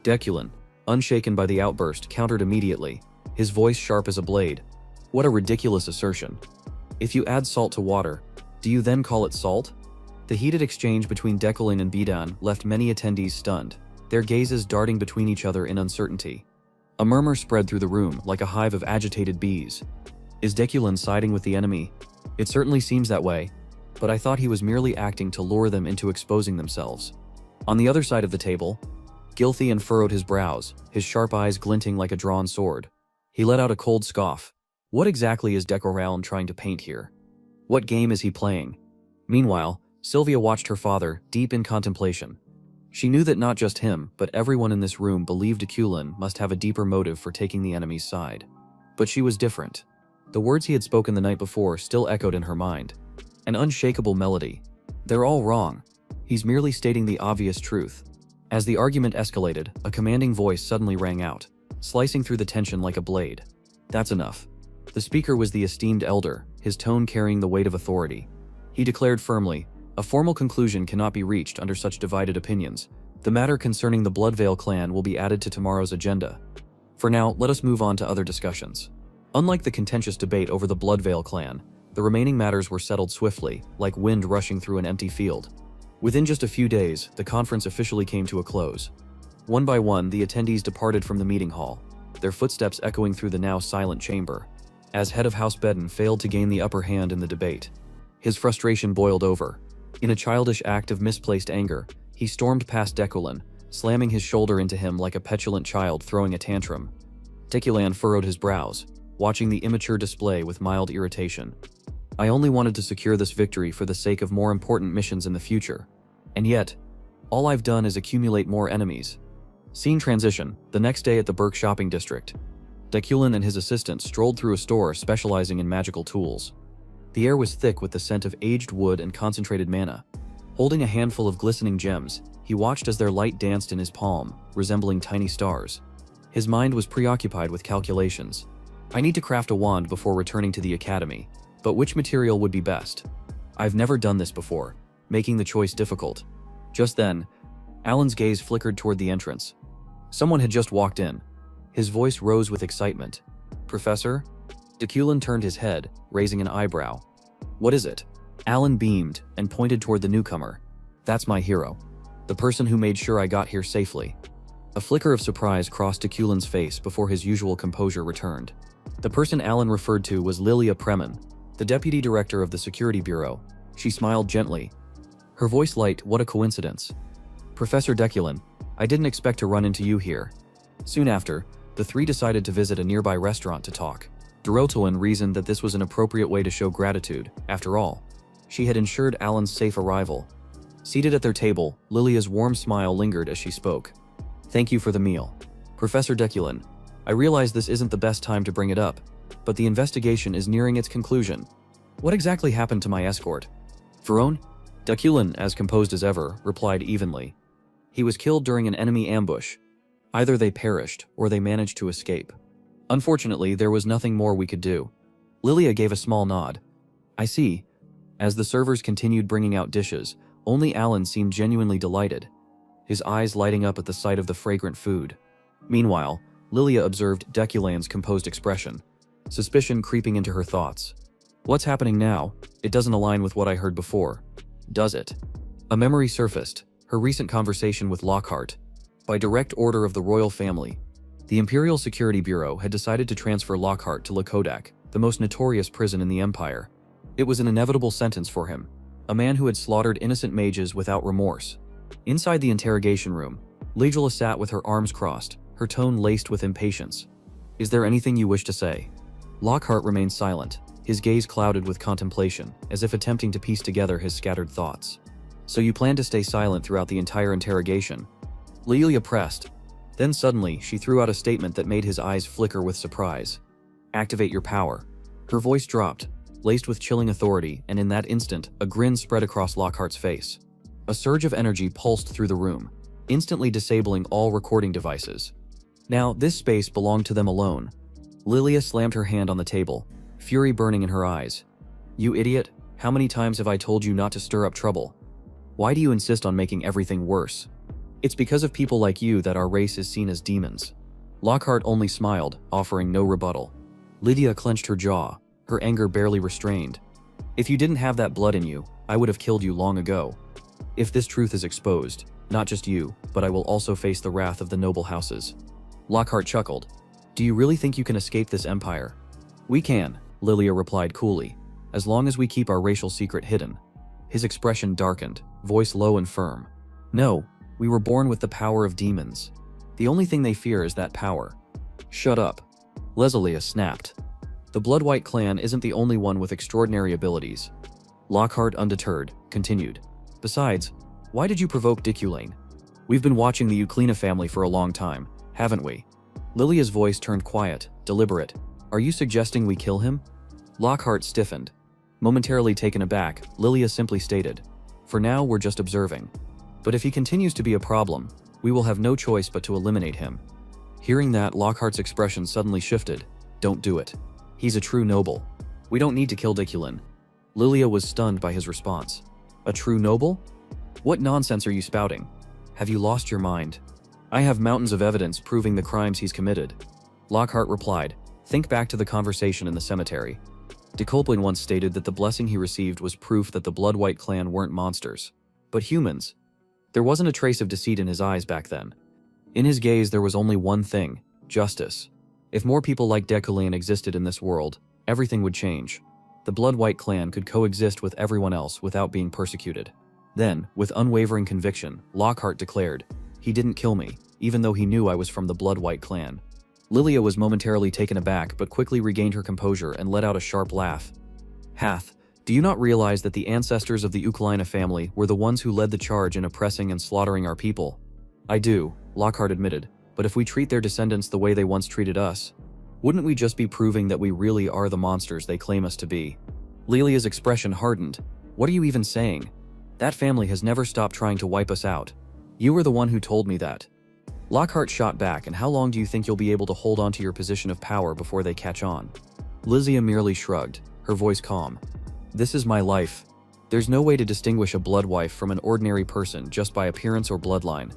Deculan, unshaken by the outburst, countered immediately, his voice sharp as a blade. What a ridiculous assertion. If you add salt to water, do you then call it salt? The heated exchange between Deculan and Bidan left many attendees stunned, their gazes darting between each other in uncertainty. A murmur spread through the room like a hive of agitated bees. Is Deculan siding with the enemy? It certainly seems that way, but I thought he was merely acting to lure them into exposing themselves. On the other side of the table, Gilthian furrowed his brows, his sharp eyes glinting like a drawn sword. He let out a cold scoff. What exactly is Deculan trying to paint here? What game is he playing? Meanwhile, Sylvia watched her father, deep in contemplation. She knew that not just him, but everyone in this room believed Deculan must have a deeper motive for taking the enemy's side. But she was different. The words he had spoken the night before still echoed in her mind. An unshakable melody. They're all wrong. He's merely stating the obvious truth. As the argument escalated, a commanding voice suddenly rang out, slicing through the tension like a blade. That's enough. The speaker was the esteemed elder, his tone carrying the weight of authority. He declared firmly, a formal conclusion cannot be reached under such divided opinions. The matter concerning the Bloodveil clan will be added to tomorrow's agenda. For now, let us move on to other discussions. Unlike the contentious debate over the Bloodveil clan, the remaining matters were settled swiftly, like wind rushing through an empty field. Within just a few days, the conference officially came to a close. One by one, the attendees departed from the meeting hall, their footsteps echoing through the now silent chamber. As head of House Bedden failed to gain the upper hand in the debate, his frustration boiled over. In a childish act of misplaced anger, he stormed past Deculan, slamming his shoulder into him like a petulant child throwing a tantrum. Deculan furrowed his brows, watching the immature display with mild irritation. I only wanted to secure this victory for the sake of more important missions in the future. And yet, all I've done is accumulate more enemies. Scene transition, the next day at the Burke shopping district. Dekulin and his assistant strolled through a store specializing in magical tools. The air was thick with the scent of aged wood and concentrated mana. Holding a handful of glistening gems, he watched as their light danced in his palm, resembling tiny stars. His mind was preoccupied with calculations. I need to craft a wand before returning to the academy, but which material would be best? I've never done this before, making the choice difficult. Just then, Alan's gaze flickered toward the entrance. Someone had just walked in. His voice rose with excitement. Professor? Dekulin turned his head, raising an eyebrow. What is it? Alan beamed and pointed toward the newcomer. That's my hero. The person who made sure I got here safely. A flicker of surprise crossed Dekulin's face before his usual composure returned. The person Alan referred to was Lilia Preman, the deputy director of the security bureau. She smiled gently. Her voice light, what a coincidence. Professor Dekulin, I didn't expect to run into you here. Soon after, the three decided to visit a nearby restaurant to talk. Dorotolin reasoned that this was an appropriate way to show gratitude. After all, she had ensured Alan's safe arrival. Seated at their table, Lilia's warm smile lingered as she spoke. Thank you for the meal. Professor Dekulin, I realize this isn't the best time to bring it up, but the investigation is nearing its conclusion. What exactly happened to my escort? Verone? Dekulin, as composed as ever, replied evenly. He was killed during an enemy ambush. Either they perished, or they managed to escape. Unfortunately, there was nothing more we could do. Lilia gave a small nod. I see. As the servers continued bringing out dishes, only Alan seemed genuinely delighted, his eyes lighting up at the sight of the fragrant food. Meanwhile, Lilia observed Dekulin's composed expression, suspicion creeping into her thoughts. What's happening now? It doesn't align with what I heard before. Does it? A memory surfaced, her recent conversation with Lockhart. By direct order of the royal family, the Imperial Security Bureau had decided to transfer Lockhart to Lakodak, the most notorious prison in the Empire. It was an inevitable sentence for him, a man who had slaughtered innocent mages without remorse. Inside the interrogation room, Legula sat with her arms crossed, her tone laced with impatience. Is there anything you wish to say? Lockhart remained silent, his gaze clouded with contemplation, as if attempting to piece together his scattered thoughts. So you plan to stay silent throughout the entire interrogation? Lilia pressed. Then suddenly, she threw out a statement that made his eyes flicker with surprise. Activate your power. Her voice dropped, laced with chilling authority, and in that instant, a grin spread across Lockhart's face. A surge of energy pulsed through the room, instantly disabling all recording devices. Now, this space belonged to them alone. Lilia slammed her hand on the table, fury burning in her eyes. You idiot, how many times have I told you not to stir up trouble? Why do you insist on making everything worse? It's because of people like you that our race is seen as demons. Lockhart only smiled, offering no rebuttal. Lydia clenched her jaw, her anger barely restrained. If you didn't have that blood in you, I would have killed you long ago. If this truth is exposed, not just you, but I will also face the wrath of the noble houses. Lockhart chuckled. Do you really think you can escape this empire? We can, Lilia replied coolly, as long as we keep our racial secret hidden. His expression darkened, voice low and firm. No, we were born with the power of demons. The only thing they fear is that power. Shut up. Lesalia snapped. The Blood-White clan isn't the only one with extraordinary abilities. Lockhart, undeterred, continued. Besides, why did you provoke Dekulin? We've been watching the Uclina family for a long time, haven't we? Lilia's voice turned quiet, deliberate. Are you suggesting we kill him? Lockhart stiffened. Momentarily taken aback, Lilia simply stated, for now we're just observing. But if he continues to be a problem, we will have no choice but to eliminate him. Hearing that, Lockhart's expression suddenly shifted. Don't do it. He's a true noble. We don't need to kill Dekulin. Lilia was stunned by his response. A true noble? What nonsense are you spouting? Have you lost your mind? I have mountains of evidence proving the crimes he's committed. Lockhart replied, think back to the conversation in the cemetery. Dekulin once stated that the blessing he received was proof that the Blood-White clan weren't monsters, but humans. There wasn't a trace of deceit in his eyes back then. In his gaze there was only one thing, justice. If more people like Dekulin existed in this world, everything would change. The Blood-White clan could coexist with everyone else without being persecuted. Then, with unwavering conviction, Lockhart declared, he didn't kill me, even though he knew I was from the Blood-White clan. Lilia was momentarily taken aback but quickly regained her composure and let out a sharp laugh. Hath, Do you not realize that the ancestors of the Ukleina family were the ones who led the charge in oppressing and slaughtering our people? I do, Lockhart admitted, but if we treat their descendants the way they once treated us, wouldn't we just be proving that we really are the monsters they claim us to be? Lelia's expression hardened. What are you even saying? That family has never stopped trying to wipe us out. You were the one who told me that. Lockhart shot back, and how long do you think you'll be able to hold on to your position of power before they catch on? Lilia merely shrugged, her voice calm. This is my life. There's no way to distinguish a bloodwife from an ordinary person just by appearance or bloodline.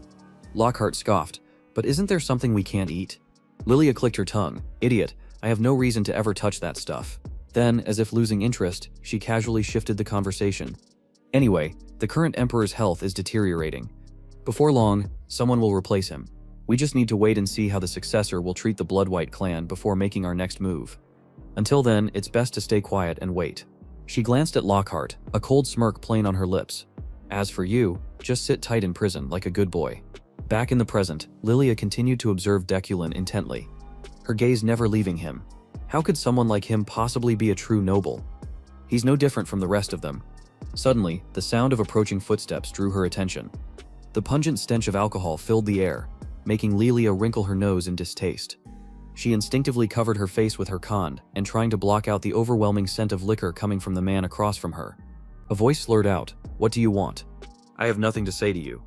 Lockhart scoffed, but isn't there something we can't eat? Lilia clicked her tongue. Idiot, I have no reason to ever touch that stuff. Then, as if losing interest, she casually shifted the conversation. Anyway, the current emperor's health is deteriorating. Before long, someone will replace him. We just need to wait and see how the successor will treat the Bloodwhite clan before making our next move. Until then, it's best to stay quiet and wait. She glanced at Lockhart, a cold smirk playing on her lips. As for you, just sit tight in prison like a good boy. Back in the present, Lilia continued to observe Deculin intently, her gaze never leaving him. How could someone like him possibly be a true noble? He's no different from the rest of them. Suddenly, the sound of approaching footsteps drew her attention. The pungent stench of alcohol filled the air, making Lilia wrinkle her nose in distaste. She instinctively covered her face with her khand and trying to block out the overwhelming scent of liquor coming from the man across from her. A voice slurred out, "What do you want?" "I have nothing to say to you."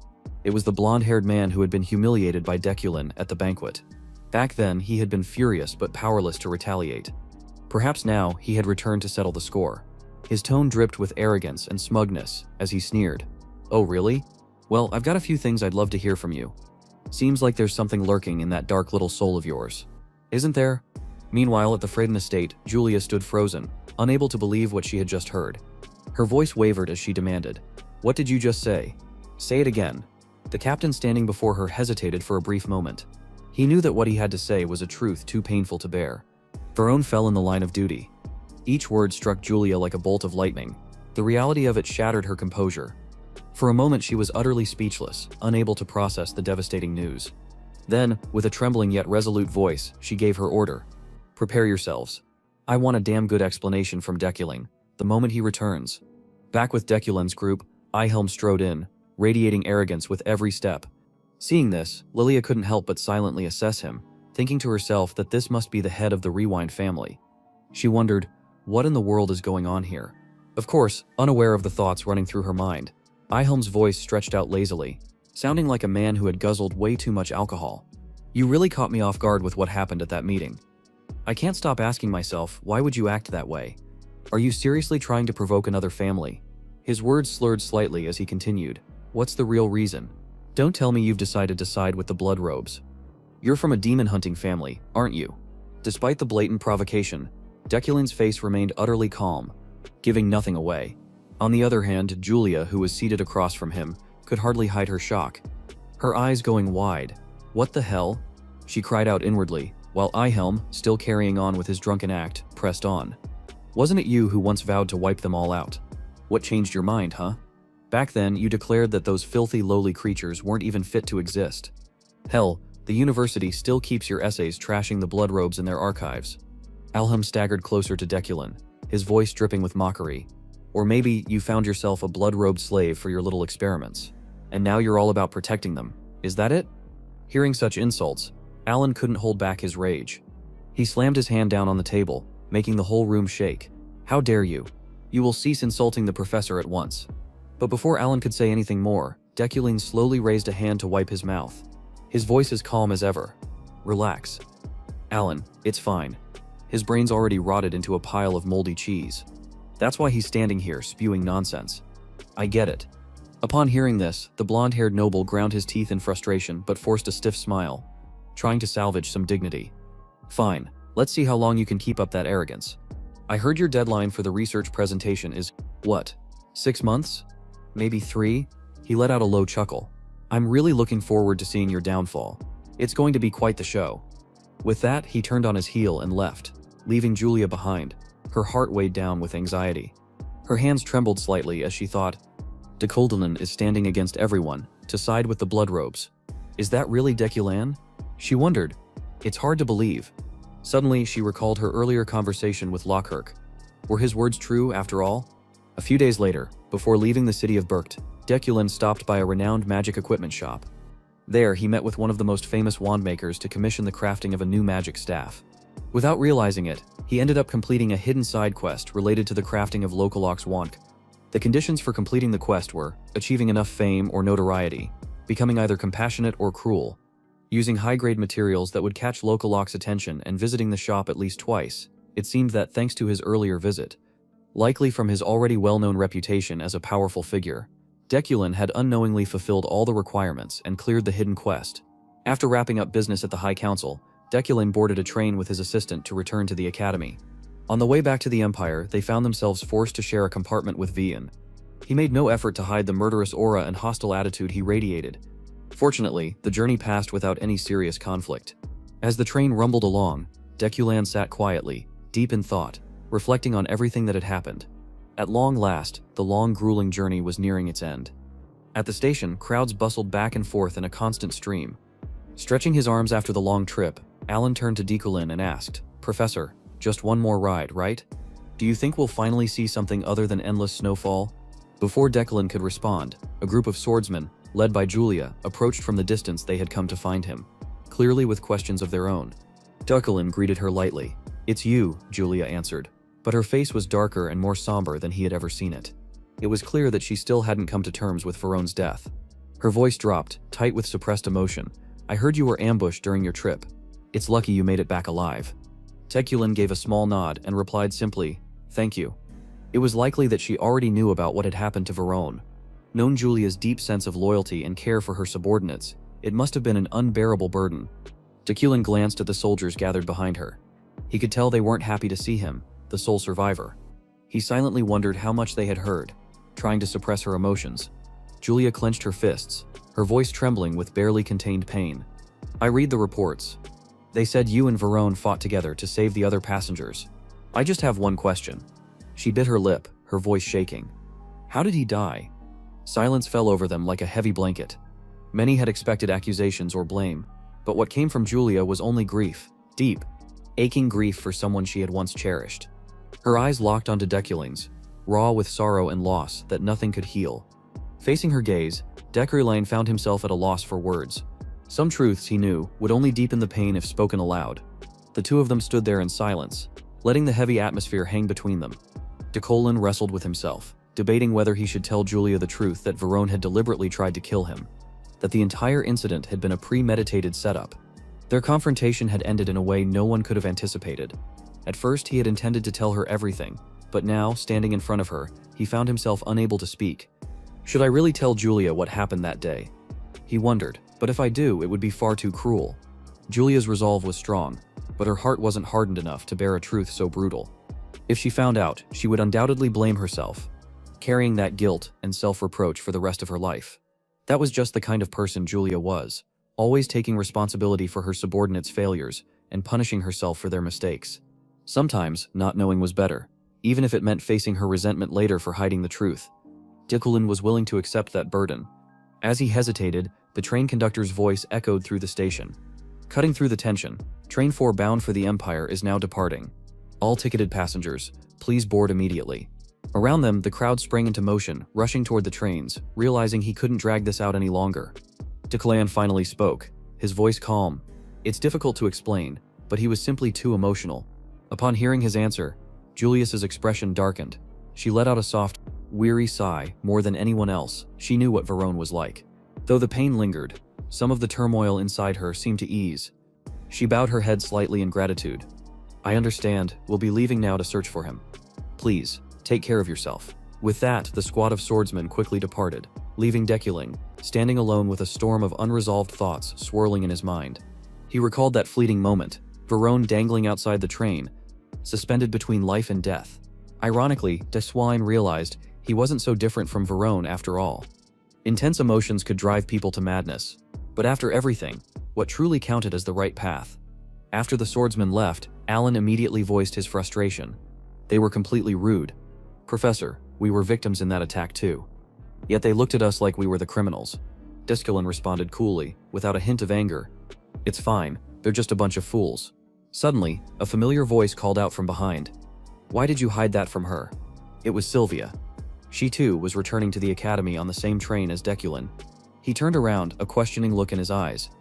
It was the blonde-haired man who had been humiliated by Deculin at the banquet. Back then, he had been furious but powerless to retaliate. Perhaps now, he had returned to settle the score. His tone dripped with arrogance and smugness as he sneered. "Oh, really? Well, I've got a few things I'd love to hear from you. Seems like there's something lurking in that dark little soul of yours. Isn't there?" Meanwhile, at the Freyden estate, Julia stood frozen, unable to believe what she had just heard. Her voice wavered as she demanded, "What did you just say? Say it again." The captain standing before her hesitated for a brief moment. He knew that what he had to say was a truth too painful to bear. Varone fell in the line of duty. Each word struck Julia like a bolt of lightning. The reality of it shattered her composure. For a moment she was utterly speechless, unable to process the devastating news. Then, with a trembling yet resolute voice, she gave her order. "Prepare yourselves. I want a damn good explanation from Deculin, the moment he returns." Back with Deculin's group, Ihelm strode in, radiating arrogance with every step. Seeing this, Lilia couldn't help but silently assess him, thinking to herself that this must be the head of the Rewind family. She wondered, what in the world is going on here? Of course, unaware of the thoughts running through her mind, Ihelm's voice stretched out lazily, sounding like a man who had guzzled way too much alcohol. "You really caught me off guard with what happened at that meeting. I can't stop asking myself, why would you act that way? Are you seriously trying to provoke another family?" His words slurred slightly as he continued. "What's the real reason? Don't tell me you've decided to side with the blood robes. You're from a demon-hunting family, aren't you?" Despite the blatant provocation, Deculin's face remained utterly calm, giving nothing away. On the other hand, Julia, who was seated across from him, could hardly hide her shock. Her eyes going wide. "What the hell?" she cried out inwardly, while Ihelm, still carrying on with his drunken act, pressed on. "Wasn't it you who once vowed to wipe them all out? What changed your mind, huh? Back then, you declared that those filthy, lowly creatures weren't even fit to exist. Hell, the university still keeps your essays trashing the blood robes in their archives." Alhelm staggered closer to Deculin, his voice dripping with mockery. "Or maybe you found yourself a blood-robed slave for your little experiments, and now you're all about protecting them. Is that it?" Hearing such insults, Alan couldn't hold back his rage. He slammed his hand down on the table, making the whole room shake. "How dare you? You will cease insulting the professor at once." But before Alan could say anything more, Deculin slowly raised a hand to wipe his mouth. His voice as calm as ever. "Relax. Alan, it's fine. His brain's already rotted into a pile of moldy cheese. That's why he's standing here spewing nonsense. I get it." Upon hearing this, the blonde-haired noble ground his teeth in frustration but forced a stiff smile, trying to salvage some dignity. "Fine, let's see how long you can keep up that arrogance. I heard your deadline for the research presentation is, what, 6 months? Maybe 3? He let out a low chuckle. "I'm really looking forward to seeing your downfall. It's going to be quite the show." With that, he turned on his heel and left, leaving Julia behind, her heart weighed down with anxiety. Her hands trembled slightly as she thought, Deculin is standing against everyone, to side with the blood robes. Is that really Deculin? She wondered. It's hard to believe. Suddenly, she recalled her earlier conversation with Lockhart. Were his words true, after all? A few days later, before leaving the city of Berkt, Dekulin stopped by a renowned magic equipment shop. There, he met with one of the most famous wand makers to commission the crafting of a new magic staff. Without realizing it, he ended up completing a hidden side quest related to the crafting of Lokalox wand. The conditions for completing the quest were achieving enough fame or notoriety, becoming either compassionate or cruel, using high-grade materials that would catch Lokalox's attention, and visiting the shop at least twice. It seemed that thanks to his earlier visit, likely from his already well-known reputation as a powerful figure, Dekulin had unknowingly fulfilled all the requirements and cleared the hidden quest. After wrapping up business at the High Council, Dekulin boarded a train with his assistant to return to the academy. On the way back to the Empire, they found themselves forced to share a compartment with Vian. He made no effort to hide the murderous aura and hostile attitude he radiated. Fortunately, the journey passed without any serious conflict. As the train rumbled along, Dekulin sat quietly, deep in thought, reflecting on everything that had happened. At long last, the long, grueling journey was nearing its end. At the station, crowds bustled back and forth in a constant stream. Stretching his arms after the long trip, Alan turned to Dekulin and asked, "Professor, just one more ride, right? Do you think we'll finally see something other than endless snowfall?" Before Dekulin could respond, a group of swordsmen, led by Julia, approached from the distance they had come to find him, clearly with questions of their own. Dekulin greeted her lightly. "It's you," Julia answered, but her face was darker and more somber than he had ever seen it. It was clear that she still hadn't come to terms with Veron's death. Her voice dropped, tight with suppressed emotion. "I heard you were ambushed during your trip. It's lucky you made it back alive." Dekulin gave a small nod and replied simply, "Thank you." It was likely that she already knew about what had happened to Veron. Known Julia's deep sense of loyalty and care for her subordinates, it must have been an unbearable burden. Dekulin glanced at the soldiers gathered behind her. He could tell they weren't happy to see him, the sole survivor. He silently wondered how much they had heard, trying to suppress her emotions. Julia clenched her fists, her voice trembling with barely contained pain. "I read the reports. They said you and Veron fought together to save the other passengers. I just have one question." She bit her lip, her voice shaking. "How did he die?" Silence fell over them like a heavy blanket. Many had expected accusations or blame, but what came from Julia was only grief, deep, aching grief for someone she had once cherished. Her eyes locked onto Dekulin's, raw with sorrow and loss that nothing could heal. Facing her gaze, Dekulin found himself at a loss for words. Some truths, he knew, would only deepen the pain if spoken aloud. The two of them stood there in silence, letting the heavy atmosphere hang between them. Dekulin wrestled with himself, debating whether he should tell Julia the truth that Veron had deliberately tried to kill him, that the entire incident had been a premeditated setup. Their confrontation had ended in a way no one could have anticipated. At first, he had intended to tell her everything, but now, standing in front of her, he found himself unable to speak. Should I really tell Julia what happened that day? He wondered, but if I do, it would be far too cruel. Julia's resolve was strong, but her heart wasn't hardened enough to bear a truth so brutal. If she found out, she would undoubtedly blame herself, carrying that guilt and self-reproach for the rest of her life. That was just the kind of person Julia was, always taking responsibility for her subordinates' failures and punishing herself for their mistakes. Sometimes, not knowing was better, even if it meant facing her resentment later for hiding the truth. Dekulin was willing to accept that burden. As he hesitated, the train conductor's voice echoed through the station. Cutting through the tension, Train 4 bound for the Empire is now departing. All ticketed passengers, please board immediately. Around them, the crowd sprang into motion, rushing toward the trains, realizing he couldn't drag this out any longer. Dekulin finally spoke, his voice calm. It's difficult to explain, but he was simply too emotional. Upon hearing his answer, Julius's expression darkened. She let out a soft, weary sigh. More than anyone else, she knew what Veron was like. Though the pain lingered, some of the turmoil inside her seemed to ease. She bowed her head slightly in gratitude. "I understand, we'll be leaving now to search for him. Please, take care of yourself." With that, the squad of swordsmen quickly departed, leaving Dekulin standing alone with a storm of unresolved thoughts swirling in his mind. He recalled that fleeting moment, Veron dangling outside the train, suspended between life and death. Ironically, Dekulin realized he wasn't so different from Veron after all. Intense emotions could drive people to madness, but after everything, what truly counted as the right path. After the swordsman left, Alan immediately voiced his frustration. "They were completely rude. Professor, we were victims in that attack too. Yet they looked at us like we were the criminals." Dekulin responded coolly, without a hint of anger. "It's fine, they're just a bunch of fools." Suddenly, a familiar voice called out from behind. "Why did you hide that from her?" It was Sylvia. She too was returning to the academy on the same train as Deculin. He turned around, a questioning look in his eyes.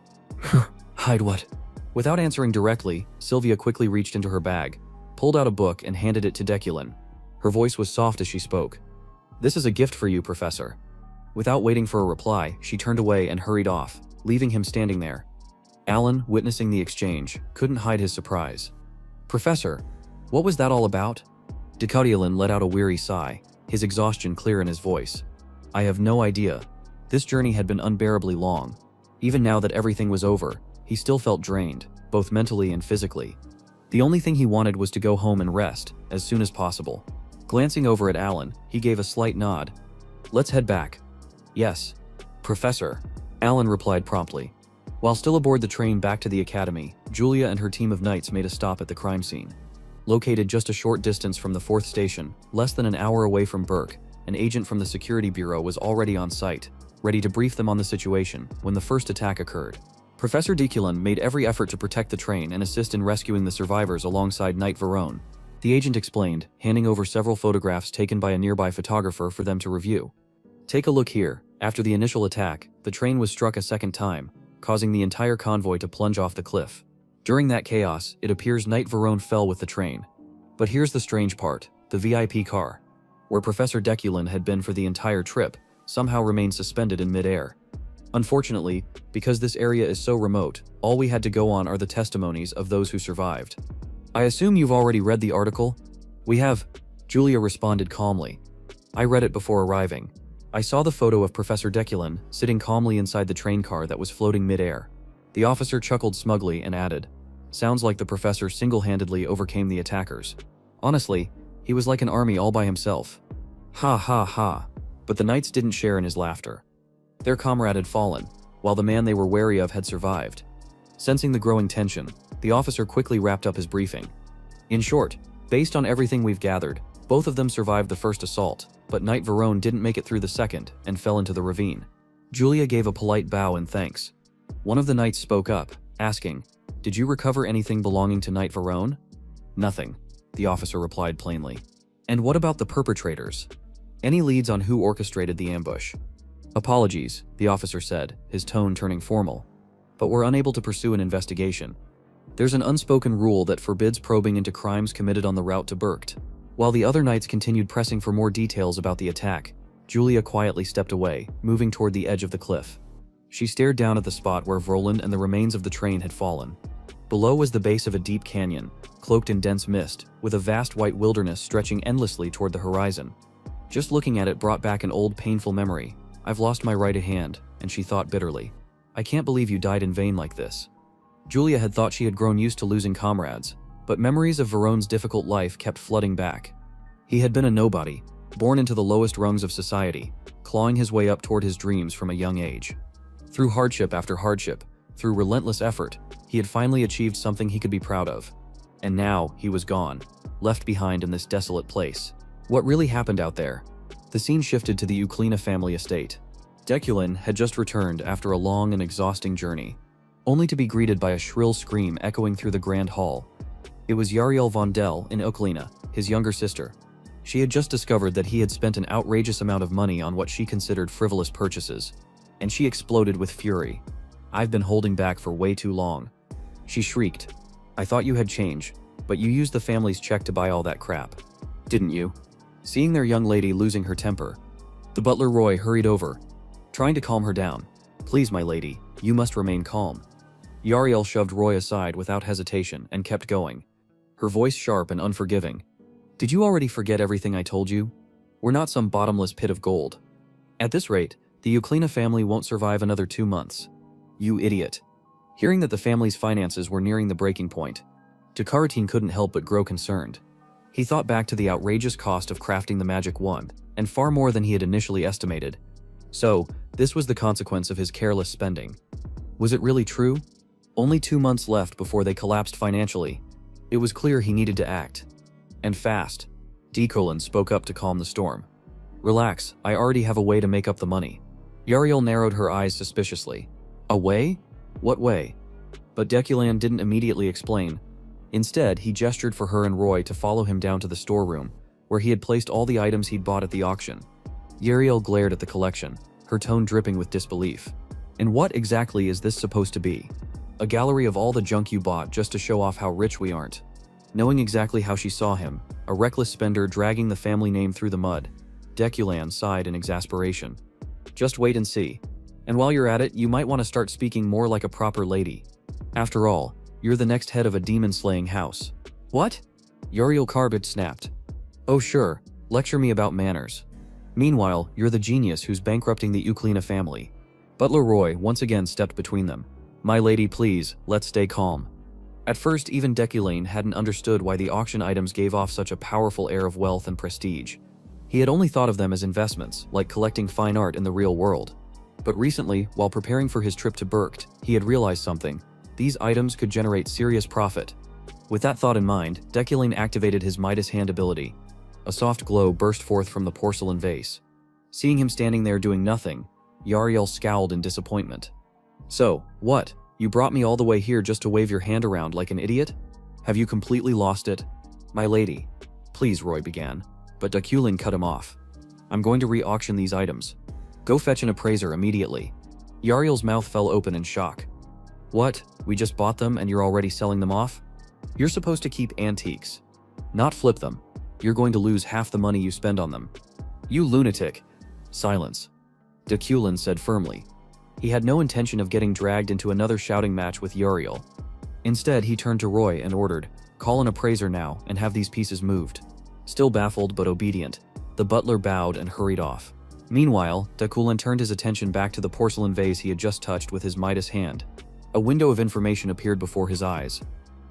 Hide what? Without answering directly, Sylvia quickly reached into her bag, pulled out a book and handed it to Deculin. Her voice was soft as she spoke. This is a gift for you, Professor. Without waiting for a reply, she turned away and hurried off, leaving him standing there. Alan, witnessing the exchange, couldn't hide his surprise. Professor, what was that all about? Deculin let out a weary sigh, his exhaustion clear in his voice. I have no idea. This journey had been unbearably long. Even now that everything was over, he still felt drained, both mentally and physically. The only thing he wanted was to go home and rest, as soon as possible. Glancing over at Alan, he gave a slight nod. Let's head back. Yes, Professor, Alan replied promptly. While still aboard the train back to the academy, Julia and her team of knights made a stop at the crime scene. Located just a short distance from the 4th station, less than an hour away from Burke, an agent from the security bureau was already on site, ready to brief them on the situation when the first attack occurred. Professor Deculin made every effort to protect the train and assist in rescuing the survivors alongside Knight Verone. The agent explained, handing over several photographs taken by a nearby photographer for them to review. Take a look here. After the initial attack, the train was struck a second time, causing the entire convoy to plunge off the cliff. During that chaos, it appears Knight Verone fell with the train. But here's the strange part, the VIP car, where Professor Deculin had been for the entire trip, somehow remained suspended in midair. Unfortunately, because this area is so remote, all we had to go on are the testimonies of those who survived. I assume you've already read the article? We have, Julia responded calmly. I read it before arriving. I saw the photo of Professor Deculin sitting calmly inside the train car that was floating midair. The officer chuckled smugly and added, sounds like the professor single-handedly overcame the attackers. Honestly, he was like an army all by himself. Ha ha ha. But the knights didn't share in his laughter. Their comrade had fallen, while the man they were wary of had survived. Sensing the growing tension, the officer quickly wrapped up his briefing. In short, based on everything we've gathered, both of them survived the first assault, but Knight Verone didn't make it through the second and fell into the ravine. Julia gave a polite bow in thanks. One of the knights spoke up, asking, did you recover anything belonging to Knight Verone? Nothing, the officer replied plainly. And what about the perpetrators? Any leads on who orchestrated the ambush? Apologies, the officer said, his tone turning formal. But we're unable to pursue an investigation. There's an unspoken rule that forbids probing into crimes committed on the route to Burkt. While the other knights continued pressing for more details about the attack, Julia quietly stepped away, moving toward the edge of the cliff. She stared down at the spot where Vroland and the remains of the train had fallen. Below was the base of a deep canyon, cloaked in dense mist, with a vast white wilderness stretching endlessly toward the horizon. Just looking at it brought back an old painful memory. I've lost my right hand, and she thought bitterly. I can't believe you died in vain like this. Julia had thought she had grown used to losing comrades, but memories of Verone's difficult life kept flooding back. He had been a nobody, born into the lowest rungs of society, clawing his way up toward his dreams from a young age. Through hardship after hardship, through relentless effort, he had finally achieved something he could be proud of. And now, he was gone, left behind in this desolate place. What really happened out there? The scene shifted to the Uklina family estate. Deculin had just returned after a long and exhausting journey, only to be greeted by a shrill scream echoing through the grand hall. It was Yariel von Del in Uklina, his younger sister. She had just discovered that he had spent an outrageous amount of money on what she considered frivolous purchases, and she exploded with fury. I've been holding back for way too long. She shrieked. I thought you had change, but you used the family's check to buy all that crap. Didn't you? Seeing their young lady losing her temper, the butler Roy hurried over, trying to calm her down. Please, my lady, you must remain calm. Yariel shoved Roy aside without hesitation and kept going, her voice sharp and unforgiving. Did you already forget everything I told you? We're not some bottomless pit of gold. At this rate, the Uklina family won't survive another 2 months. You idiot. Hearing that the family's finances were nearing the breaking point, Takaratin couldn't help but grow concerned. He thought back to the outrageous cost of crafting the magic wand, and far more than he had initially estimated. So, this was the consequence of his careless spending. Was it really true? Only 2 months left before they collapsed financially. It was clear he needed to act. And fast. Deculin spoke up to calm the storm. Relax, I already have a way to make up the money. Yariel narrowed her eyes suspiciously. A way? What way? But Deculin didn't immediately explain. Instead, he gestured for her and Roy to follow him down to the storeroom, where he had placed all the items he'd bought at the auction. Yariel glared at the collection, her tone dripping with disbelief. And what exactly is this supposed to be? A gallery of all the junk you bought just to show off how rich we aren't. Knowing exactly how she saw him, a reckless spender dragging the family name through the mud, Deculan sighed in exasperation. Just wait and see. And while you're at it, you might want to start speaking more like a proper lady. After all, you're the next head of a demon-slaying house. What? Yariel Carbit snapped. Oh sure, lecture me about manners. Meanwhile, you're the genius who's bankrupting the Uklina family. Butler Roy once again stepped between them. My lady, please, let's stay calm. At first, even Deculane hadn't understood why the auction items gave off such a powerful air of wealth and prestige. He had only thought of them as investments, like collecting fine art in the real world. But recently, while preparing for his trip to Berkt, he had realized something. These items could generate serious profit. With that thought in mind, Deculane activated his Midas hand ability. A soft glow burst forth from the porcelain vase. Seeing him standing there doing nothing, Yariel scowled in disappointment. So, what? You brought me all the way here just to wave your hand around like an idiot? Have you completely lost it? My lady. Please, Roy began, but Deculane cut him off. I'm going to re-auction these items. Go fetch an appraiser immediately. Yariel's mouth fell open in shock. What? We just bought them and you're already selling them off? You're supposed to keep antiques, not flip them. You're going to lose half the money you spend on them. You lunatic. Silence. Deculane said firmly. He had no intention of getting dragged into another shouting match with Yariel. Instead, he turned to Roy and ordered, call an appraiser now and have these pieces moved. Still baffled but obedient, the butler bowed and hurried off. Meanwhile, Deculane turned his attention back to the porcelain vase he had just touched with his Midas hand. A window of information appeared before his eyes.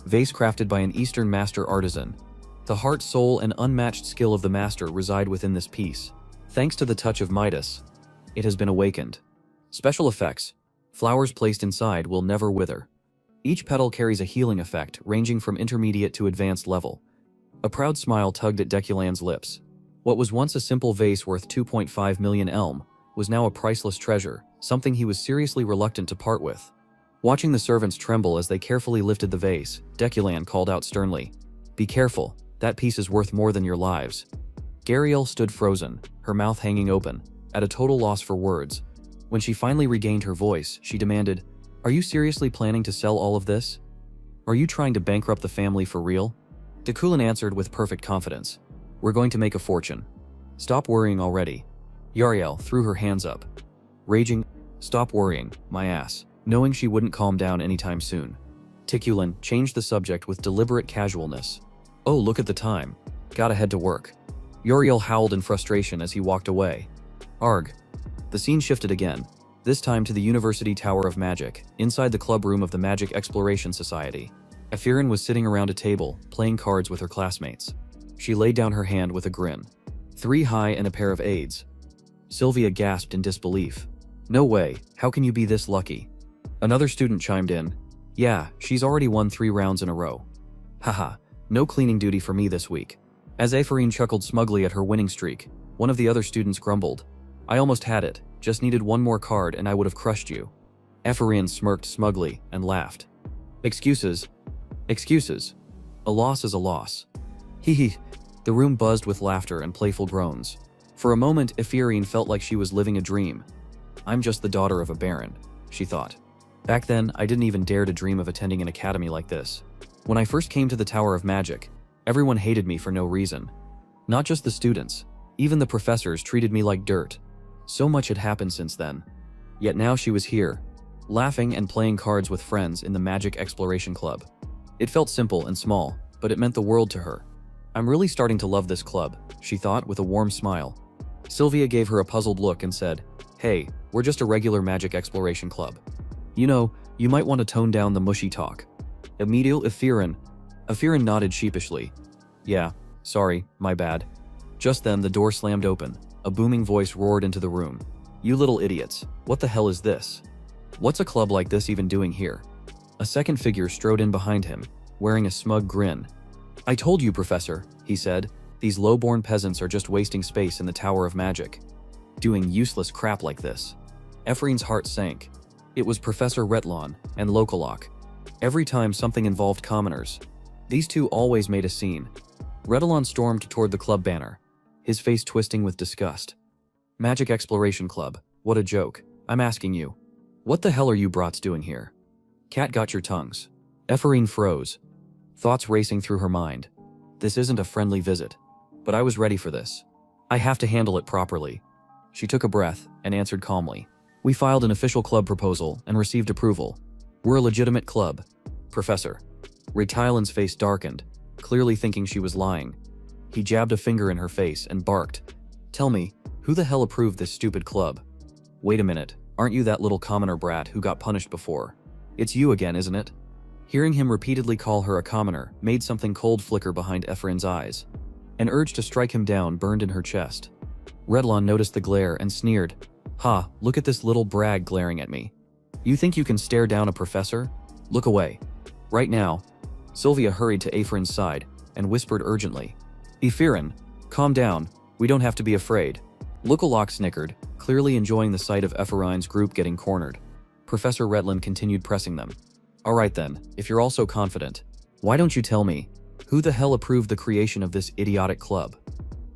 Vase crafted by an Eastern master artisan. The heart, soul, and unmatched skill of the master reside within this piece. Thanks to the touch of Midas, it has been awakened. Special effects. Flowers placed inside will never wither. Each petal carries a healing effect ranging from intermediate to advanced level. A proud smile tugged at Deculane's lips. What was once a simple vase worth 2.5 million elm was now a priceless treasure, something he was seriously reluctant to part with. Watching the servants tremble as they carefully lifted the vase, Deculane called out sternly, "Be careful, that piece is worth more than your lives." Gariel stood frozen, her mouth hanging open, at a total loss for words. When she finally regained her voice, she demanded, "Are you seriously planning to sell all of this? Are you trying to bankrupt the family for real?" Deculane answered with perfect confidence, "We're going to make a fortune. Stop worrying already." Yariel threw her hands up. Raging, "Stop worrying, my ass," knowing she wouldn't calm down anytime soon. Deculane changed the subject with deliberate casualness. "Oh, look at the time. Gotta head to work." Yariel howled in frustration as he walked away. Arg. The scene shifted again, this time to the University Tower of Magic, inside the club room of the Magic Exploration Society. Efirin was sitting around a table, playing cards with her classmates. She laid down her hand with a grin. 3 high and a pair of aids. Sylvia gasped in disbelief. "No way, how can you be this lucky?" Another student chimed in. "Yeah, she's already won 3 rounds in a row." "Haha, no cleaning duty for me this week." As Efirin chuckled smugly at her winning streak, one of the other students grumbled. "I almost had it, just needed one more card and I would have crushed you." Efirin smirked smugly and laughed. Excuses. Excuses. A loss is a loss." Hee hee. The room buzzed with laughter and playful groans. For a moment, Efirin felt like she was living a dream. "I'm just the daughter of a baron," she thought. "Back then, I didn't even dare to dream of attending an academy like this. When I first came to the Tower of Magic, everyone hated me for no reason. Not just the students, even the professors treated me like dirt. So much had happened since then. Yet now she was here, laughing and playing cards with friends in the Magic Exploration Club. It felt simple and small, but it meant the world to her. I'm really starting to love this club, she thought with a warm smile. Sylvia gave her a puzzled look and said, "Hey, we're just a regular Magic Exploration Club. You know, you might want to tone down the mushy talk." Immediately, Efirin nodded sheepishly. "Yeah, sorry, my bad." Just then, the door slammed open. A booming voice roared into the room. "You little idiots, what the hell is this? What's a club like this even doing here?" A second figure strode in behind him, wearing a smug grin. "I told you, Professor," he said, "these low-born peasants are just wasting space in the Tower of Magic. Doing useless crap like this." Ephraim's heart sank. It was Professor Retlon and Lokalok. Every time something involved commoners, these two always made a scene. Retlon stormed toward the club banner, his face twisting with disgust. Magic Exploration Club, what a joke. I'm asking you. What the hell are you brats doing here? Cat got your tongues. Ephraim froze. Thoughts racing through her mind. This isn't a friendly visit. But I was ready for this. I have to handle it properly. She took a breath and answered calmly. We filed an official club proposal and received approval. We're a legitimate club. Professor. Reincarnates' face darkened, clearly thinking she was lying. He jabbed a finger in her face and barked. Tell me, who the hell approved this stupid club? Wait a minute, aren't you that little commoner brat who got punished before? It's you again, isn't it? Hearing him repeatedly call her a commoner made something cold flicker behind Ephraim's eyes. An urge to strike him down burned in her chest. Redlon noticed the glare and sneered. Ha, look at this little brag glaring at me. You think you can stare down a professor? Look away. Right now. Sylvia hurried to Ephraim's side and whispered urgently. Ephraim, calm down, we don't have to be afraid. Lookalok snickered, clearly enjoying the sight of Ephraim's group getting cornered. Professor Redlin continued pressing them. Alright then, if you're all so confident, why don't you tell me, who the hell approved the creation of this idiotic club?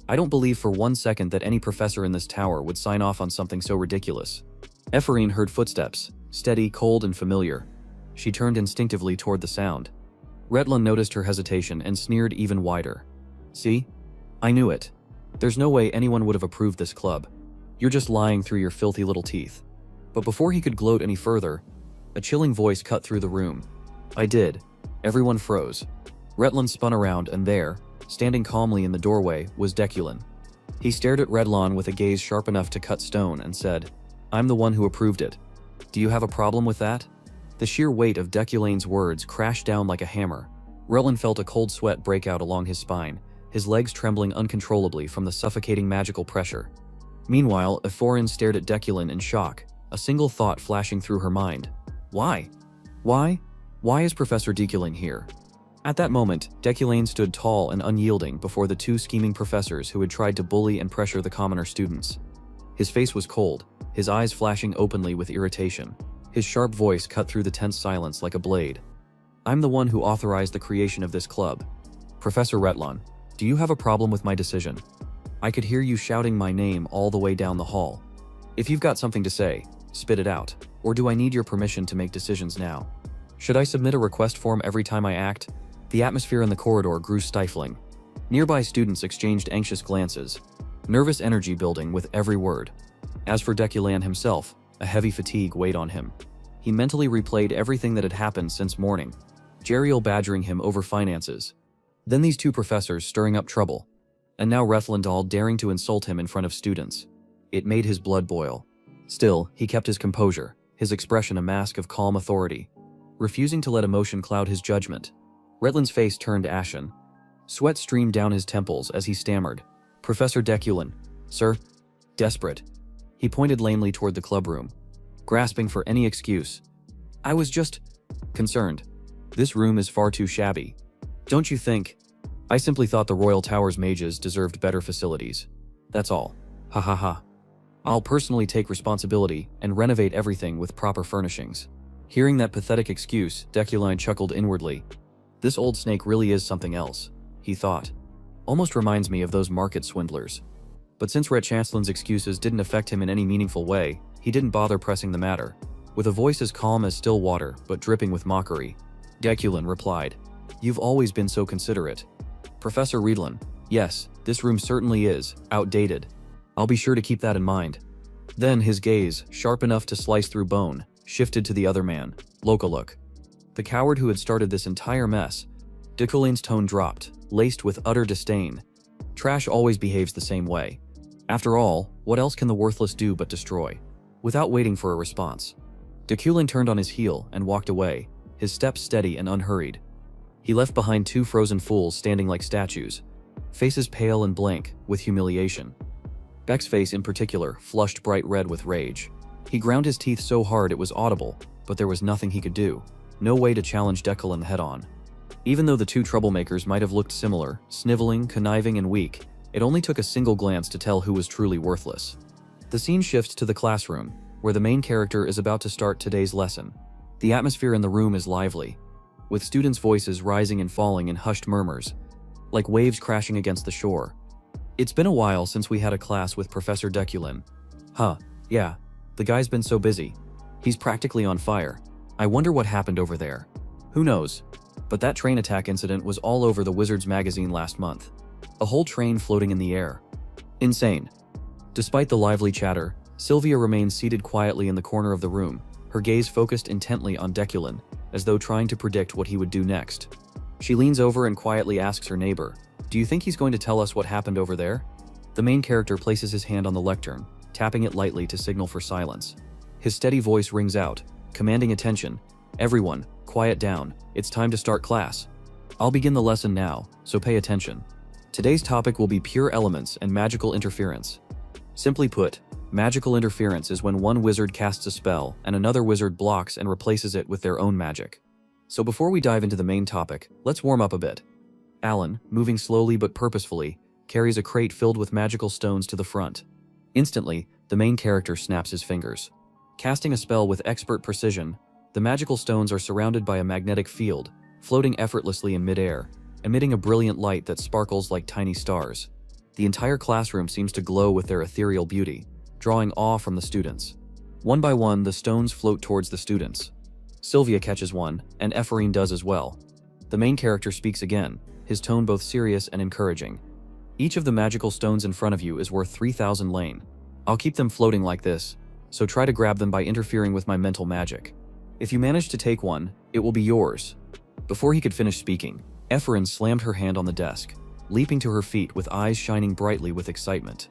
I don't believe for 1 second that any professor in this tower would sign off on something so ridiculous. Ephraim heard footsteps, steady, cold, and familiar. She turned instinctively toward the sound. Redlin noticed her hesitation and sneered even wider. See? I knew it. There's no way anyone would have approved this club. You're just lying through your filthy little teeth. But before he could gloat any further, a chilling voice cut through the room. I did. Everyone froze. Redlin spun around and there, standing calmly in the doorway, was Deculin. He stared at Redlon with a gaze sharp enough to cut stone and said, I'm the one who approved it. Do you have a problem with that? The sheer weight of Deculin's words crashed down like a hammer. Redlin felt a cold sweat break out along his spine, his legs trembling uncontrollably from the suffocating magical pressure. Meanwhile, Ephraim stared at Deculin in shock, a single thought flashing through her mind. Why? Why? Why is Professor Deculin here? At that moment, Deculin stood tall and unyielding before the two scheming professors who had tried to bully and pressure the commoner students. His face was cold, his eyes flashing openly with irritation. His sharp voice cut through the tense silence like a blade. I'm the one who authorized the creation of this club. Professor Redlon, do you have a problem with my decision? I could hear you shouting my name all the way down the hall. If you've got something to say, spit it out, or do I need your permission to make decisions now? Should I submit a request form every time I act? The atmosphere in the corridor grew stifling. Nearby students exchanged anxious glances, nervous energy building with every word. As for Deculin himself, a heavy fatigue weighed on him. He mentally replayed everything that had happened since morning, Jeriel badgering him over finances. Then these two professors stirring up trouble, and now Rethlendal daring to insult him in front of students. It made his blood boil. Still, he kept his composure, his expression a mask of calm authority, refusing to let emotion cloud his judgment. Redlin's face turned ashen. Sweat streamed down his temples as he stammered. Professor Deculin, sir? Desperate. He pointed lamely toward the clubroom, grasping for any excuse. I was just concerned. This room is far too shabby. Don't you think? I simply thought the Royal Tower's mages deserved better facilities. That's all. Ha ha ha. I'll personally take responsibility and renovate everything with proper furnishings. Hearing that pathetic excuse, Deculin chuckled inwardly. This old snake really is something else, he thought. Almost reminds me of those market swindlers. But since Ret Chancelin's excuses didn't affect him in any meaningful way, he didn't bother pressing the matter. With a voice as calm as still water, but dripping with mockery, Deculin replied, You've always been so considerate. Professor Redlin, yes, this room certainly is outdated. I'll be sure to keep that in mind. Then his gaze, sharp enough to slice through bone, shifted to the other man, Lokaluk. The coward who had started this entire mess. Deculin's tone dropped, laced with utter disdain. Trash always behaves the same way. After all, what else can the worthless do but destroy? Without waiting for a response, Deculin turned on his heel and walked away, his steps steady and unhurried. He left behind two frozen fools standing like statues, faces pale and blank with humiliation. Beck's face in particular flushed bright red with rage. He ground his teeth so hard it was audible, but there was nothing he could do, no way to challenge Deculin head-on. Even though the two troublemakers might have looked similar, sniveling, conniving, and weak, it only took a single glance to tell who was truly worthless. The scene shifts to the classroom, where the main character is about to start today's lesson. The atmosphere in the room is lively, with students' voices rising and falling in hushed murmurs, like waves crashing against the shore. It's been a while since we had a class with Professor Deculin, Huh, yeah, the guy's been so busy. He's practically on fire. I wonder what happened over there. Who knows? But that train attack incident was all over the Wizards magazine last month. A whole train floating in the air. Insane. Despite the lively chatter, Sylvia remains seated quietly in the corner of the room, her gaze focused intently on Deculin, as though trying to predict what he would do next. She leans over and quietly asks her neighbor, "Do you think he's going to tell us what happened over there?" The main character places his hand on the lectern, tapping it lightly to signal for silence. His steady voice rings out, commanding attention. "Everyone, quiet down. It's time to start class. I'll begin the lesson now, so pay attention. Today's topic will be pure elements and magical interference. Simply put, magical interference is when one wizard casts a spell and another wizard blocks and replaces it with their own magic. So before we dive into the main topic, let's warm up a bit." Alan, moving slowly but purposefully, carries a crate filled with magical stones to the front. Instantly, the main character snaps his fingers. Casting a spell with expert precision, the magical stones are surrounded by a magnetic field, floating effortlessly in midair, emitting a brilliant light that sparkles like tiny stars. The entire classroom seems to glow with their ethereal beauty, drawing awe from the students. One by one, the stones float towards the students. Sylvia catches one, and Ephraim does as well. The main character speaks again, his tone both serious and encouraging. "Each of the magical stones in front of you is worth 3,000 lane. I'll keep them floating like this, so try to grab them by interfering with my mental magic. If you manage to take one, it will be yours." Before he could finish speaking, Ephraim slammed her hand on the desk, leaping to her feet with eyes shining brightly with excitement.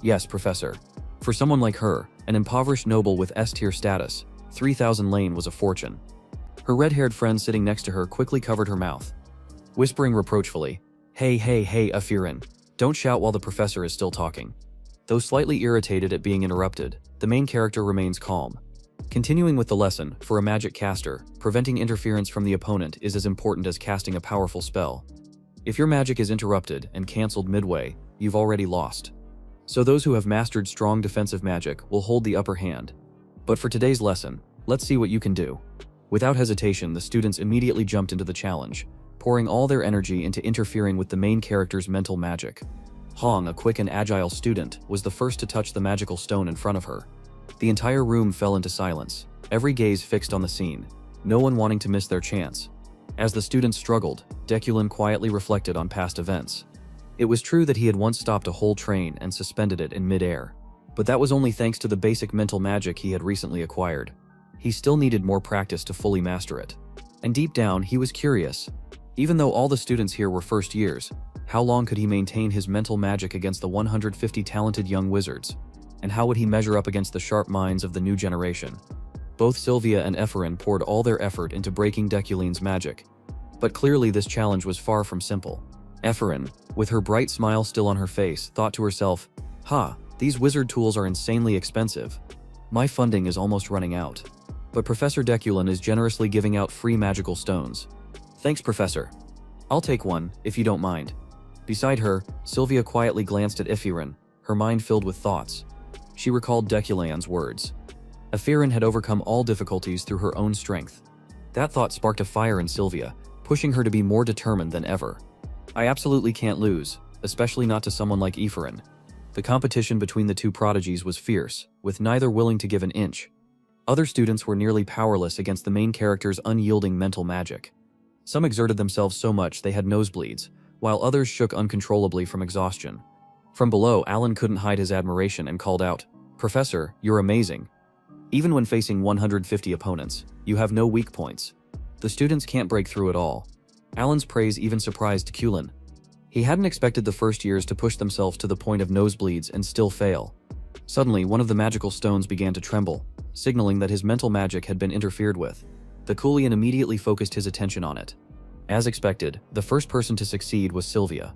"Yes, Professor. For someone like her, an impoverished noble with S-tier status, 3,000 lane was a fortune." Her red-haired friend sitting next to her quickly covered her mouth, whispering reproachfully, Hey, Ephraim. Don't shout while the professor is still talking." Though slightly irritated at being interrupted, the main character remains calm. Continuing with the lesson, for a magic caster, preventing interference from the opponent is as important as casting a powerful spell. If your magic is interrupted and cancelled midway, you've already lost. So those who have mastered strong defensive magic will hold the upper hand. But for today's lesson, let's see what you can do. Without hesitation, the students immediately jumped into the challenge, pouring all their energy into interfering with the main character's mental magic. Hong, a quick and agile student, was the first to touch the magical stone in front of her. The entire room fell into silence, every gaze fixed on the scene, no one wanting to miss their chance. As the students struggled, Deculin quietly reflected on past events. It was true that he had once stopped a whole train and suspended it in midair, but that was only thanks to the basic mental magic he had recently acquired. He still needed more practice to fully master it. And deep down, he was curious. Even though all the students here were first years, how long could he maintain his mental magic against the 150 talented young wizards? And how would he measure up against the sharp minds of the new generation? Both Sylvia and Ephraim poured all their effort into breaking Deculin's magic. But clearly this challenge was far from simple. Ephraim, with her bright smile still on her face, thought to herself, these wizard tools are insanely expensive. My funding is almost running out. But Professor Deculin is generously giving out free magical stones. Thanks, Professor. I'll take one, if you don't mind. Beside her, Sylvia quietly glanced at Ephraim, her mind filled with thoughts. She recalled Deculin's words. Ephraim had overcome all difficulties through her own strength. That thought sparked a fire in Sylvia, pushing her to be more determined than ever. I absolutely can't lose, especially not to someone like Ephraim. The competition between the two prodigies was fierce, with neither willing to give an inch. Other students were nearly powerless against the main character's unyielding mental magic. Some exerted themselves so much they had nosebleeds, while others shook uncontrollably from exhaustion. From below, Alan couldn't hide his admiration and called out, "Professor, you're amazing. Even when facing 150 opponents, you have no weak points. The students can't break through at all." Alan's praise even surprised Deculin. He hadn't expected the first years to push themselves to the point of nosebleeds and still fail. Suddenly, one of the magical stones began to tremble, signaling that his mental magic had been interfered with. The Kulian immediately focused his attention on it. As expected, the first person to succeed was Sylvia.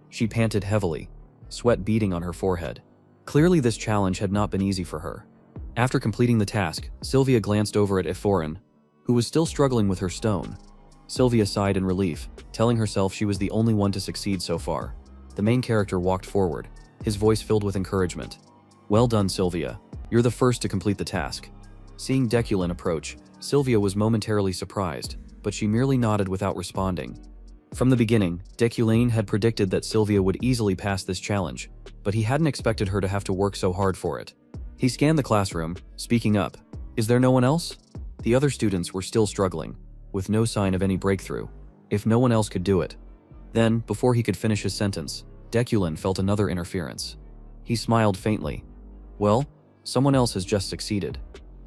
She panted heavily, sweat beading on her forehead. Clearly this challenge had not been easy for her. After completing the task, Sylvia glanced over at Ephraim, who was still struggling with her stone. Sylvia sighed in relief, telling herself she was the only one to succeed so far. The main character walked forward, his voice filled with encouragement. "Well done, Sylvia. You're the first to complete the task." Seeing Deculin approach, Sylvia was momentarily surprised, but she merely nodded without responding. From the beginning, Deculin had predicted that Sylvia would easily pass this challenge, but he hadn't expected her to have to work so hard for it. He scanned the classroom, speaking up. Is there no one else? The other students were still struggling, with no sign of any breakthrough. If no one else could do it. Then, before he could finish his sentence, Deculan felt another interference. He smiled faintly. Well, someone else has just succeeded.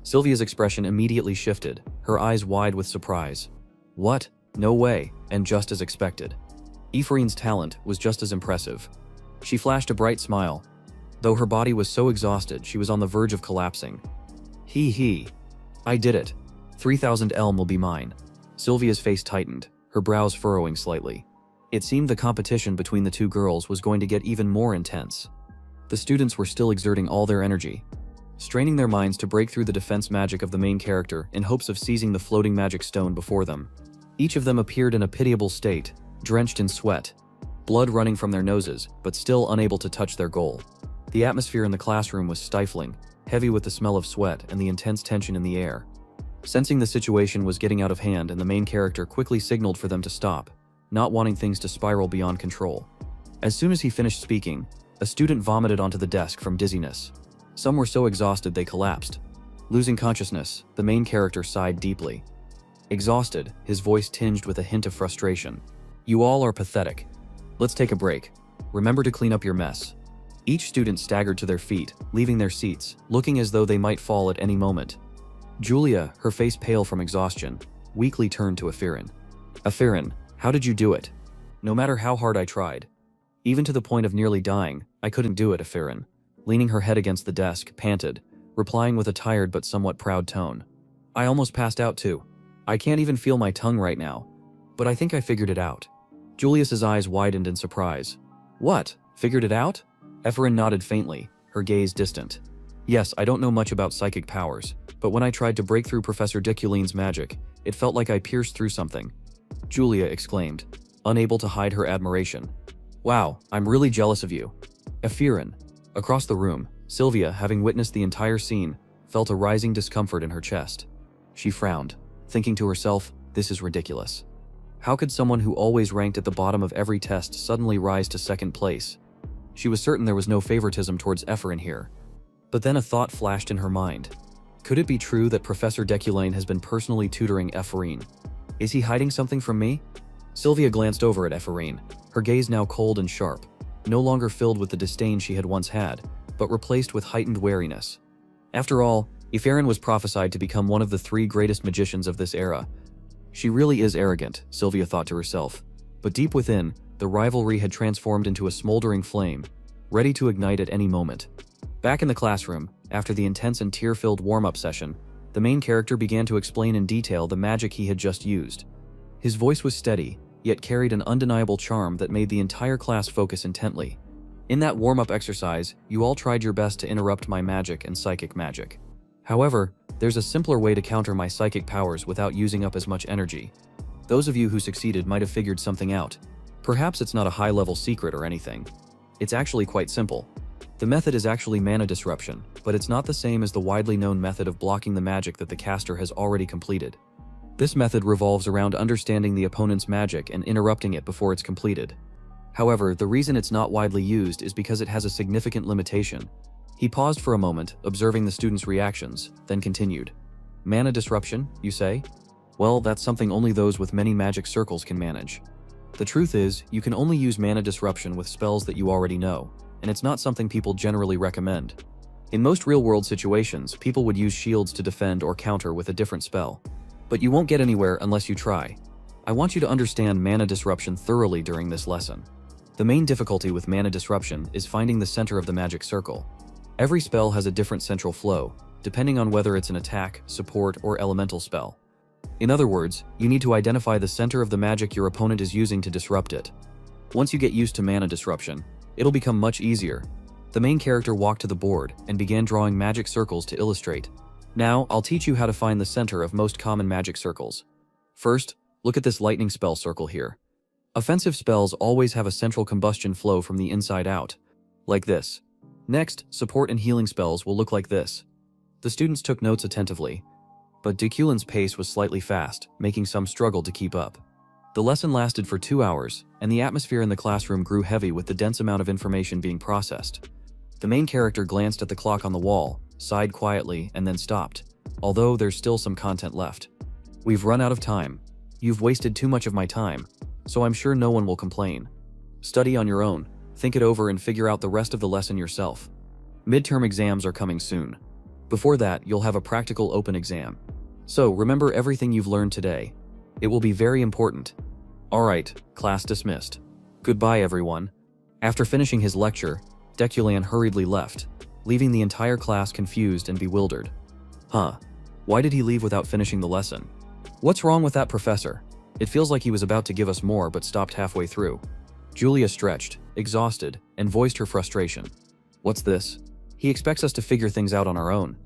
Sylvia's expression immediately shifted, her eyes wide with surprise. What? No way, and just as expected. Ephraim's talent was just as impressive. She flashed a bright smile. Though her body was so exhausted, she was on the verge of collapsing. He. I did it. 3,000 elm will be mine. Sylvia's face tightened, her brows furrowing slightly. It seemed the competition between the two girls was going to get even more intense. The students were still exerting all their energy, straining their minds to break through the defense magic of the main character in hopes of seizing the floating magic stone before them. Each of them appeared in a pitiable state, drenched in sweat, blood running from their noses, but still unable to touch their goal. The atmosphere in the classroom was stifling, heavy with the smell of sweat and the intense tension in the air. Sensing the situation was getting out of hand, and the main character quickly signaled for them to stop, not wanting things to spiral beyond control. As soon as he finished speaking, a student vomited onto the desk from dizziness. Some were so exhausted they collapsed. Losing consciousness, the main character sighed deeply. Exhausted, his voice tinged with a hint of frustration. You all are pathetic. Let's take a break. Remember to clean up your mess. Each student staggered to their feet, leaving their seats, looking as though they might fall at any moment. Julia, her face pale from exhaustion, weakly turned to Ephraim. Ephraim, how did you do it? No matter how hard I tried. Even to the point of nearly dying, I couldn't do it, Ephraim. Leaning her head against the desk, panted, replying with a tired but somewhat proud tone. I almost passed out too. I can't even feel my tongue right now. But I think I figured it out. Julius's eyes widened in surprise. What? Figured it out? Ephraim nodded faintly, her gaze distant. Yes, I don't know much about psychic powers, but when I tried to break through Professor Deculan's magic, it felt like I pierced through something. Julia exclaimed, unable to hide her admiration. Wow, I'm really jealous of you. Ephraim. Across the room, Sylvia, having witnessed the entire scene, felt a rising discomfort in her chest. She frowned, thinking to herself, this is ridiculous. How could someone who always ranked at the bottom of every test suddenly rise to second place? She was certain there was no favoritism towards Ephraim here. But then a thought flashed in her mind. Could it be true that Professor Deculan has been personally tutoring Ephraim? Is he hiding something from me? Sylvia glanced over at Ephraim, her gaze now cold and sharp, no longer filled with the disdain she had once had, but replaced with heightened wariness. After all, Ephraim was prophesied to become one of the 3 greatest magicians of this era. She really is arrogant, Sylvia thought to herself, but deep within, the rivalry had transformed into a smoldering flame, ready to ignite at any moment. Back in the classroom, after the intense and tear-filled warm-up session, the main character began to explain in detail the magic he had just used. His voice was steady, yet carried an undeniable charm that made the entire class focus intently. In that warm-up exercise, you all tried your best to interrupt my magic and psychic magic. However, there's a simpler way to counter my psychic powers without using up as much energy. Those of you who succeeded might have figured something out. Perhaps it's not a high-level secret or anything. It's actually quite simple. The method is actually mana disruption, but it's not the same as the widely known method of blocking the magic that the caster has already completed. This method revolves around understanding the opponent's magic and interrupting it before it's completed. However, the reason it's not widely used is because it has a significant limitation. He paused for a moment, observing the students' reactions, then continued. Mana disruption, you say? Well, that's something only those with many magic circles can manage. The truth is, you can only use mana disruption with spells that you already know, and it's not something people generally recommend. In most real-world situations, people would use shields to defend or counter with a different spell. But you won't get anywhere unless you try. I want you to understand mana disruption thoroughly during this lesson. The main difficulty with mana disruption is finding the center of the magic circle. Every spell has a different central flow, depending on whether it's an attack, support, or elemental spell. In other words, you need to identify the center of the magic your opponent is using to disrupt it. Once you get used to mana disruption, it'll become much easier. The main character walked to the board and began drawing magic circles to illustrate. Now, I'll teach you how to find the center of most common magic circles. First, look at this lightning spell circle here. Offensive spells always have a central combustion flow from the inside out, like this. Next, support and healing spells will look like this. The students took notes attentively, but Deculan's pace was slightly fast, making some struggle to keep up. The lesson lasted for 2 hours, and the atmosphere in the classroom grew heavy with the dense amount of information being processed. The main character glanced at the clock on the wall, sighed quietly, and then stopped. Although there's still some content left. We've run out of time. You've wasted too much of my time, so I'm sure no one will complain. Study on your own, think it over and figure out the rest of the lesson yourself. Midterm exams are coming soon. Before that, you'll have a practical open exam. So remember everything you've learned today. It will be very important. Alright, class dismissed. Goodbye everyone. After finishing his lecture, Deculan hurriedly left, leaving the entire class confused and bewildered. Huh. Why did he leave without finishing the lesson? What's wrong with that professor? It feels like he was about to give us more but stopped halfway through. Julia stretched, exhausted, and voiced her frustration. What's this? He expects us to figure things out on our own.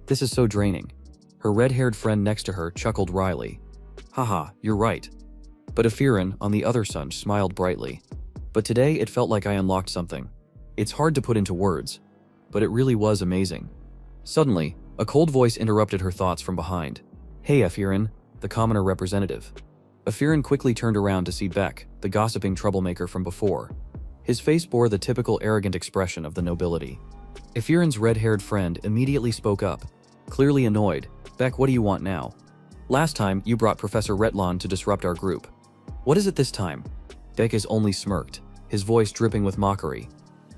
This is so draining. Her red-haired friend next to her chuckled wryly. Haha, you're right. But Afirin, on the other side, smiled brightly. But today it felt like I unlocked something. It's hard to put into words, but it really was amazing. Suddenly, a cold voice interrupted her thoughts from behind. Hey Afirin, the commoner representative. Afirin quickly turned around to see Beck, the gossiping troublemaker from before. His face bore the typical arrogant expression of the nobility. Afirin's red-haired friend immediately spoke up. Clearly annoyed, Beck, what do you want now? Last time, you brought Professor Retlan to disrupt our group. What is it this time? Beck is only smirked, his voice dripping with mockery.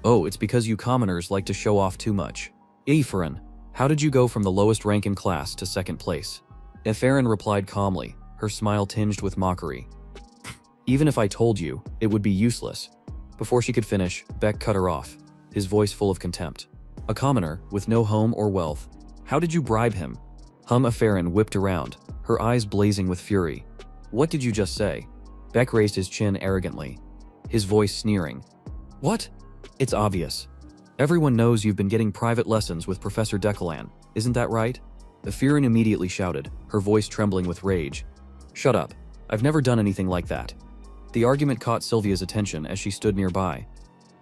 Oh, it's because you commoners like to show off too much. Afirin, how did you go from the lowest rank in class to second place? Afirin replied calmly, her smile tinged with mockery. Even if I told you, it would be useless. Before she could finish, Beck cut her off, his voice full of contempt. A commoner, with no home or wealth. How did you bribe him? Afirin whipped around, her eyes blazing with fury. What did you just say? Beck raised his chin arrogantly, his voice sneering. What? It's obvious. Everyone knows you've been getting private lessons with Professor Deculan, isn't that right? Afirin immediately shouted, her voice trembling with rage. Shut up. I've never done anything like that. The argument caught Sylvia's attention as she stood nearby.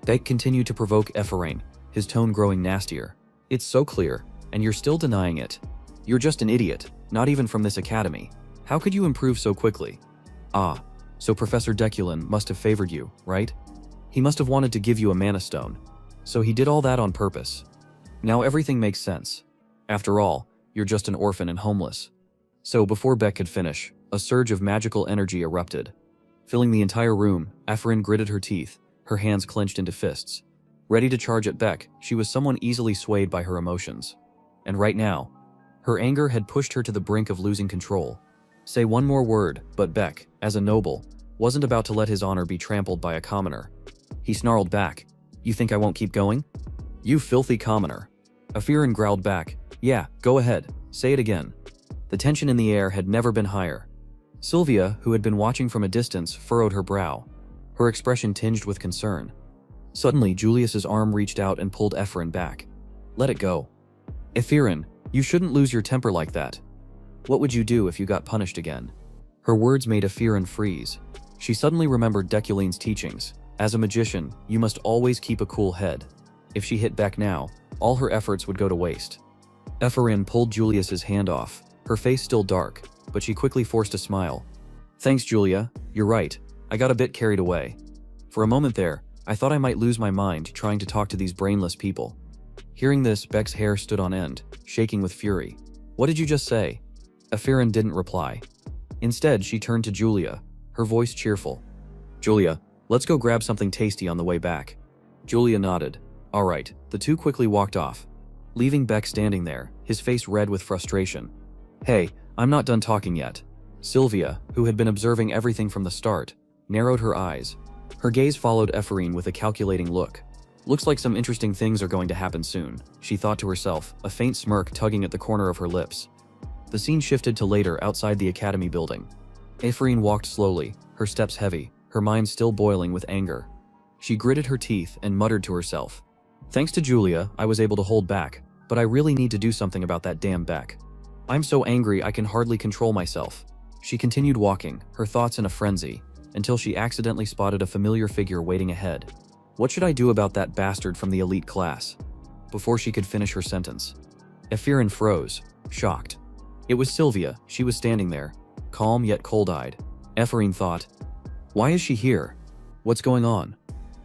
Beck continued to provoke Afirin, his tone growing nastier. It's so clear, and you're still denying it. You're just an idiot, not even from this academy. How could you improve so quickly? Ah, so Professor Deculan must have favored you, right? He must have wanted to give you a mana stone. So he did all that on purpose. Now everything makes sense. After all, you're just an orphan and homeless. So before Beck could finish, a surge of magical energy erupted. Filling the entire room, Afirin gritted her teeth, her hands clenched into fists. Ready to charge at Beck, she was someone easily swayed by her emotions. And right now, her anger had pushed her to the brink of losing control. Say one more word, but Beck, as a noble, wasn't about to let his honor be trampled by a commoner. He snarled back. You think I won't keep going? You filthy commoner. Afirin growled back. Yeah, go ahead, say it again. The tension in the air had never been higher. Sylvia, who had been watching from a distance, furrowed her brow, her expression tinged with concern. Suddenly, Julius's arm reached out and pulled Afirin back. Let it go. Afirin, you shouldn't lose your temper like that. What would you do if you got punished again? Her words made Afirin freeze. She suddenly remembered Deculan's teachings. As a magician, you must always keep a cool head. If she hit back now, all her efforts would go to waste. Afirin pulled Julius's hand off, her face still dark, but she quickly forced a smile. Thanks, Julia. You're right. I got a bit carried away. For a moment there, I thought I might lose my mind trying to talk to these brainless people. Hearing this, Beck's hair stood on end, shaking with fury. What did you just say? Afirin didn't reply. Instead, she turned to Julia, her voice cheerful. Julia, let's go grab something tasty on the way back. Julia nodded. All right, the two quickly walked off, leaving Beck standing there, his face red with frustration. Hey, I'm not done talking yet. Sylvia, who had been observing everything from the start, narrowed her eyes. Her gaze followed Afirin with a calculating look. Looks like some interesting things are going to happen soon, she thought to herself, a faint smirk tugging at the corner of her lips. The scene shifted to later outside the academy building. Afirin walked slowly, her steps heavy, her mind still boiling with anger. She gritted her teeth and muttered to herself. Thanks to Julia, I was able to hold back, but I really need to do something about that damn Beck. I'm so angry I can hardly control myself. She continued walking, her thoughts in a frenzy, until she accidentally spotted a familiar figure waiting ahead. What should I do about that bastard from the elite class? Before she could finish her sentence, Afirin froze, shocked. It was Sylvia. She was standing there, calm yet cold-eyed. Afirin thought, why is she here? What's going on?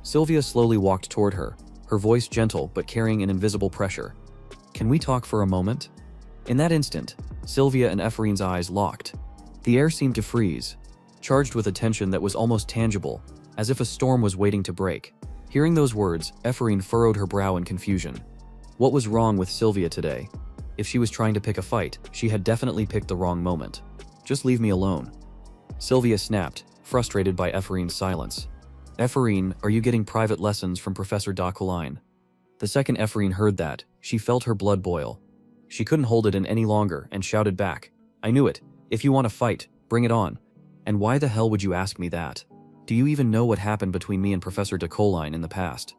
Sylvia slowly walked toward her, her voice gentle but carrying an invisible pressure. Can we talk for a moment? In that instant, Sylvia and Ephorine's eyes locked. The air seemed to freeze, charged with a tension that was almost tangible, as if a storm was waiting to break. Hearing those words, Ephorine furrowed her brow in confusion. What was wrong with Sylvia today? If she was trying to pick a fight, she had definitely picked the wrong moment. Just leave me alone. Sylvia snapped, frustrated by Ephorine's silence. Ephorine, are you getting private lessons from Professor Dakuline? The second Ephorine heard that, she felt her blood boil. She couldn't hold it in any longer and shouted back, I knew it. If you want to fight, bring it on. And why the hell would you ask me that? Do you even know what happened between me and Professor Dakuline in the past?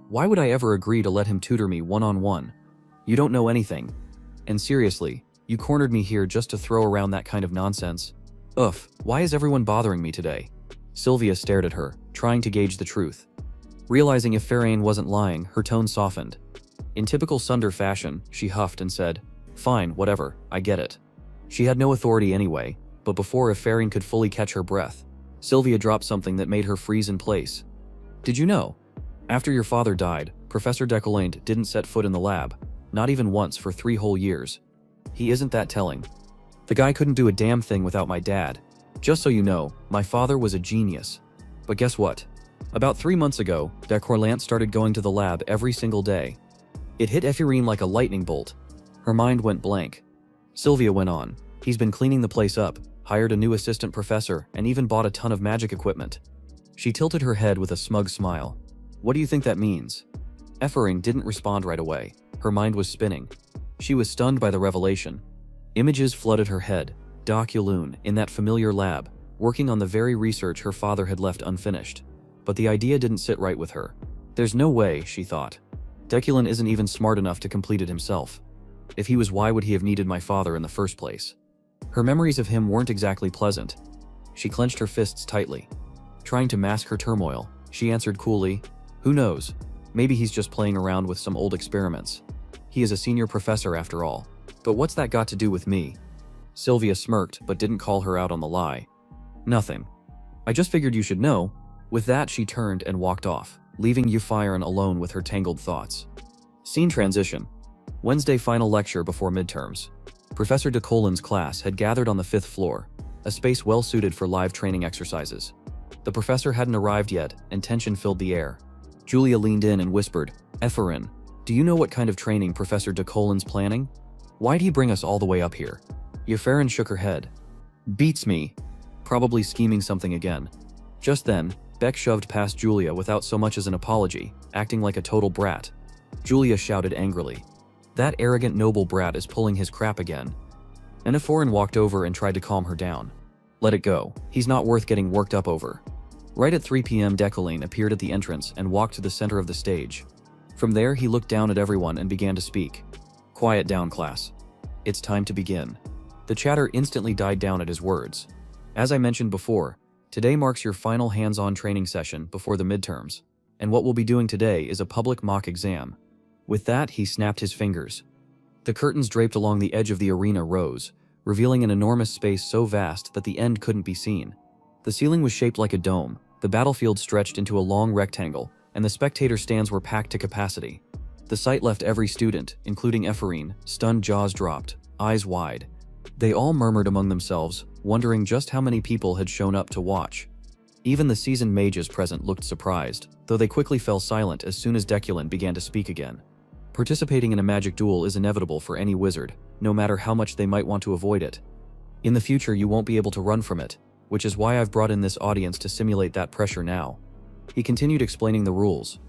Why would I ever agree to let him tutor me one-on-one? You don't know anything. And seriously, you cornered me here just to throw around that kind of nonsense. Ugh, why is everyone bothering me today? Sylvia stared at her, trying to gauge the truth. Realizing if Ephorine wasn't lying, her tone softened. In typical Sunder fashion, she huffed and said, Fine, whatever, I get it. She had no authority anyway, but before Ephorine could fully catch her breath, Sylvia dropped something that made her freeze in place. Did you know? After your father died, Professor Dakuline didn't set foot in the lab, not even once for 3 whole years. He isn't that telling. The guy couldn't do a damn thing without my dad. Just so you know, my father was a genius. But guess what? About 3 months ago, Dakuline started going to the lab every single day. It hit Ephorine like a lightning bolt. Her mind went blank. Sylvia went on. He's been cleaning the place up, hired a new assistant professor, and even bought a ton of magic equipment. She tilted her head with a smug smile. What do you think that means? Ephorine didn't respond right away. Her mind was spinning. She was stunned by the revelation. Images flooded her head. Dakuline, in that familiar lab, working on the very research her father had left unfinished. But the idea didn't sit right with her. There's no way, she thought. Dakuline isn't even smart enough to complete it himself. If he was, why would he have needed my father in the first place? Her memories of him weren't exactly pleasant. She clenched her fists tightly. Trying to mask her turmoil, she answered coolly, Who knows? Maybe he's just playing around with some old experiments. He is a senior professor after all. But what's that got to do with me? Sylvia smirked but didn't call her out on the lie. Nothing. I just figured you should know. With that, she turned and walked off, leaving Ephorine alone with her tangled thoughts. Scene transition. Wednesday final lecture before midterms. Professor Dakuline's class had gathered on the 5th floor, a space well suited for live training exercises. The professor hadn't arrived yet, and tension filled the air. Julia leaned in and whispered, Ephorine, do you know what kind of training Professor Dakuline's planning? Why'd he bring us all the way up here? Ephorine shook her head. Beats me. Probably scheming something again. Just then, Beck shoved past Julia without so much as an apology, acting like a total brat. Julia shouted angrily, That arrogant noble brat is pulling his crap again. And Ephorine walked over and tried to calm her down. Let it go. He's not worth getting worked up over. Right at 3 p.m. Dakuline appeared at the entrance and walked to the center of the stage. From there, he looked down at everyone and began to speak. Quiet down, class. It's time to begin. The chatter instantly died down at his words. As I mentioned before, today marks your final hands-on training session before the midterms, and what we'll be doing today is a public mock exam. With that, he snapped his fingers. The curtains draped along the edge of the arena rose, revealing an enormous space so vast that the end couldn't be seen. The ceiling was shaped like a dome, the battlefield stretched into a long rectangle, and the spectator stands were packed to capacity. The sight left every student, including Ephorine, stunned, jaws dropped, eyes wide. They all murmured among themselves, wondering just how many people had shown up to watch. Even the seasoned mages present looked surprised, though they quickly fell silent as soon as Dakuline began to speak again. Participating in a magic duel is inevitable for any wizard, no matter how much they might want to avoid it. In the future, you won't be able to run from it, which is why I've brought in this audience to simulate that pressure now. He continued explaining the rules.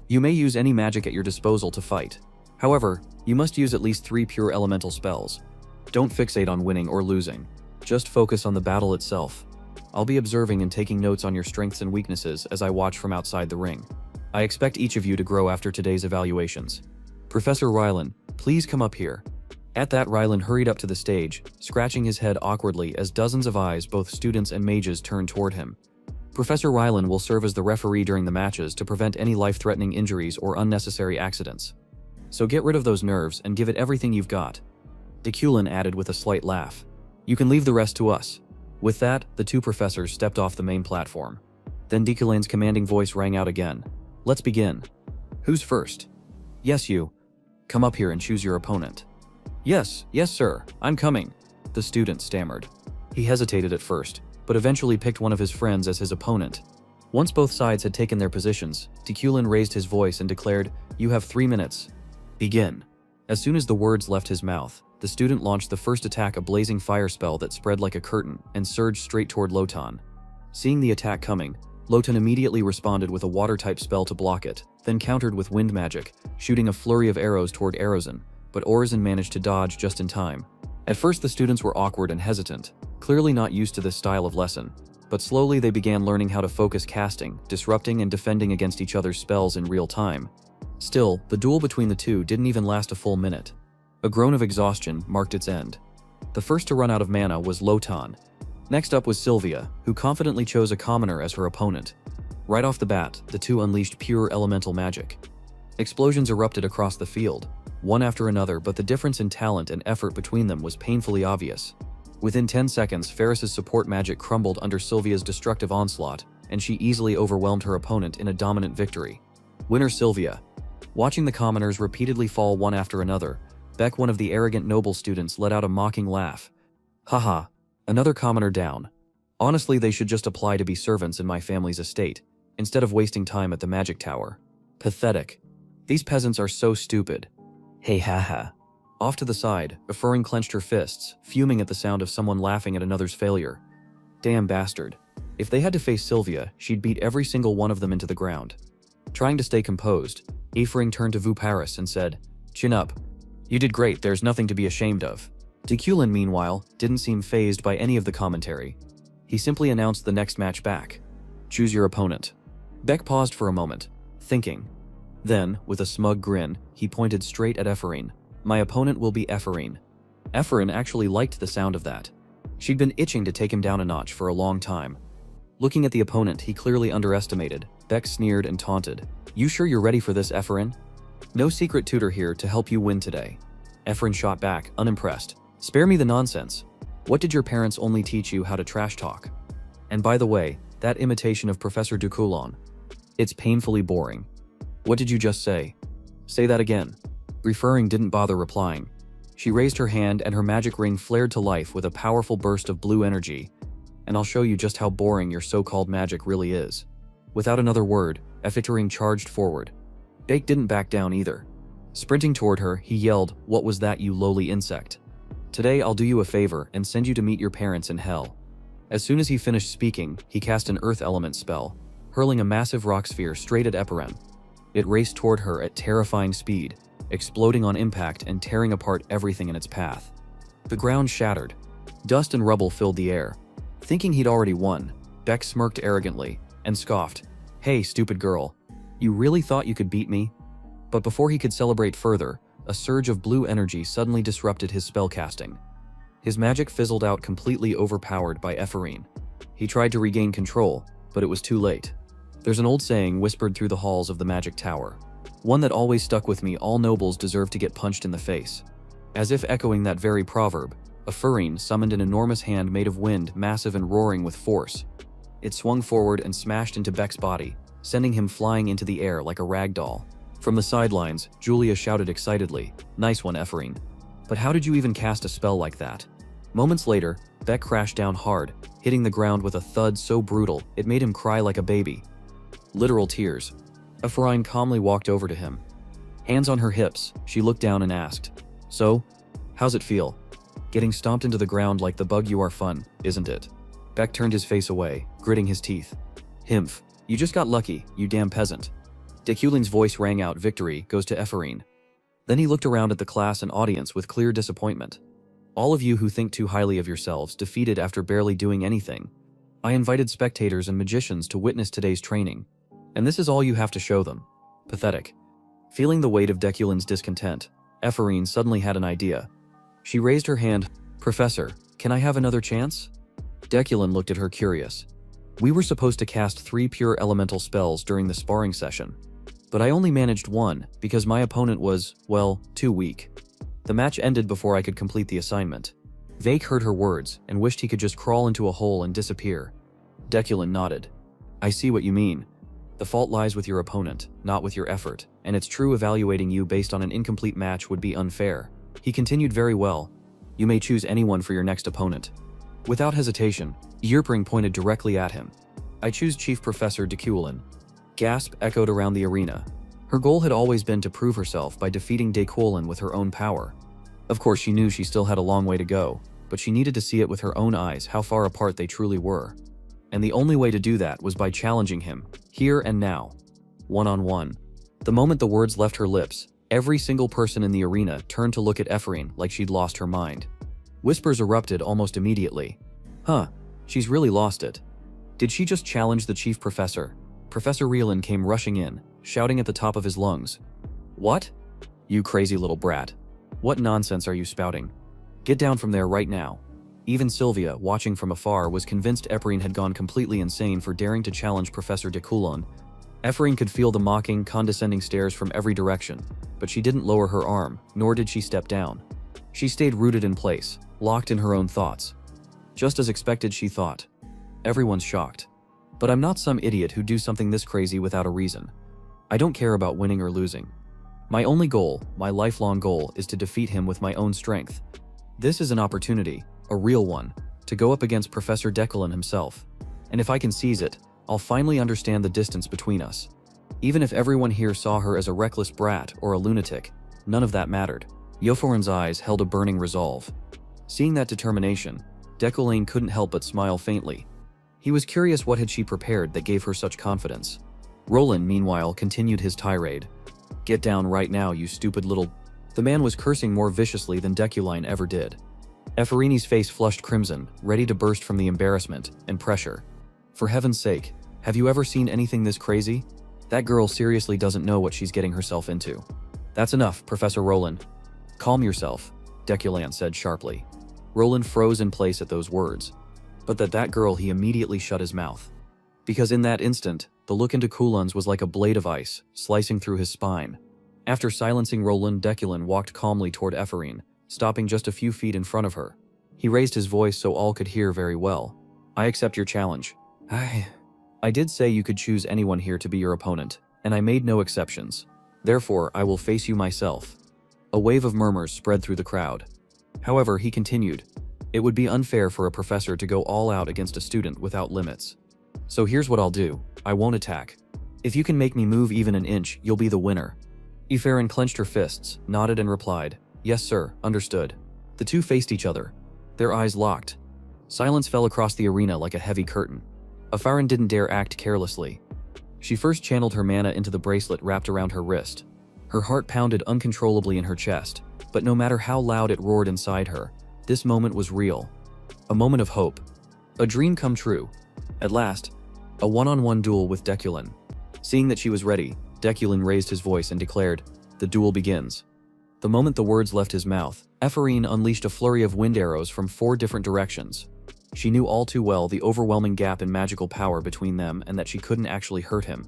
You may use any magic at your disposal to fight. However, you must use at least 3 pure elemental spells. Don't fixate on winning or losing. Just focus on the battle itself. I'll be observing and taking notes on your strengths and weaknesses as I watch from outside the ring. I expect each of you to grow after today's evaluations. Professor Rylan, please come up here. At that, Rylan hurried up to the stage, scratching his head awkwardly as dozens of eyes, both students and mages, turned toward him. Professor Rylan will serve as the referee during the matches to prevent any life-threatening injuries or unnecessary accidents. So get rid of those nerves and give it everything you've got. Dakuline added with a slight laugh. You can leave the rest to us. With that, the 2 professors stepped off the main platform. Then Dakuline's commanding voice rang out again. Let's begin. Who's first? Yes, you. Come up here and choose your opponent. Yes, sir, I'm coming, the student stammered. He hesitated at first, but eventually picked one of his friends as his opponent. Once both sides had taken their positions, Dekulin raised his voice and declared, "You have 3 minutes. Begin." As soon as the words left his mouth, the student launched the first attack, a blazing fire spell that spread like a curtain and surged straight toward Lotan. Seeing the attack coming, Lotan immediately responded with a water-type spell to block it, then countered with wind magic, shooting a flurry of arrows toward Arozan, but Orozan managed to dodge just in time. At first the students were awkward and hesitant, clearly not used to this style of lesson, but slowly they began learning how to focus casting, disrupting and defending against each other's spells in real time. Still, the duel between the two didn't even last a full minute. A groan of exhaustion marked its end. The first to run out of mana was Lotan. Next up was Sylvia, who confidently chose a commoner as her opponent. Right off the bat, the two unleashed pure elemental magic. Explosions erupted across the field, one after another, but the difference in talent and effort between them was painfully obvious. Within 10 seconds, Ferris's support magic crumbled under Sylvia's destructive onslaught, and she easily overwhelmed her opponent in a dominant victory. Winner Sylvia. Watching the commoners repeatedly fall one after another, Beck, one of the arrogant noble students, let out a mocking laugh. Haha, another commoner down. Honestly, they should just apply to be servants in my family's estate, instead of wasting time at the magic tower. Pathetic. These peasants are so stupid. Hey haha. Off to the side, Afurin clenched her fists, fuming at the sound of someone laughing at another's failure. Damn bastard. If they had to face Sylvia, she'd beat every single one of them into the ground. Trying to stay composed, Afurin turned to Vu Paris and said, "Chin up. You did great, there's nothing to be ashamed of." Dekulin, meanwhile, didn't seem fazed by any of the commentary. He simply announced the next match back. Choose your opponent. Beck paused for a moment, thinking. Then, with a smug grin, he pointed straight at Afurin. My opponent will be Afurin. Afurin actually liked the sound of that. She'd been itching to take him down a notch for a long time. Looking at the opponent he clearly underestimated, Beck sneered and taunted. You sure you're ready for this, Afurin? No secret tutor here to help you win today. Afurin shot back, unimpressed. Spare me the nonsense. What did your parents only teach you how to trash talk? And by the way, that imitation of Professor Ducoulon. It's painfully boring. What did you just say? Say that again. Referring didn't bother replying. She raised her hand and her magic ring flared to life with a powerful burst of blue energy. And I'll show you just how boring your so-called magic really is. Without another word, Afurin charged forward. Beck didn't back down either. Sprinting toward her, he yelled, "What was that, you lowly insect? Today I'll do you a favor and send you to meet your parents in hell." As soon as he finished speaking, he cast an earth element spell, hurling a massive rock sphere straight at Afurin. It raced toward her at terrifying speed, exploding on impact and tearing apart everything in its path. The ground shattered. Dust and rubble filled the air. Thinking he'd already won, Beck smirked arrogantly and scoffed, "Hey, stupid girl. You really thought you could beat me?" But before he could celebrate further, a surge of blue energy suddenly disrupted his spellcasting. His magic fizzled out, completely overpowered by Afurin. He tried to regain control, but it was too late. There's an old saying whispered through the halls of the magic tower. One that always stuck with me: all nobles deserve to get punched in the face. As if echoing that very proverb, Afurin summoned an enormous hand made of wind, massive and roaring with force. It swung forward and smashed into Beck's body, sending him flying into the air like a rag doll. From the sidelines, Julia shouted excitedly, "Nice one, Afurin. But how did you even cast a spell like that?" Moments later, Beck crashed down hard, hitting the ground with a thud so brutal it made him cry like a baby. Literal tears. Afurin calmly walked over to him. Hands on her hips, she looked down and asked, "So, how's it feel? Getting stomped into the ground like the bug you are fun, isn't it?" Beck turned his face away, gritting his teeth. "Himph, you just got lucky, you damn peasant." Dekulin's voice rang out, "Victory goes to Afurin." Then he looked around at the class and audience with clear disappointment. "All of you who think too highly of yourselves, defeated after barely doing anything. I invited spectators and magicians to witness today's training. And this is all you have to show them. Pathetic." Feeling the weight of Dekulin's discontent, Afurin suddenly had an idea. She raised her hand. "Professor, can I have another chance?" Dekulin looked at her, curious. "We were supposed to cast 3 pure elemental spells during the sparring session, but I only managed 1 because my opponent was, well, too weak. The match ended before I could complete the assignment." Vake heard her words and wished he could just crawl into a hole and disappear. Dekulin nodded. "I see what you mean. The fault lies with your opponent, not with your effort, and it's true evaluating you based on an incomplete match would be unfair. He continued very well. You may choose anyone for your next opponent. Without hesitation, Yerpring pointed directly at him. I choose Chief Professor Dekulin. Gasp echoed around the arena. Her goal had always been to prove herself by defeating Dekulin with her own power. Of course, she knew she still had a long way to go, but she needed to see it with her own eyes how far apart they truly were. And the only way to do that was by challenging him, here and now. One-on-one. The moment the words left her lips, every single person in the arena turned to look at Ephraim like she'd lost her mind. Whispers erupted almost immediately. Huh, she's really lost it. Did she just challenge the chief professor? Professor Rielan came rushing in, shouting at the top of his lungs. What? You crazy little brat. What nonsense are you spouting? Get down from there right now. Even Sylvia, watching from afar, was convinced Ephraim had gone completely insane for daring to challenge Professor Dekulon. Ephraim could feel the mocking, condescending stares from every direction, but she didn't lower her arm, nor did she step down. She stayed rooted in place, locked in her own thoughts. Just as expected, she thought. Everyone's shocked. But I'm not some idiot who'd do something this crazy without a reason. I don't care about winning or losing. My only goal, my lifelong goal, is to defeat him with my own strength. This is an opportunity, a real one, to go up against Professor Dekulin himself. And if I can seize it, I'll finally understand the distance between us. Even if everyone here saw her as a reckless brat or a lunatic, none of that mattered. Yoforin's eyes held a burning resolve. Seeing that determination, Dekulin couldn't help but smile faintly. He was curious what had she prepared that gave her such confidence. Roland, meanwhile, continued his tirade. Get down right now, you stupid little... The man was cursing more viciously than Dekulin ever did. Ephraim's face flushed crimson, ready to burst from the embarrassment and pressure. For heaven's sake, have you ever seen anything this crazy? That girl seriously doesn't know what she's getting herself into. That's enough, Professor Roland. Calm yourself, Dekulin said sharply. Roland froze in place at those words. But that girl, he immediately shut his mouth. Because in that instant, the look into Kulon's was like a blade of ice, slicing through his spine. After silencing Roland, Dekulin walked calmly toward Ephraim, stopping just a few feet in front of her. He raised his voice so all could hear very well. I accept your challenge. I did say you could choose anyone here to be your opponent, and I made no exceptions. Therefore, I will face you myself. A wave of murmurs spread through the crowd. However, he continued, it would be unfair for a professor to go all out against a student without limits. So here's what I'll do. I won't attack. If you can make me move even an inch, you'll be the winner. Ephraim clenched her fists, nodded and replied, yes sir, understood. The two faced each other. Their eyes locked. Silence fell across the arena like a heavy curtain. Ephraim didn't dare act carelessly. She first channeled her mana into the bracelet wrapped around her wrist. Her heart pounded uncontrollably in her chest, but no matter how loud it roared inside her, this moment was real. A moment of hope. A dream come true. At last, a one-on-one duel with Dekulin. Seeing that she was ready, Dekulin raised his voice and declared, the duel begins. The moment the words left his mouth, Ephraim unleashed a flurry of wind arrows from 4 different directions. She knew all too well the overwhelming gap in magical power between them and that she couldn't actually hurt him.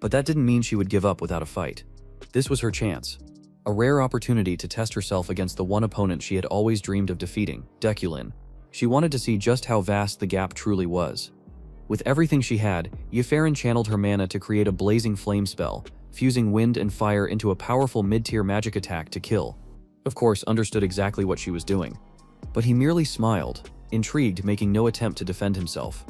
But that didn't mean she would give up without a fight. This was her chance. A rare opportunity to test herself against the one opponent she had always dreamed of defeating, Dekulin. She wanted to see just how vast the gap truly was. With everything she had, Ephraim channeled her mana to create a blazing flame spell, fusing wind and fire into a powerful mid-tier magic attack to kill. Of course, understood exactly what she was doing. But he merely smiled, intrigued, making no attempt to defend himself.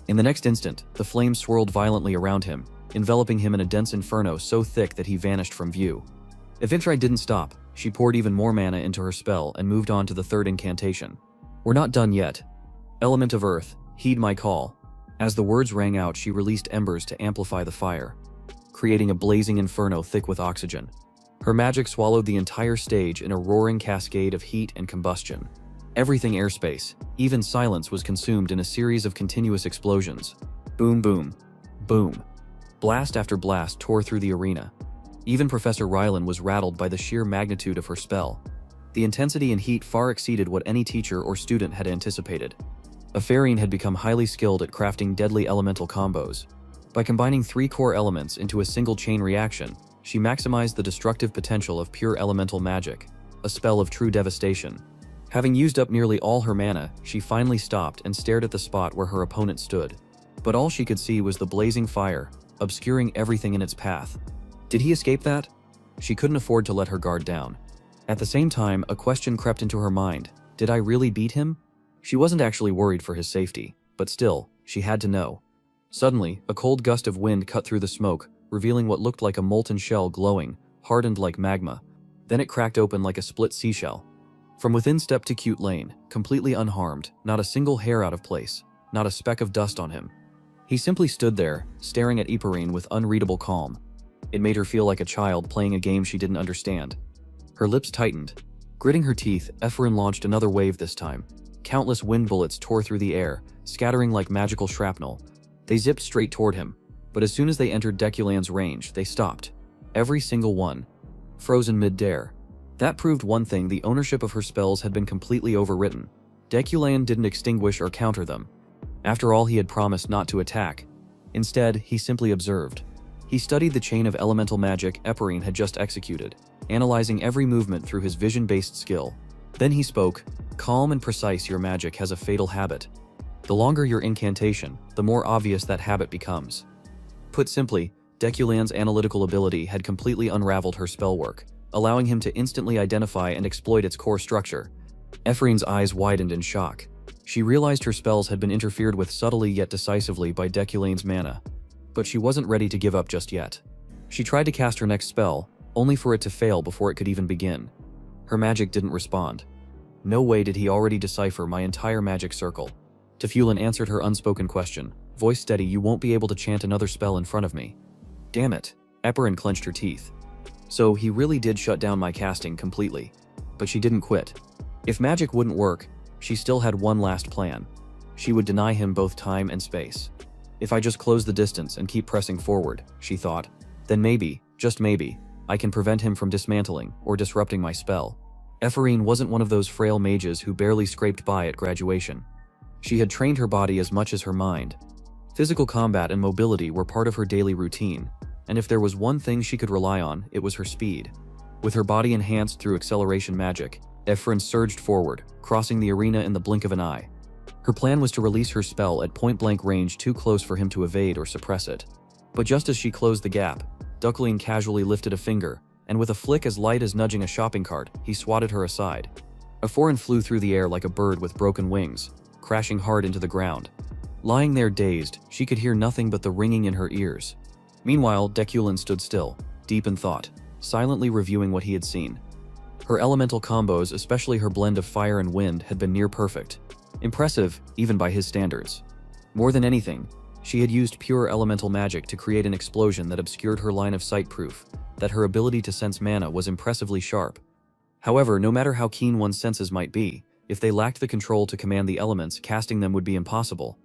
In the next instant, the flames swirled violently around him, enveloping him in a dense inferno so thick that he vanished from view. Ephraim didn't stop. She poured even more mana into her spell and moved on to the 3rd incantation. We're not done yet. Element of Earth, heed my call. As the words rang out, she released embers to amplify the fire, creating a blazing inferno thick with oxygen. Her magic swallowed the entire stage in a roaring cascade of heat and combustion. Everything airspace, even silence, was consumed in a series of continuous explosions. Boom, boom, boom. Blast after blast tore through the arena. Even Professor Rylan was rattled by the sheer magnitude of her spell. The intensity and heat far exceeded what any teacher or student had anticipated. Ephraim had become highly skilled at crafting deadly elemental combos. By combining 3 core elements into a single chain reaction, she maximized the destructive potential of pure elemental magic, a spell of true devastation. Having used up nearly all her mana, she finally stopped and stared at the spot where her opponent stood. But all she could see was the blazing fire, obscuring everything in its path. Did he escape that? She couldn't afford to let her guard down. At the same time, a question crept into her mind. Did I really beat him? She wasn't actually worried for his safety, but still, she had to know. Suddenly, a cold gust of wind cut through the smoke, revealing what looked like a molten shell glowing, hardened like magma. Then it cracked open like a split seashell. From within stepped to Cute Lane, completely unharmed, not a single hair out of place, not a speck of dust on him. He simply stood there, staring at Iparine with unreadable calm. It made her feel like a child playing a game she didn't understand. Her lips tightened. Gritting her teeth, Ephraim launched another wave this time. Countless wind bullets tore through the air, scattering like magical shrapnel. They zipped straight toward him, but as soon as they entered Deculan's range, they stopped. Every single one. Frozen mid-air. That proved one thing: the ownership of her spells had been completely overwritten. Deculan didn't extinguish or counter them. After all, he had promised not to attack. Instead, he simply observed. He studied the chain of elemental magic Ephraim had just executed, analyzing every movement through his vision-based skill. Then he spoke. Calm and precise, your magic has a fatal habit. The longer your incantation, the more obvious that habit becomes. Put simply, Deculan's analytical ability had completely unraveled her spell work, allowing him to instantly identify and exploit its core structure. Ephraim's eyes widened in shock. She realized her spells had been interfered with subtly yet decisively by Deculan's mana. But she wasn't ready to give up just yet. She tried to cast her next spell, only for it to fail before it could even begin. Her magic didn't respond. No way did he already decipher my entire magic circle. Tefulin answered her unspoken question, voice steady. You won't be able to chant another spell in front of me. Damn it. Ephraim clenched her teeth. So he really did shut down my casting completely. But she didn't quit. If magic wouldn't work, she still had one last plan. She would deny him both time and space. If I just close the distance and keep pressing forward, she thought, then maybe, just maybe, I can prevent him from dismantling or disrupting my spell. Ephraim wasn't one of those frail mages who barely scraped by at graduation. She had trained her body as much as her mind. Physical combat and mobility were part of her daily routine, and if there was one thing she could rely on, it was her speed. With her body enhanced through acceleration magic, Ephraim surged forward, crossing the arena in the blink of an eye. Her plan was to release her spell at point-blank range, too close for him to evade or suppress it. But just as she closed the gap, Duckling casually lifted a finger, and with a flick as light as nudging a shopping cart, he swatted her aside. A foreign flew through the air like a bird with broken wings, crashing hard into the ground. Lying there dazed, she could hear nothing but the ringing in her ears. Meanwhile, Deculan stood still, deep in thought, silently reviewing what he had seen. Her elemental combos, especially her blend of fire and wind, had been near perfect. Impressive, even by his standards. More than anything, she had used pure elemental magic to create an explosion that obscured her line of sight, proof that her ability to sense mana was impressively sharp. However, no matter how keen one's senses might be, if they lacked the control to command the elements, casting them would be impossible.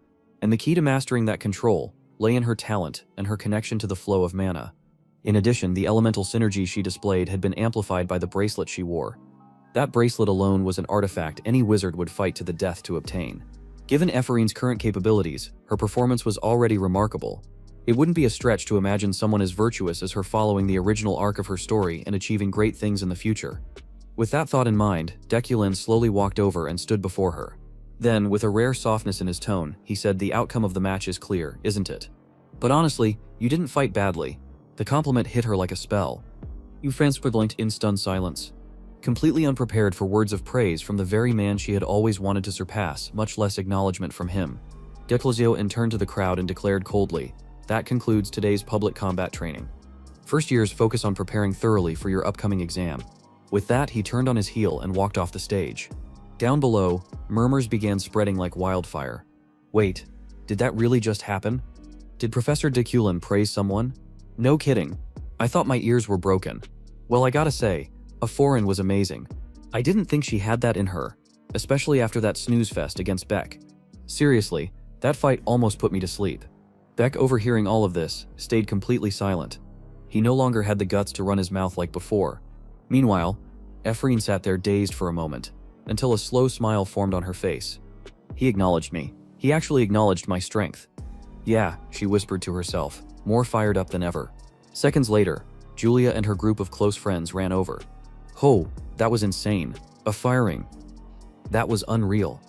And the key to mastering that control lay in her talent and her connection to the flow of mana. In addition, the elemental synergy she displayed had been amplified by the bracelet she wore. That bracelet alone was an artifact any wizard would fight to the death to obtain. Given Ephraim's current capabilities, her performance was already remarkable. It wouldn't be a stretch to imagine someone as virtuous as her following the original arc of her story and achieving great things in the future. With that thought in mind, Deculan slowly walked over and stood before her. Then, with a rare softness in his tone, he said, "The outcome of the match is clear, isn't it? But honestly, you didn't fight badly." The compliment hit her like a spell. Franz blinked in stunned silence, completely unprepared for words of praise from the very man she had always wanted to surpass, much less acknowledgement from him. Declazio turned to the crowd and declared coldly, "That concludes today's public combat training. First years focus on preparing thoroughly for your upcoming exam." With that, he turned on his heel and walked off the stage. Down below, murmurs began spreading like wildfire. Wait, did that really just happen? Did Professor Deculan praise someone? No kidding. I thought my ears were broken. Well, I gotta say, a foreign was amazing. I didn't think she had that in her, especially after that snooze fest against Beck. Seriously, that fight almost put me to sleep. Beck, overhearing all of this, stayed completely silent. He no longer had the guts to run his mouth like before. Meanwhile, Ephraim sat there dazed for a moment, until a slow smile formed on her face. He acknowledged me. He actually acknowledged my strength. Yeah, she whispered to herself, more fired up than ever. Seconds later, Julia and her group of close friends ran over. Oh, that was insane. A firing. That was unreal.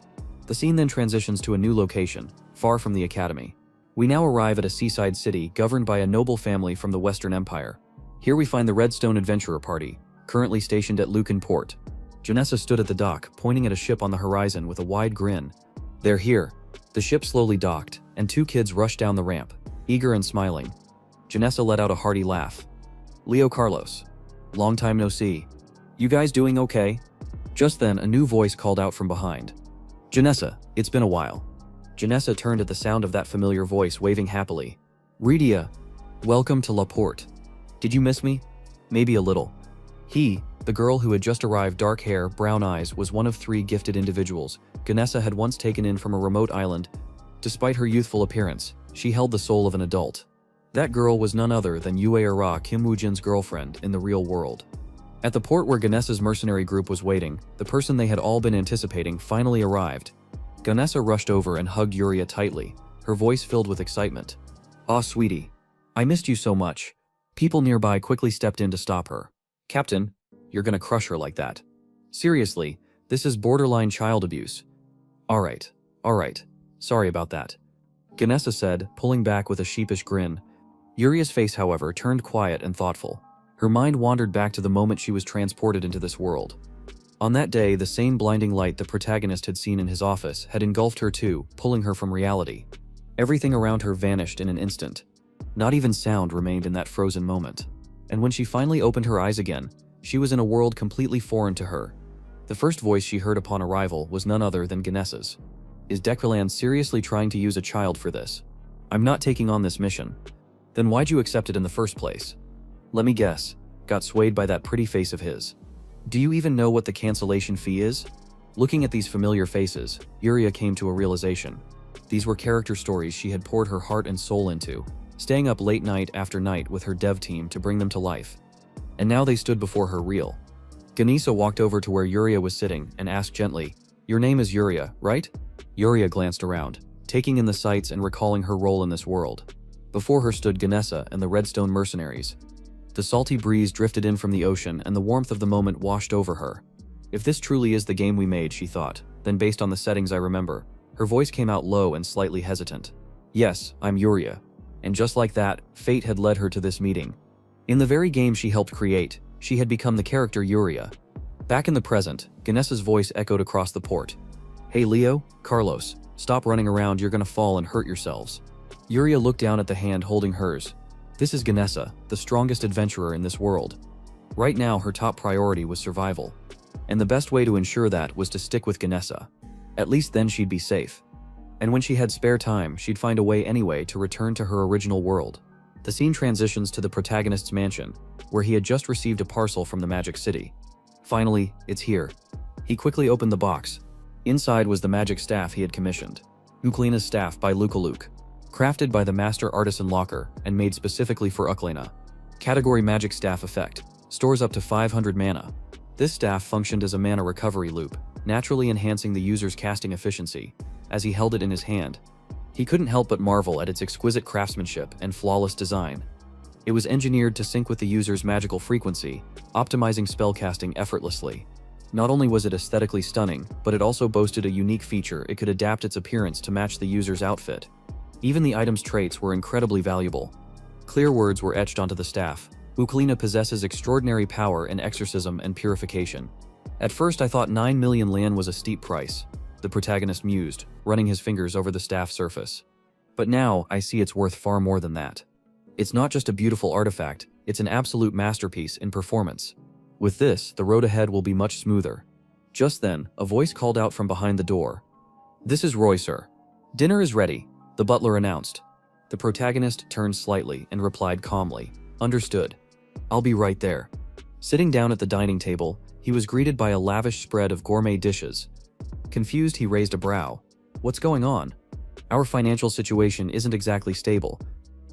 The scene then transitions to a new location, far from the academy. We now arrive at a seaside city governed by a noble family from the Western Empire. Here we find the Redstone Adventurer Party, currently stationed at Lucan Port. Janessa stood at the dock, pointing at a ship on the horizon with a wide grin. They're here. The ship slowly docked, and two kids rushed down the ramp, eager and smiling. Janessa let out a hearty laugh. Leo Carlos. Long time no see. You guys doing okay? Just then, a new voice called out from behind. Janessa, it's been a while. Janessa turned at the sound of that familiar voice, waving happily. Redia, welcome to La Porte. Did you miss me? Maybe a little. He, the girl who had just arrived, dark hair, brown eyes, was one of three gifted individuals Ganessa had once taken in from a remote island. Despite her youthful appearance, she held the soul of an adult. That girl was none other than Yue-Ra, Kim Woo-jin's girlfriend in the real world. At the port where Ganessa's mercenary group was waiting, the person they had all been anticipating finally arrived. Ganessa rushed over and hugged Yuria tightly, her voice filled with excitement. "Aw, sweetie. I missed you so much." People nearby quickly stepped in to stop her. "Captain, you're gonna crush her like that. Seriously, this is borderline child abuse." Alright. Sorry about that," Ganessa said, pulling back with a sheepish grin. Yuria's face, however, turned quiet and thoughtful. Her mind wandered back to the moment she was transported into this world. On that day, the same blinding light the protagonist had seen in his office had engulfed her too, pulling her from reality. Everything around her vanished in an instant. Not even sound remained in that frozen moment. And when she finally opened her eyes again, she was in a world completely foreign to her. The first voice she heard upon arrival was none other than Ganessa's. Is Decreland seriously trying to use a child for this? I'm not taking on this mission. Then why'd you accept it in the first place? Let me guess. Got swayed by that pretty face of his. Do you even know what the cancellation fee is? Looking at these familiar faces, Yuria came to a realization. These were character stories she had poured her heart and soul into, staying up late night after night with her dev team to bring them to life. And now they stood before her real. Ganessa walked over to where Yuria was sitting and asked gently, "Your name is Yuria, right?" Yuria glanced around, taking in the sights and recalling her role in this world. Before her stood Ganessa and the Redstone mercenaries. The salty breeze drifted in from the ocean and the warmth of the moment washed over her. If this truly is the game we made, she thought, then based on the settings I remember, her voice came out low and slightly hesitant. Yes, I'm Yuria. And just like that, fate had led her to this meeting. In the very game she helped create, she had become the character Yuria. Back in the present, Ganessa's voice echoed across the port. Hey Leo, Carlos, stop running around, you're gonna fall and hurt yourselves. Yuria looked down at the hand holding hers. This is Ganessa, the strongest adventurer in this world. Right now, her top priority was survival. And the best way to ensure that was to stick with Ganessa. At least then she'd be safe. And when she had spare time, she'd find a way anyway to return to her original world. The scene transitions to the protagonist's mansion, where he had just received a parcel from the Magic City. Finally, it's here. He quickly opened the box. Inside was the magic staff he had commissioned. Uklina's staff by Lukaluk. Crafted by the Master Artisan Locker and made specifically for Uklina. Category Magic Staff Effect. Stores up to 500 mana. This staff functioned as a mana recovery loop, naturally enhancing the user's casting efficiency. As he held it in his hand, he couldn't help but marvel at its exquisite craftsmanship and flawless design. It was engineered to sync with the user's magical frequency, optimizing spellcasting effortlessly. Not only was it aesthetically stunning, but it also boasted a unique feature: it could adapt its appearance to match the user's outfit. Even the item's traits were incredibly valuable. Clear words were etched onto the staff. Uklina possesses extraordinary power in exorcism and purification. At first I thought 9 million lan was a steep price, the protagonist mused, running his fingers over the staff surface. But now I see it's worth far more than that. It's not just a beautiful artifact, it's an absolute masterpiece in performance. With this, the road ahead will be much smoother. Just then, a voice called out from behind the door. This is Roy, sir. Dinner is ready, the butler announced. The protagonist turned slightly and replied calmly, Understood. I'll be right there. Sitting down at the dining table, he was greeted by a lavish spread of gourmet dishes. Confused, he raised a brow. What's going on? Our financial situation isn't exactly stable.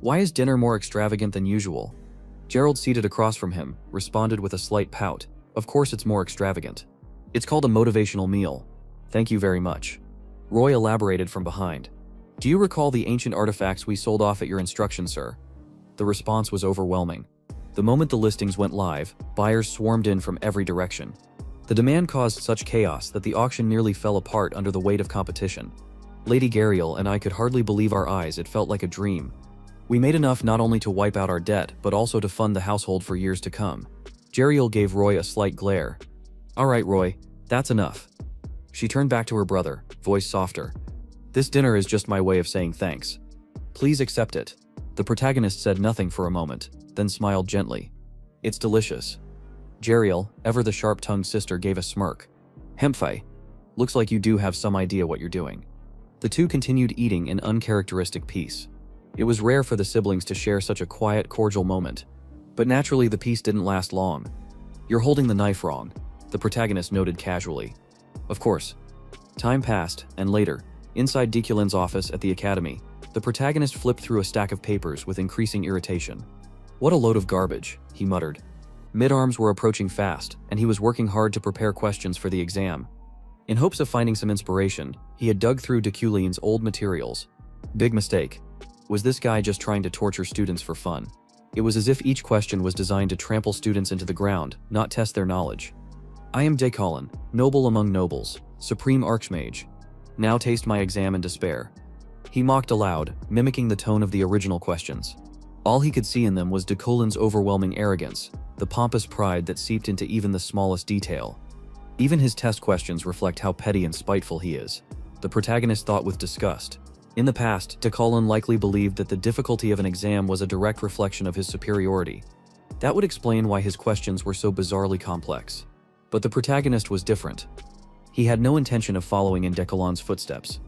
Why is dinner more extravagant than usual? Gerald, seated across from him, responded with a slight pout. Of course it's more extravagant. It's called a motivational meal. Thank you very much. Roy elaborated from behind. Do you recall the ancient artifacts we sold off at your instruction, sir? The response was overwhelming. The moment the listings went live, buyers swarmed in from every direction. The demand caused such chaos that the auction nearly fell apart under the weight of competition. Lady Gariel and I could hardly believe our eyes. It felt like a dream. We made enough not only to wipe out our debt, but also to fund the household for years to come. Gariel gave Roy a slight glare. All right, Roy, that's enough. She turned back to her brother, voice softer. This dinner is just my way of saying thanks. Please accept it. The protagonist said nothing for a moment, then smiled gently. It's delicious. Gariel, ever the sharp-tongued sister, gave a smirk. Hemphi, looks like you do have some idea what you're doing. The two continued eating in uncharacteristic peace. It was rare for the siblings to share such a quiet, cordial moment. But naturally, the peace didn't last long. You're holding the knife wrong, the protagonist noted casually. Of course. Time passed, and later, inside Deculin's office at the academy, the protagonist flipped through a stack of papers with increasing irritation. What a load of garbage, he muttered. Midarms were approaching fast, and he was working hard to prepare questions for the exam. In hopes of finding some inspiration, he had dug through Deculin's old materials. Big mistake. Was this guy just trying to torture students for fun? It was as if each question was designed to trample students into the ground, not test their knowledge. I am Decolin, noble among nobles, supreme archmage. Now taste my exam in despair. He mocked aloud, mimicking the tone of the original questions. All he could see in them was Decolin's overwhelming arrogance, the pompous pride that seeped into even the smallest detail. Even his test questions reflect how petty and spiteful he is. The protagonist thought with disgust. In the past, Decolin likely believed that the difficulty of an exam was a direct reflection of his superiority. That would explain why his questions were so bizarrely complex. But the protagonist was different. He had no intention of following in Decolin's footsteps.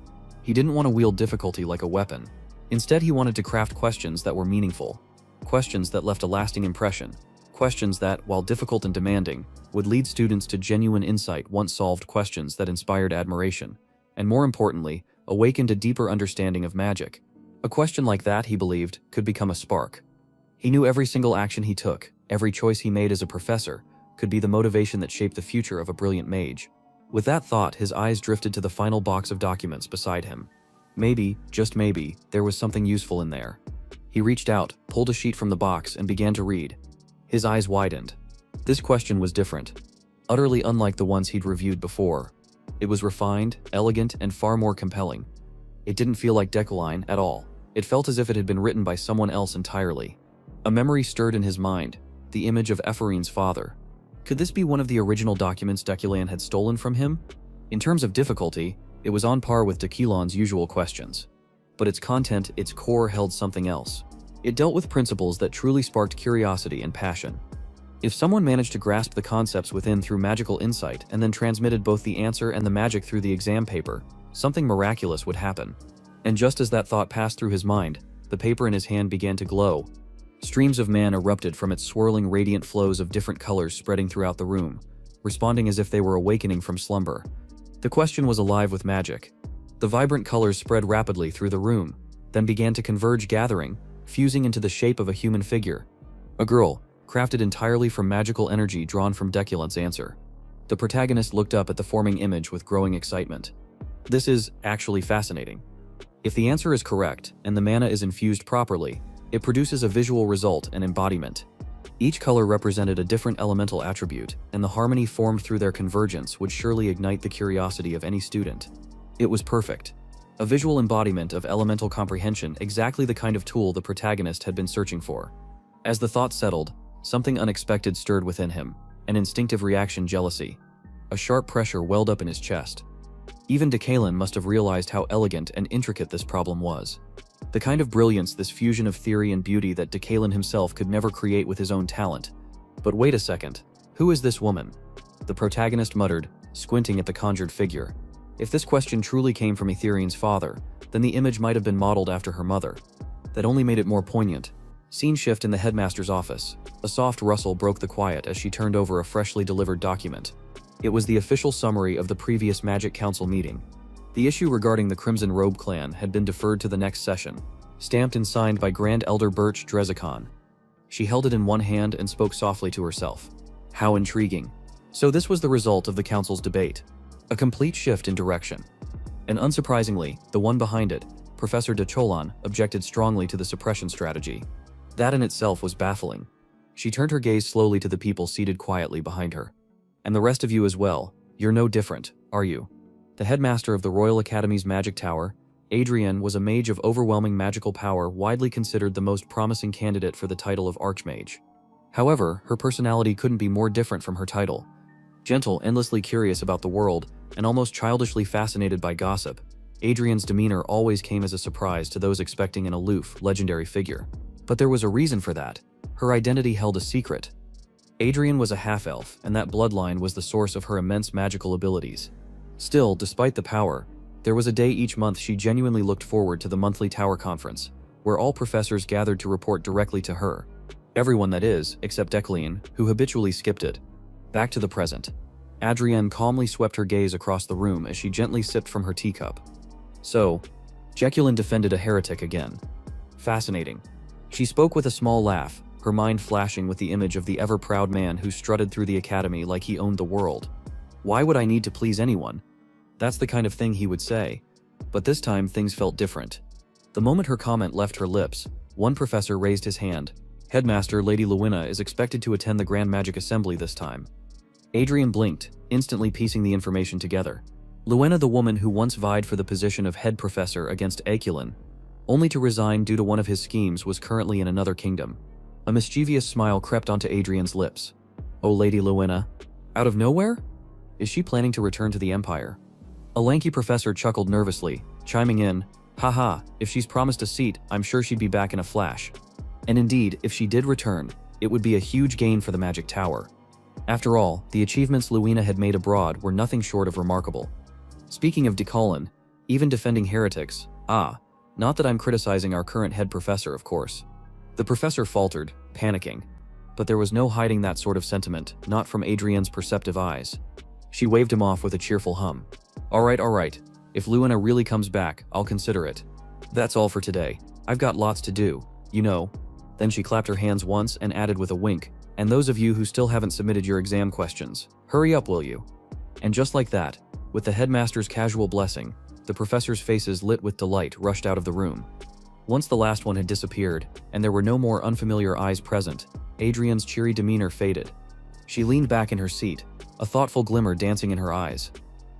He didn't want to wield difficulty like a weapon. Instead, he wanted to craft questions that were meaningful. Questions that left a lasting impression. Questions that, while difficult and demanding, would lead students to genuine insight. Once solved questions that inspired admiration. And more importantly, awakened a deeper understanding of magic. A question like that, he believed, could become a spark. He knew every single action he took, every choice he made as a professor, could be the motivation that shaped the future of a brilliant mage. With that thought, his eyes drifted to the final box of documents beside him. Maybe, just maybe, there was something useful in there. He reached out, pulled a sheet from the box, and began to read. His eyes widened. This question was different, utterly unlike the ones he'd reviewed before. It was refined, elegant, and far more compelling. It didn't feel like Decolin at all. It felt as if it had been written by someone else entirely. A memory stirred in his mind, the image of Ephorine's father. Could this be one of the original documents Deculin had stolen from him? In terms of difficulty, it was on par with Deculin's usual questions. But its content, its core, held something else. It dealt with principles that truly sparked curiosity and passion. If someone managed to grasp the concepts within through magical insight and then transmitted both the answer and the magic through the exam paper, something miraculous would happen. And just as that thought passed through his mind, the paper in his hand began to glow. Streams of mana erupted from its swirling radiant flows of different colors spreading throughout the room, responding as if they were awakening from slumber. The question was alive with magic. The vibrant colors spread rapidly through the room, then began to converge, gathering, fusing into the shape of a human figure. A girl, crafted entirely from magical energy drawn from Deculin's answer. The protagonist looked up at the forming image with growing excitement. This is actually fascinating. If the answer is correct, and the mana is infused properly, it produces a visual result and embodiment. Each color represented a different elemental attribute, and the harmony formed through their convergence would surely ignite the curiosity of any student. It was perfect. A visual embodiment of elemental comprehension, exactly the kind of tool the protagonist had been searching for. As the thought settled, something unexpected stirred within him, an instinctive reaction: jealousy. A sharp pressure welled up in his chest. Even Deculin must have realized how elegant and intricate this problem was. The kind of brilliance, this fusion of theory and beauty that Deculin himself could never create with his own talent. But wait a second, who is this woman? The protagonist muttered, squinting at the conjured figure. If this question truly came from Etherene's father, then the image might have been modeled after her mother. That only made it more poignant. Scene shift in the headmaster's office. A soft rustle broke the quiet as she turned over a freshly delivered document. It was the official summary of the previous Magic Council meeting. The issue regarding the Crimson Robe clan had been deferred to the next session, stamped and signed by Grand Elder Birch Drezikon. She held it in one hand and spoke softly to herself. How intriguing. So this was the result of the council's debate. A complete shift in direction. And unsurprisingly, the one behind it, Professor de Cholan, objected strongly to the suppression strategy. That in itself was baffling. She turned her gaze slowly to the people seated quietly behind her. And the rest of you as well, you're no different, are you? The headmaster of the Royal Academy's Magic Tower, Adrienne was a mage of overwhelming magical power, widely considered the most promising candidate for the title of Archmage. However, her personality couldn't be more different from her title. Gentle, endlessly curious about the world, and almost childishly fascinated by gossip, Adrienne's demeanor always came as a surprise to those expecting an aloof, legendary figure. But there was a reason for that. Her identity held a secret. Adrienne was a half-elf, and that bloodline was the source of her immense magical abilities. Still, despite the power, there was a day each month she genuinely looked forward to, the monthly Tower Conference, where all professors gathered to report directly to her. Everyone, that is, except Declan, who habitually skipped it. Back to the present. Adrienne calmly swept her gaze across the room as she gently sipped from her teacup. So, Jeculin defended a heretic again. Fascinating. She spoke with a small laugh, her mind flashing with the image of the ever-proud man who strutted through the academy like he owned the world. Why would I need to please anyone? That's the kind of thing he would say. But this time things felt different. The moment her comment left her lips, one professor raised his hand. Headmaster Lady Luina is expected to attend the Grand Magic Assembly this time. Adrienne blinked, instantly piecing the information together. Luina, the woman who once vied for the position of head professor against Jeculin, only to resign due to one of his schemes, was currently in another kingdom. A mischievous smile crept onto Adrienne's lips. Oh, Lady Luina. Out of nowhere? Is she planning to return to the Empire? A lanky professor chuckled nervously, chiming in, haha, if she's promised a seat, I'm sure she'd be back in a flash. And indeed, if she did return, it would be a huge gain for the Magic Tower. After all, the achievements Luina had made abroad were nothing short of remarkable. Speaking of Declan, even defending heretics, not that I'm criticizing our current head professor, of course. The professor faltered, panicking. But there was no hiding that sort of sentiment, not from Adrienne's perceptive eyes. She waved him off with a cheerful hum. All right. If Luina really comes back, I'll consider it. That's all for today. I've got lots to do, you know. Then she clapped her hands once and added with a wink, and those of you who still haven't submitted your exam questions, hurry up, will you? And just like that, with the headmaster's casual blessing, the professors' faces lit with delight rushed out of the room. Once the last one had disappeared, and there were no more unfamiliar eyes present, Adrienne's cheery demeanor faded. She leaned back in her seat, a thoughtful glimmer dancing in her eyes.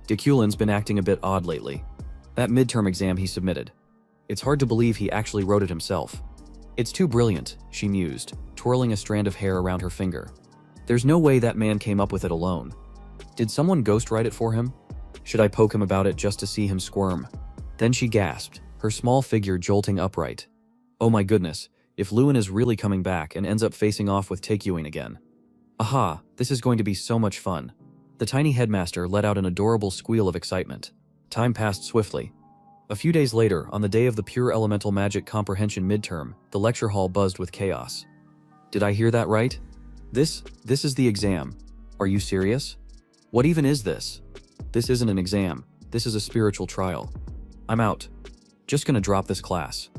Deculin's been acting a bit odd lately. That midterm exam he submitted. It's hard to believe he actually wrote it himself. It's too brilliant, she mused, twirling a strand of hair around her finger. There's no way that man came up with it alone. Did someone ghostwrite it for him? Should I poke him about it just to see him squirm? Then she gasped, her small figure jolting upright. Oh my goodness, if Luin is really coming back and ends up facing off with Taekuin again. Aha, this is going to be so much fun. The tiny headmaster let out an adorable squeal of excitement. Time passed swiftly. A few days later, on the day of the Pure Elemental Magic Comprehension midterm, the lecture hall buzzed with chaos. Did I hear that right? This is the exam. Are you serious? What even is this? This isn't an exam. This is a spiritual trial. I'm out. Just gonna drop this class.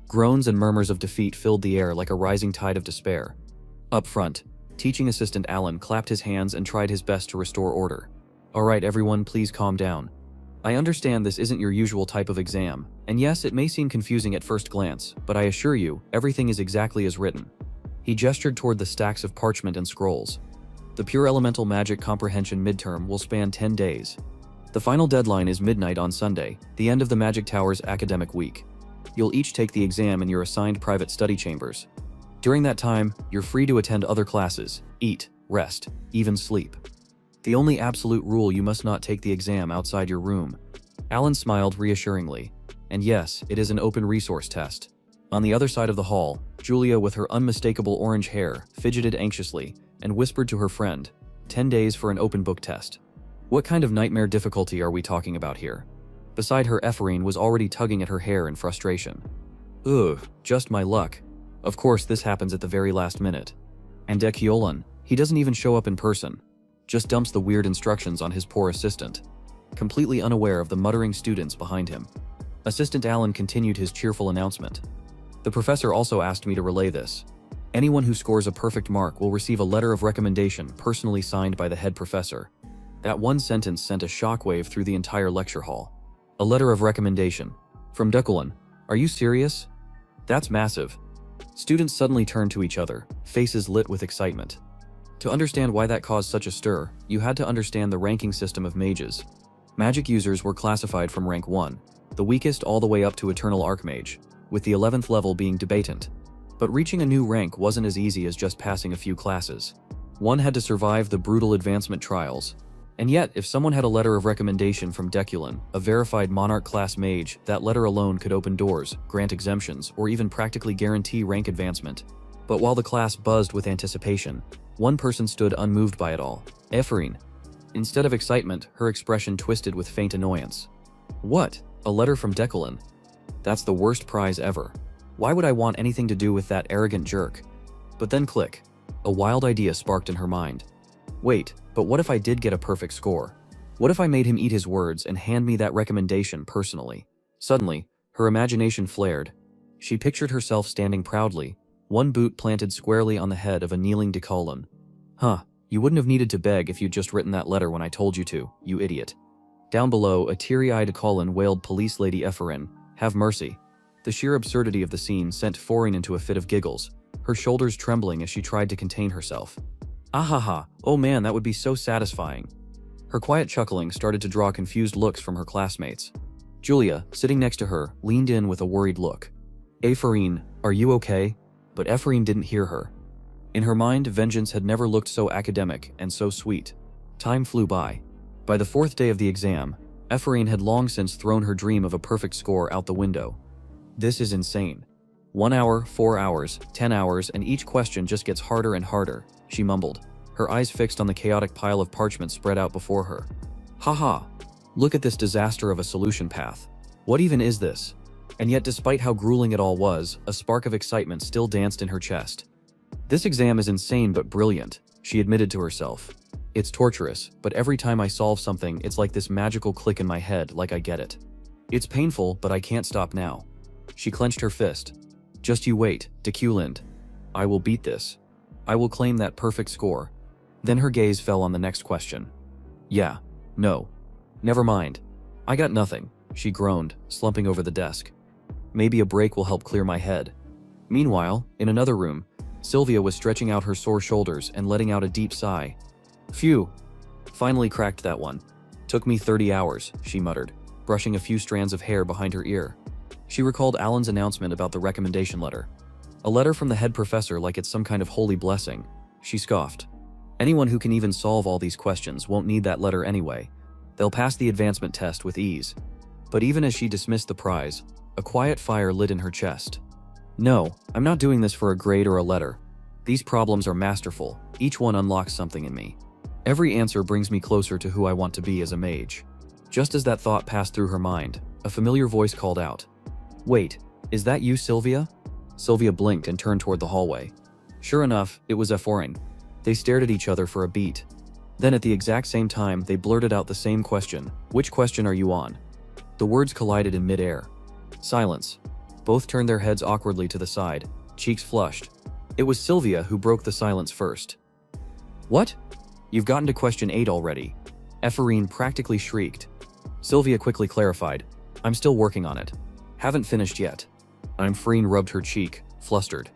Groans and murmurs of defeat filled the air like a rising tide of despair. Up front, teaching assistant Alan clapped his hands and tried his best to restore order. All right, everyone, please calm down. I understand this isn't your usual type of exam, and yes, it may seem confusing at first glance, but I assure you, everything is exactly as written. He gestured toward the stacks of parchment and scrolls. The Pure Elemental Magic Comprehension midterm will span 10 days. The final deadline is midnight on Sunday, the end of the Magic Tower's academic week. You'll each take the exam in your assigned private study chambers. During that time, you're free to attend other classes, eat, rest, even sleep. The only absolute rule, you must not take the exam outside your room. Alan smiled reassuringly. And yes, it is an open resource test. On the other side of the hall, Julia, with her unmistakable orange hair, fidgeted anxiously and whispered to her friend, 10 days for an open book test. What kind of nightmare difficulty are we talking about here? Beside her, Ephraim was already tugging at her hair in frustration. Ugh, just my luck. Of course, this happens at the very last minute. And Deculan, he doesn't even show up in person. Just dumps the weird instructions on his poor assistant, completely unaware of the muttering students behind him. Assistant Alan continued his cheerful announcement. The professor also asked me to relay this. Anyone who scores a perfect mark will receive a letter of recommendation personally signed by the head professor. That one sentence sent a shockwave through the entire lecture hall. A letter of recommendation. From Deculan. Are you serious? That's massive. Students suddenly turned to each other, faces lit with excitement. To understand why that caused such a stir, you had to understand the ranking system of mages. Magic users were classified from rank 1, the weakest all the way up to Eternal Archmage, with the 11th level being debatant. But reaching a new rank wasn't as easy as just passing a few classes. One had to survive the brutal advancement trials. And yet, if someone had a letter of recommendation from Deculan, a verified Monarch class mage, that letter alone could open doors, grant exemptions, or even practically guarantee rank advancement. But while the class buzzed with anticipation, one person stood unmoved by it all: Ephraim. Instead of excitement, her expression twisted with faint annoyance. What? A letter from Deculan? That's the worst prize ever. Why would I want anything to do with that arrogant jerk? But then click. A wild idea sparked in her mind. Wait, but what if I did get a perfect score? What if I made him eat his words and hand me that recommendation personally? Suddenly, her imagination flared. She pictured herself standing proudly, one boot planted squarely on the head of a kneeling Deculan. Huh, you wouldn't have needed to beg if you'd just written that letter when I told you to, you idiot. Down below, a teary-eyed Deculan wailed Police Lady Ephraim, have mercy. The sheer absurdity of the scene sent Foreign into a fit of giggles, her shoulders trembling as she tried to contain herself. Ahaha, oh man, that would be so satisfying. Her quiet chuckling started to draw confused looks from her classmates. Julia, sitting next to her, leaned in with a worried look. Ephraim, are you okay? But Ephraim didn't hear her. In her mind, vengeance had never looked so academic and so sweet. Time flew by. By the 4th day of the exam, Ephraim had long since thrown her dream of a perfect score out the window. This is insane. 1 hour, 4 hours, 10 hours, and each question just gets harder and harder, she mumbled, her eyes fixed on the chaotic pile of parchment spread out before her. Haha, look at this disaster of a solution path. What even is this? And yet, despite how grueling it all was, a spark of excitement still danced in her chest. This exam is insane but brilliant, she admitted to herself. It's torturous, but every time I solve something, it's like this magical click in my head, like I get it. It's painful, but I can't stop now. She clenched her fist. Just you wait, Deculan. I will beat this. I will claim that perfect score. Then her gaze fell on the next question. Yeah. No. Never mind. I got nothing, she groaned, slumping over the desk. Maybe a break will help clear my head. Meanwhile, in another room, Sylvia was stretching out her sore shoulders and letting out a deep sigh. Phew. Finally cracked that one. Took me 30 hours, she muttered, brushing a few strands of hair behind her ear. She recalled Alan's announcement about the recommendation letter. A letter from the head professor like it's some kind of holy blessing. She scoffed. Anyone who can even solve all these questions won't need that letter anyway. They'll pass the advancement test with ease. But even as she dismissed the prize, a quiet fire lit in her chest. No, I'm not doing this for a grade or a letter. These problems are masterful. Each one unlocks something in me. Every answer brings me closer to who I want to be as a mage. Just as that thought passed through her mind, a familiar voice called out. Wait, is that you, Sylvia? Sylvia blinked and turned toward the hallway. Sure enough, it was Ephraim. They stared at each other for a beat. Then at the exact same time, they blurted out the same question. Which question are you on? The words collided in midair. Silence. Both turned their heads awkwardly to the side, cheeks flushed. It was Sylvia who broke the silence first. What? You've gotten to question 8 already. Ephraim practically shrieked. Sylvia quickly clarified. I'm still working on it. Haven't finished yet. Ephraim rubbed her cheek, flustered.